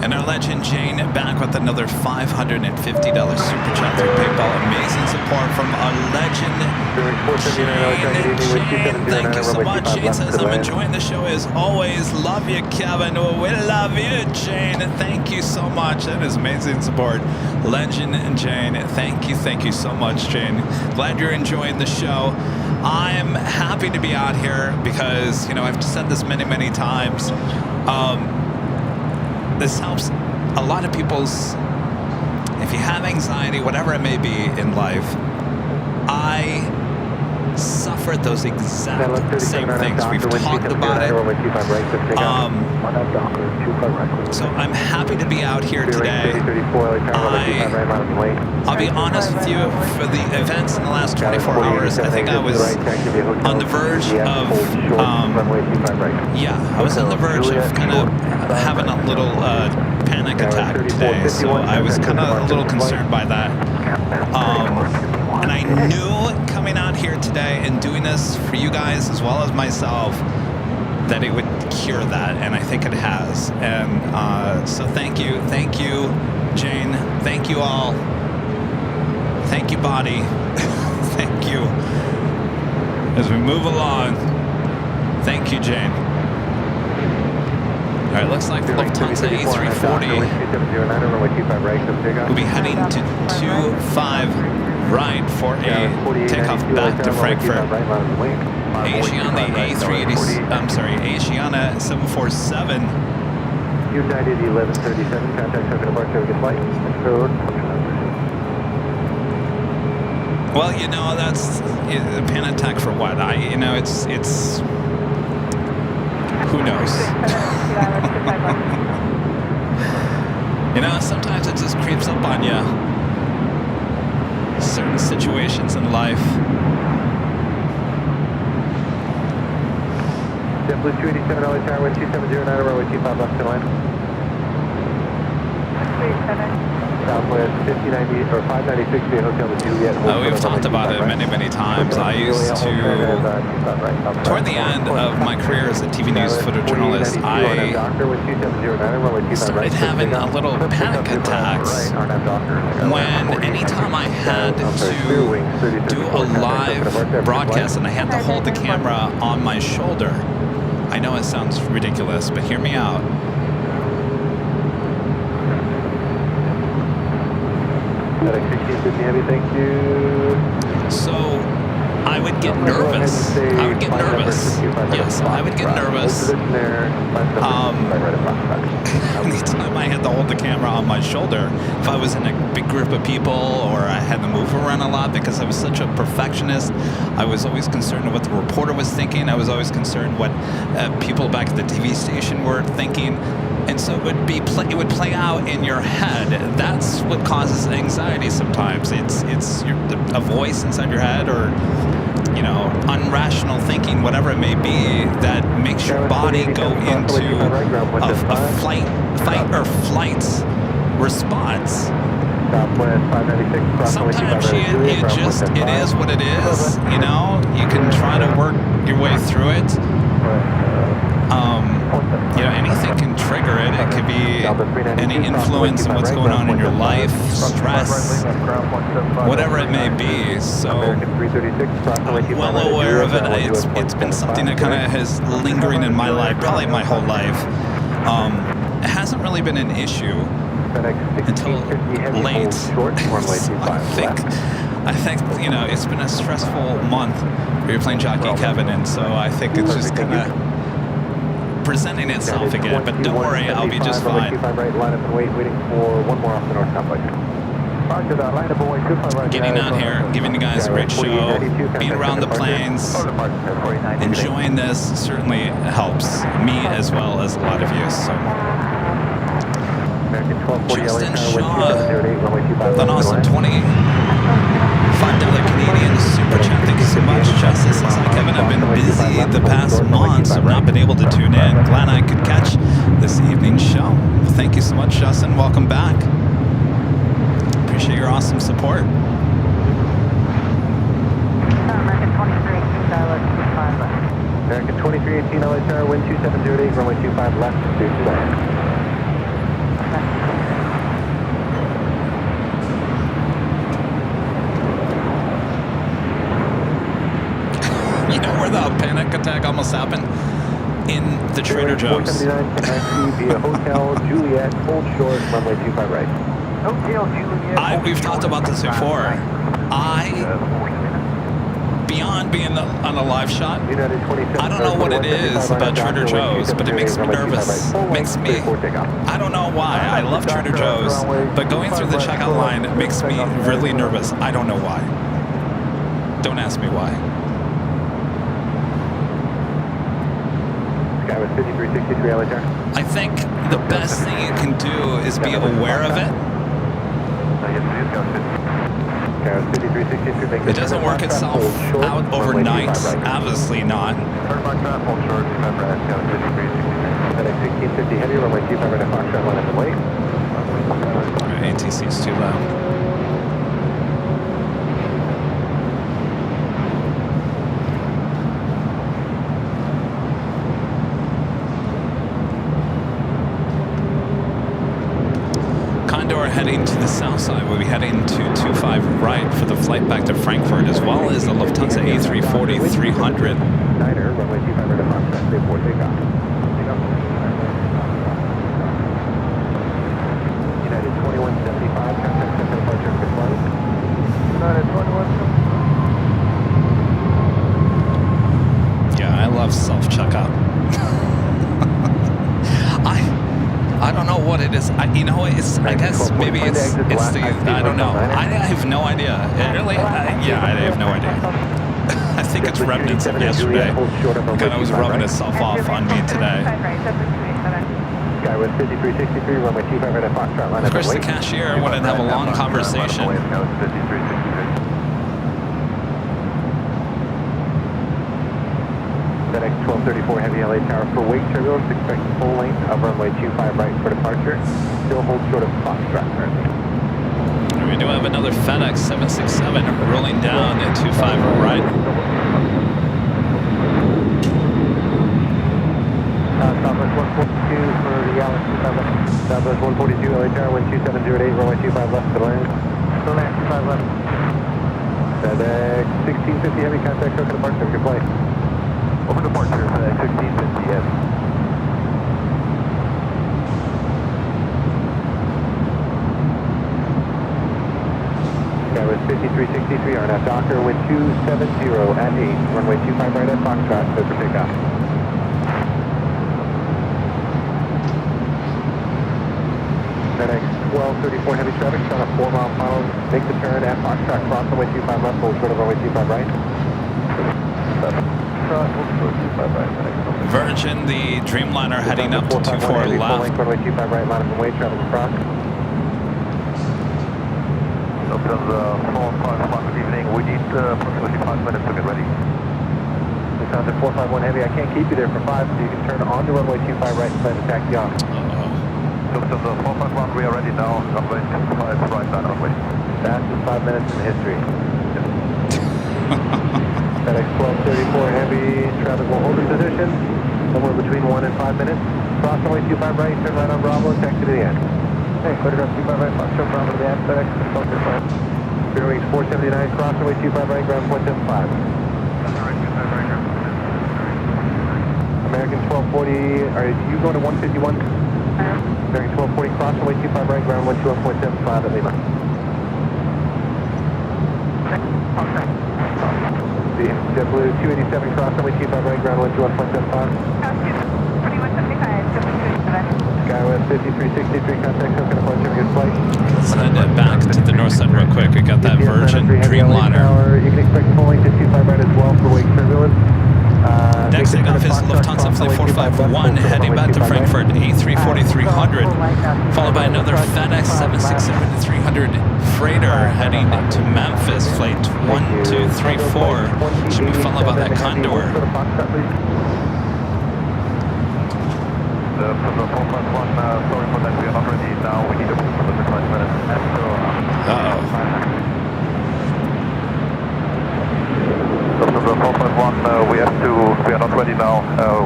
And our legend Jane back with another $550 super chat through PayPal. Amazing support from our legend Jane. Thank you so much. Jane says, I'm enjoying the show as always. Love you, Kevin. We love you, Jane. Thank you so much. That is amazing support. Legend Jane, thank you so much, Jane. Glad you're enjoying the show. I'm happy to be out here because, you know, I've said this many times. This helps a lot of people's, if you have anxiety, whatever it may be in life, I suffered those exact same things. We've talked about it. So I'm happy to be out here today. I'll be honest with you, for the events in the last 24 hours, I think I was on the verge of, I was on the verge of kind of having a little panic attack today. So I was kind of a little concerned by that. And I knew coming out here today and doing this for you guys as well as myself that it would cure that, and I think it has. And so thank you, Jane. Thank you all. Thank you, body. Thank you. As we move along, thank you, Jane. All right, looks like the Lufthansa A340 will be heading to 25 right for a takeoff back to Frankfurt. Asiana A380, I'm sorry, Asiana 747. United 1137, contact token departure, good flight. Well, you know, that's a panic attack for what? It's who knows? You know, sometimes it just creeps up on you. Certain situations in life. JetBlue 287 LA Tower, wind 2709, runway 25 left to line. 37. Southwest 5090 or 596 via Hotel to Juliet. We've talked about it many times. I used to, toward the end of my career as a TV news photojournalist, I started having a little panic attacks when anytime I had to do a live broadcast and I had to hold the camera on my shoulder. I know it sounds ridiculous, but hear me out. FedEx 1650 heavy, thank you. So I would get nervous. Yes, I would get nervous. Anytime I had to hold the camera on my shoulder, if I was in a big group of people or I had to move around a lot because I was such a perfectionist, I was always concerned what the reporter was thinking. I was always concerned what people back at the TV station were thinking. And so it would play out in your head. That's what causes anxiety sometimes. It's a voice inside your head, or unrational thinking, whatever it may be, that makes your body go into a fight or flight response. Sometimes it is what it is. You can try to work your way through it. Anything can trigger it. It could be any influence in what's going on in your life, stress, whatever it may be. So I'm well aware of it. It's been something that kind of has lingering in my life, probably my whole life. It hasn't really been an issue until late. So I think, you know, it's been a stressful month for your plane jockey, Kevin, and so I think it's just kind of presenting itself again. But don't worry, I'll be just fine. Getting out here, giving you guys a great show, being around the planes, enjoying this certainly helps me as well as a lot of you. So. Justin Shaw, an awesome $25 Canadian super chat. Thank you so much, Justice. Says, hi, Kevin. I've been busy the past month, so I've not been able to tune in. Glad I could catch this evening's show. Thank you so much, Justin. Welcome back. Appreciate your awesome support. American 2318, American 2318, LA Tower, wind 2708, runway 25 left, due to land. You know where the panic attack almost happened? In the Trader Joe's. 479 via Hotel Juliet, hold short, runway 25 right. Hotel Juliet. We've talked about this before. Beyond being on a live shot, I don't know what it is about Trader Joe's, but it makes me nervous. I don't know why. I love Trader Joe's, but going through the checkout line makes me really nervous. I don't know why. Don't ask me why. I think the best thing you can do is be aware of it. It doesn't work itself out overnight, obviously not. ATC is too loud. Heading to the south side, we'll be heading to 25 right for the flight back to Frankfurt, as well as the Lufthansa A340-300. United 2175, contact center departure for flight. United 2175. Yeah, I love self-checkout. I don't know what it is. I guess maybe it's the, I don't know. I have no idea. Really? Yeah, I have no idea. I think it's remnants of yesterday. It kind of was rubbing itself off on me today. Of course, the cashier wanted to have a long conversation. FedEx 1234 Heavy LA Tower for weight turbulence, expect full length of runway 25 right for departure. Still hold short of Foxtrot currently. We do have another FedEx 767 rolling down at 25 right. Southwest 142 for the Alex 27. Southwest 142 LA Tower, wind 2708, runway 25 left to land. Still land, 25 left. FedEx 1650 Heavy contact, token departure of your flight. Open departure, 1650, yes. Skywest 5363, RNAV Docker, wind 270 at 8, runway 25 right at Foxtrot, clear for takeoff. FedEx 1234 Heavy traffic, on a 4-mile final, make the turn at Foxtrot, cross runway 25 left, hold short of runway 25 right. Virgin, the Dreamliner heading up to 24 left. Runway 25 right, line up and wait, traffic across. Lufthansa 451, good evening. We need approximately 5 minutes to get ready. Lufthansa 451 Heavy, I can't keep you there for 5, so you can turn on to runway 25 right and plan to taxi off. Lufthansa 451, we are ready now. Runway 25 right, down runway. Fastest 5 minutes in history. FedEx 1234 Heavy, traffic will hold in position. Somewhere between 1 and 5 minutes. Cross runway 25 right, turn right on Bravo, taxi to the end. Hey, clear it up 25 right, Foxtrot Bravo to the end, FedEx, focus right. Rear wings 479, cross runway 25 right, ground 175. American 1240, are you going to 151? American 1240, cross runway 25 right, ground 121.75 at Lima. JetBlue 287, cross runway 25 right, ground 121.75. Skywest 5363, contact Coconut Approach, have a good flight. Let's head back to the north side real quick. We got that Virgin Dreamliner. You can expect full length to 25 right as well for wake turbulence. Next takeoff is Lufthansa Flight 451 heading back to Frankfurt, A340-300, followed by another FedEx 767-300 freighter heading to Memphis, Flight 1234, should be followed by that Condor. The 451, sorry for that, we are not ready now, we need a for the 5 minutes. The 451, we are not ready now,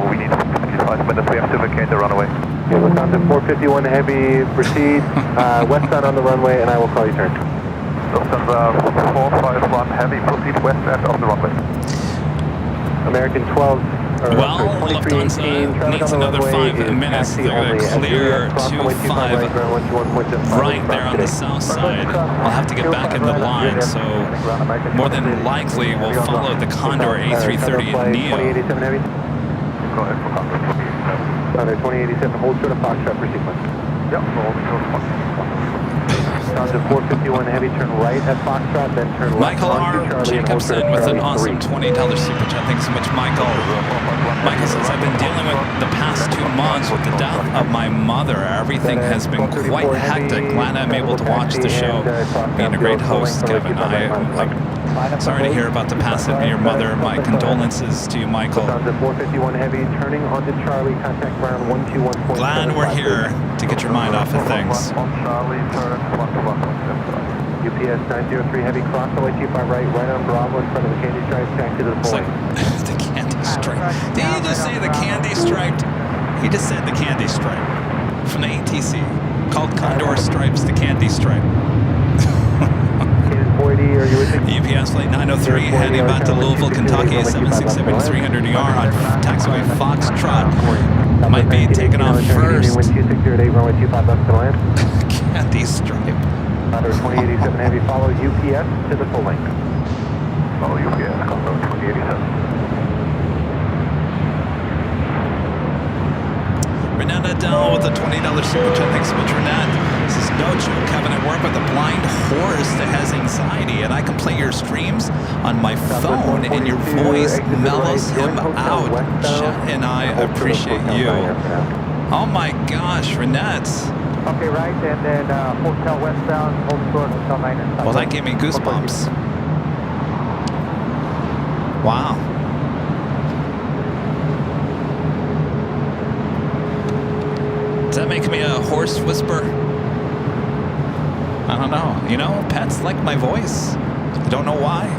we need 25 minutes, we have to vacate the runway. Okay, Lufthansa 451 Heavy, proceed westbound on the runway, and I will call you turn. Lufthansa 451 Heavy, proceed westbound on the runway. American 12. Well, Lufthansa needs another 5 minutes. They're going to clear 25 right there on the south side. We'll have to get back in the line, so more than likely we'll follow the Condor A330 Neo. Go ahead for Condor 2087. Condor 2087, hold short of Foxtrot for sequence. Yep, hold short of Foxtrot. Condor 451 Heavy, turn right at Foxtrot, then turn left Michael onto R. Charlie and hold short Jacobson of with an Charlie awesome 3. $20 super chat. Thanks so much, Michael. Michael says, I've been dealing with the past 2 months with the death of my mother. Everything has been quite hectic. Glad I'm able to watch the show. Being a great host, Kevin. I'm sorry to hear about the passing of your mother. My condolences to you, Michael. Lufthansa 451 Heavy, turning onto Charlie, contact ground 121.75. Glad we're here to get your mind off of things. On Charlie, turn 121.75. UPS 903 Heavy, cross the way 25 right, right on Bravo in front of the candy stripe, taxi to the It's full like length. the candy stripe. Did he just say the candy striped? He just said the candy stripe from the ATC. Called Condor Stripes the candy stripe. UPS Flight 903 heading back to Louisville, Kentucky, 767-300ER on taxiway Foxtrot. Might be taking off first. Candy stripe. Condor 2087 Heavy, follow UPS to the full length. Follow UPS, Condor 2087. Renata Dell with a $20 super chat. Thanks so much, Renat. This is no joke. Kevin, I work with a blind horse that has anxiety, and I can play your streams on my phone, and your voice mellows him out. Chat and I appreciate you. Oh my gosh, Renat. Okay, right, and then hotel westbound, hold short, hotel 9 and 5. Well, that gave me goosebumps. Wow. Does that make me a horse whisperer? I don't know. You know, pets like my voice. I don't know why.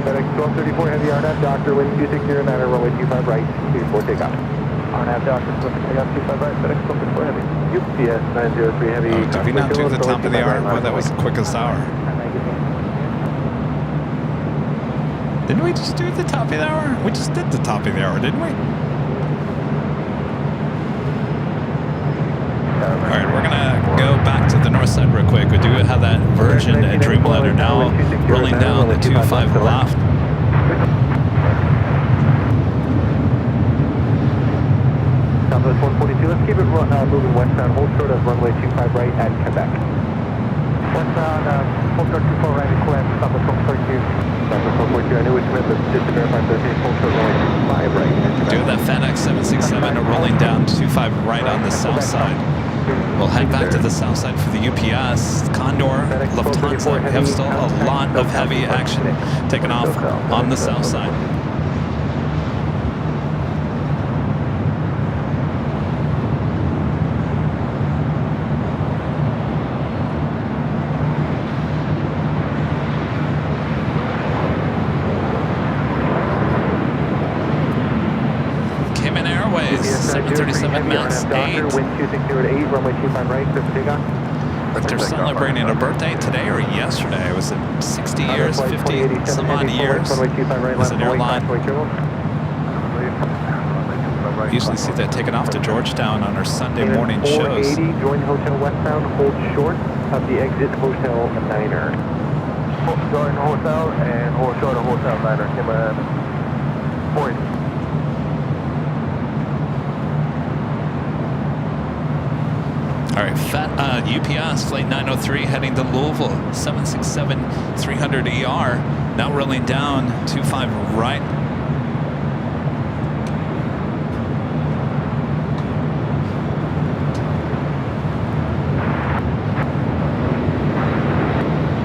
FedEx 1234 Heavy, RNAV Doctor, wind 260, runway 25 right, 24 takeoff. RNAV Doctor, takeoff 25 right, FedEx 1234 Heavy. UPS 903 Heavy. Oh, did we not do the top of the hour? Boy, that was the quickest hour. Didn't we just do the top of the hour? We just did the top of the hour, didn't we? Alright, we're gonna go back to the north side real quick. We do have that Virgin Dreamliner now rolling down the 25 left. Southwest 142, let's keep it moving westbound, hold short of runway 25 right at Quebec. Westbound, hold short 24 right at Quebec, Southwest 142. Southwest 142, I knew which meant, but just to verify, hold short runway 25 right at Quebec. Do that FedEx 767 rolling down 25 right on the south side. We'll head back to the south side for the UPS, Condor, Lufthansa. We have still a lot of heavy action taking off on the south side. airways, 737 MAX 8. Wind 260 to 8, runway 25 right, clear for takeoff. They're celebrating a birthday today or yesterday. Was it 60 years, 50 some odd years? As an airline. Usually see that taken off to Georgetown on our Sunday morning shows. 480, join Hotel Westbound, hold short of the exit Hotel Niner. Join hotel and hold short of hotel Niner. Cayman 480. All right, UPS flight 903 heading to Louisville, 767-300ER, now rolling down 25 right.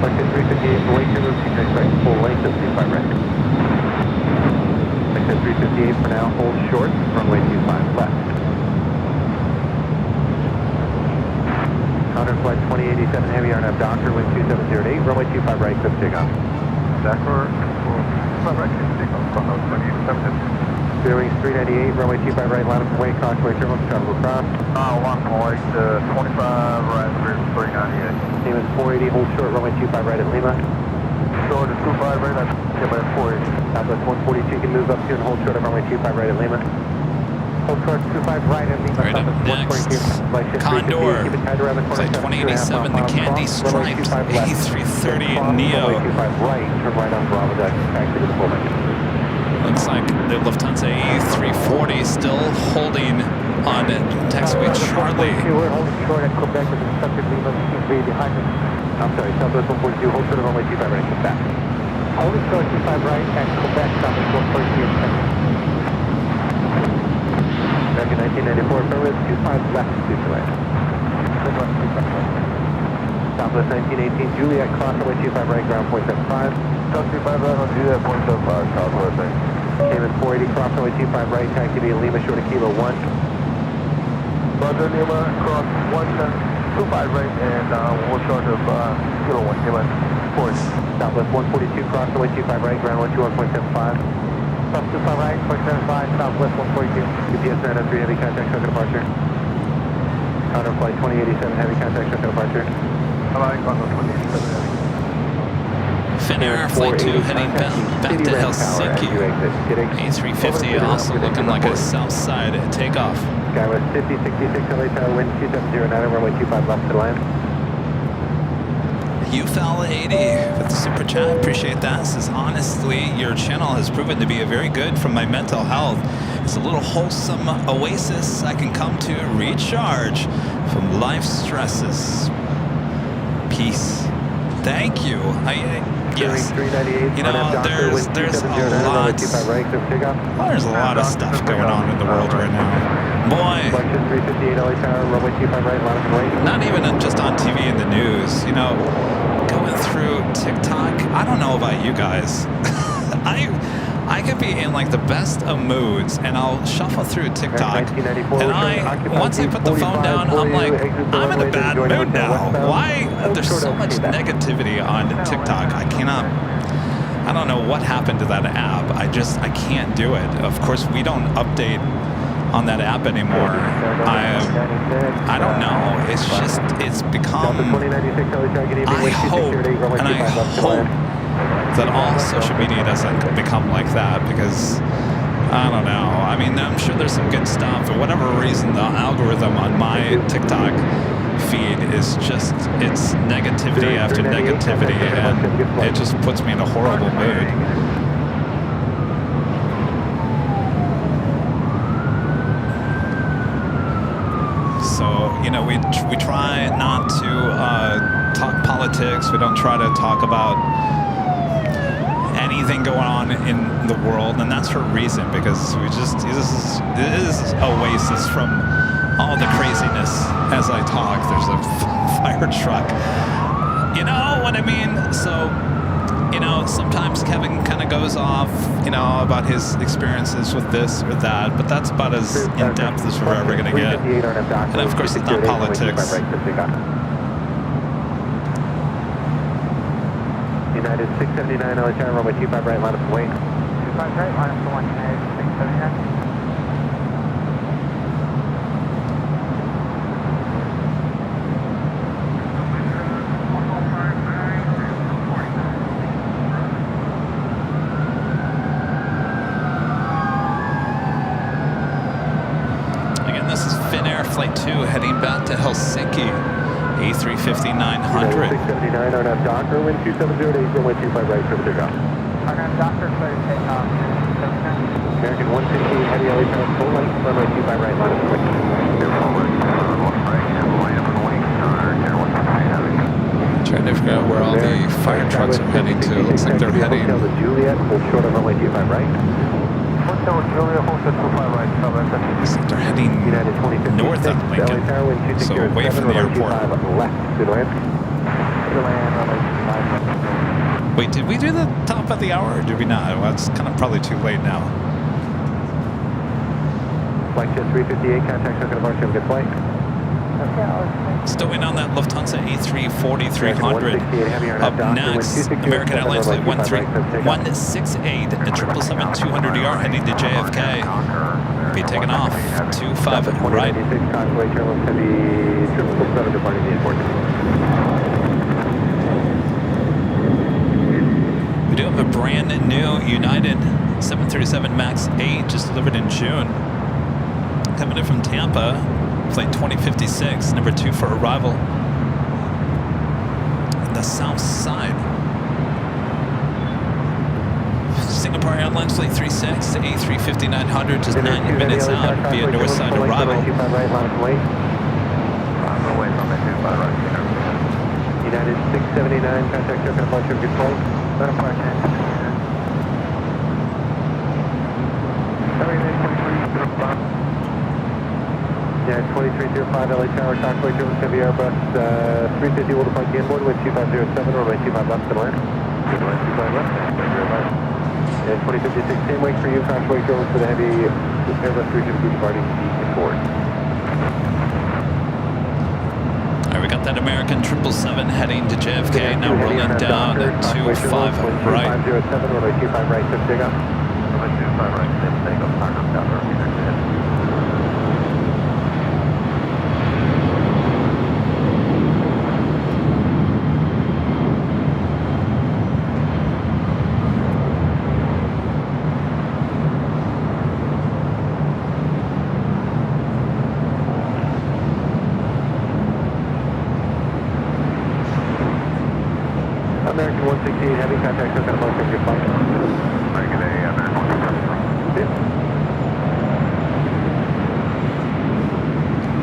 Section 358, length of 26 right, full length of 25 right. Section 358 for now, hold short, runway 25 left. Counter flight 2087 heavy RNAV Docker, wind 270 8, runway 25 right, clear for takeoff. Docker, 25 right, clear for takeoff. Contact 2087. Bearings 398, runway 25 right, line up and way, crossway terminal, travel across. 1.25 right, clear for 398. Cayman 480, hold short, runway 25 right at Lima. Short is 25 right, that's Cayman 480. Southwest 142 can move up to and hold short of runway 25 right at Lima. Hold short 25 right at Lima. Right up next, Condor, flight 2087, the Candy Striped A330 Neo. 25 right, turn right on Bravo, back to the fullback. Looks like the Lufthansa A340 still holding on taxiway Charlie. We're holding short at Quebec with the subject Lima behind us. I'm sorry, Southwest 142, hold short of runway 25 right, come back. Holding short 25 right at Quebec, Southwest 142. Back in 1994, affirmative, 25 left, Detroit. Southwest 1918, Juliet, cross runway 25 right, ground point 75. South 25 right on Juliet, point 75, Southwest. Cayman 480, cross runway 25 right, taxi via Lima, short of Kilo 1. Roger, Lima, cross 125 right, and we're short of Kilo 1, Cayman 480. Southwest 142, cross runway 25 right, ground 121.75. South 25 right, 0.75, Southwest 142. UPS 903, heavy contact, circle departure. Counter flight 2087, heavy contact, circle departure. Hello, Condor 2087 heavy. Finnair Flight 2 heading back to Helsinki. A350 also looking like a south side takeoff. Skywest 5066 LA Tower, wind 2709, runway 25 left to land. UFL80 with the super chat, appreciate that. Says, honestly, your channel has proven to be very good for my mental health. It's a little wholesome oasis I can come to recharge from life stresses. Peace. Thank you. Yes. You know, there's a lot. There's a lot of stuff going on in the world right now. Boy. Not even just on TV and the news. You know, going through TikTok. I don't know about you guys. I could be in like the best of moods and I'll shuffle through TikTok and once I put the phone down, I'm like, I'm in a bad mood now. Why? There's so much negativity on TikTok. I don't know what happened to that app. I can't do it. Of course, we don't update on that app anymore. I don't know. It's just, it's become, I hope that all social media doesn't become like that, because I don't know. I mean, I'm sure there's some good stuff. For whatever reason, the algorithm on my TikTok feed is just, it's negativity after negativity, and it just puts me in a horrible mood. So, you know, we try not to talk politics. We don't try to talk about anything going on in the world, and that's for a reason, because this is oasis from all the craziness. As I talk, there's a fire truck. You know what I mean? So, you know, sometimes Kevin kind of goes off, you know, about his experiences with this or that, but that's about as in-depth as we're ever going to get. And of course, it's not politics. United 679, LA Tower, runway 25 right, line up and wait. 25 right, line up to 1 United 679. Flight 2 heading back to Helsinki. A350-900. 679, RNAV Docker, wind 270 to 80.25 right for the takeoff. RNAV Docker, clear to take off. American 116, heavy LA tower, full length, runway 25 right, line of switch. Trying to figure out where all the fire trucks are heading to. It looks like they're heading. Hotel to Juliet, hold short on runway 25 right. Hotel Julia, Hotel 25 right, Looks like they're heading United 2056, north of Lincoln, LA tower, wind 260 so away from the airport. left to land. Wait, did we do the top of the hour or did we not? Well, it's kind of probably too late now. Flight jet 358, contact circuit departure, have a good flight. Still waiting on that Lufthansa A340-300. Up next, American Airlines Flight 168 at 777-200ER heading to JFK. Be taking off 25 right. We do have a brand new United 737 MAX 8 just delivered in June. Coming in from Tampa. Flight 2056, number 2 for arrival. On the south side. Singapore Airlines Flight 36 to A350-900, just 9 minutes out via north side arrival. United 679, contact circuit departure, good flight. Yeah, 2305 LA Tower, Talkway, German Heavy Airbus 350 will deploy inboard with 2507, runway 25 left and land. Runway 25 left, thank you very much. Yeah, 2056, same wake for you, Talkway, German for the Heavy Airbus 350 departing inboard. Alright, we got that American 777 heading to JFK, now rolling down at 25 right. 2507, runway 25 right, tip takeoff. Runway 25 right, tip takeoff, Talkway, down to American 168, heavy contact, circuit departure, good flight. American A, American 168.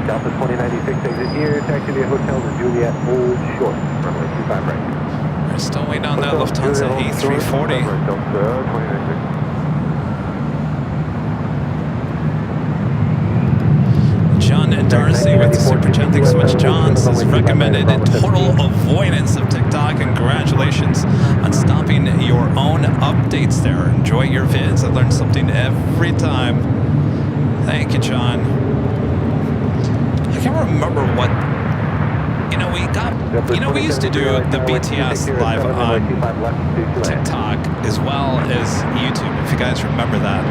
Delta 2096, exit here, taxi via Hotel to Juliet, hold short, runway 25 right. We're still waiting on that Lufthansa A340. John and Darcy with the Super Chat. Thanks so much, John. Says recommended total avoidance of TikTok. Congratulations on stopping your own updates there. Enjoy your vids. I learn something every time. Thank you, John. I can't remember what. We used to do the BTS live on TikTok as well as YouTube, if you guys remember that.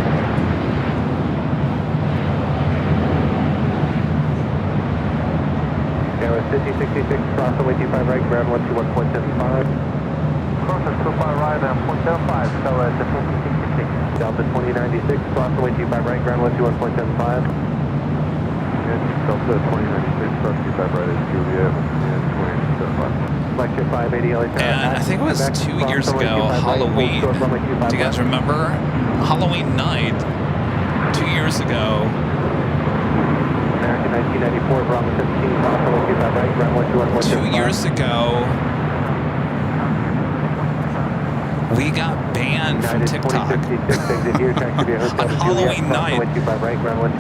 Airline 5066, cross runway 25 right, ground 121.75. Cross 25 right and 0.75, so it's a 5066. Delta 2096, cross runway 25 right, ground 121.75. Delta 2096, cross 25 right is Juliet, and 2075. Flight 580, LA Tower. And I think it was 2 years ago, Halloween. Do you guys remember? Halloween night, 2 years ago. American 1994, Bravo 17, cross runway 25 right, ground 121.75. 2 years ago, we got banned from TikTok on Halloween night,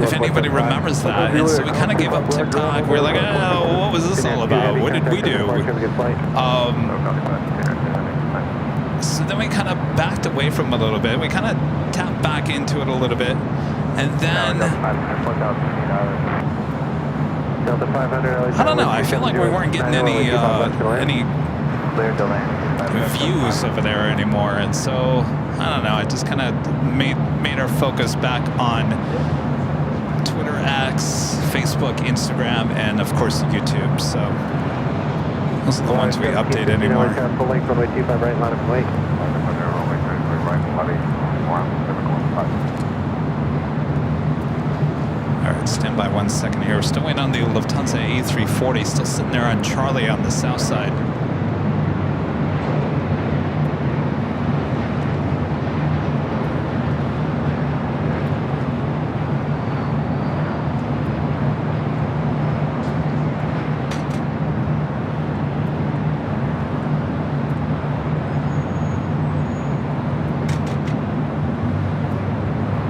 if anybody remembers that. And so we kind of gave up TikTok. We were like, oh, what was this all about? What did we do? So then we kind of backed away from it a little bit. We kind of tapped back into it a little bit. And then, I don't know, I feel like we weren't getting any views over there anymore, and so I don't know, I just kind of made our focus back on Twitter, X, Facebook, Instagram, and of course YouTube. So those are the ones we update anymore. Alright, Stand by 1 second here. We're still waiting on the Lufthansa A340, still sitting there on Charlie on the south side.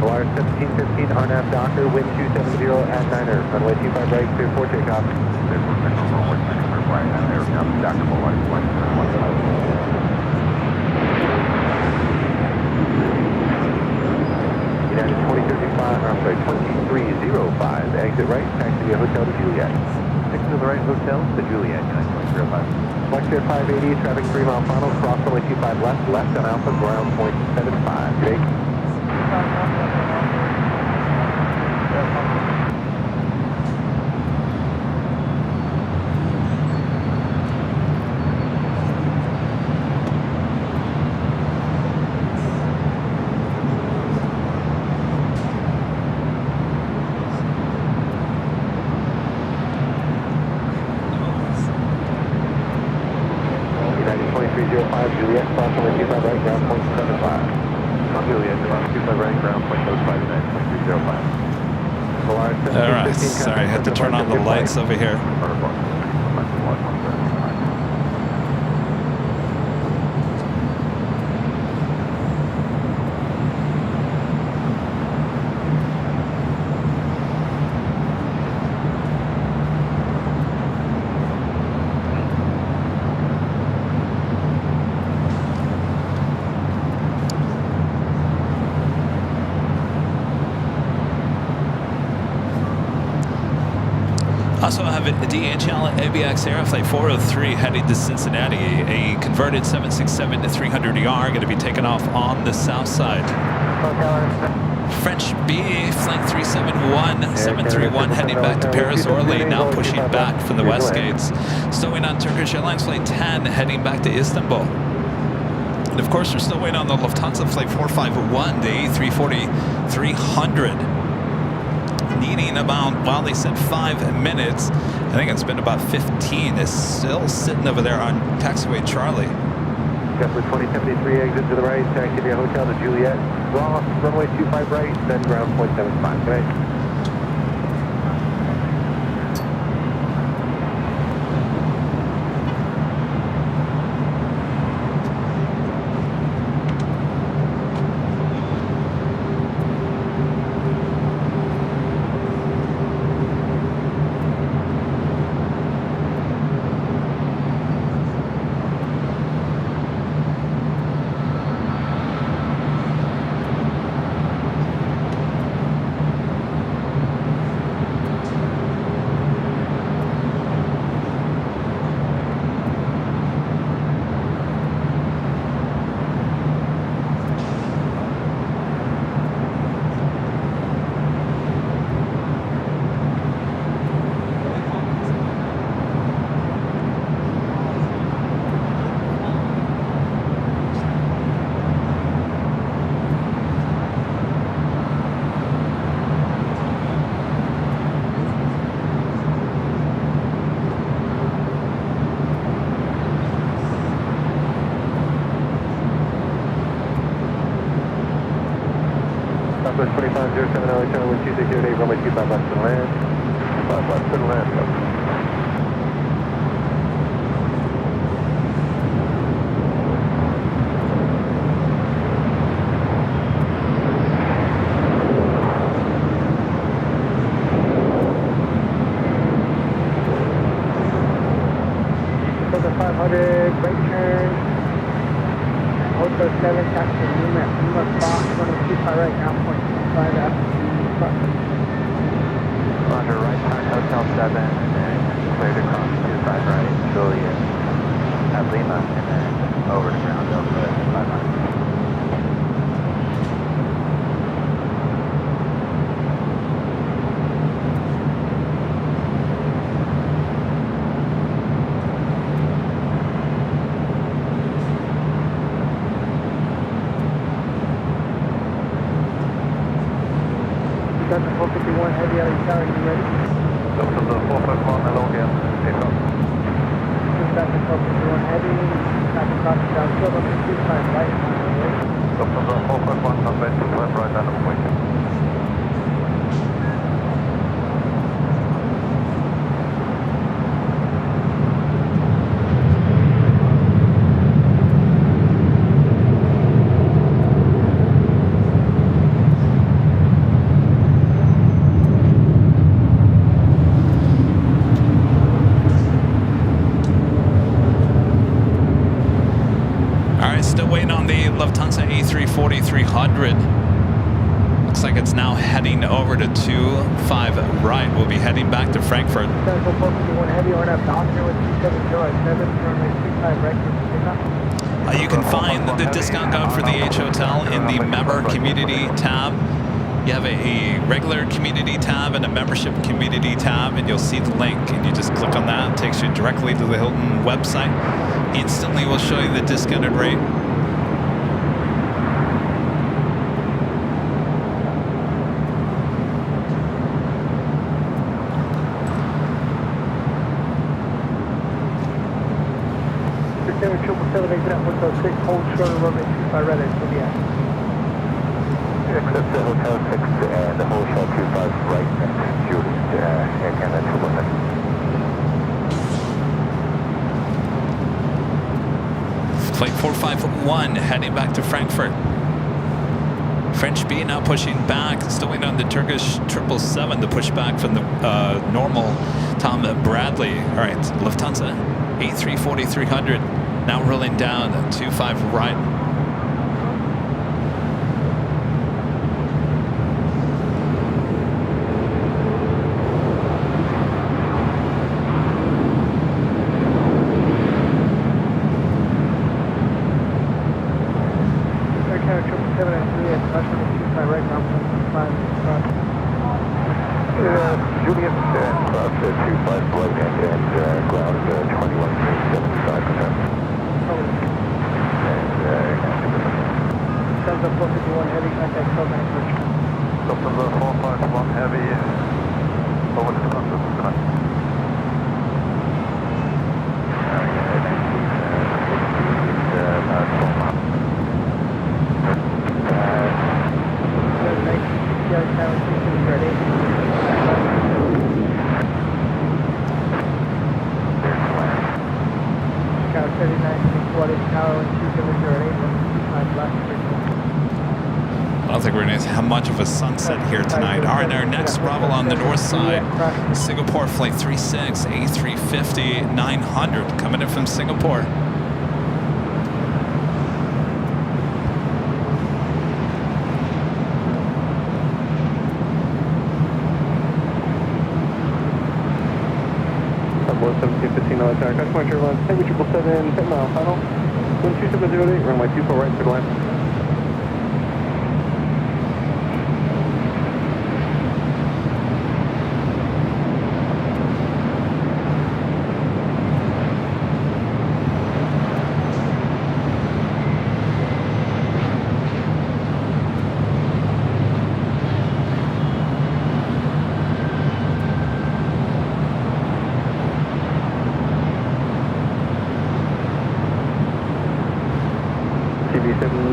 Wire 1715, RNAV Docker, wind 270 at 9er, runway 25 right, clear for takeoff. United 2035, I'm sorry, 2305, exit right, taxi via Hotel to Juliet. Next to the right hotel, the Juliet, United 2005. Flex Air 580, traffic 3 mile final, cross runway 25 left, left on Alpha, ground point 75. Jake. United 2305, Juliet, cross runway 25 right, ground point 75. Juliet, 25 right, ground point 05, United 2305. Alright, sorry, I had to turn on the lights over here. Also have a DHL ABX Air Flight 403 heading to Cincinnati. A converted 767 to 300ER going to be taken off on the south side. French B, flank 371, 731 heading back to Paris Orly, now pushing back from the west gates. Still waiting on Turkish Airlines Flight 10 heading back to Istanbul. And of course, we're still waiting on the Lufthansa Flight 451, the A340-300. Needing about, well, they said 5 minutes. I think it's been about 15. It's still sitting over there on taxiway Charlie. Kepler 2073, exit to the right, taxi via Hotel to Juliet. Ross, runway 25 right, then ground point 75. Good night. Southwest 2507 LA Channel with 2608, runway 25 left to land. 25 left to land. So the 500, right turn. Hotel 7, taxi Lima Fox, runway 25 right, ground point 5 after Roger, right turn, Hotel 7, and then cleared across 25 right, Juliet, at Lima, and then over to ground over at 500. Got the 451 heavy LA are you ready? Delta 451, hello again. Take off. Back to Delta 1 heavy, back across the downfield, up to 25 right. Delta 451, runway 25 right, and appointed. Still waiting on the Lufthansa A340-300. Looks like it's now heading over to 25 right. We'll be heading back to Frankfurt. Delta 451 heavy, we're going to have Oscar with 3707, runway 25 right for You can find the discount code for the H Hotel in the member community tab. You have a regular community tab and a membership community tab, and you'll see the link, and you just click on that. It takes you directly to the Hilton website. Instantly will show you the discounted rate. Hold short of runway 25 right at Juliet. Accept the Hotel 6 and the whole shot 25 right next to Juliet, Air Canada 211. Flight 451 heading back to Frankfurt. French B now pushing back, still waiting on the Turkish 777 to push back from the normal Tom Bradley. All right, Lufthansa A340-300 now rolling down 25 right. Juliet, cross 25 right and ground 21.75%. Delta 451 heavy, contact South Anchorage. Delta 451 heavy, over the contact. I don't think we're going to have much of a sunset here tonight. All right, our next arrival on the north side, Singapore Flight 36, A350-900, coming in from Singapore. Double 1715 attack. Customer Airline, Heavy 777, 10 mile final. 12708, runway 24 right, clear line.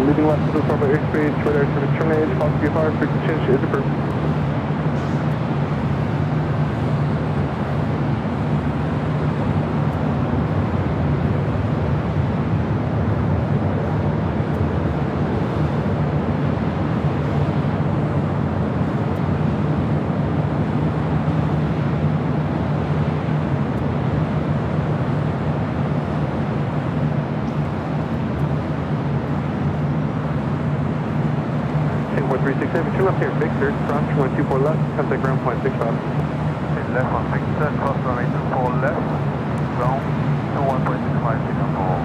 Leaving left to the forward airspace, radar service terminated, possibly fire, frequency change is approved. Singapore 367, turn left here, Victor, cross 124 left, contact ground point 65. Left 167, cross runway 24 left, ground 21.65, Singapore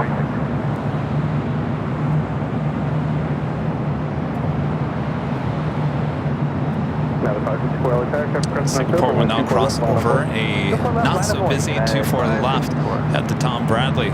360. Singapore will now cross over a not so busy 24 left at the Tom Bradley.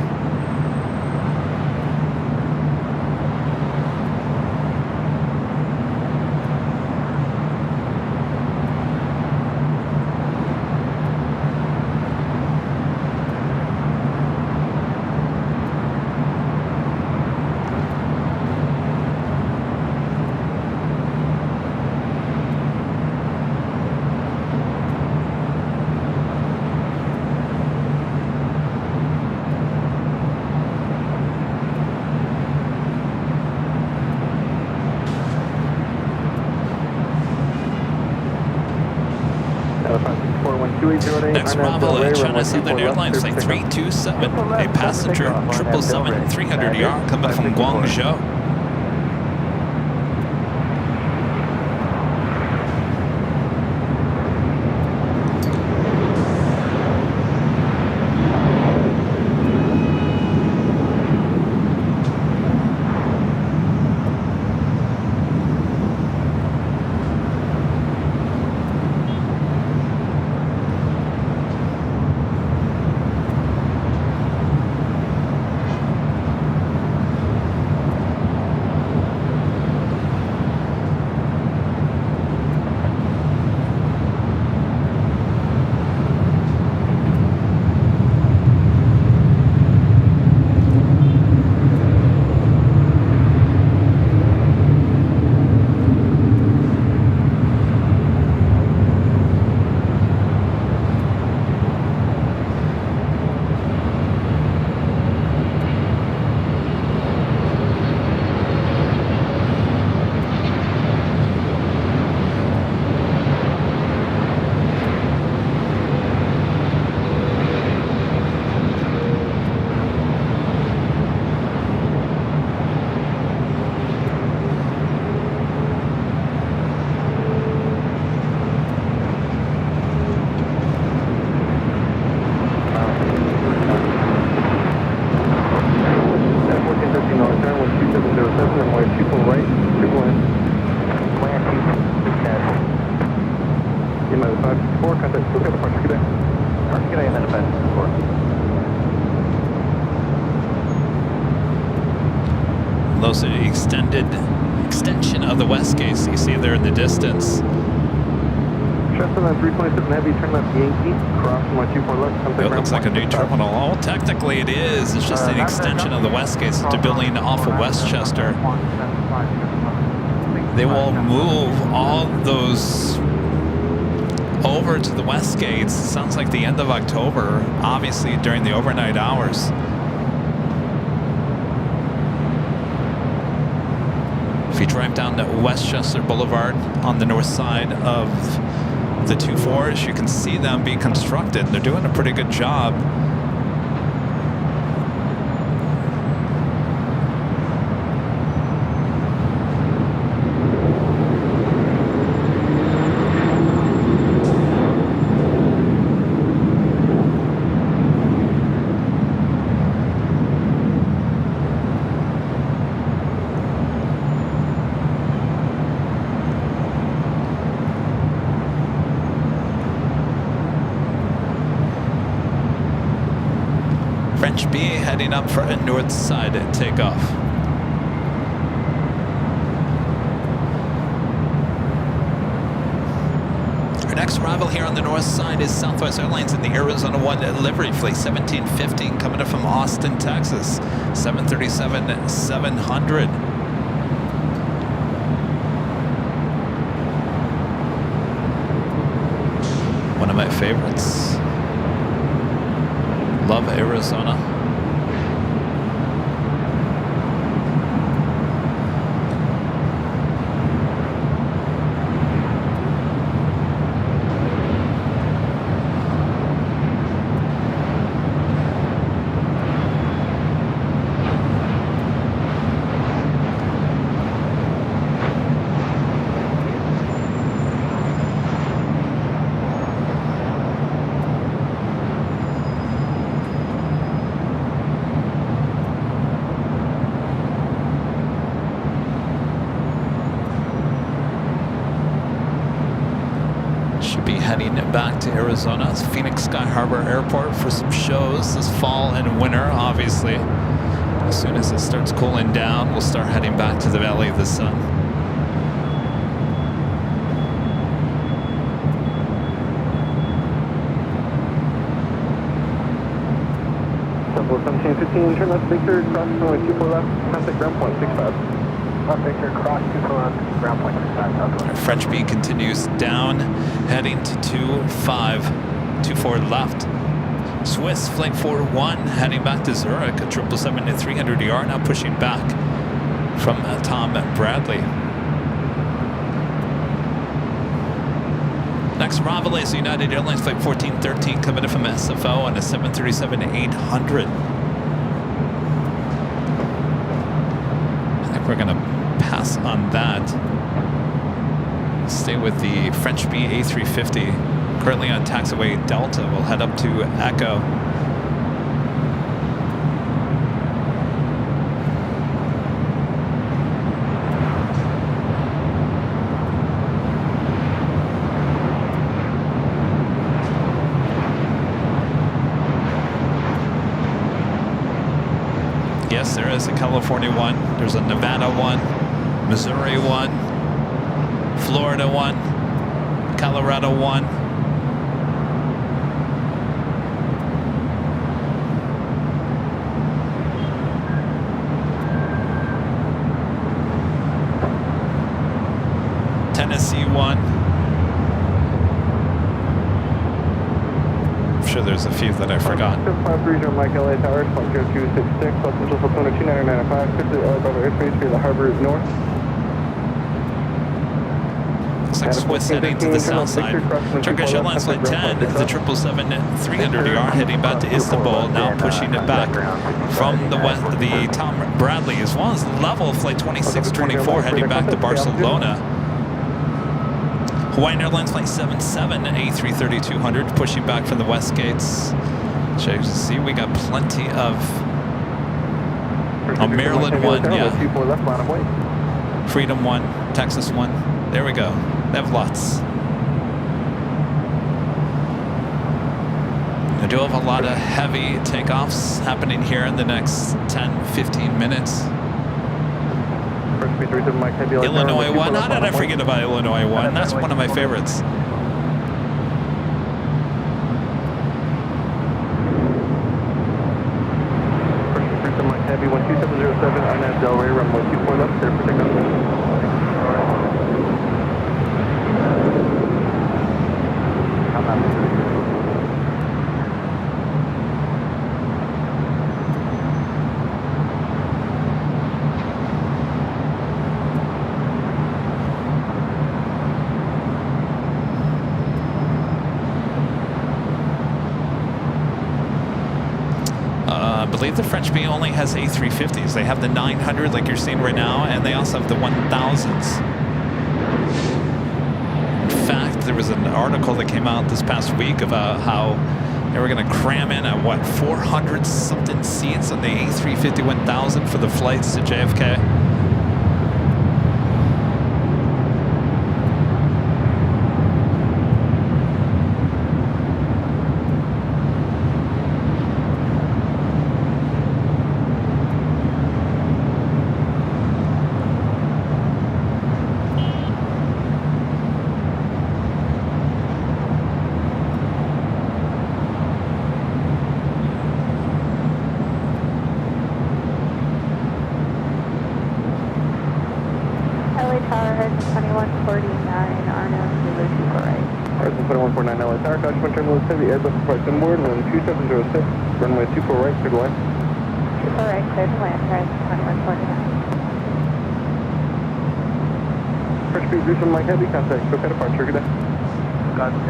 Next Bravo, China Southern Airlines Flight 327, a passenger 777 300ER coming from Guangzhou. Those are the extension of the west gates you see there in the distance. Chester on 327 heavy, turn left Yankee, cross 124 left. It looks like a new terminal. Oh, technically it is. It's just an extension of the west gates to building off of Westchester. They will move all those over to the west gates. Sounds like the end of October, obviously during the overnight hours. If you drive down to Westchester Boulevard on the north side of the 2-4s, you can see them being constructed. They're doing a pretty good job. French B heading up for a north side takeoff. Our next arrival here on the north side is Southwest Airlines in the Arizona 1 livery flight 1715 coming up from Austin, Texas. 737-700. One of my favorites. Love Arizona. Heading back to Arizona, Phoenix Sky Harbor Airport for some shows this fall and winter, obviously. As soon as it starts cooling down, we'll start heading back to the Valley of the Sun. Double 1715, turn left Victor, cross runway 24 left, contact ground point 65. Left Victor, cross 24 left, ground point 65, Southwest. French B continues down, heading to 2524 left. Swiss Flight 41 heading back to Zurich, a 777-300ER, now pushing back from Tom Bradley. Next arrival is United Airlines Flight 1413 coming in from SFO on a 737-800. I think we're going to pass on that. Stay with the French B A350. Currently on taxiway Delta. We'll head up to Echo. Yes, there is a California one. There's a Nevada one, Missouri one, Florida one, Colorado one. Tennessee one. I'm sure there's a few that I forgot. 530 Mike LA Tower, 0266, Los Angeles, Altona 2995, 50 LA Bravo airspace via the harbor is north. Looks like Swiss heading to the south side. Turkish Airlines Flight 10, the 777-300ER heading back to Istanbul, now pushing it back from the west, the Tom Bradley, as well as level Flight 2624 heading back to Barcelona. Hawaiian Airlines Flight 77, A330-200, pushing back from the west gates. So you can see we got plenty of... Oh, Maryland one, yeah. Freedom one, Texas one. There we go. They have lots. I do have a lot of heavy takeoffs happening here in the next 10-15 minutes. Illinois one. How did I forget about Illinois one? That's one of my favorites. Mike Heavy 12707, INAV Del Rey, runway 24 left, clear for takeoff. I believe the French B only has A350s. They have the 900 like you're seeing right now, and they also have the 1000s. In fact, there was an article that came out this past week about how they were going to cram in at, what, 400 something seats on the A350 1000 for the flights to JFK. Airbus approach inboard, wind 2706, runway 24 right, clear to land. 24 right, clear to land, right, 2149. First speed, Houston, Mike Heavy, contact, SoCal departure, good day. Got it.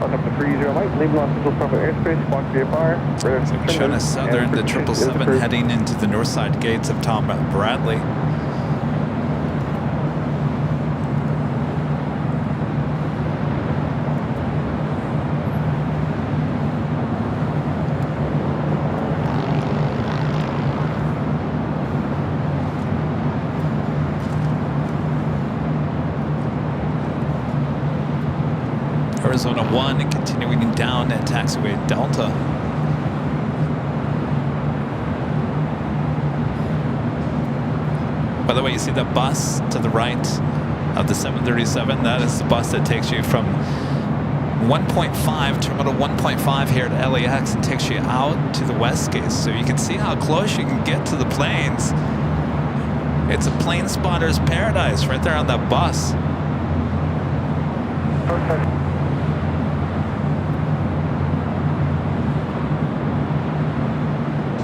Welcome to 30 Mike, leaving Los Angeles Proper airspace, block VFR, radar So China Southern, the 777 heading into the north side gates of Tom Bradley. Arizona 1 and continuing down at taxiway Delta. By the way, you see the bus to the right of the 737? That is the bus that takes you from 1.5, terminal 1.5 here at LAX, and takes you out to the west gate. So you can see how close you can get to the planes. It's a plane spotter's paradise right there on that bus. Okay.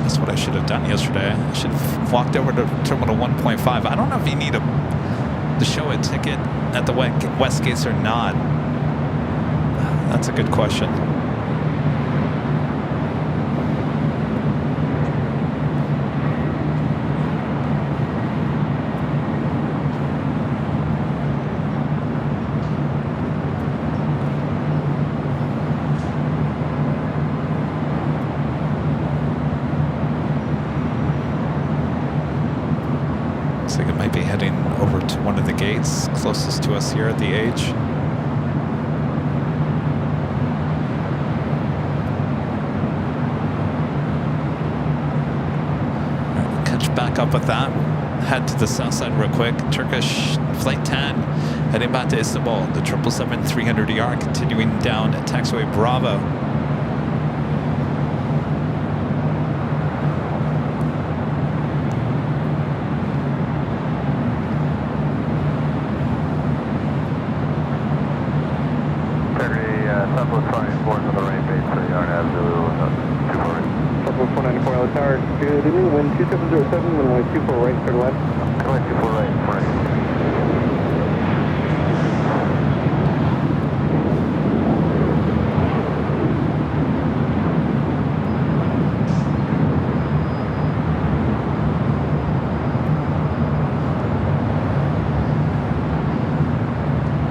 That's what I should have done yesterday. I should have walked over to terminal 1.5. I don't know if you need a to show a ticket at the west gates or not? That's a good question. Looks like it might be heading over to one of the gates closest to us here at the H. Back up with that. Head to the south side real quick. Turkish Flight 10 heading back to Istanbul. The 777-300ER continuing down at taxiway Bravo. Southwest 494 on the right base, so you aren't have Zulu 24. Southwest 494 LA Tower. Good evening. Wind 2707, runway 24 right, clear to left. Runway 24 right, right.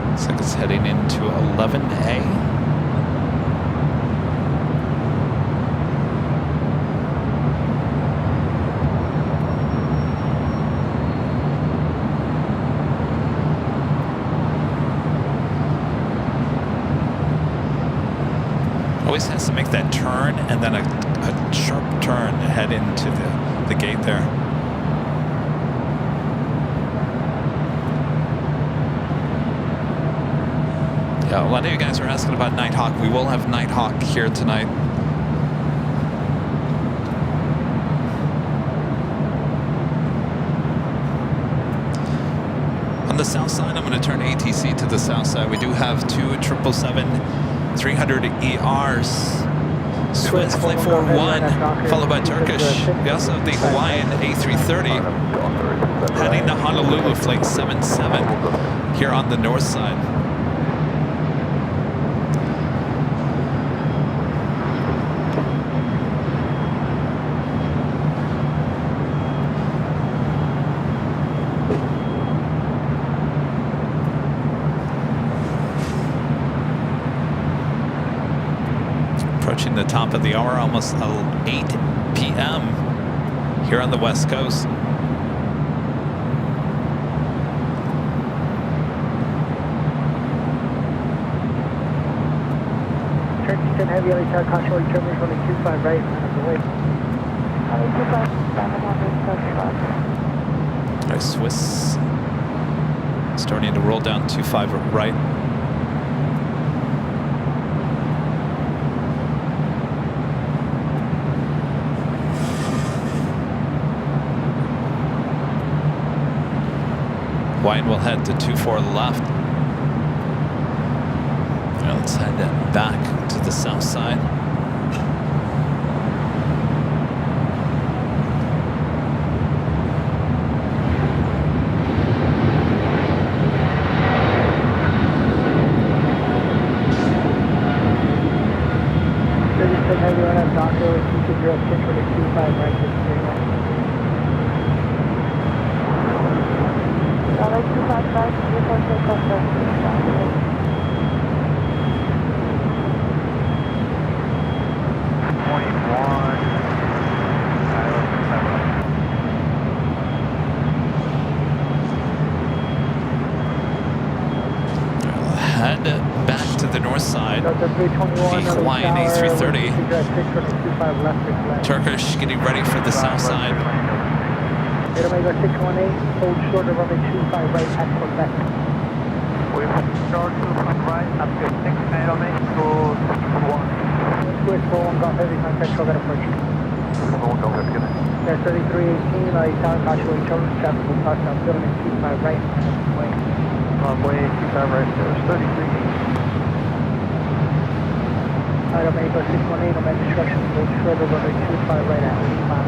Looks like it's heading into 11A. Always has to make that turn and then a sharp turn to head into the gate there. Yeah, a lot of you guys are asking about Nighthawk. We will have Nighthawk here tonight. On the south side, I'm going to turn ATC to the south side. We do have two 777-300ERs. Swiss Flight 41, followed by Turkish. We also have the Hawaiian A330 heading to Honolulu Flight 77 here on the north side. Approaching the top of the hour, almost 8 p.m. here on the West Coast. Turkey 10 Heavy LA Tower, caution terminals running 25 right, on the way. All right, Swiss starting to roll down 25 right. Hawaiian will head to 24 left. Now let's head back to the south side. Head back to the north side. The Hawaiian A330. Turkish getting ready for the south side. Omega 618, hold short of runway 25 right at Quebec. We have short 25 right, up to 6 Omega to 1. Swiss 41 Golf Heavy, contact short approach. That's 3318, LA Tower, caution terminal, traffic will cross down building 25 right, way. Runway 25 right, there's 3318. America 618, I'm at discretion, hold short of runway 25 right at Lima.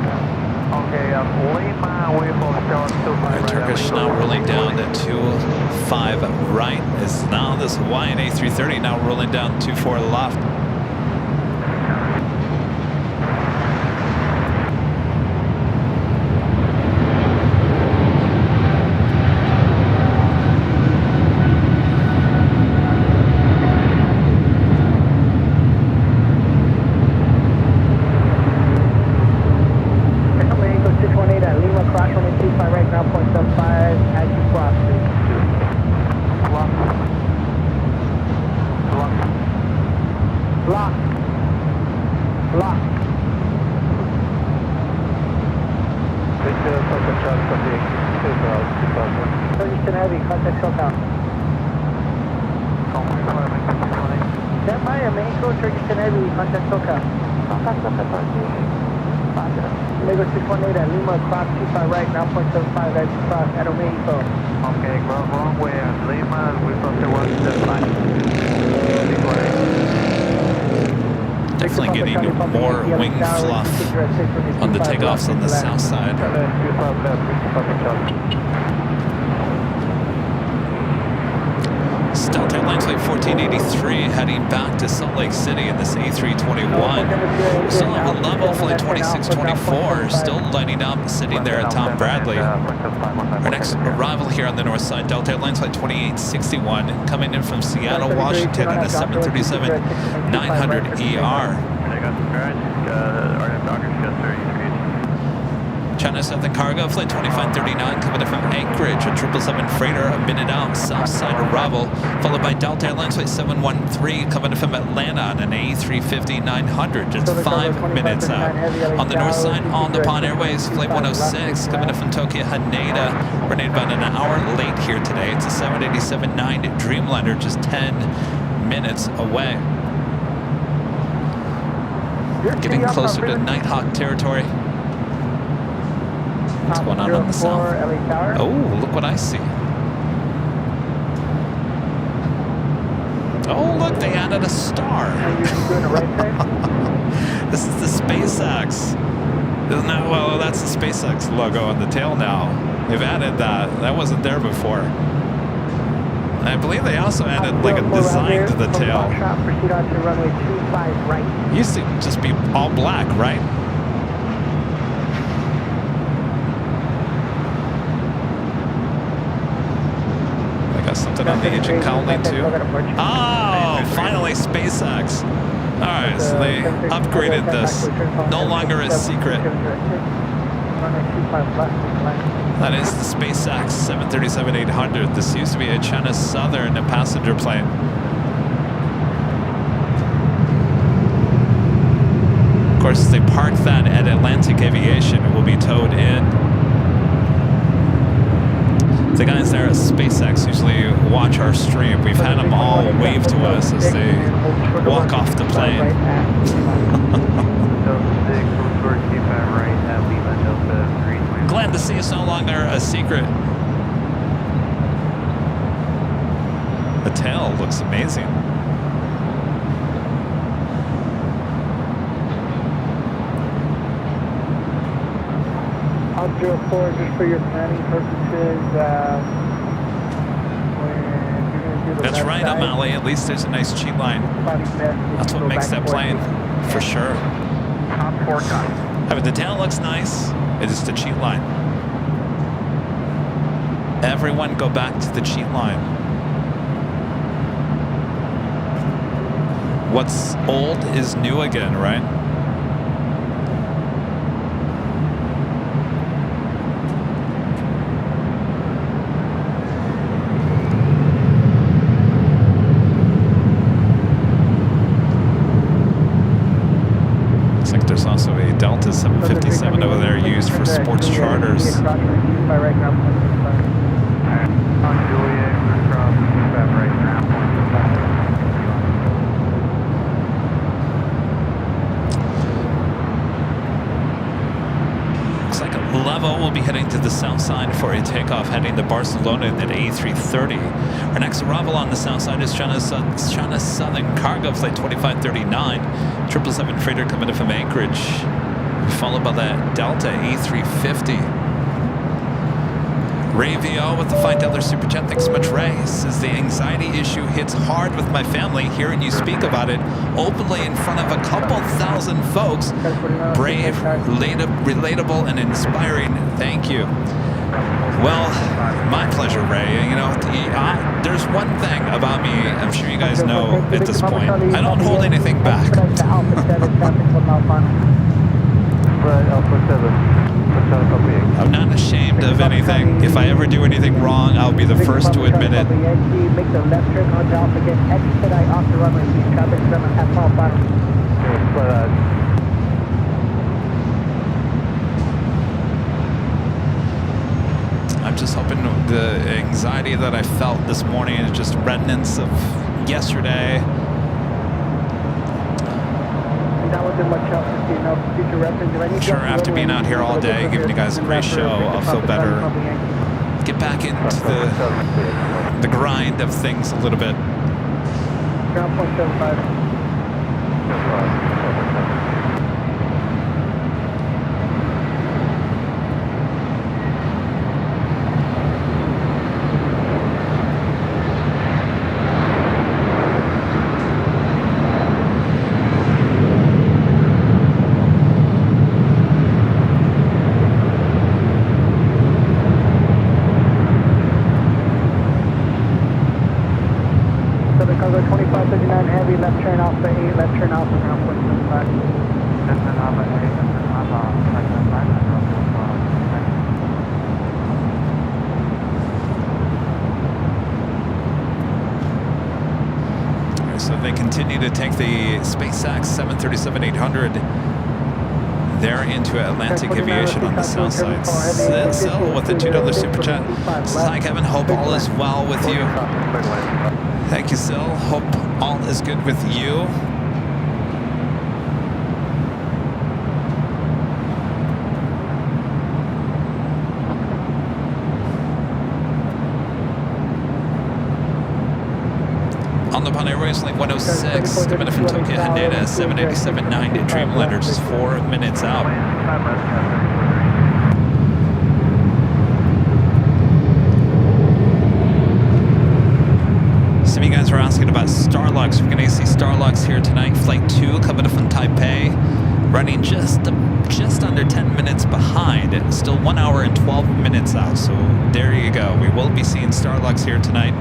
Okay, Lima, we hold short 25 right Turkish now rolling down to 25 right. Is now this Hawaiian A330 now rolling down 24 left. Lagos 618 at Lima, cross 25 right, now 0.75 as you cross at Mexico. Okay, wrong way at Lima, we posted 175. Definitely getting more wing fluff on the takeoffs on the south side. Delta Airlines Flight 1483 heading back to Salt Lake City in this A321. Still have a level flight 2624 still lining up, sitting there at Tom Bradley. Our next arrival here on the north side, Delta Airlines Flight 2861 coming in from Seattle, Washington in a 737-900ER. China Southern Cargo Flight 2539 coming in from Anchorage, a 777 freighter, a minute out, south side arrival, followed by Delta Airlines Flight 713 coming in from Atlanta on an A350-900, just 5 minutes out. On the north side, on the Nippon Airways Flight 106 coming in from Tokyo Haneda, running about an hour late here today. It's a 787-9 Dreamliner, just 10 minutes away. Getting closer to Nighthawk territory. What's going on the south? Oh, look what I see. Oh, look, they added a star. This is the SpaceX. Isn't that, well, that's the SpaceX logo on the tail now. They've added that. That wasn't there before. I believe they also added like a design to the tail. Proceed on to runway 25 right. Used to just be all black, right? Something on the engine colony too. Oh, finally SpaceX. All right, so they upgraded this. No longer a secret. That is the SpaceX 737-800. This used to be a China Southern passenger plane. Of course, they parked that at Atlantic Aviation. It will be towed in. The guys there at SpaceX usually watch our stream. We've had them all wave to us as they walk off the plane. Glad to see it's no longer a secret. The tail looks amazing. I'll 04 just for your planning purposes. That's right, O'Malley. At least there's a nice cheat line. That's what makes that plane, for sure. Top 4 cut. I mean, the tail looks nice. It is the cheat line. Everyone go back to the cheat line. What's old is new again, right? Delta 757 over there used for sports charters. Looks like level will be heading to the the south side for a takeoff heading to Barcelona at A330. Our next arrival on the south side is China Southern Cargo Flight 2539, 777 freighter coming in from Anchorage, followed by the Delta A350. Ray VO with the $5 super chat. Thanks so much, Ray. Says the anxiety issue hits hard with my family. Hearing you speak about it openly in front of a couple thousand folks. Brave, relatable, and inspiring. Thank you. Well, my pleasure, Ray. You know, there's one thing about me, I'm sure you guys know at this point. I don't hold anything back. I'm not ashamed of anything. If I ever do anything wrong, I'll be the first to admit it. Make the left turn onto Alpha, get expedite off the runway, please. Traffic 7 at top bottom. I'm just hoping the anxiety that I felt this morning is just remnants of yesterday. Sure, after being out here all day, giving you guys a great show, I'll feel better. Get back into the grind of things a little bit. Ground point 75. To take the SpaceX 737-800 there into Atlantic Aviation on the south side. Sil with the $2 super chat. Says, hi Kevin, hope all is well with you. Thank you, Sil. Hope all is good with you. On the Pan Airways Link 106, coming in from Tokyo Haneda, 787-9 to Dreamliner, just 4 minutes out. Some of you guys were asking about Starlux. We're going to see Starlux here tonight. Flight 2 coming in from Taipei, running just under 10 minutes behind. Still 1 hour and 12 minutes out. So there you go. We will be seeing Starlux here tonight.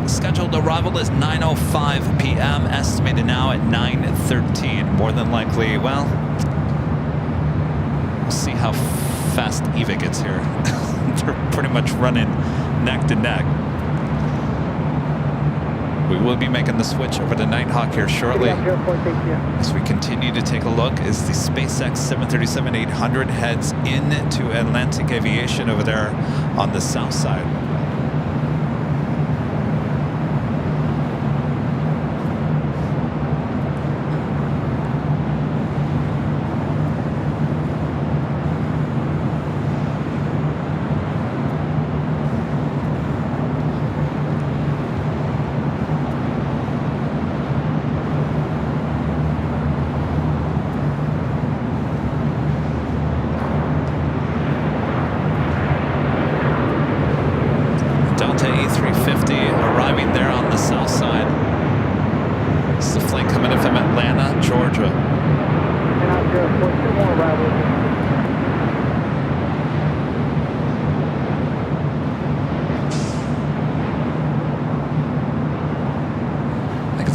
Scheduled arrival is 9:05 p.m. Estimated now at 9:13. More than likely, well, we'll see how fast Eva gets here. They're pretty much running neck to neck. We will be making the switch over to Nighthawk here shortly. As we continue to take a look as the SpaceX 737-800 heads into Atlantic Aviation over there on the south side.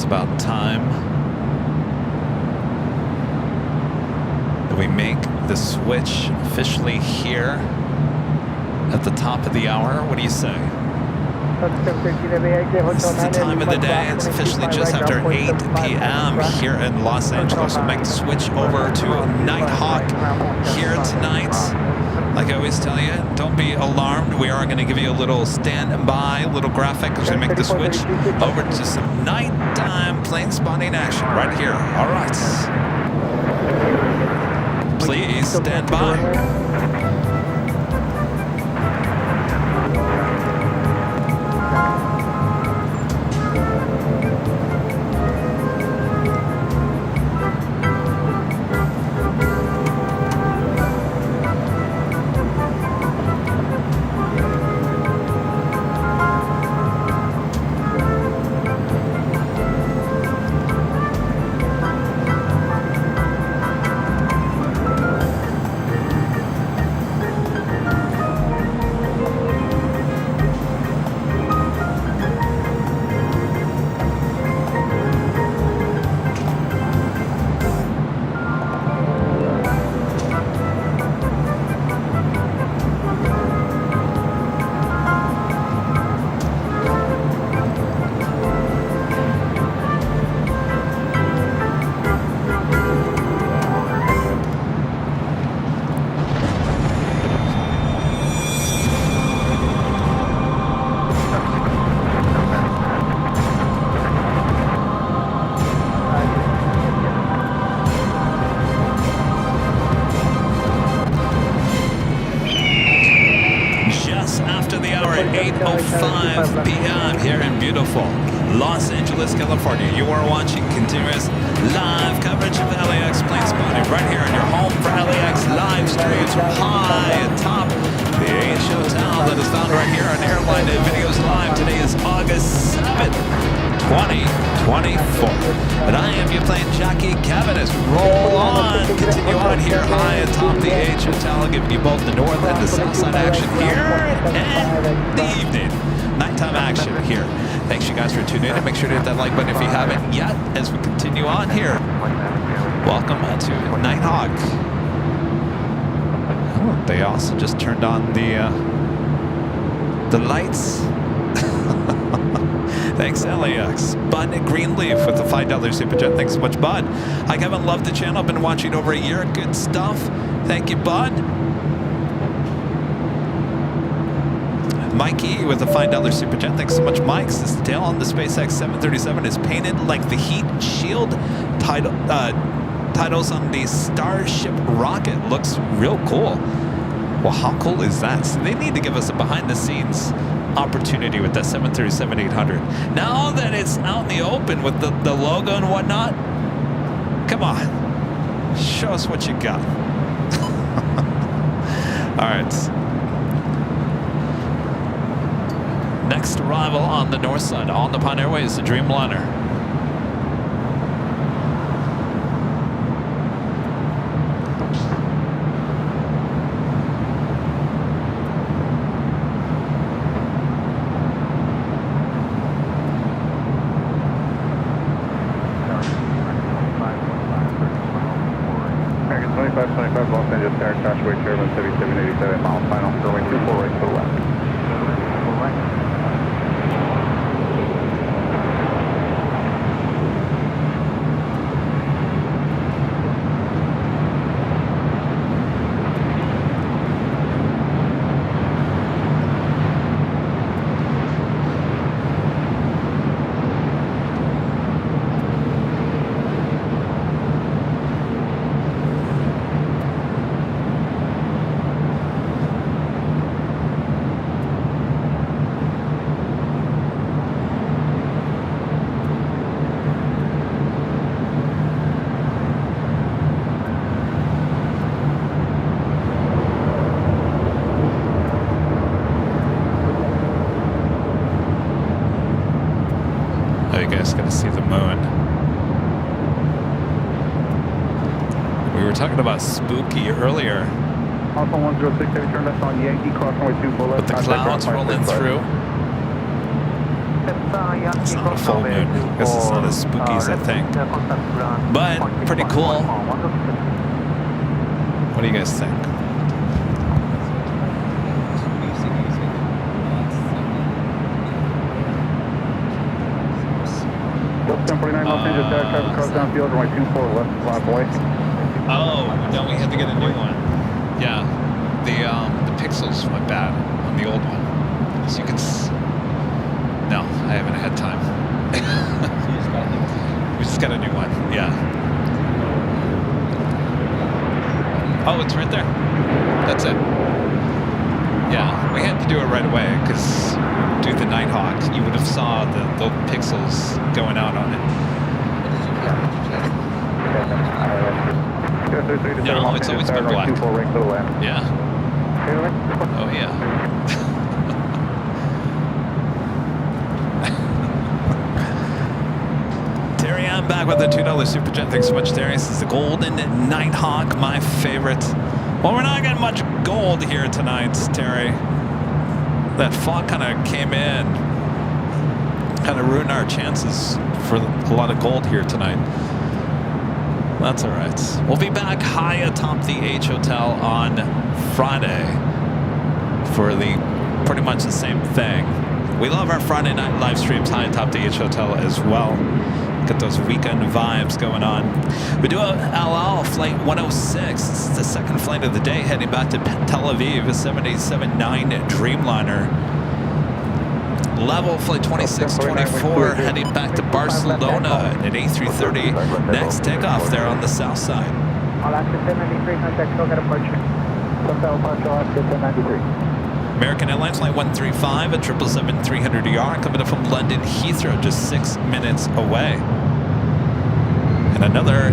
About time that we make the switch officially here at the top of the hour. What do you say? This is the time of the day. It's officially just after 8 p.m. here in Los Angeles. We'll make the switch over to Nighthawk here tonight. Like I always tell you, don't be alarmed. We are going to give you a little standby, little graphic as we make the switch over to some nighttime plane spotting action right here. All right. Please stand by. California. You are watching continuous live coverage of LAX plane spotting right here on your home for LAX live streams high atop the H Hotel that is found right here on Airline Videos Live. Today is August 7th, 2024. And I am your plane jockey, Kevin, as we roll on, continue on here high atop the H Hotel, giving you both the north and the south side action here and the evening. Nighttime action here. Thanks you guys for tuning in. Make sure to hit that like button if you haven't yet as we continue on here. Welcome to Nighthawk. Oh, they also just turned on the lights. Thanks, LAX. Bud Greenleaf with the $5 super chat. Thanks so much, Bud. Hi, Kevin. Love the channel. Been watching over a year. Good stuff. Thank you, Bud. Mikey with a $5 super chat. Thanks so much, Mike. This tail on the SpaceX 737 is painted like the heat shield titles on the Starship rocket. Looks real cool. Well, how cool is that? So they need to give us a behind-the-scenes opportunity with that 737-800. Now that it's out in the open with the logo and whatnot, come on, show us what you got. All right. Next arrival on the north side, on the Pine Airways, the Dreamliner. American 2525 Los Angeles Tower, Joshua Chairman 7787, miles final, runway 24 right to the left. Gonna see the moon. We were talking about spooky earlier. Alpha 106, heavy turn left on Yankee, cross runway 2 bullet. With the clouds rolling through. It's not a full moon. I guess it's not as spooky as I think. But pretty cool. What do you guys think? Los 1049 Los Angeles Tower, traffic cross downfield, runway 24 left, flat away. Oh, no, we had to get a new one. Yeah, the pixels went bad on the old one. So you can no, I haven't had time. We just got a new one, yeah. Oh, it's right there. That's it. Yeah, we had to do it right away because do the Nighthawk, you would have saw the pixels going out on it. No, it's always been black. Yeah. Oh yeah. Terry, I'm back with a $2 super chat. Thanks so much, Terry. This is the Golden Nighthawk, my favorite. Well, we're not getting much gold here tonight, Terry. That fog kind of came in, kind of ruined our chances for a lot of gold here tonight. That's all right. We'll be back high atop the H Hotel on Friday for pretty much the same thing. We love our Friday night live streams high atop the H Hotel as well. Get those weekend vibes going on. We do a LL flight 106. It's the second flight of the day, heading back to Tel Aviv, a 787-9 Dreamliner. Level flight 2624, heading back to Barcelona at A330. Next takeoff there on the south side. Alaska 1093, contact Silga departure. Hotel Park, Alaska 1093. American Airlines Flight 135 at 777-300ER coming up from London Heathrow, just 6 minutes away. And another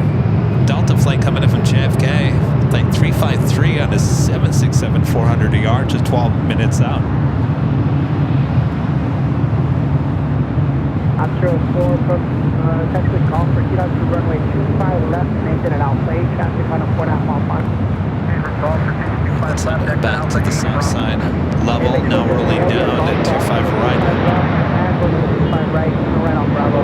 Delta flight coming in from JFK, flight 353 on a 767-400ER, just 12 minutes out. Oscar 4 from Texas, call for heat up to runway 25 left, maintain an outplay, traffic on a 4.5 mile front. Let's go back to the south side. Level, now rolling down at 25 right. And go to the 25 right, right on Bravo.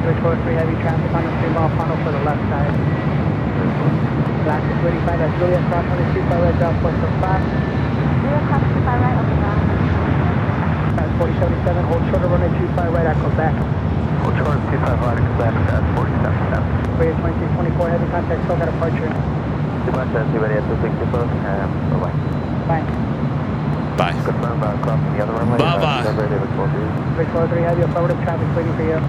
Switch 43 heavy traffic on the 3 mile funnel for the left side. LAX 25, that's Juliet, cross on the 25 right, down point for 5. Juliet, cross 25 right, over down. That's 4077, hold shorter runway 25 right, at Quebec. Hold short 25 right at Quebec, that's 47. Way 2324, heavy contact, still got departure. Too much, anybody at 260 post, bye-bye. Bye. Bye. Confirm crossing the other runway. Bye-bye. Switch 43 heavy, affirmative traffic waiting for you.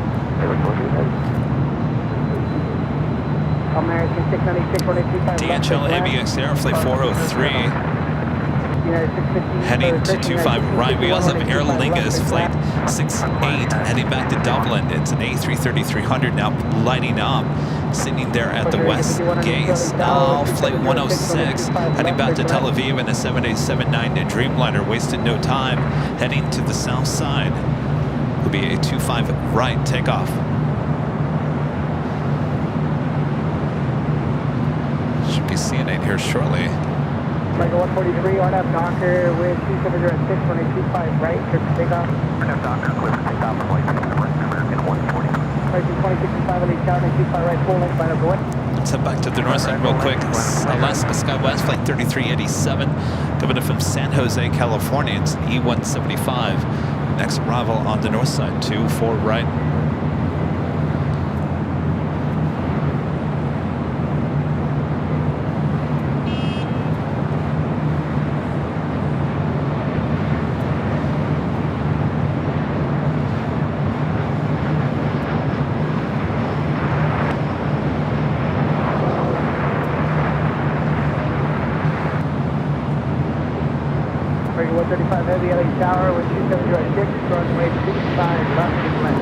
American 696, runway 25 DHL ABX Air Flight 403. United 650. Heading to 25 right. We also have Aer Lingus Flight 68 heading back to Dublin. It's an A330-300 now lighting up. Sitting there at the west gates. Flight 106 heading back to Tel Aviv in a 7879 Dreamliner. Wasted no time. Heading to the south side. Will be a 25 right takeoff. Should be seeing it here shortly. Michael 143, RNAV Docker with 2706, running 25 right, clear for takeoff. RNAV Docker, clear for takeoff, American 140. Pricing 2065 on the tower, 25 right, full length, line up the way. Let's head back to the north side real quick. Alaska Skywest Flight 3387 coming in from San Jose, California. It's an E175. Next arrival on the north side, 24 right. Breaking 135 heavy, LA Tower with 2706, runway 65 left and left.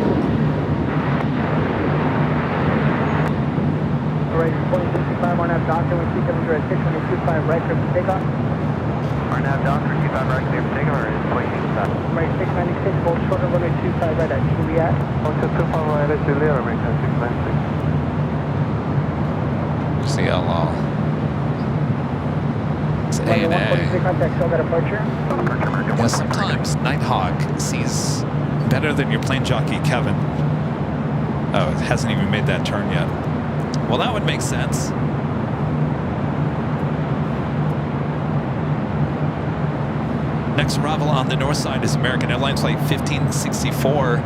Alright, 2065, RNAV Docker with 2706, runway 25 right, clear for takeoff. RNAV Docker, 25 right, clear for takeoff, or is 2065? Right, 696, hold shorter, runway 25 right at Juliet. Oh, so 25 right at Juliet, American 696. CLL. It's Runway ANA. 143, contact, still got departure. Yeah, sometimes Nighthawk sees better than your plane jockey, Kevin. Oh, it hasn't even made that turn yet. Well, that would make sense. Next arrival on the north side is American Airlines Flight 1564,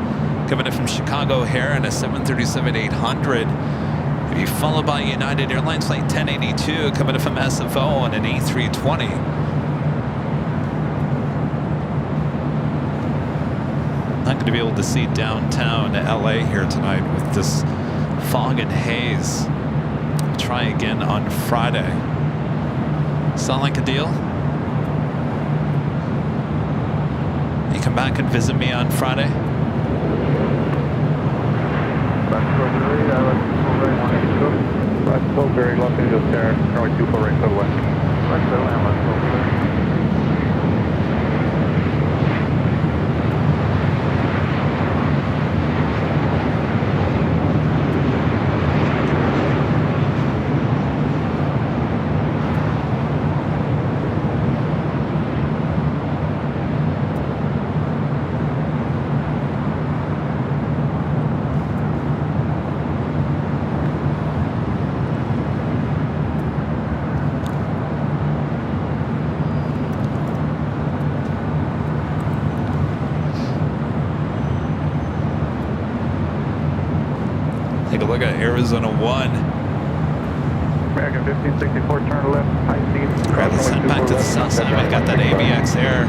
coming in from Chicago O'Hare in a 737-800. Be followed by United Airlines Flight 1082, coming in from SFO on an A320. Not going to be able to see downtown LA here tonight with this fog and haze. Try again on Friday. Sound like a deal? You come back and visit me on Friday? West Pillsbury, Los Angeles Tower, runway 24 right, to the west. West Atlanta, West Pillsbury. Take a look at Arizona 1. American 1564, turn left, high speed. All right, let's head back to the south side. We got that ABX Air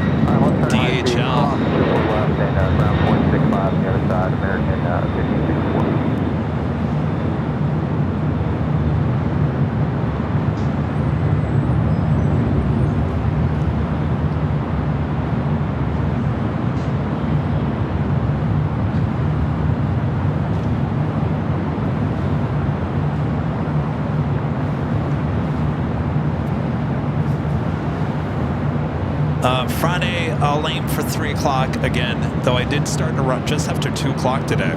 DHL. Left and ground point 65 on the other side, American 1564. Friday, I'll aim for 3 o'clock again, though I did start to run just after 2 o'clock today.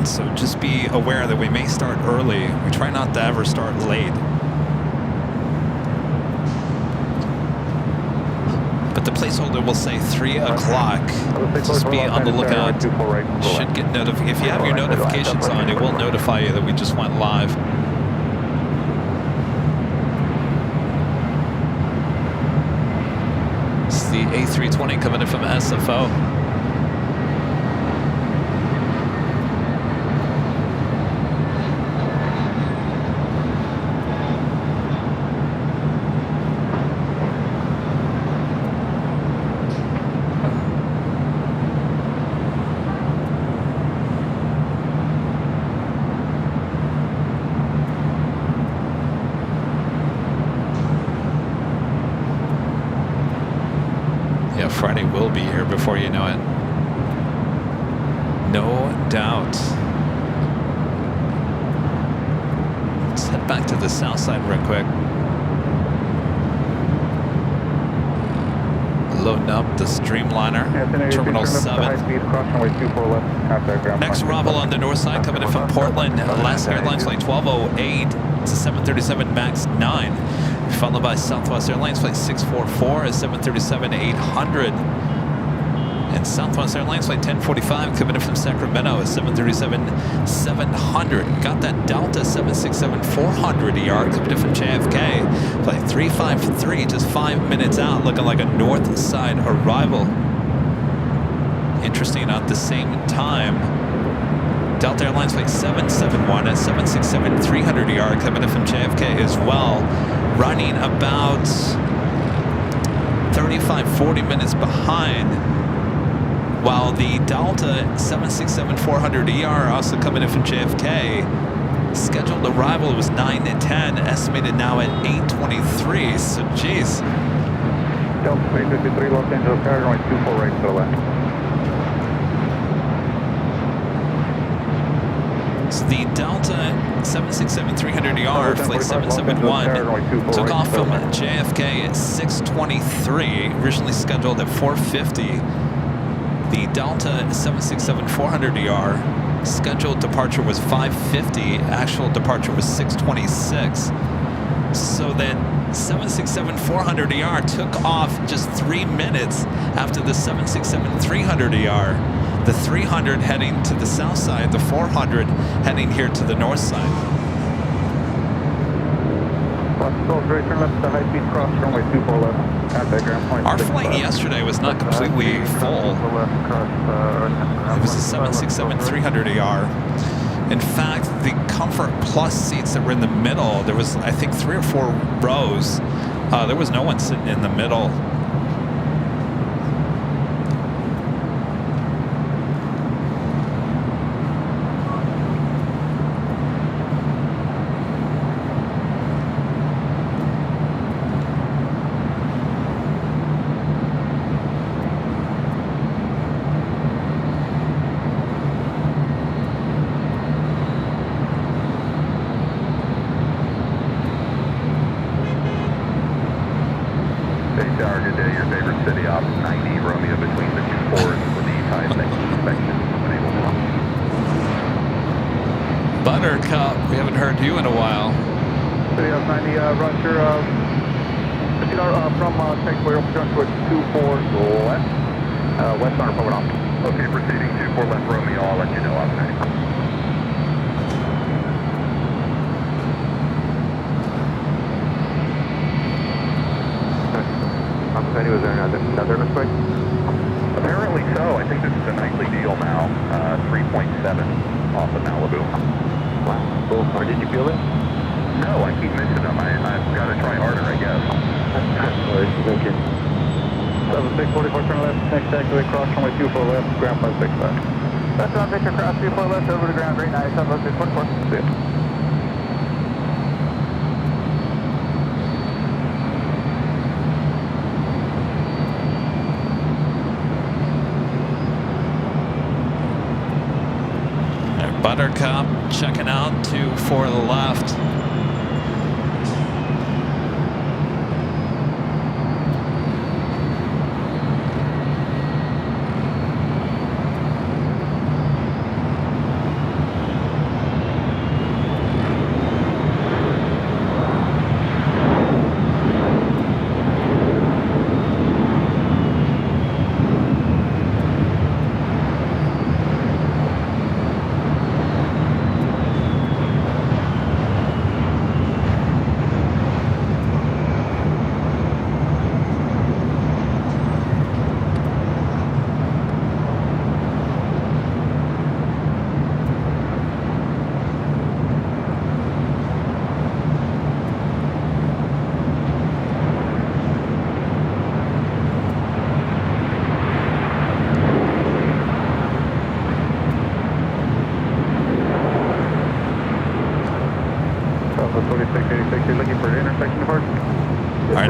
So just be aware that we may start early. We try not to ever start late. But the placeholder will say 3 o'clock. Just be on the lookout. Should get if you have your notifications on, it will notify you that we just went live. It's the A320 coming in from SFO. Friday will be here before you know it. No doubt. Let's head back to the south side real quick. Loading up the Streamliner, Terminal 7. Next arrival on the north side coming in from Portland, Alaska Airlines flight 1208. It's a 737 MAX 9. Followed by Southwest Airlines flight 644, a 737-800. And Southwest Airlines flight 1045 coming in from Sacramento, a 737-700. Got that Delta 767-400ER coming in from JFK, flight 353, just 5 minutes out, looking like a north side arrival. Interesting, at the same time, Delta Airlines flight 771, a 767-300ER coming in from JFK as well, running about 35-40 minutes behind, while the Delta 767-400ER also coming in from JFK. Scheduled arrival was 9 to 10, estimated now at 8:23. So, geez. Delta 353, Los Angeles, Airline 24 right to the left. So the Delta 767-300ER flight 771 took off from JFK at 6:23, originally scheduled at 4:50. The Delta 767-400ER scheduled departure was 5:50, actual departure was 6:26. So that 767-400ER took off just 3 minutes after the 767-300ER. The 300 heading to the south side, the 400 heading here to the north side. Our flight yesterday was not completely full. It was a 767-300ER. In fact, the Comfort Plus seats that were in the middle, there was, I think, 3 or 4 rows. There was no one sitting in the middle. Buttercup, we haven't heard you in a while. City of 90, Roger, from takeaway option towards 24 left, westbound forward off. Okay, proceeding 24 left Romeo, I'll let you know on that. Was there another earthquake? Apparently so. I think this is a nightly deal now. 3.7 off of Malibu. Wow. Cool. Or did you feel it? No, I keep missing them. I've got to try harder, I guess. Thank you. 7644, turn left. Next taxiway, cross runway 24 left, ground 565. That's on Victor, cross 24 left, over to ground, great night. Southwest 644. See ya. Buttercup checking out 24 to the left.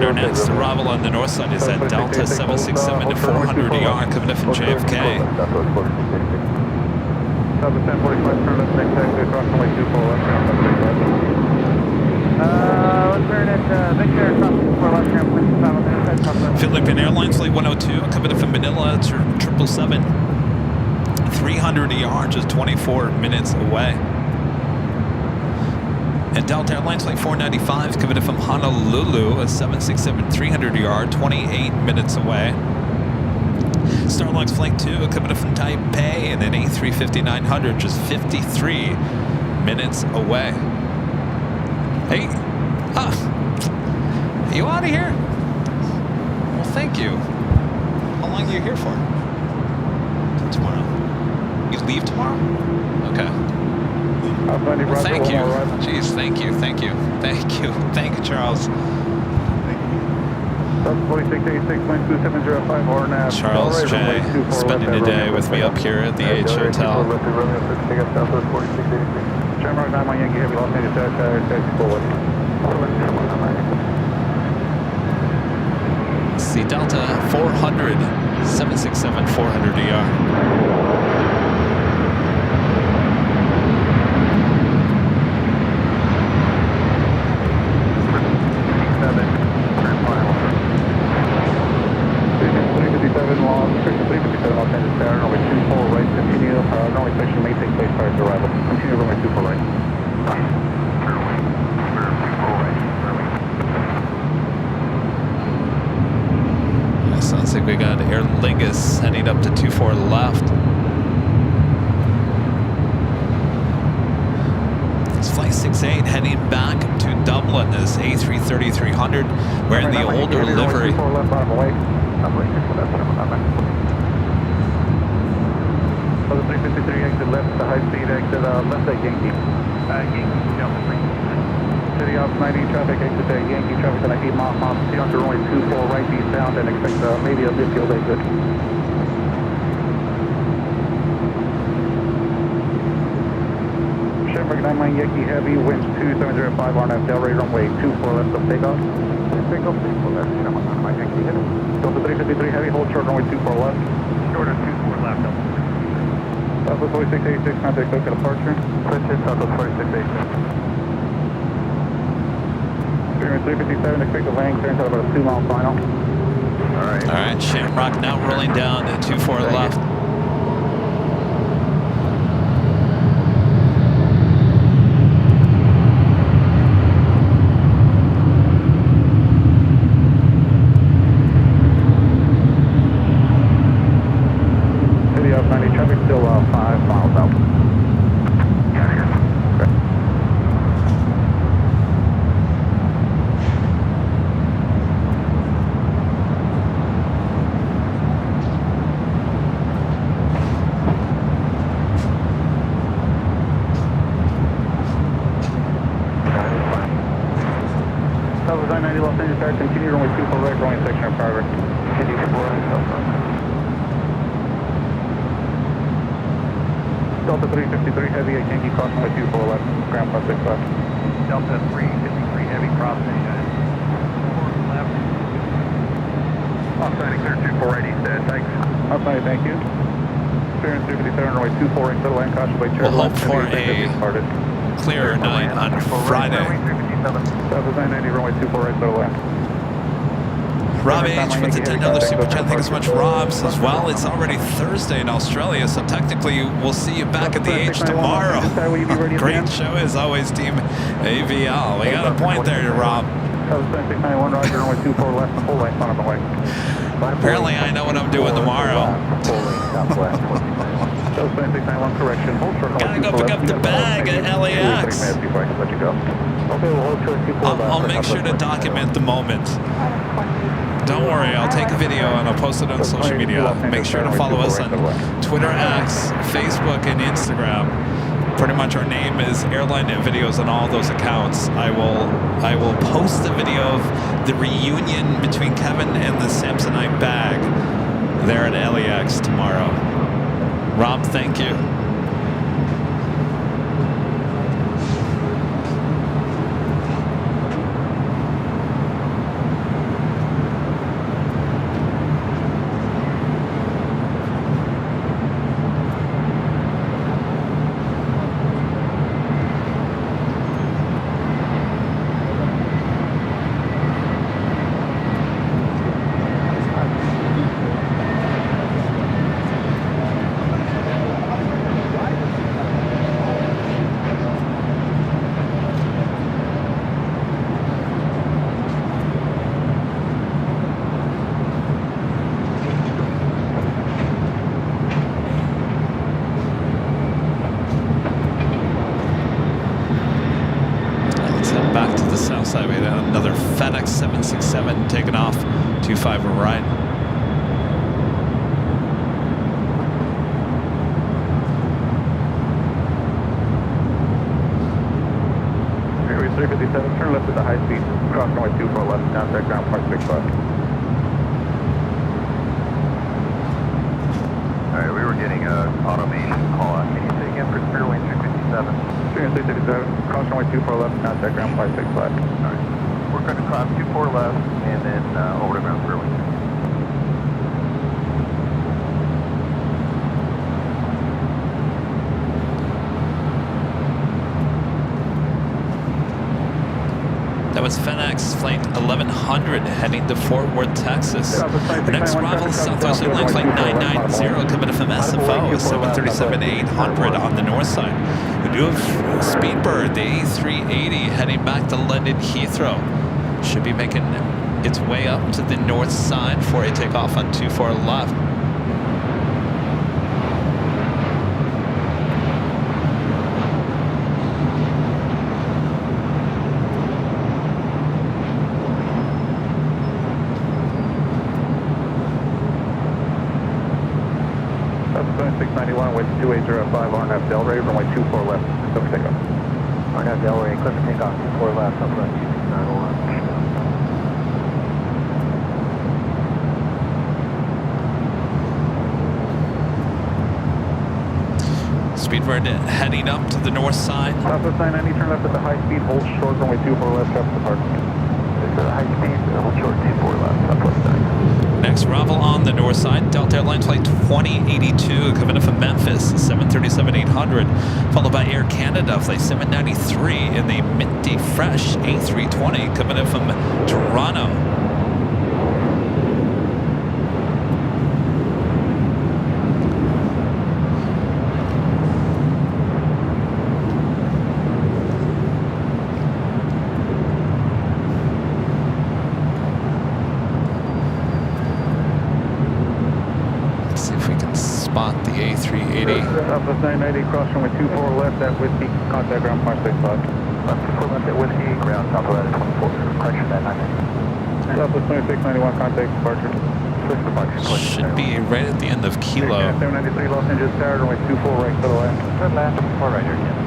Our next arrival on the north side is at Delta 767 to 400 ER, coming in from JFK. Delta 1045, turn left, next taxi across runway 24 left, ground level 65. Let's turn at Victor across 24 left, ground level 65. Philippine Airlines Flight 102, coming in from Manila to 777. 300 ER, just 24 minutes away. And Delta Airlines Flight 495 coming in from Honolulu, a 767 300 ER, 28 minutes away. Starlux Flight 2 coming in from Taipei, and an A350-900, just 53 minutes away. Hey, are you out of here? Well, thank you. How long are you here for? Till tomorrow. You leave tomorrow? Okay. Well, thank you. Jeez, thank you. Thank you, Charles. Charles J. spending the day with me up here at the H Hotel. See Delta 400, 767 400 ER. Sounds like we got Aer Lingus heading up to 24 left. It's Flight 68 heading back to Dublin. This A330-300. We're in the older livery. So the 353 exit left, the high speed exit left at Yankee. Yankee, Delta 3. City Ops 90 traffic exit at Yankee, traffic on 8 mile off, see under runway 24 right eastbound and expect maybe a midfield exit. Shamrock 99 Yankee Heavy, winds 2705 RNAV Delray, runway 24 left of takeoff. Takeoff, 24 left, Shamrock 99 Yankee Heavy. Delta 353 Heavy, hold short runway 24 left. Shorter 24 left, Delta. Southwest 4686, contact local departure. Switches, Southwest 4686. Spirit 357, expect the landing clearance at about a 2 mile final. Alright, Shamrock now rolling down to 24 left. City of 90 traffic still 5 miles out. Got it. Okay. Southwest 990 Los Angeles Air, continue runway 24 right, runway section of private. Continue 4 right, Delta 353 Heavy at Yankee crossing with 24 left, ground plus 6 left. Delta 353 Heavy crossing at 4 left. Offside clear 24 right east, thanks. Offside, thank you. Spirit 357 runway 24 right, settle land, caution by chair. We'll hope for a clearer night on Friday. Southwest 990 runway 24 right, settle land. Rob H with the $10 super chat. Thank you so much, Rob. Says, well, it's already Thursday in Australia, so technically we'll see you back at the H tomorrow. Great show as always, Team AVL. We got a point there, Rob. Apparently I know what I'm doing tomorrow. Gotta go pick up the bag at LAX. I'll make sure to document the moment. Don't worry, I'll take a video and I'll post it on social media. Make sure to follow us on Twitter, X, Facebook, and Instagram. Pretty much our name is Airline Videos on all those accounts. I will post the video of the reunion between Kevin and the Samsonite bag there at LAX tomorrow. Rob, thank you. FedEx 767 taking off 25 right. Series 357, turn left at the high speed, cross runway 24 left, contact ground point 65. Alright, we were getting a automation call out. Can you say again for Spearwing 357? Series 357, cross runway 24 left, contact ground point 65. Alright. We're going to cross 24 left and then over to ground Spearwing. That was FedEx Flight 1100 heading to Fort Worth, Texas. The next arrival is Southwest Airlines Flight 990 coming from SFO, 737-800 on the north side. We do have Speedbird, the A380 heading back to London Heathrow. Should be making its way up to the north side before it take off on 24 left. Southwest 691 with 2805 RNAV Delray, runway 24 left, clear takeoff. RNAV Delray, clear for takeoff 24 left, Southwest 2691. Speedbird heading up to the north side. Southwest 990, turn left at the high speed, hold short, runway 24 left, traffic departure. It's a high speed, hold short 24 left, Southwest 9. Next arrival on the north side, Delta Airlines Flight 2082 coming in from Memphis, 737-800, followed by Air Canada Flight 793 in the minty fresh A320 coming in from Toronto. The A380. Southwest 990, cross runway 24 left at Whiskey, contact ground point 65. Left 24 left at Whiskey, ground Southwest 24, correction at 990. Southwest 2691, contact departure. Switch departure, Should be right at the end of Kilo. 793 Los Angeles Tower, runway 24 right for the land. Good land, 24 right here, again.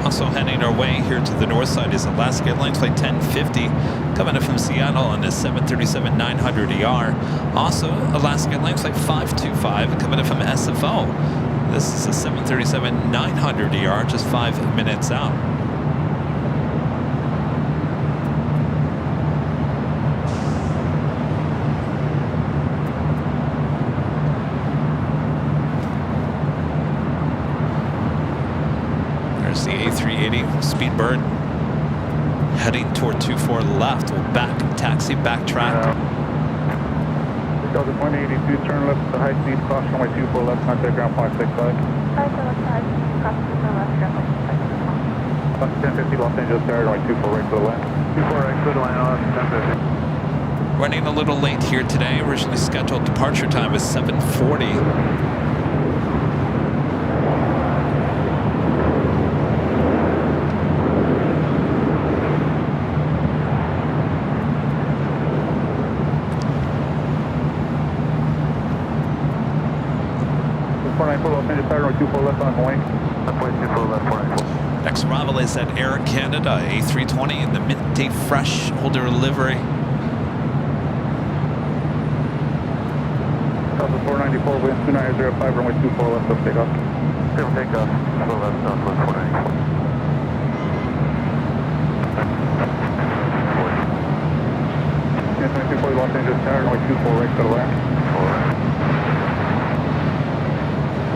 Also heading our way here to the north side is Alaska Airlines Flight 1050 coming in from Seattle on the 737-900ER. Also Alaska Airlines Flight 525 coming in from SFO. This is a 737-900ER just 5 minutes out. The A380 Speedbird heading toward 24 left. We'll taxi backtrack. Delta 182, turn left at the high speed, cross runway 24 left, contact ground point 65. 1050 Los Angeles Tower, runway 24 right for the land. 24 right for the land, 1050. Running a little late here today. Originally scheduled departure time is 7:40. Los Angeles Tower, runway 24 left on Hawaii. 24 left, 494. Next arrival is at Air Canada A320 in the minty fresh older livery. Southwest 494, wind 2905, runway 24 left, clear takeoff. Clear takeoff, 24 left, Southwest 494. Yes, 240 Los Angeles Tower, runway 24 right for the land. 4 right.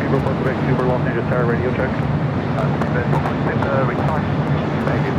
Report Quebec, Super Los Angeles Tower, radio check. Response. Thank you.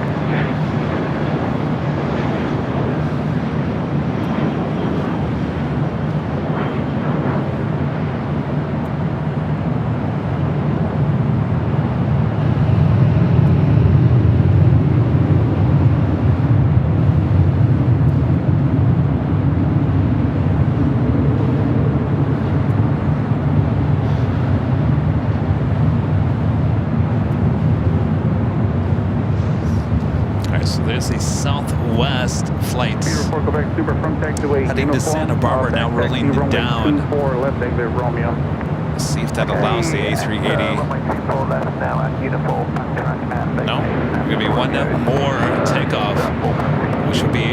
right, so there's a southwest flight Report Quebec Super from taxiway. heading to Santa Barbara, now rolling down. 24 left exit Romeo. Let's see if that allows the A380. No, going to be one more takeoff, which will be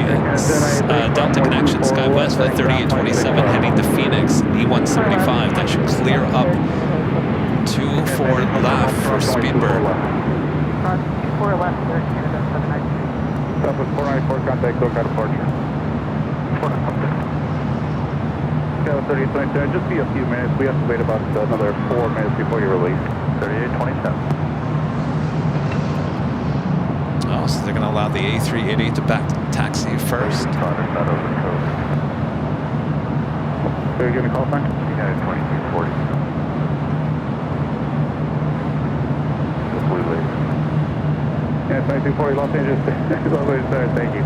Delta Connection SkyWest at 3827 heading to Phoenix, E175. That should clear up 24 left for Speedbird. 4 left, sir, Canada 792. Southwest 494, contact SoCal departure. Scale 3827, just be a few minutes. We have to wait about another 4 minutes before you release. 3827. Oh, so they're going to allow the A380 to back taxi first. They're giving call sign? United 2240. Yeah, 2240 Los Angeles. Thank you.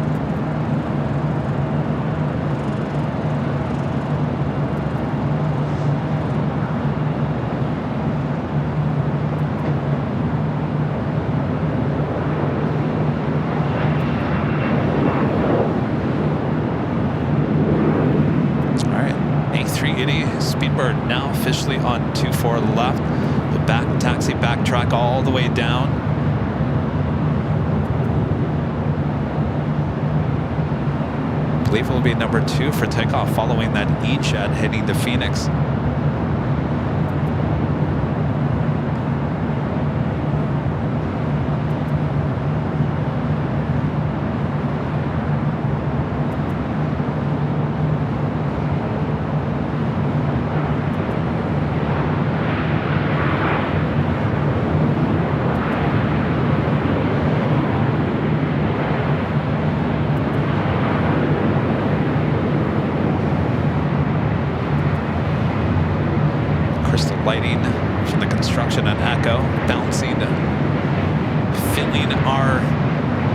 Speedbird now officially on 24 left. The back taxi backtrack all the way down. I believe it will be number 2 for takeoff following that E-jet heading to Phoenix. Lighting from the construction at Echo, bouncing, filling our,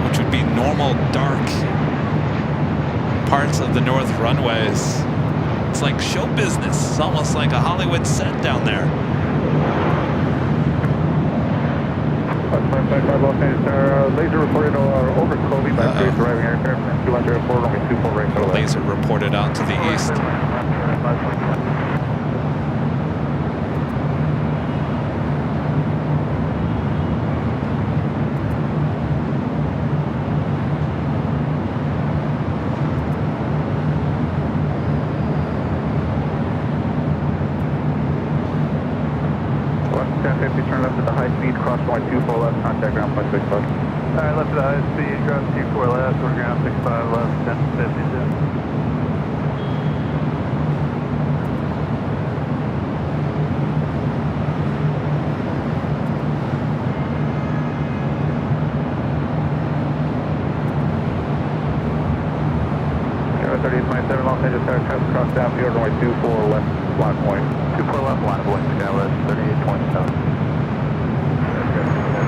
which would be normal dark parts of the north runways. It's like show business. It's almost like a Hollywood set down there. Laser reported over Kobe by driving aircraft. 204, runway 24 right to the left. Laser reported out to the east. Turn left at the high speed, cross runway 24 left, contact ground 65. Alright, left at the high speed, ground 24 left, we're ground 65 left, 1052. Los Angeles aircraft cross down field, runway 24 left, line point. 24 left, line point, Skywest 3827.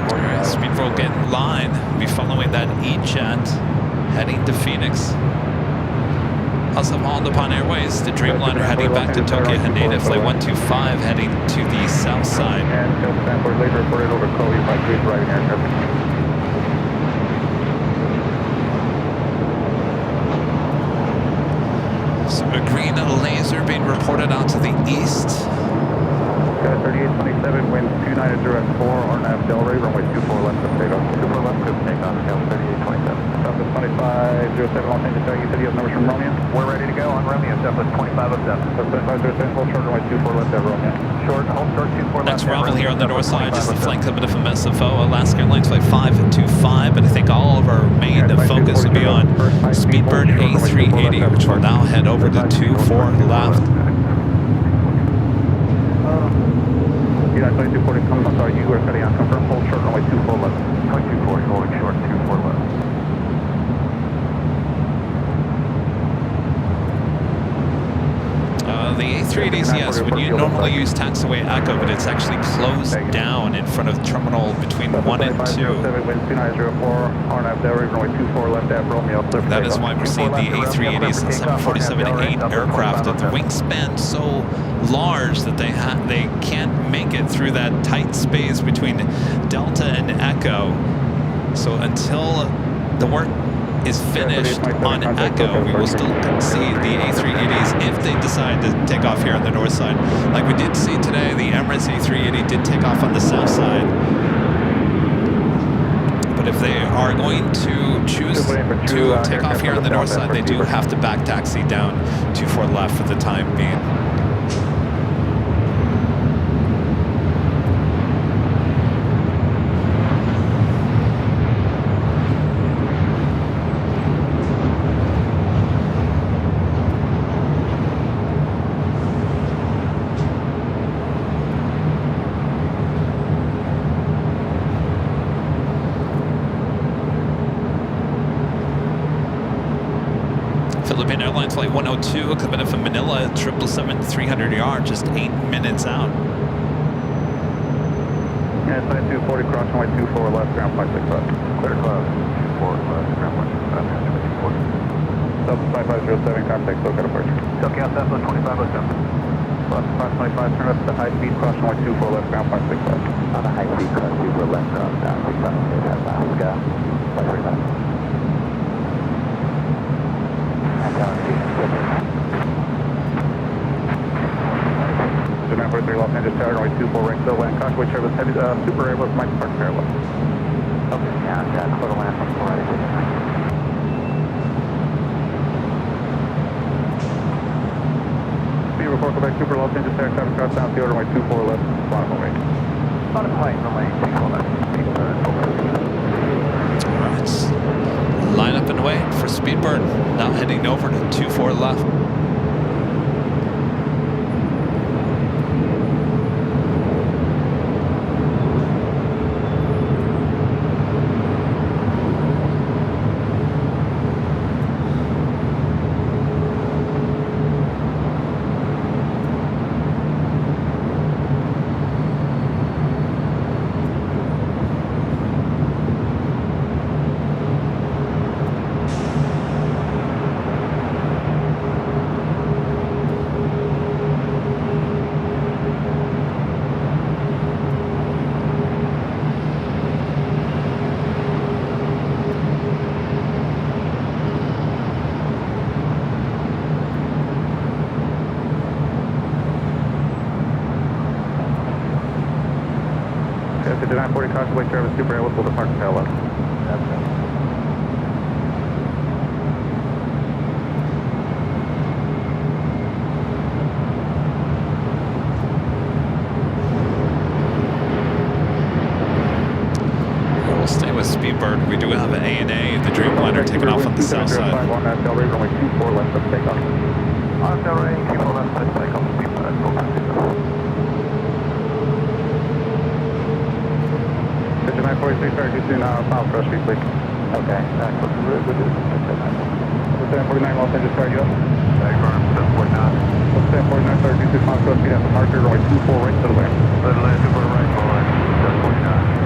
Alright, Speedbird get in line. We'll be following that E-jet heading to Phoenix. Also All Nippon Airways, the Dreamliner heading back to Tokyo Haneda, flight 125 heading to the south side. And Stanford laser reported over Kobe by driving aircraft. So a green laser being reported out to the east. 3827, wind 290 at 4, RNAV Delray, runway 24 left of takeoff. 24 left of takeoff, scale 3827. Southwest 2507, Los Angeles, you said you have numbers from Romeo? We're ready to go on Romeo, Southwest 2507. Southwest 2507, hold short, runway 24 left at Romeo. Short, hold short, 24 left. Next arrival here on the north side, just the flight coming from SFO, Alaska Airlines flight 525, but I think all of our main focus will be on Speedbird A380, which will now head over to 24 left. United 2240, I'm sorry, you are setting on confirm, hold short, runway 24 left. 2240, holding short, 24 left. The A380s, yes, when you normally use taxiway Echo, but it's actually closed down in front of terminal between 1 and 2. That is why we're seeing the A380s and 747-8 aircraft of the wingspan so large that they can't make it through that tight space between Delta and Echo. So until the work is finished on Echo, we will still see the A380s if they decide to take off here on the north side. Like we did see today, the Emirates A380 did take off on the south side. But if they are going to choose to take off here on the north side, they do have to back taxi down 24 left for the time being. Philippine Airlines Flight 102 coming in from Manila, 777-300ER, just 8 minutes out. Yeah, it's 9240, cross runway 24 left, ground flight 65. Clear cloud, 24 left, ground flight 65, 5507, contact SoCal departure. SoCal Southwest 2507. Left 525, turn left to high speed, cross runway 24 left, ground flight 65. On a high speed cross, super left cross down, 65, Alaska, flight 35. So 943 Los Angeles Tower, runway 24 right, so land, Conway Travis, heavy, super airlift, Mike Park parallel. Okay, yeah, quarter land from 4 Speed report, Quebec Super Los Angeles Tower, traffic cross down, field, runway 24 left, final runway. On a plane, runway 24 left, Alright, line up and wait for Speedbird, now heading over to 24 left. The 940 Conway Travis, super airlift, will depart to tail left. We'll stay with Speedbird. We do have an ANA, the Dreamliner, taking off on the south side. On that tail rate, runway 24 left, let's take off. On tail rate, 24 left, let's take off. Pigeon 943, sorry, too soon, miles cross street, please. Okay, close to the road, we'll do it. 749 Los Angeles, sorry, you up? Confirm, 749. 749, sorry, too soon, miles cross street, at departure, runway 24 right to the left. Little land, super right, full line, 749.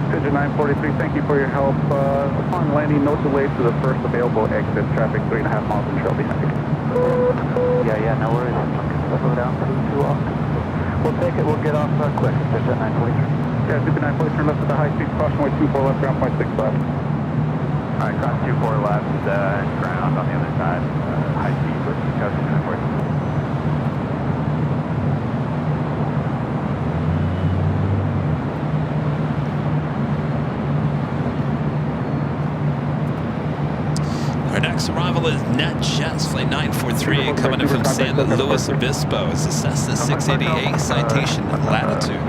Pigeon 943, thank you for your help. Upon landing, no delay to the first available exit. Traffic 3.5 miles and shall be happy. Yeah, no worries. Slow down too often. We'll take it, we'll get off quick. Pigeon 943. Yeah, Super 940, turn left at the high speed, cross runway 24 left, ground point 65. Alright, cross 24 left, ground on the other side. High speed with coast 940. Our next arrival is NetJets Flight 943 coming in from San Luis Obispo. It's a Cessna 688 citation latitude.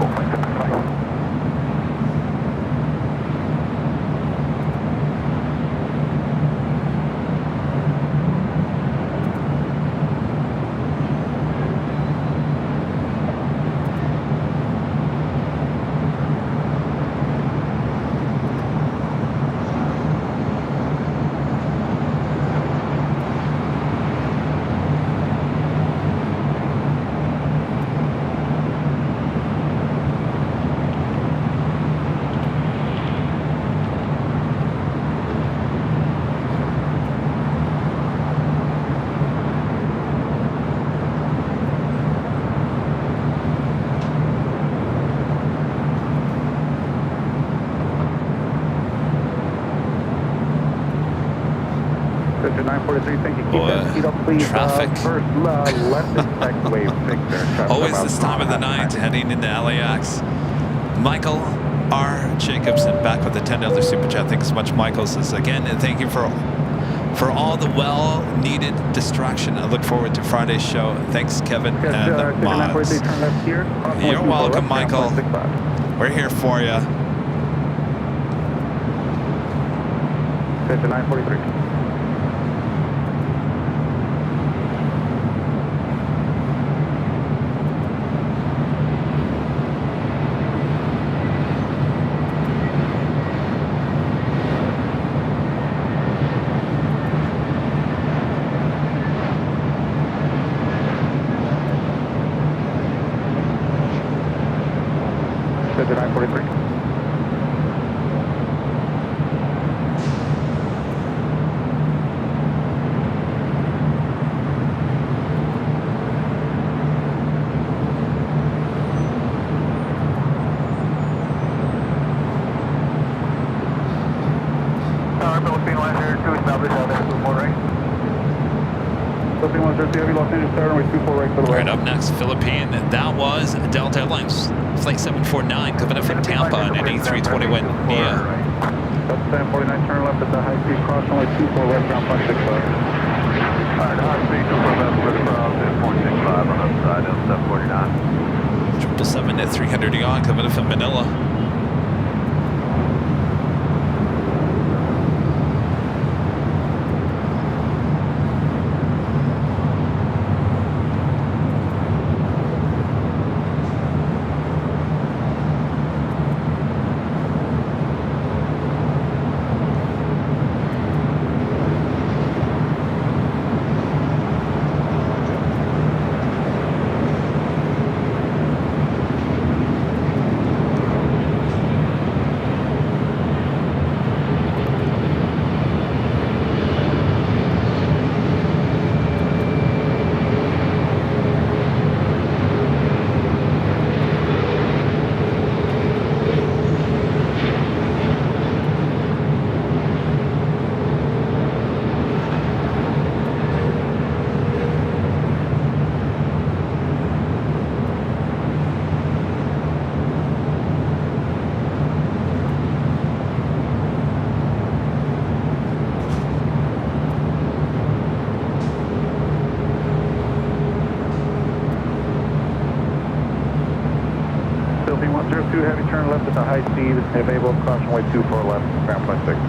traffic. First left is taxiway Victor. Always this time of the night, heading into LAX. Michael R. Jacobson back with the $10 super chat. Thanks so much, Michael. Says again, and thank you for all the well-needed distraction. I look forward to Friday's show. Thanks, Kevin and the mods. You're welcome, Michael. We're here for you. 5943. Right up next, Philippine. That was Delta Airlines Flight 749 coming in from Tampa on an A321 NEO. That's 749, turn left at the high speed cross runway 24 west ground 0.65. Alright, high speed, super left for the cross at 0.65 on the side of 749. 777 at 300 yacht coming in from Manila. Available, cross runway 24 left, ground 0.65.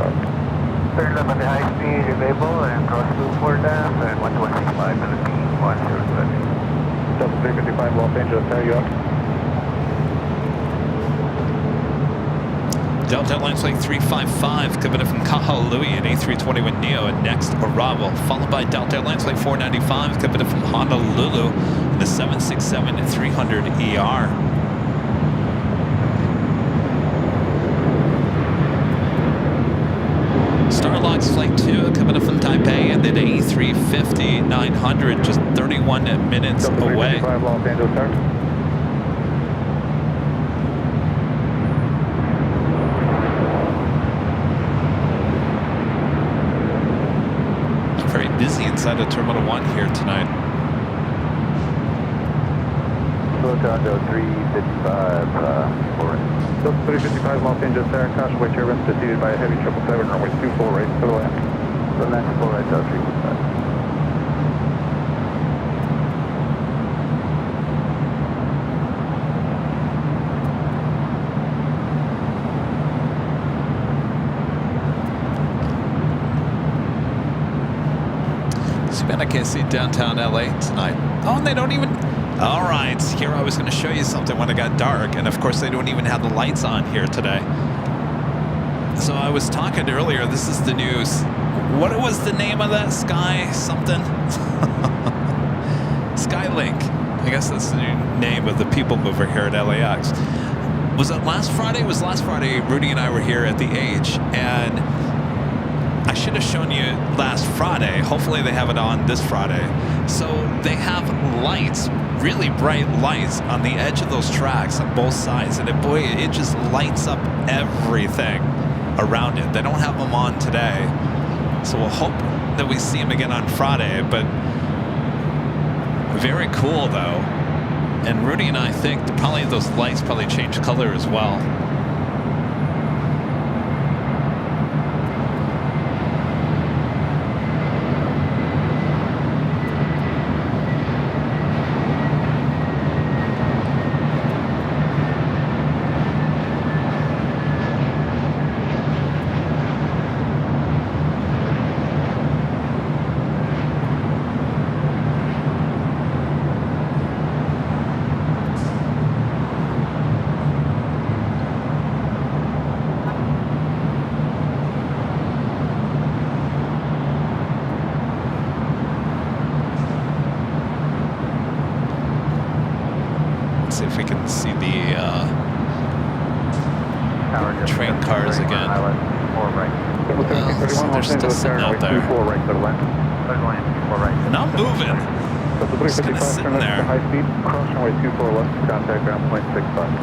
Turn left at the high speed, available, and cross 24 left, and 125 Philippines, 107. Delta 355, Los Angeles, how are you up? Delta Airlines Flight 355 coming in from Kahului at A321 NEO and next arrival, followed by Delta Airlines Flight 495 coming in from Honolulu in the 767 at 300 ER. Starlux Flight 2 coming up from Taipei and then A350 900 just 31 minutes away. Los Angeles, sir. Very busy inside of Terminal 1 here tonight. Delta 355, Delta 355, Los Angeles, Sarah, caution weight turbines preceded by a heavy 777, runway 24 right to the left. the left 4 right, Delta 355. I can't see downtown LA tonight. Oh, and they don't even... All right, here I was going to show you something when it got dark, and of course they don't even have the lights on here today. So I was talking earlier, this is the news. What was the name of that Sky something? Skylink. I guess that's the new name of the people mover here at LAX. Was it last Friday? It was last Friday. Rudy and I were here at the H, and I should have shown you last Friday. Hopefully they have it on this Friday. So they have lights, really bright lights on the edge of those tracks on both sides. And boy, it just lights up everything around it. They don't have them on today. So we'll hope that we see him again on Friday, but very cool though. And Rudy and I think that probably those lights probably change color as well. See if we can see the train cars again. So they're still sitting out there. And I'm moving. Just kind of sitting there. High speed, cross runway 24 left, contact ground point 65.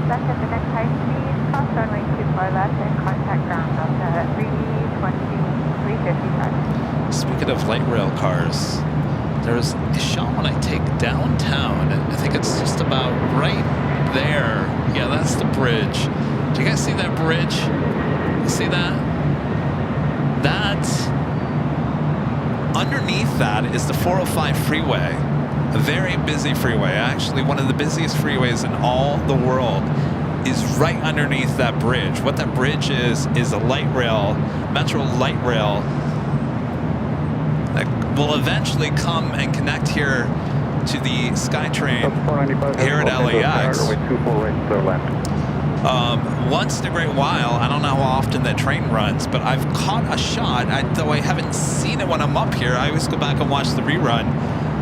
That's at the next high speed, cross runway 24 left and contact ground Delta 355. Speaking of light rail cars, there's a shot when I take downtown. I think it's just about right there. Yeah, that's the bridge. Do you guys see that bridge? You see that? Underneath that is the 405 freeway. A very busy freeway. Actually, one of the busiest freeways in all the world is right underneath that bridge. What that bridge is a light rail, metro light rail, that will eventuly come and connect here to the SkyTrain here at LAX. Once in a great while, I don't know how often that train runs, but I've caught a shot, though I haven't seen it when I'm up here. I always go back and watch the rerun.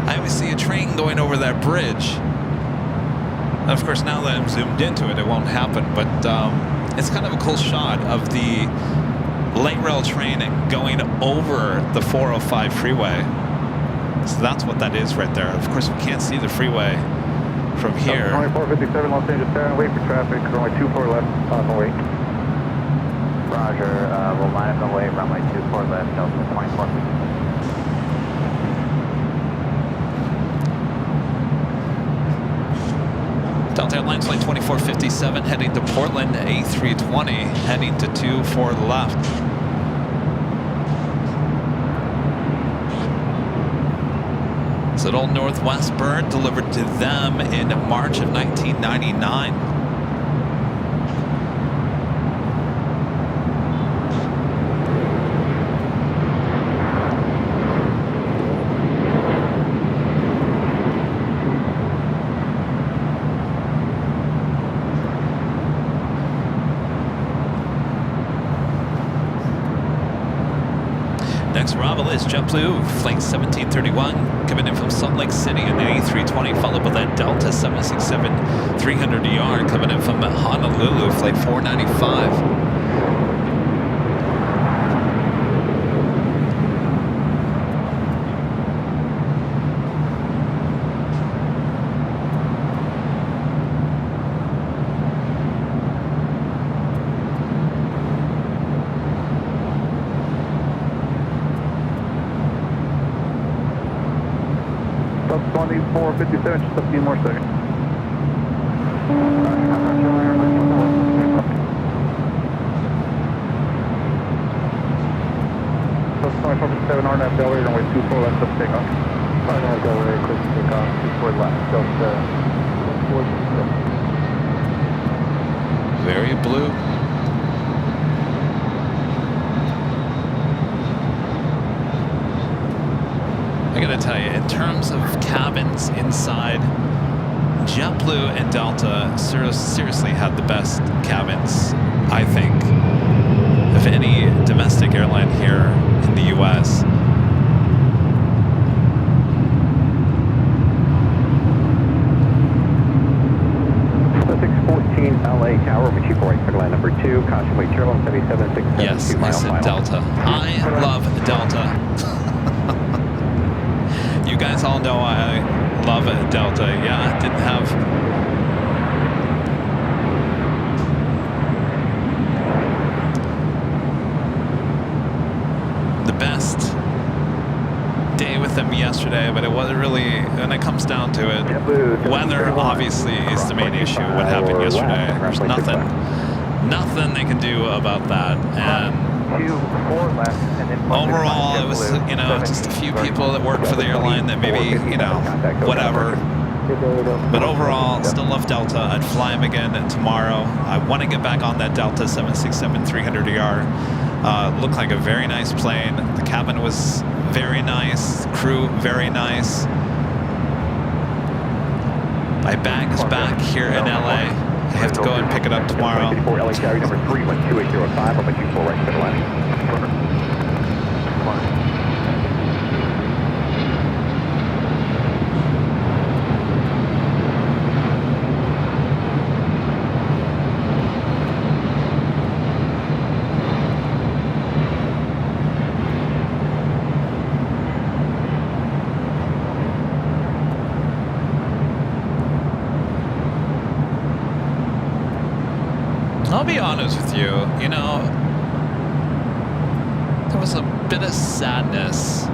I always see a train going over that bridge. And of course, now that I'm zoomed into it, it won't happen, but it's kind of a cool shot of the light rail train going over the 405 freeway. So that's what that is right there. Of course, we can't see the freeway from here. 2457 Los Angeles Tower, wait for traffic, runway 24 left, on the way. Roger, we'll line up and wait, runway 24 left, Delta 24. Delta Airlines flight 2457 heading to Portland, A320 heading to 24 left. It's an old Northwest bird delivered to them in March of 1999. Next arrival is JetBlue, flight 1731, coming in from Salt Lake City in the A320, followed by that Delta 767-300ER coming in from Honolulu, flight 495. Sub 2457, just a few more seconds. Sub 2457, RNAV Delaware, runway 24 left, up takeoff. RNAV Delaware, clear to takeoff, 24 left, Delta 4. Very blue. I gotta tell you, in terms of cabins inside, JetBlue and Delta seriously had the best cabins, I think, of any domestic airline here in the US. LA Tower, which you board for line number 2, caution weight 07767. Yes, I said Delta. I love Delta. You guys all know I love Delta. Yeah, it didn't have the best them yesterday, but it wasn't really, when it comes down to it, weather obviously is the main issue. What happened yesterday? There's nothing they can do about that. And overall, it was, you know, just a few people that work for the airline that maybe, you know, whatever. But overall, still love Delta. I'd fly them again tomorrow. I want to get back on that Delta 767-300ER. Looked like a very nice plane. The cabin was very nice. Crew, very nice. My bag is back here in LA. I have to go and pick it up tomorrow. LA carrier number 312-805 on the 24 right center line. I'll be honest with you, you know, there was a bit of sadness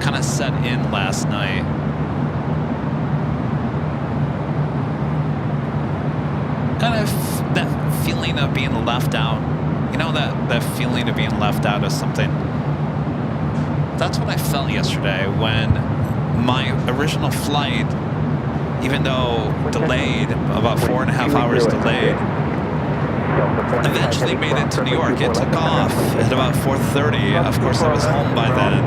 kind of set in last night. Kind of that feeling of being left out. You know, that feeling of being left out of something. That's what I felt yesterday when my original flight, even though delayed, about 4.5 hours delayed, eventually made it to New York. It took off at about 4:30. Of course, I was home by then.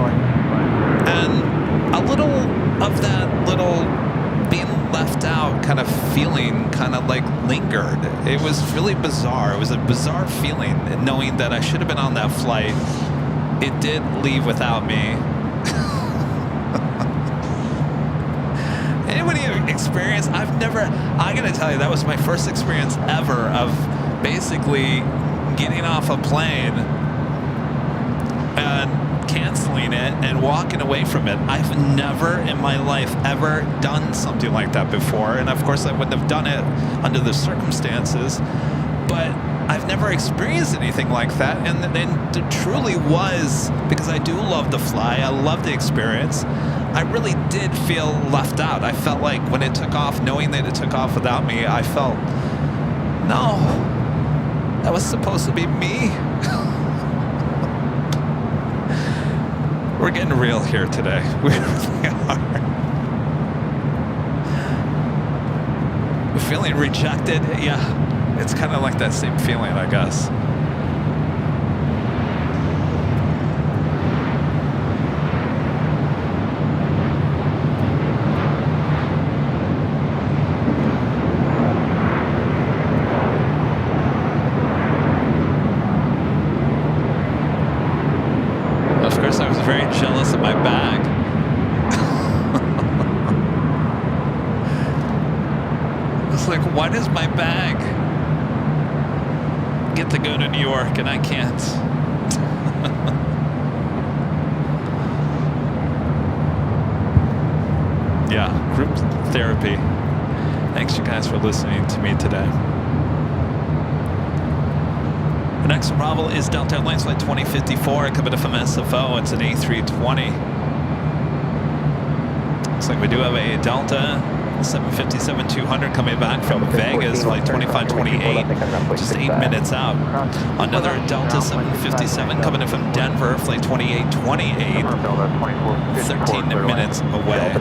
And a little of that little being left out kind of feeling kind of like lingered. It was really bizarre. It was a bizarre feeling knowing that I should have been on that flight. It did leave without me. Anybody experience? I gotta tell you, that was my first experience ever of basically getting off a plane and canceling it and walking away from it. I've never in my life ever done something like that before, and of course I wouldn't have done it under the circumstances, but I've never experienced anything like that, and it truly was, because I do love to fly, I love the experience. I really did feel left out. I felt like when it took off, knowing that it took off without me, I felt, no, that was supposed to be me. We're getting real here today. We really are. Feeling rejected? Yeah, it's kind of like that same feeling, I guess. Why does my bag get to go to New York and I can't? Yeah, group therapy. Thanks you guys for listening to me today. The next arrival is Delta Airlines flight 2054 coming from SFO. It's an A320. Looks like we do have a Delta 757-200 coming back from Vegas, flight 2528, just 8 minutes out. Another Delta 757 coming in from Denver, flight 2828, 13 minutes away.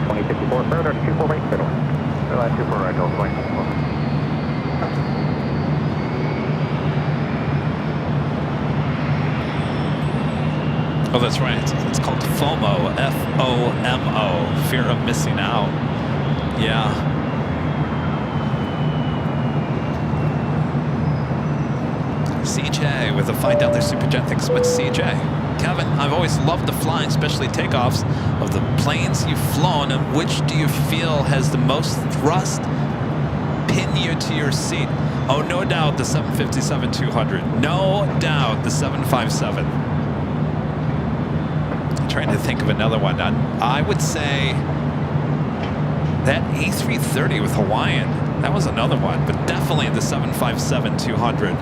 Oh, that's right. It's called FOMO, F-O-M-O, fear of missing out. Yeah. CJ with a $5 super jet. Thanks so much, CJ. Kevin, I've always loved the flying, especially takeoffs of the planes you've flown. And which do you feel has the most thrust, pin you to your seat? Oh, no doubt the 757-200. No doubt the 757. I'm trying to think of another one. I would say that A330 with Hawaiian, that was another one, but definitely the 757-200.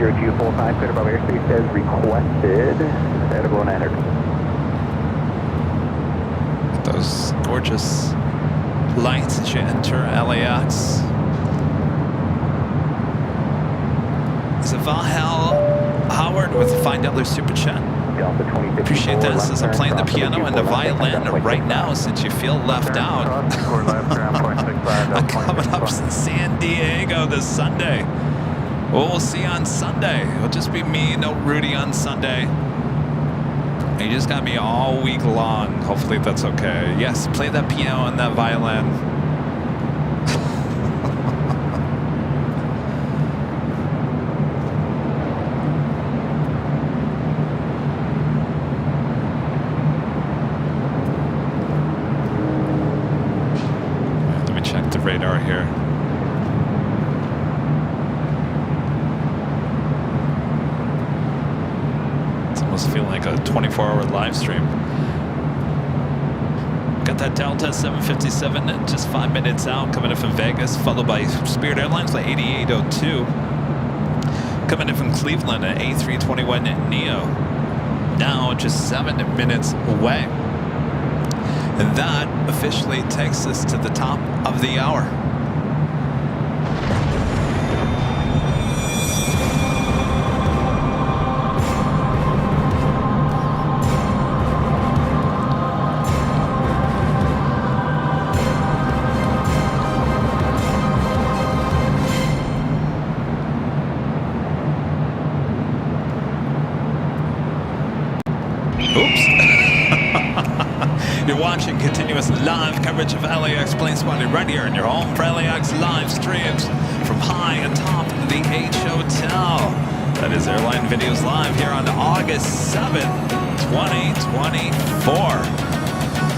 0245, clear above airspace as requested. Edible and entered. Those gorgeous lights as you enter LAX. Is it Vahel Howard with a $5 super chat? Appreciate that. Says I'm playing the piano and the violin right now since you feel left out. I'm coming up to San Diego this Sunday. Well, we'll see you on Sunday. It'll just be me, no Rudy on Sunday. And you just got me all week long. Hopefully that's okay. Yes, play that piano and that violin. Radar here. It's almost feeling like a 24-hour live stream. Got that Delta 757 just 5 minutes out, coming in from Vegas, followed by Spirit Airlines flight 8802. Coming in from Cleveland at A321 Neo. Now just 7 minutes away. And that officially takes us to the top of the hour. You're watching continuous live coverage of LAX Plane Spotting right here in your home for LAX live streams from high atop the H Hotel. That is Airline Videos Live here on August 7th, 2024.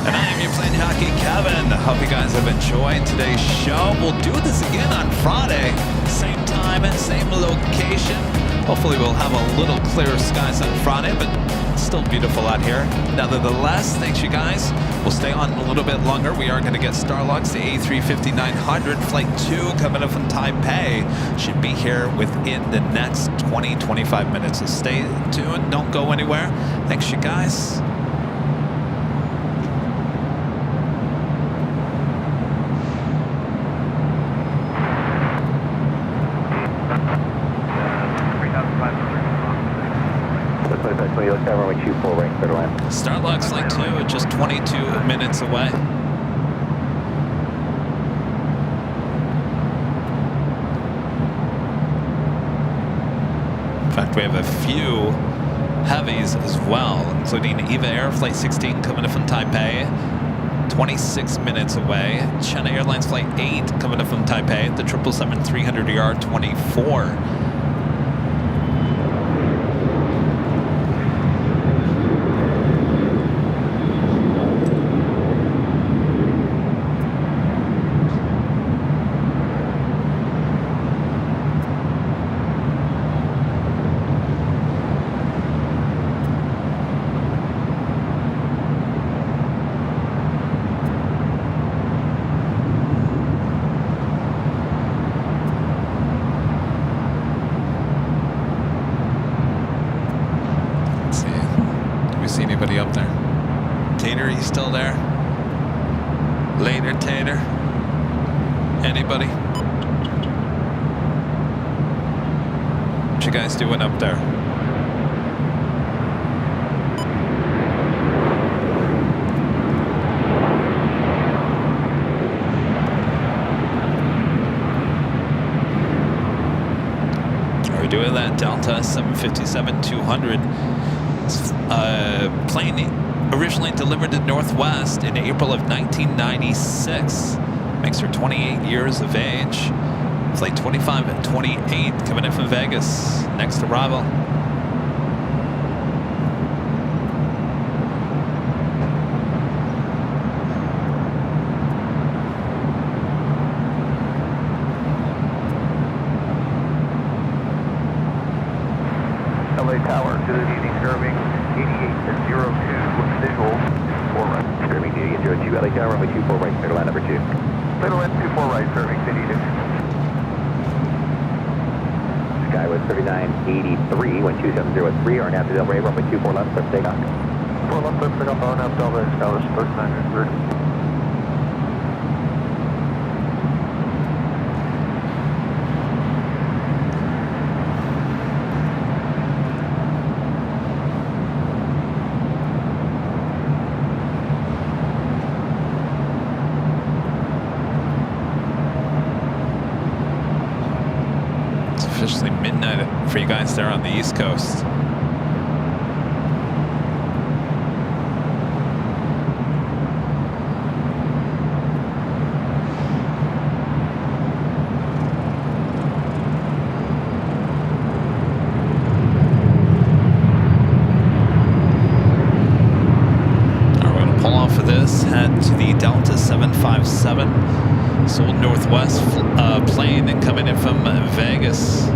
And I am your Plane Jockey Kevin. Hope you guys have enjoyed today's show. We'll do this again on Friday. Same time and same location. Hopefully we'll have a little clearer skies on Friday, but still beautiful out here. Nevertheless, thanks you guys. We'll stay on a little bit longer. We are going to get Starlux, the A350-900 Flight 2 coming up from Taipei. Should be here within the next 20-25 minutes. So stay tuned. Don't go anywhere. Thanks you guys. Starlux Flight 2 at just 22 minutes away. In fact, we have a few heavies as well, including Eva Air Flight 16 coming in from Taipei, 26 minutes away. China Airlines Flight 8 coming in from Taipei, the 777-300ER 24. Up there. Tater, you still there? Later, Tater. Anybody? What you guys doing up there? Are we doing that Delta 757-200? Plane originally delivered to Northwest in April of 1996. Makes her 28 years of age. Flight 25 and 28 coming in from Vegas. Next arrival. LA Tower, good evening, serving 8802 visual 4 right. Serving 8802 LA Tower, runway 24 right, clear to line number 2. Clear to line 24 right, serving 8802. Sky was 3983, wind 270 at 3, RNAV to Del Rey, runway 24 left, clear for takeoff. 4 left, clear for takeoff, RNAV Del Rey, Sky was 3983. Officially midnight for you guys there on the East Coast. We're going to pull off of this, head to the Delta 757 Seoul Northwest plane and coming in from Vegas.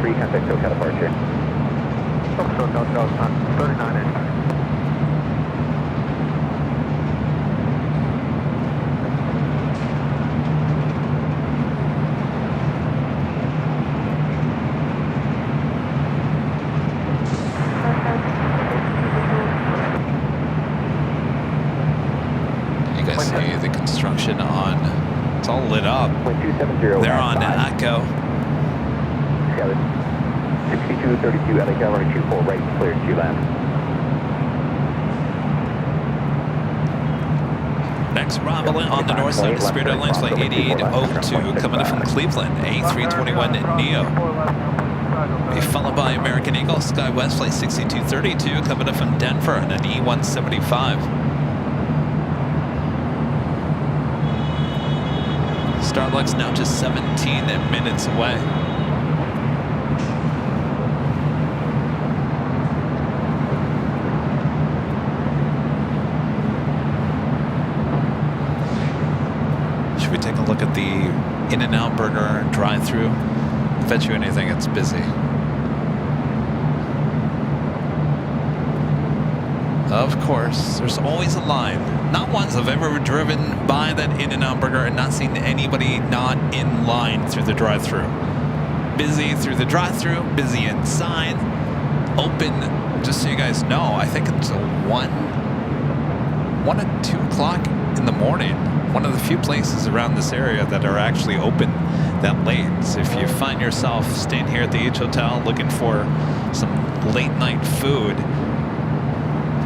Contact SoCal departure. SoCal, 39 inch. You guys see the construction on, it's all lit up. 270. They're on Echo. 6232 LA runway 24 right, clear to land. Next arrival on the north side of Spirit Airlines flight 8802 coming in from Cleveland, A321 Neo. Be followed by American Eagle SkyWest flight 6232 coming in from Denver on an E175. Starlux now just 17 minutes away. Should we take a look at the In-N-Out Burger drive-thru? Bet you anything it's busy. Of course, there's always a line. Not once I've ever driven by that In-N-Out Burger and not seen anybody not in line through the drive-thru. Busy through the drive-thru, busy inside, open, just so you guys know, I think until 1 or 2 o'clock in the morning. One of the few places around this area that are actually open that late. So if you find yourself staying here at the H Hotel looking for some late night food,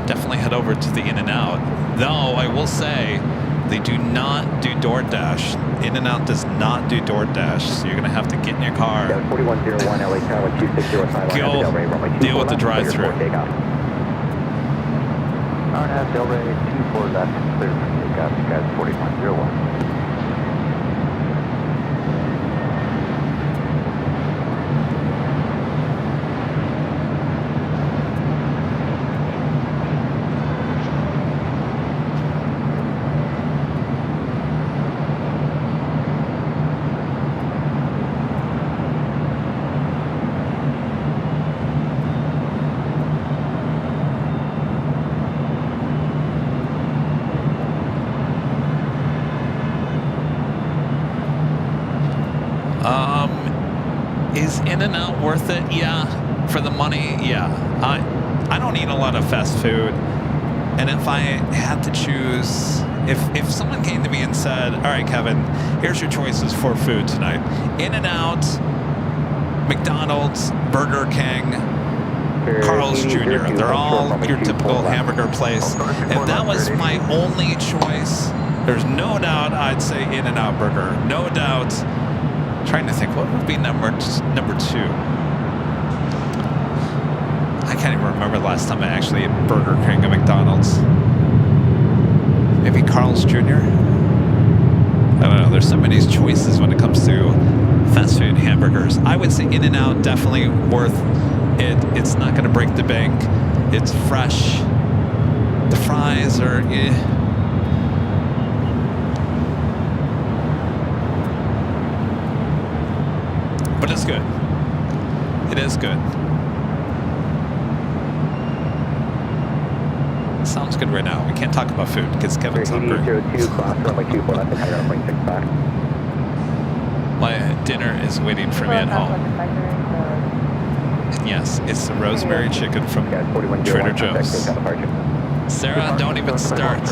definitely head over to the In-N-Out. Though I will say they do not do DoorDash. In-N-Out does not do DoorDash. So you're gonna have to get in your car, 4101 LA Tower 2605 go deal with the drive-thru. RNAV Del Rey 24 left, clear for takeoff, guys 4101. Is In-N-Out worth it? Yeah. For the money? Yeah. I don't eat a lot of fast food. And if I had to choose, if someone came to me and said, all right, Kevin, here's your choices for food tonight. In-N-Out, McDonald's, Burger King, Carl's Jr. They're all your typical hamburger place. If that was my only choice, there's no doubt I'd say In-N-Out Burger. No doubt. Trying to think, what would be number 2? I can't even remember the last time I actually ate Burger King at McDonald's. Maybe Carl's Jr.? I don't know. There's so many choices when it comes to fast food hamburgers. I would say In-N-Out definitely worth it. It's not going to break the bank. It's fresh. The fries are... But it's good. It is good. Sounds good right now. We can't talk about food because Kevin's hungry. 8802, cross runway 24 left and higher on plane 65. My dinner is waiting for me at home. And yes, it's the rosemary chicken from Trader Joe's. Sarah, don't even start.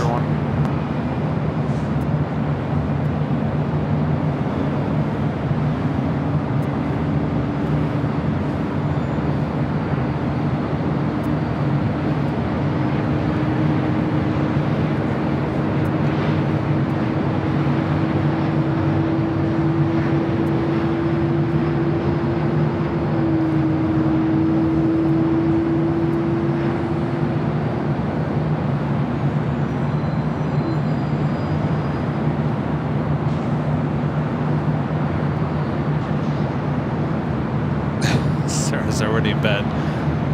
Sarah's already in bed.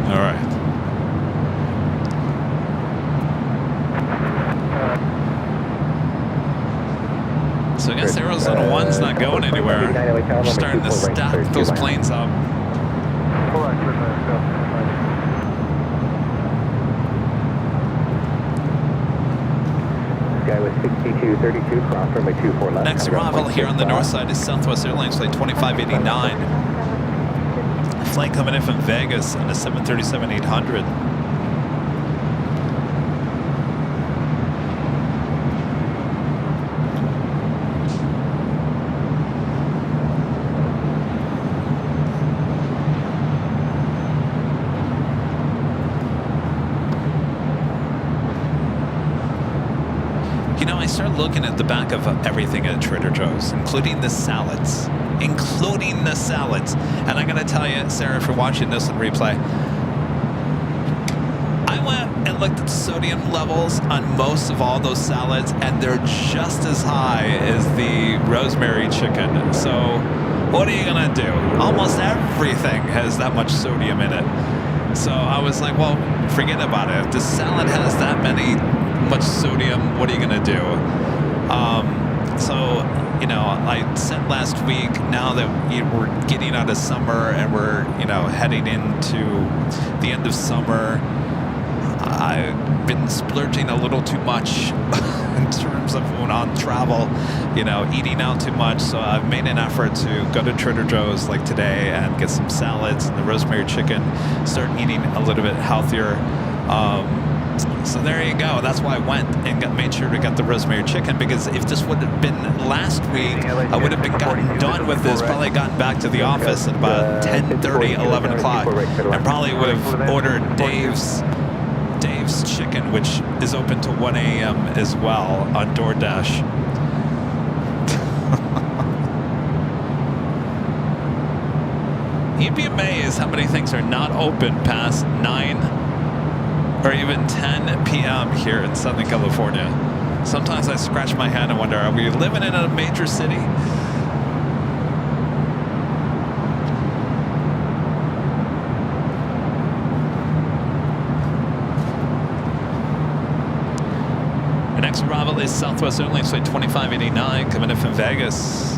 All right. So I guess Arizona 1's not going anywhere. We're starting to stack those planes up. Sky with 6232, cross runway 24 left. Next arrival here on the north side is Southwest Airlines flight 2589. Flight coming in from Vegas on a 737-800. You know, I started looking at the back of everything at Trader Joe's, including the salads. And I'm going to tell you, Sarah, if you're watching this in replay, I went and looked at the sodium levels on most of all those salads, and they're just as high as the rosemary chicken. So what are you going to do? Almost everything has that much sodium in it. So I was like, well, forget about it. If the salad has that much sodium, what are you going to do? So, you know, I said last week, now that we're getting out of summer and we're, you know, heading into the end of summer, I've been splurging a little too much in terms of when on travel, you know, eating out too much. So I've made an effort to go to Trader Joe's like today and get some salads and the rosemary chicken, start eating a little bit healthier. So there you go. That's why I went and made sure to get the rosemary chicken, because if this would have been last week, I would have been done with this, probably gotten back to the office at about 10:30, 11 o'clock, and probably would have ordered Dave's Chicken, which is open to 1 a.m. as well on DoorDash. You'd be amazed how many things are not open past 9 or even 10 p.m. here in Southern California. Sometimes I scratch my head and wonder, are we living in a major city? Our next arrival is Southwest Airlines flight 2589 coming in from Vegas.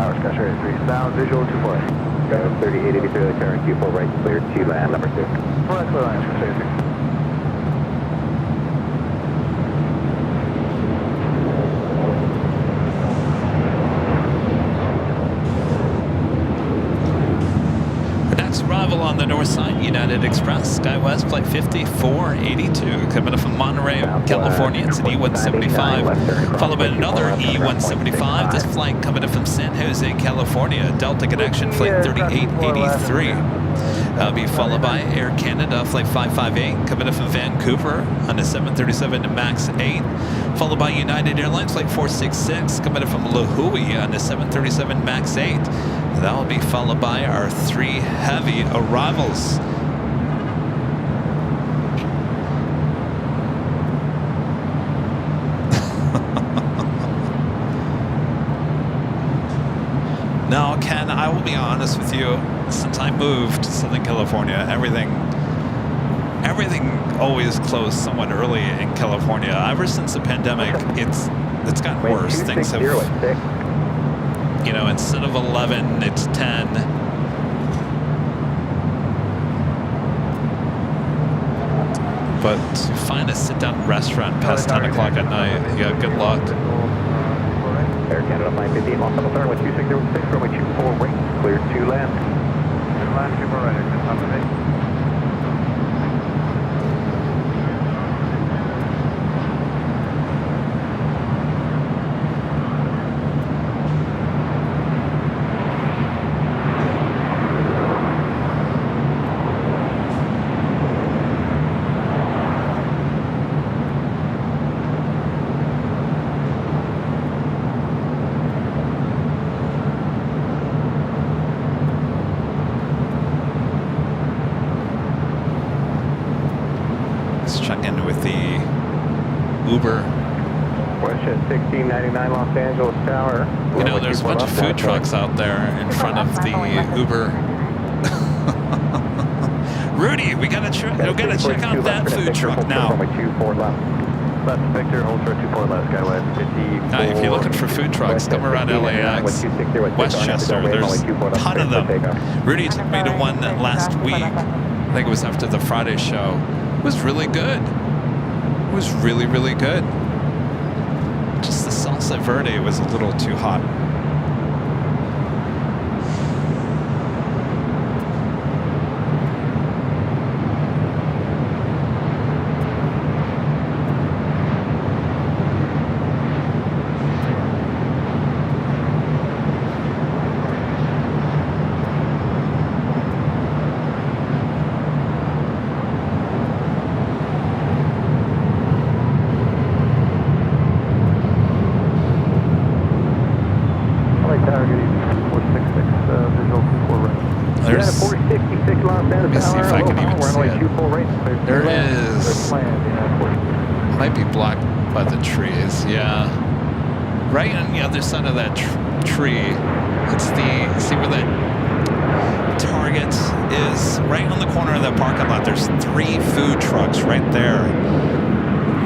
Tower Skyscraper 3 sound, visual 2-4. 3883 the tower, Q4 right, clear to land number 2. Right, clear lines for safety. Next arrival on the north side, United Express, SkyWest Flight 5482, coming up from Monterey, California. It's an E175, followed by another E175. This flight coming up from San Jose, California, Delta Connection Flight 3883. That'll be followed by Air Canada Flight 558, coming up from Vancouver on the 737 MAX 8, followed by United Airlines Flight 466, coming up from La Jolla on the 737 MAX 8. That will be followed by our 3 heavy arrivals. Now, Ken, I will be honest with you. Since I moved to Southern California, everything always closed somewhat early in California. Ever since the pandemic, it's gotten worse. Things have, you know, instead of 11, it's 10. But to find a sit-down restaurant past 10 o'clock at night, yeah, good luck. Air Canada 558, Los Angeles Airline 2606, runway 24 right, clear to land. Land, keep right, exit top of 8. Uber. Question 1699 Los Angeles Tower. You know, there's a bunch of food trucks out there in front of the Uber. Rudy, we gotta check out that food truck now. Left, Victor, hold short 24 left, Skywest 54. Now, if you're looking for food trucks, come around LAX, Westchester, there's a ton of them. Rudy took me to one last week. I think it was after the Friday show. It was really good. It was really, really good. Just the salsa verde was a little too hot. Right on the other side of that tree, it's see where that Target is? Right on the corner of that parking lot, there's 3 food trucks right there.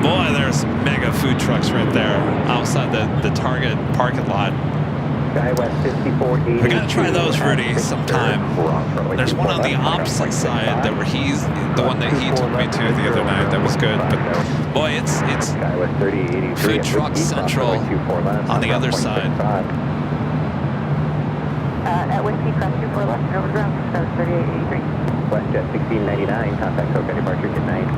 Boy, there's mega food trucks right there outside the Target parking lot. We gotta try those, Rudy, sometime. There's one on the opposite side that where he's the one that he took me to the other night. That was good, but boy, it's food truck central on the other side. At Whiskey Cross 24 left, over ground, so 3883. WestJet 1699, contact Coca departure, good night.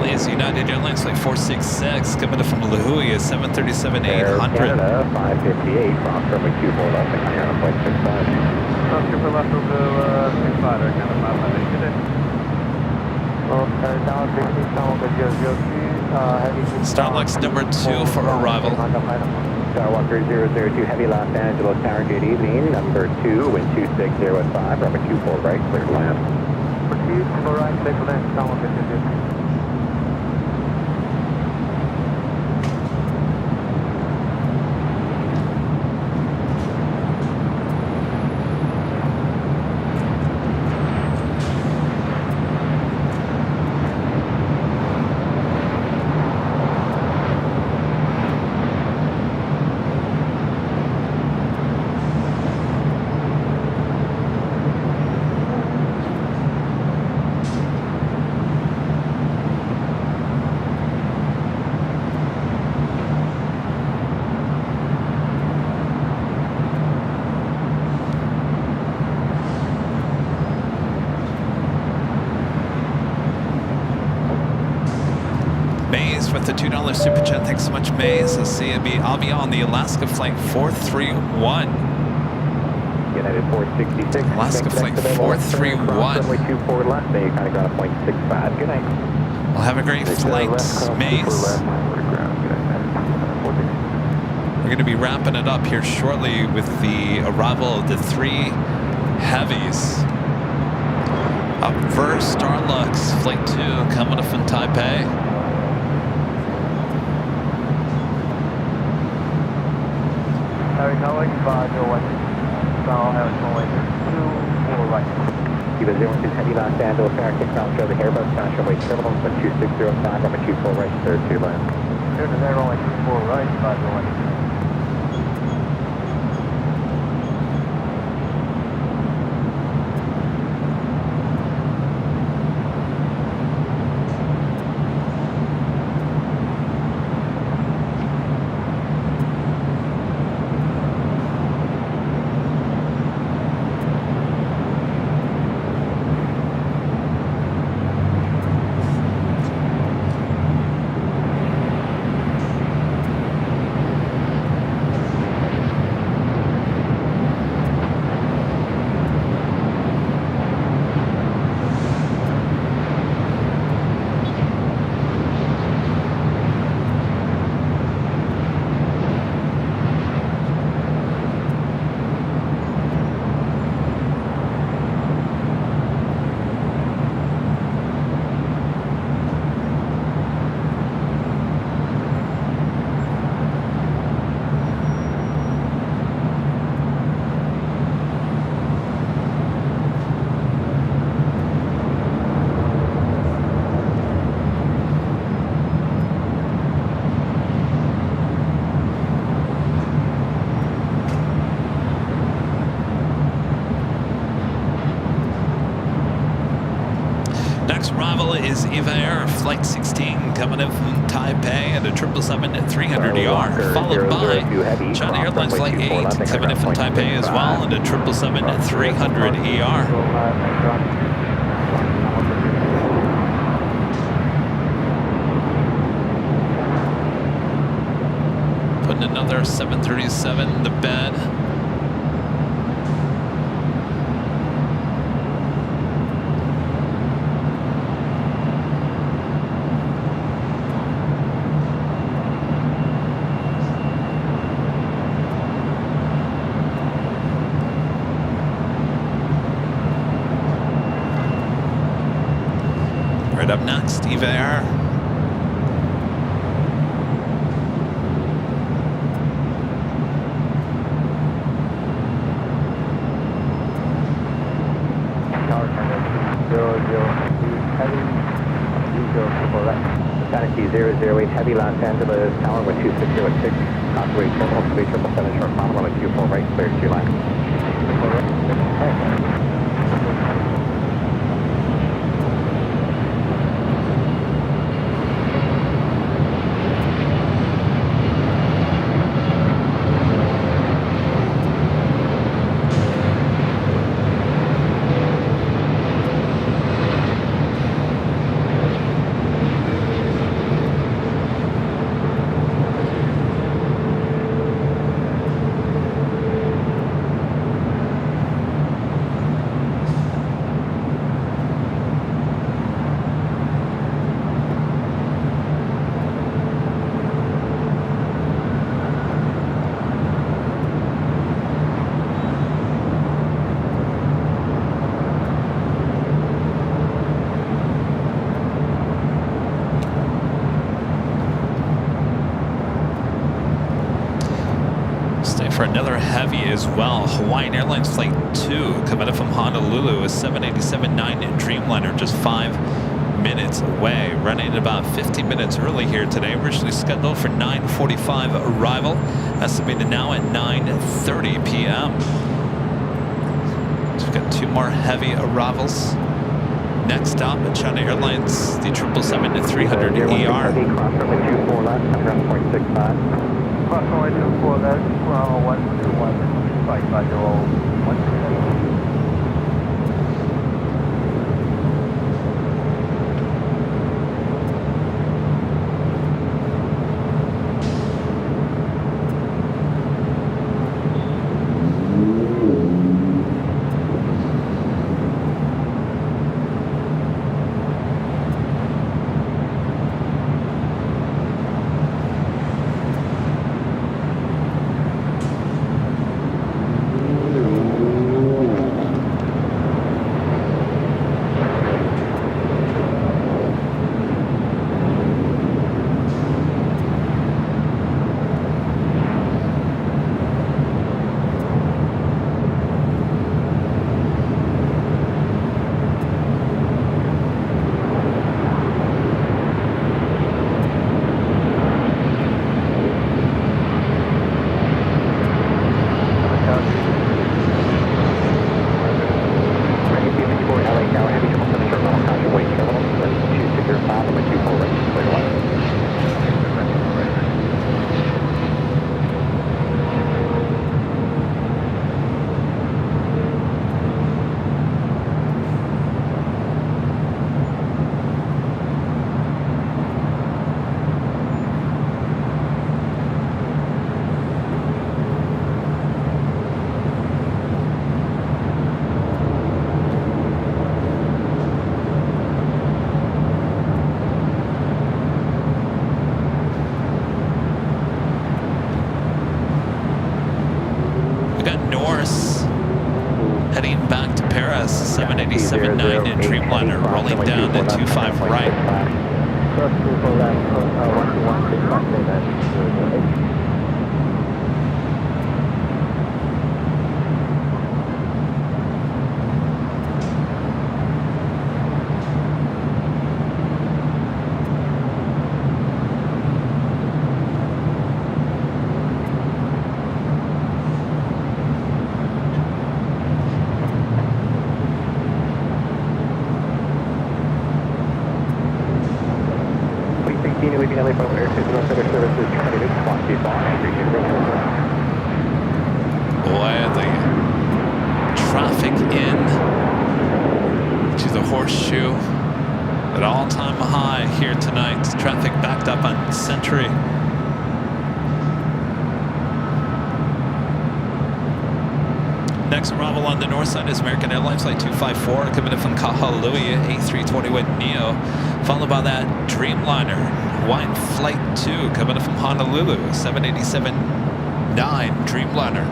arrival is United Airlines Flight 466 coming in from Lihue is 737-800. Canada 558, cross runway 24 left, and you're on flight 65. Cross super left over to 65, Air Canada 558, good day. Down 60, down with 002, Starlux number 2 for arrival. Skywalker 002, Heavy Los Angeles Tower, good evening. Number 2, wind 26015, runway 24 right, clear to land. Proceed to the right, clear to land, Skywalker 002. With the $2 super chat, thanks so much, Maze. Let's see, I'll be on the Alaska flight 431. United 466. Alaska flight 431. Runway 24 left, they kind of got a 0.65. Good night. Well, have a great flight, Maze. We're going to be wrapping it up here shortly with the arrival of the 3 heavies. Up first, Starlux flight 2 coming up from Taipei. Harry Tower, 501, Star Harrison Way 24 right. Cuba 02, Heavy Los Angeles, Tower, kick down, show the Airbus, down, show way terminal, 2605, runway 24 right, clear to land. Clear to there, runway 24 right, 501. Arrival is Eva Air Flight 16 coming in from Taipei at a 777 at 300ER, followed by China Airlines Flight 8 coming in from Taipei as well at a 777 at 300ER. Putting another 737 in the bed. Right up next, Eva Air. Taxi 008, Heavy Los Angeles, Tower with 2606, Conway 777 short final, runway 24 right, clear to line. for another heavy as well. Hawaiian Airlines Flight 2 coming up from Honolulu, a 787-9 Dreamliner, just 5 minutes away. Running about 15 minutes early here today. Originally scheduled for 9:45 arrival. Estimated now at 9:30 p.m. So we've got 2 more heavy arrivals. Next stop at China Airlines, the 777-300 ER. Cross runway 24 left, around 0.65. Cross runway 24 left, 121, 550, 127. Heading back to Paris, 787-9 Dreamliner rolling down at 25 right. Cross 24 left, 121, 658. Leaving LA from Air Services, Boy, the traffic in to the Horseshoe at all-time high here tonight. Traffic backed up on Century. Next arrival on the north side is American Airlines Flight 254 coming in from Kahului, A321neo, followed by that Dreamliner. Hawaiian Flight 2 coming in from Honolulu, 787-9 Dreamliner.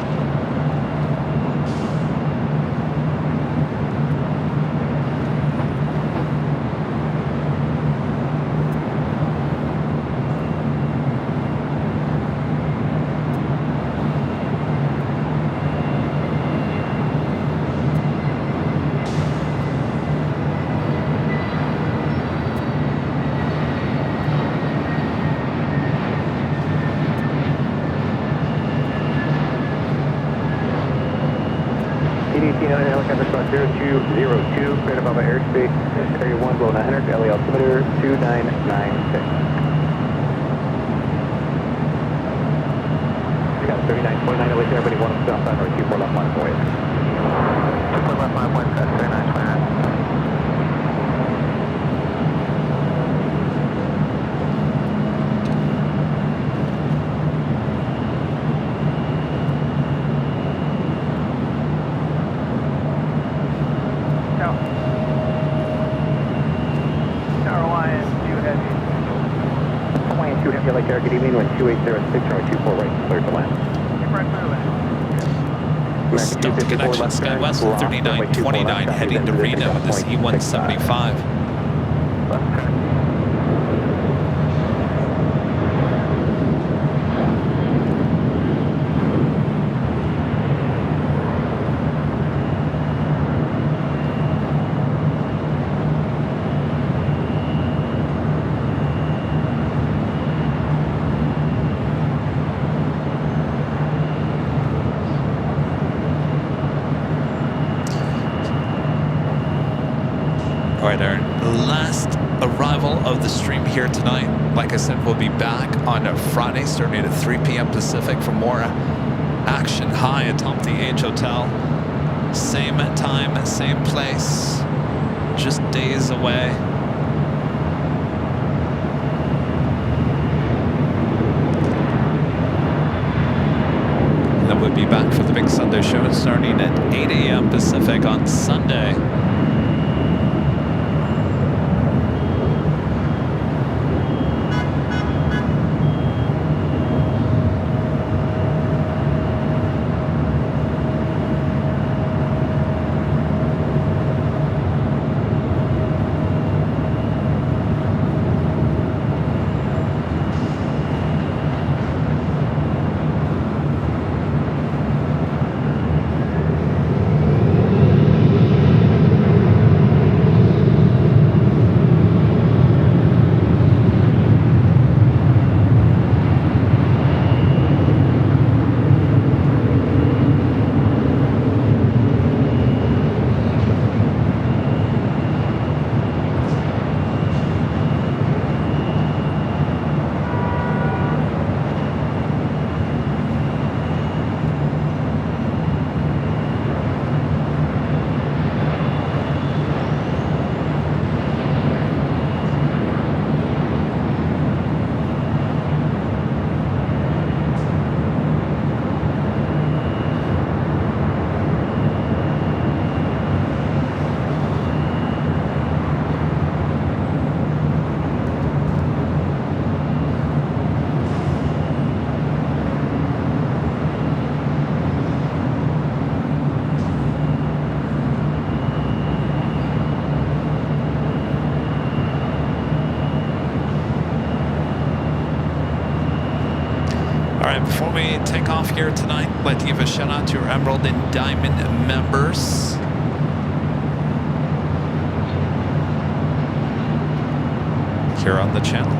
Helicopter spot 0202, cleared above airspace, area 1, below 900, LA altimeter 2996. We got 39.9 LA, everybody 1 south side, or 24 left, 1 void. 24 left, 5 points, 3929. Good evening, wind 2806, runway 24 right, cleared to land. Stop connection, SkyWest 3929 heading to Reno, this E175. arrival of the stream here tonight. Like I said, we'll be back on Friday starting at 3 p.m. Pacific for more action high atop the H Hotel. Same time, same place, just days away. Then we'll be back for the big Sunday show starting at 8 a.m. Pacific on Sunday. Before we take off here tonight, I'd like to give a shout out to our Emerald and Diamond members. Here on the channel.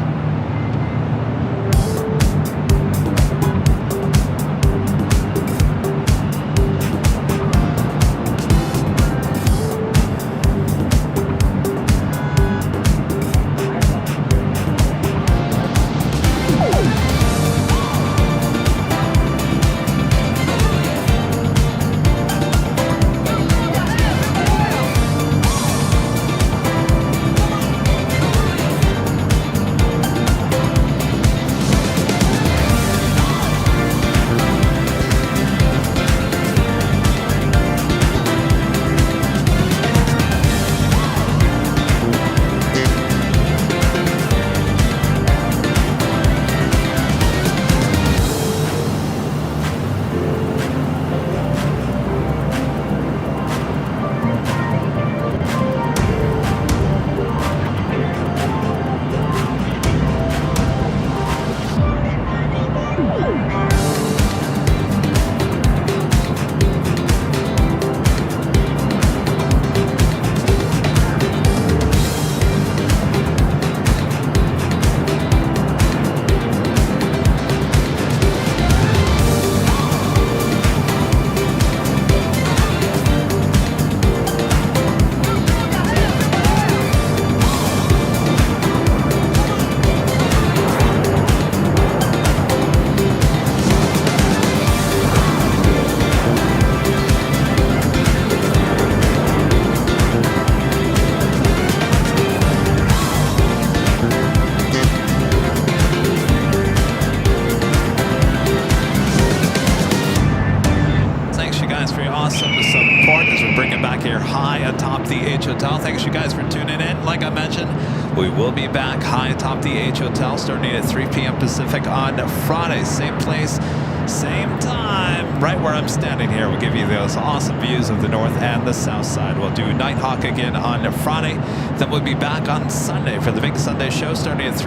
Thanks you guys for tuning in. Like I mentioned, we will be back high atop the H Hotel starting at 3 p.m. Pacific on Friday. Same place, same time, right where I'm standing here. We'll give you those awesome views of the north and the south side. We'll do Nighthawk again on Friday. Then we'll be back on Sunday for the big Sunday show starting at 8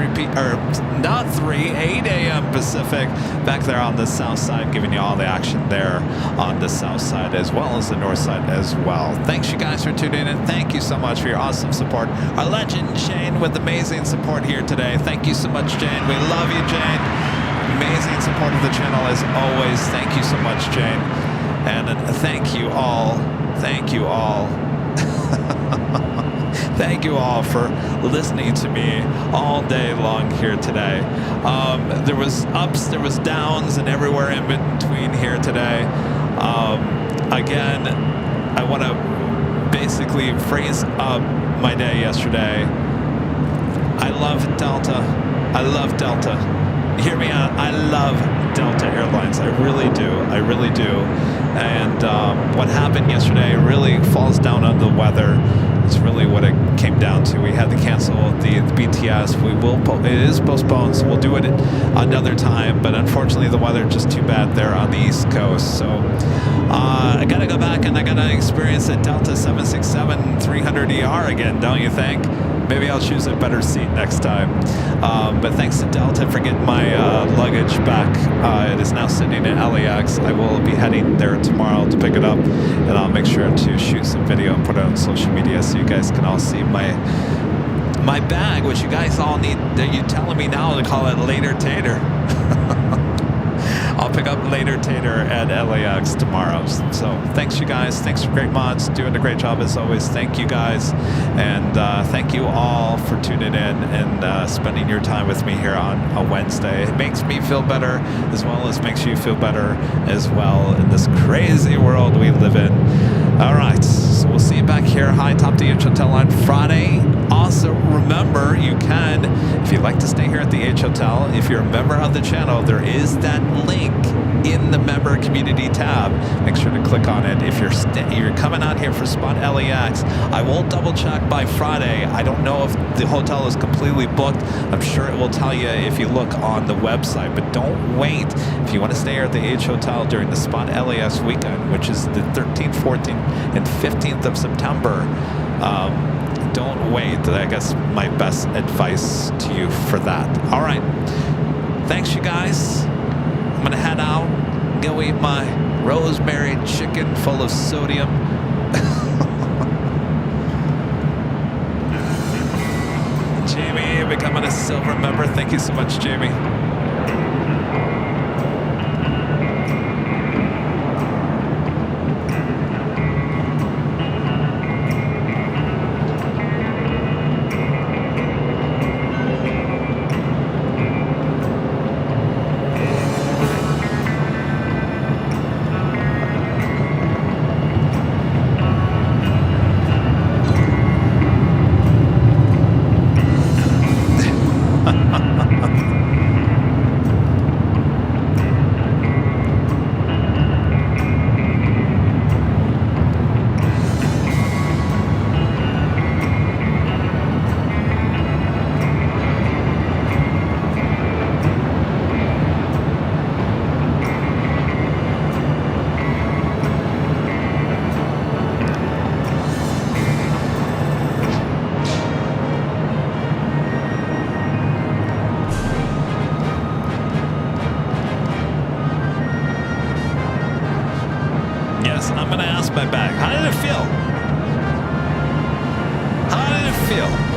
a.m. Pacific. Back there on the south side, giving you all the action there on the south side as well as the north side as well. Thanks you guys for tuning in. Thank you so much for your awesome support. Our legend Jane with amazing support here today. Thank you so much, Jane. We love you, Jane. Amazing support of the channel as always. Thank you so much, Jane. And thank you all. Thank you all. Thank you all for listening to me all day long here today. There was ups, there was downs, and everywhere in between here today. Again, I want to basically phrase up my day yesterday. I love Delta. I love Delta. Hear me out. I love Delta Airlines. I really do. I really do. And what happened yesterday really falls down on the weather. It's really what it came down to. We had to cancel the BTS. It is postponed, so we'll do it another time. But unfortunately, the weather just too bad there on the East Coast. So I got to go back and I got to experience a Delta 767-300ER again, don't you think? Maybe I'll choose a better seat next time. But thanks to Delta for getting my luggage back. It is now sitting at LAX. I will be heading there tomorrow to pick it up, and I'll make sure to shoot some video and put it on social media so you guys can all see my bag, which you guys all need. You're telling me now to call it Later Tater. I'll pick up Later Tater at LAX tomorrow. So thanks, you guys. Thanks for great mods. Doing a great job as always. Thank you guys. And thank you all for tuning in and spending your time with me here on a Wednesday. It makes me feel better as well as makes you feel better as well in this crazy world we live in. All right. So we'll see you back here, high top the H Hotel on Friday. Also, remember, you can, if you'd like to stay here at the H Hotel, if you're a member of the channel, there is that link in the member community tab. Make sure to click on it. If you're coming out here for Spot LAX, I will double check by Friday. I don't know if the hotel is completely booked. I'm sure it will tell you if you look on the website, but don't wait. If you want to stay here at the H Hotel during the Spot LAX weekend, which is the 13th, 14th, and 15th of September, don't wait. I guess my best advice to you for that. All right. Thanks, you guys. I'm going to head out, go eat my rosemary chicken full of sodium. Jamie, becoming a silver member. Thank you so much, Jamie. I'm going to ask my bag. How did it feel? How did it feel?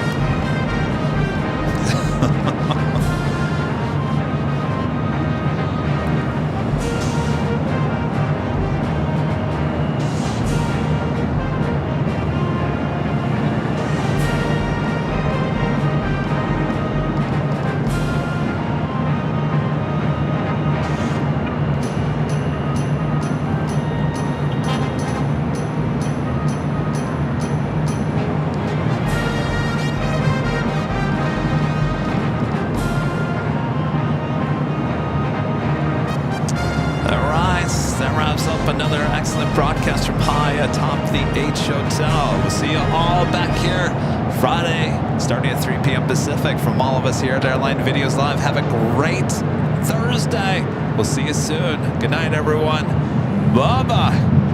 Another excellent broadcast from high atop the H Hotel. We'll see you all back here Friday, starting at 3 p.m. Pacific. From all of us here at Airline Videos Live, have a great Thursday. We'll see you soon. Good night, everyone. Bye-bye.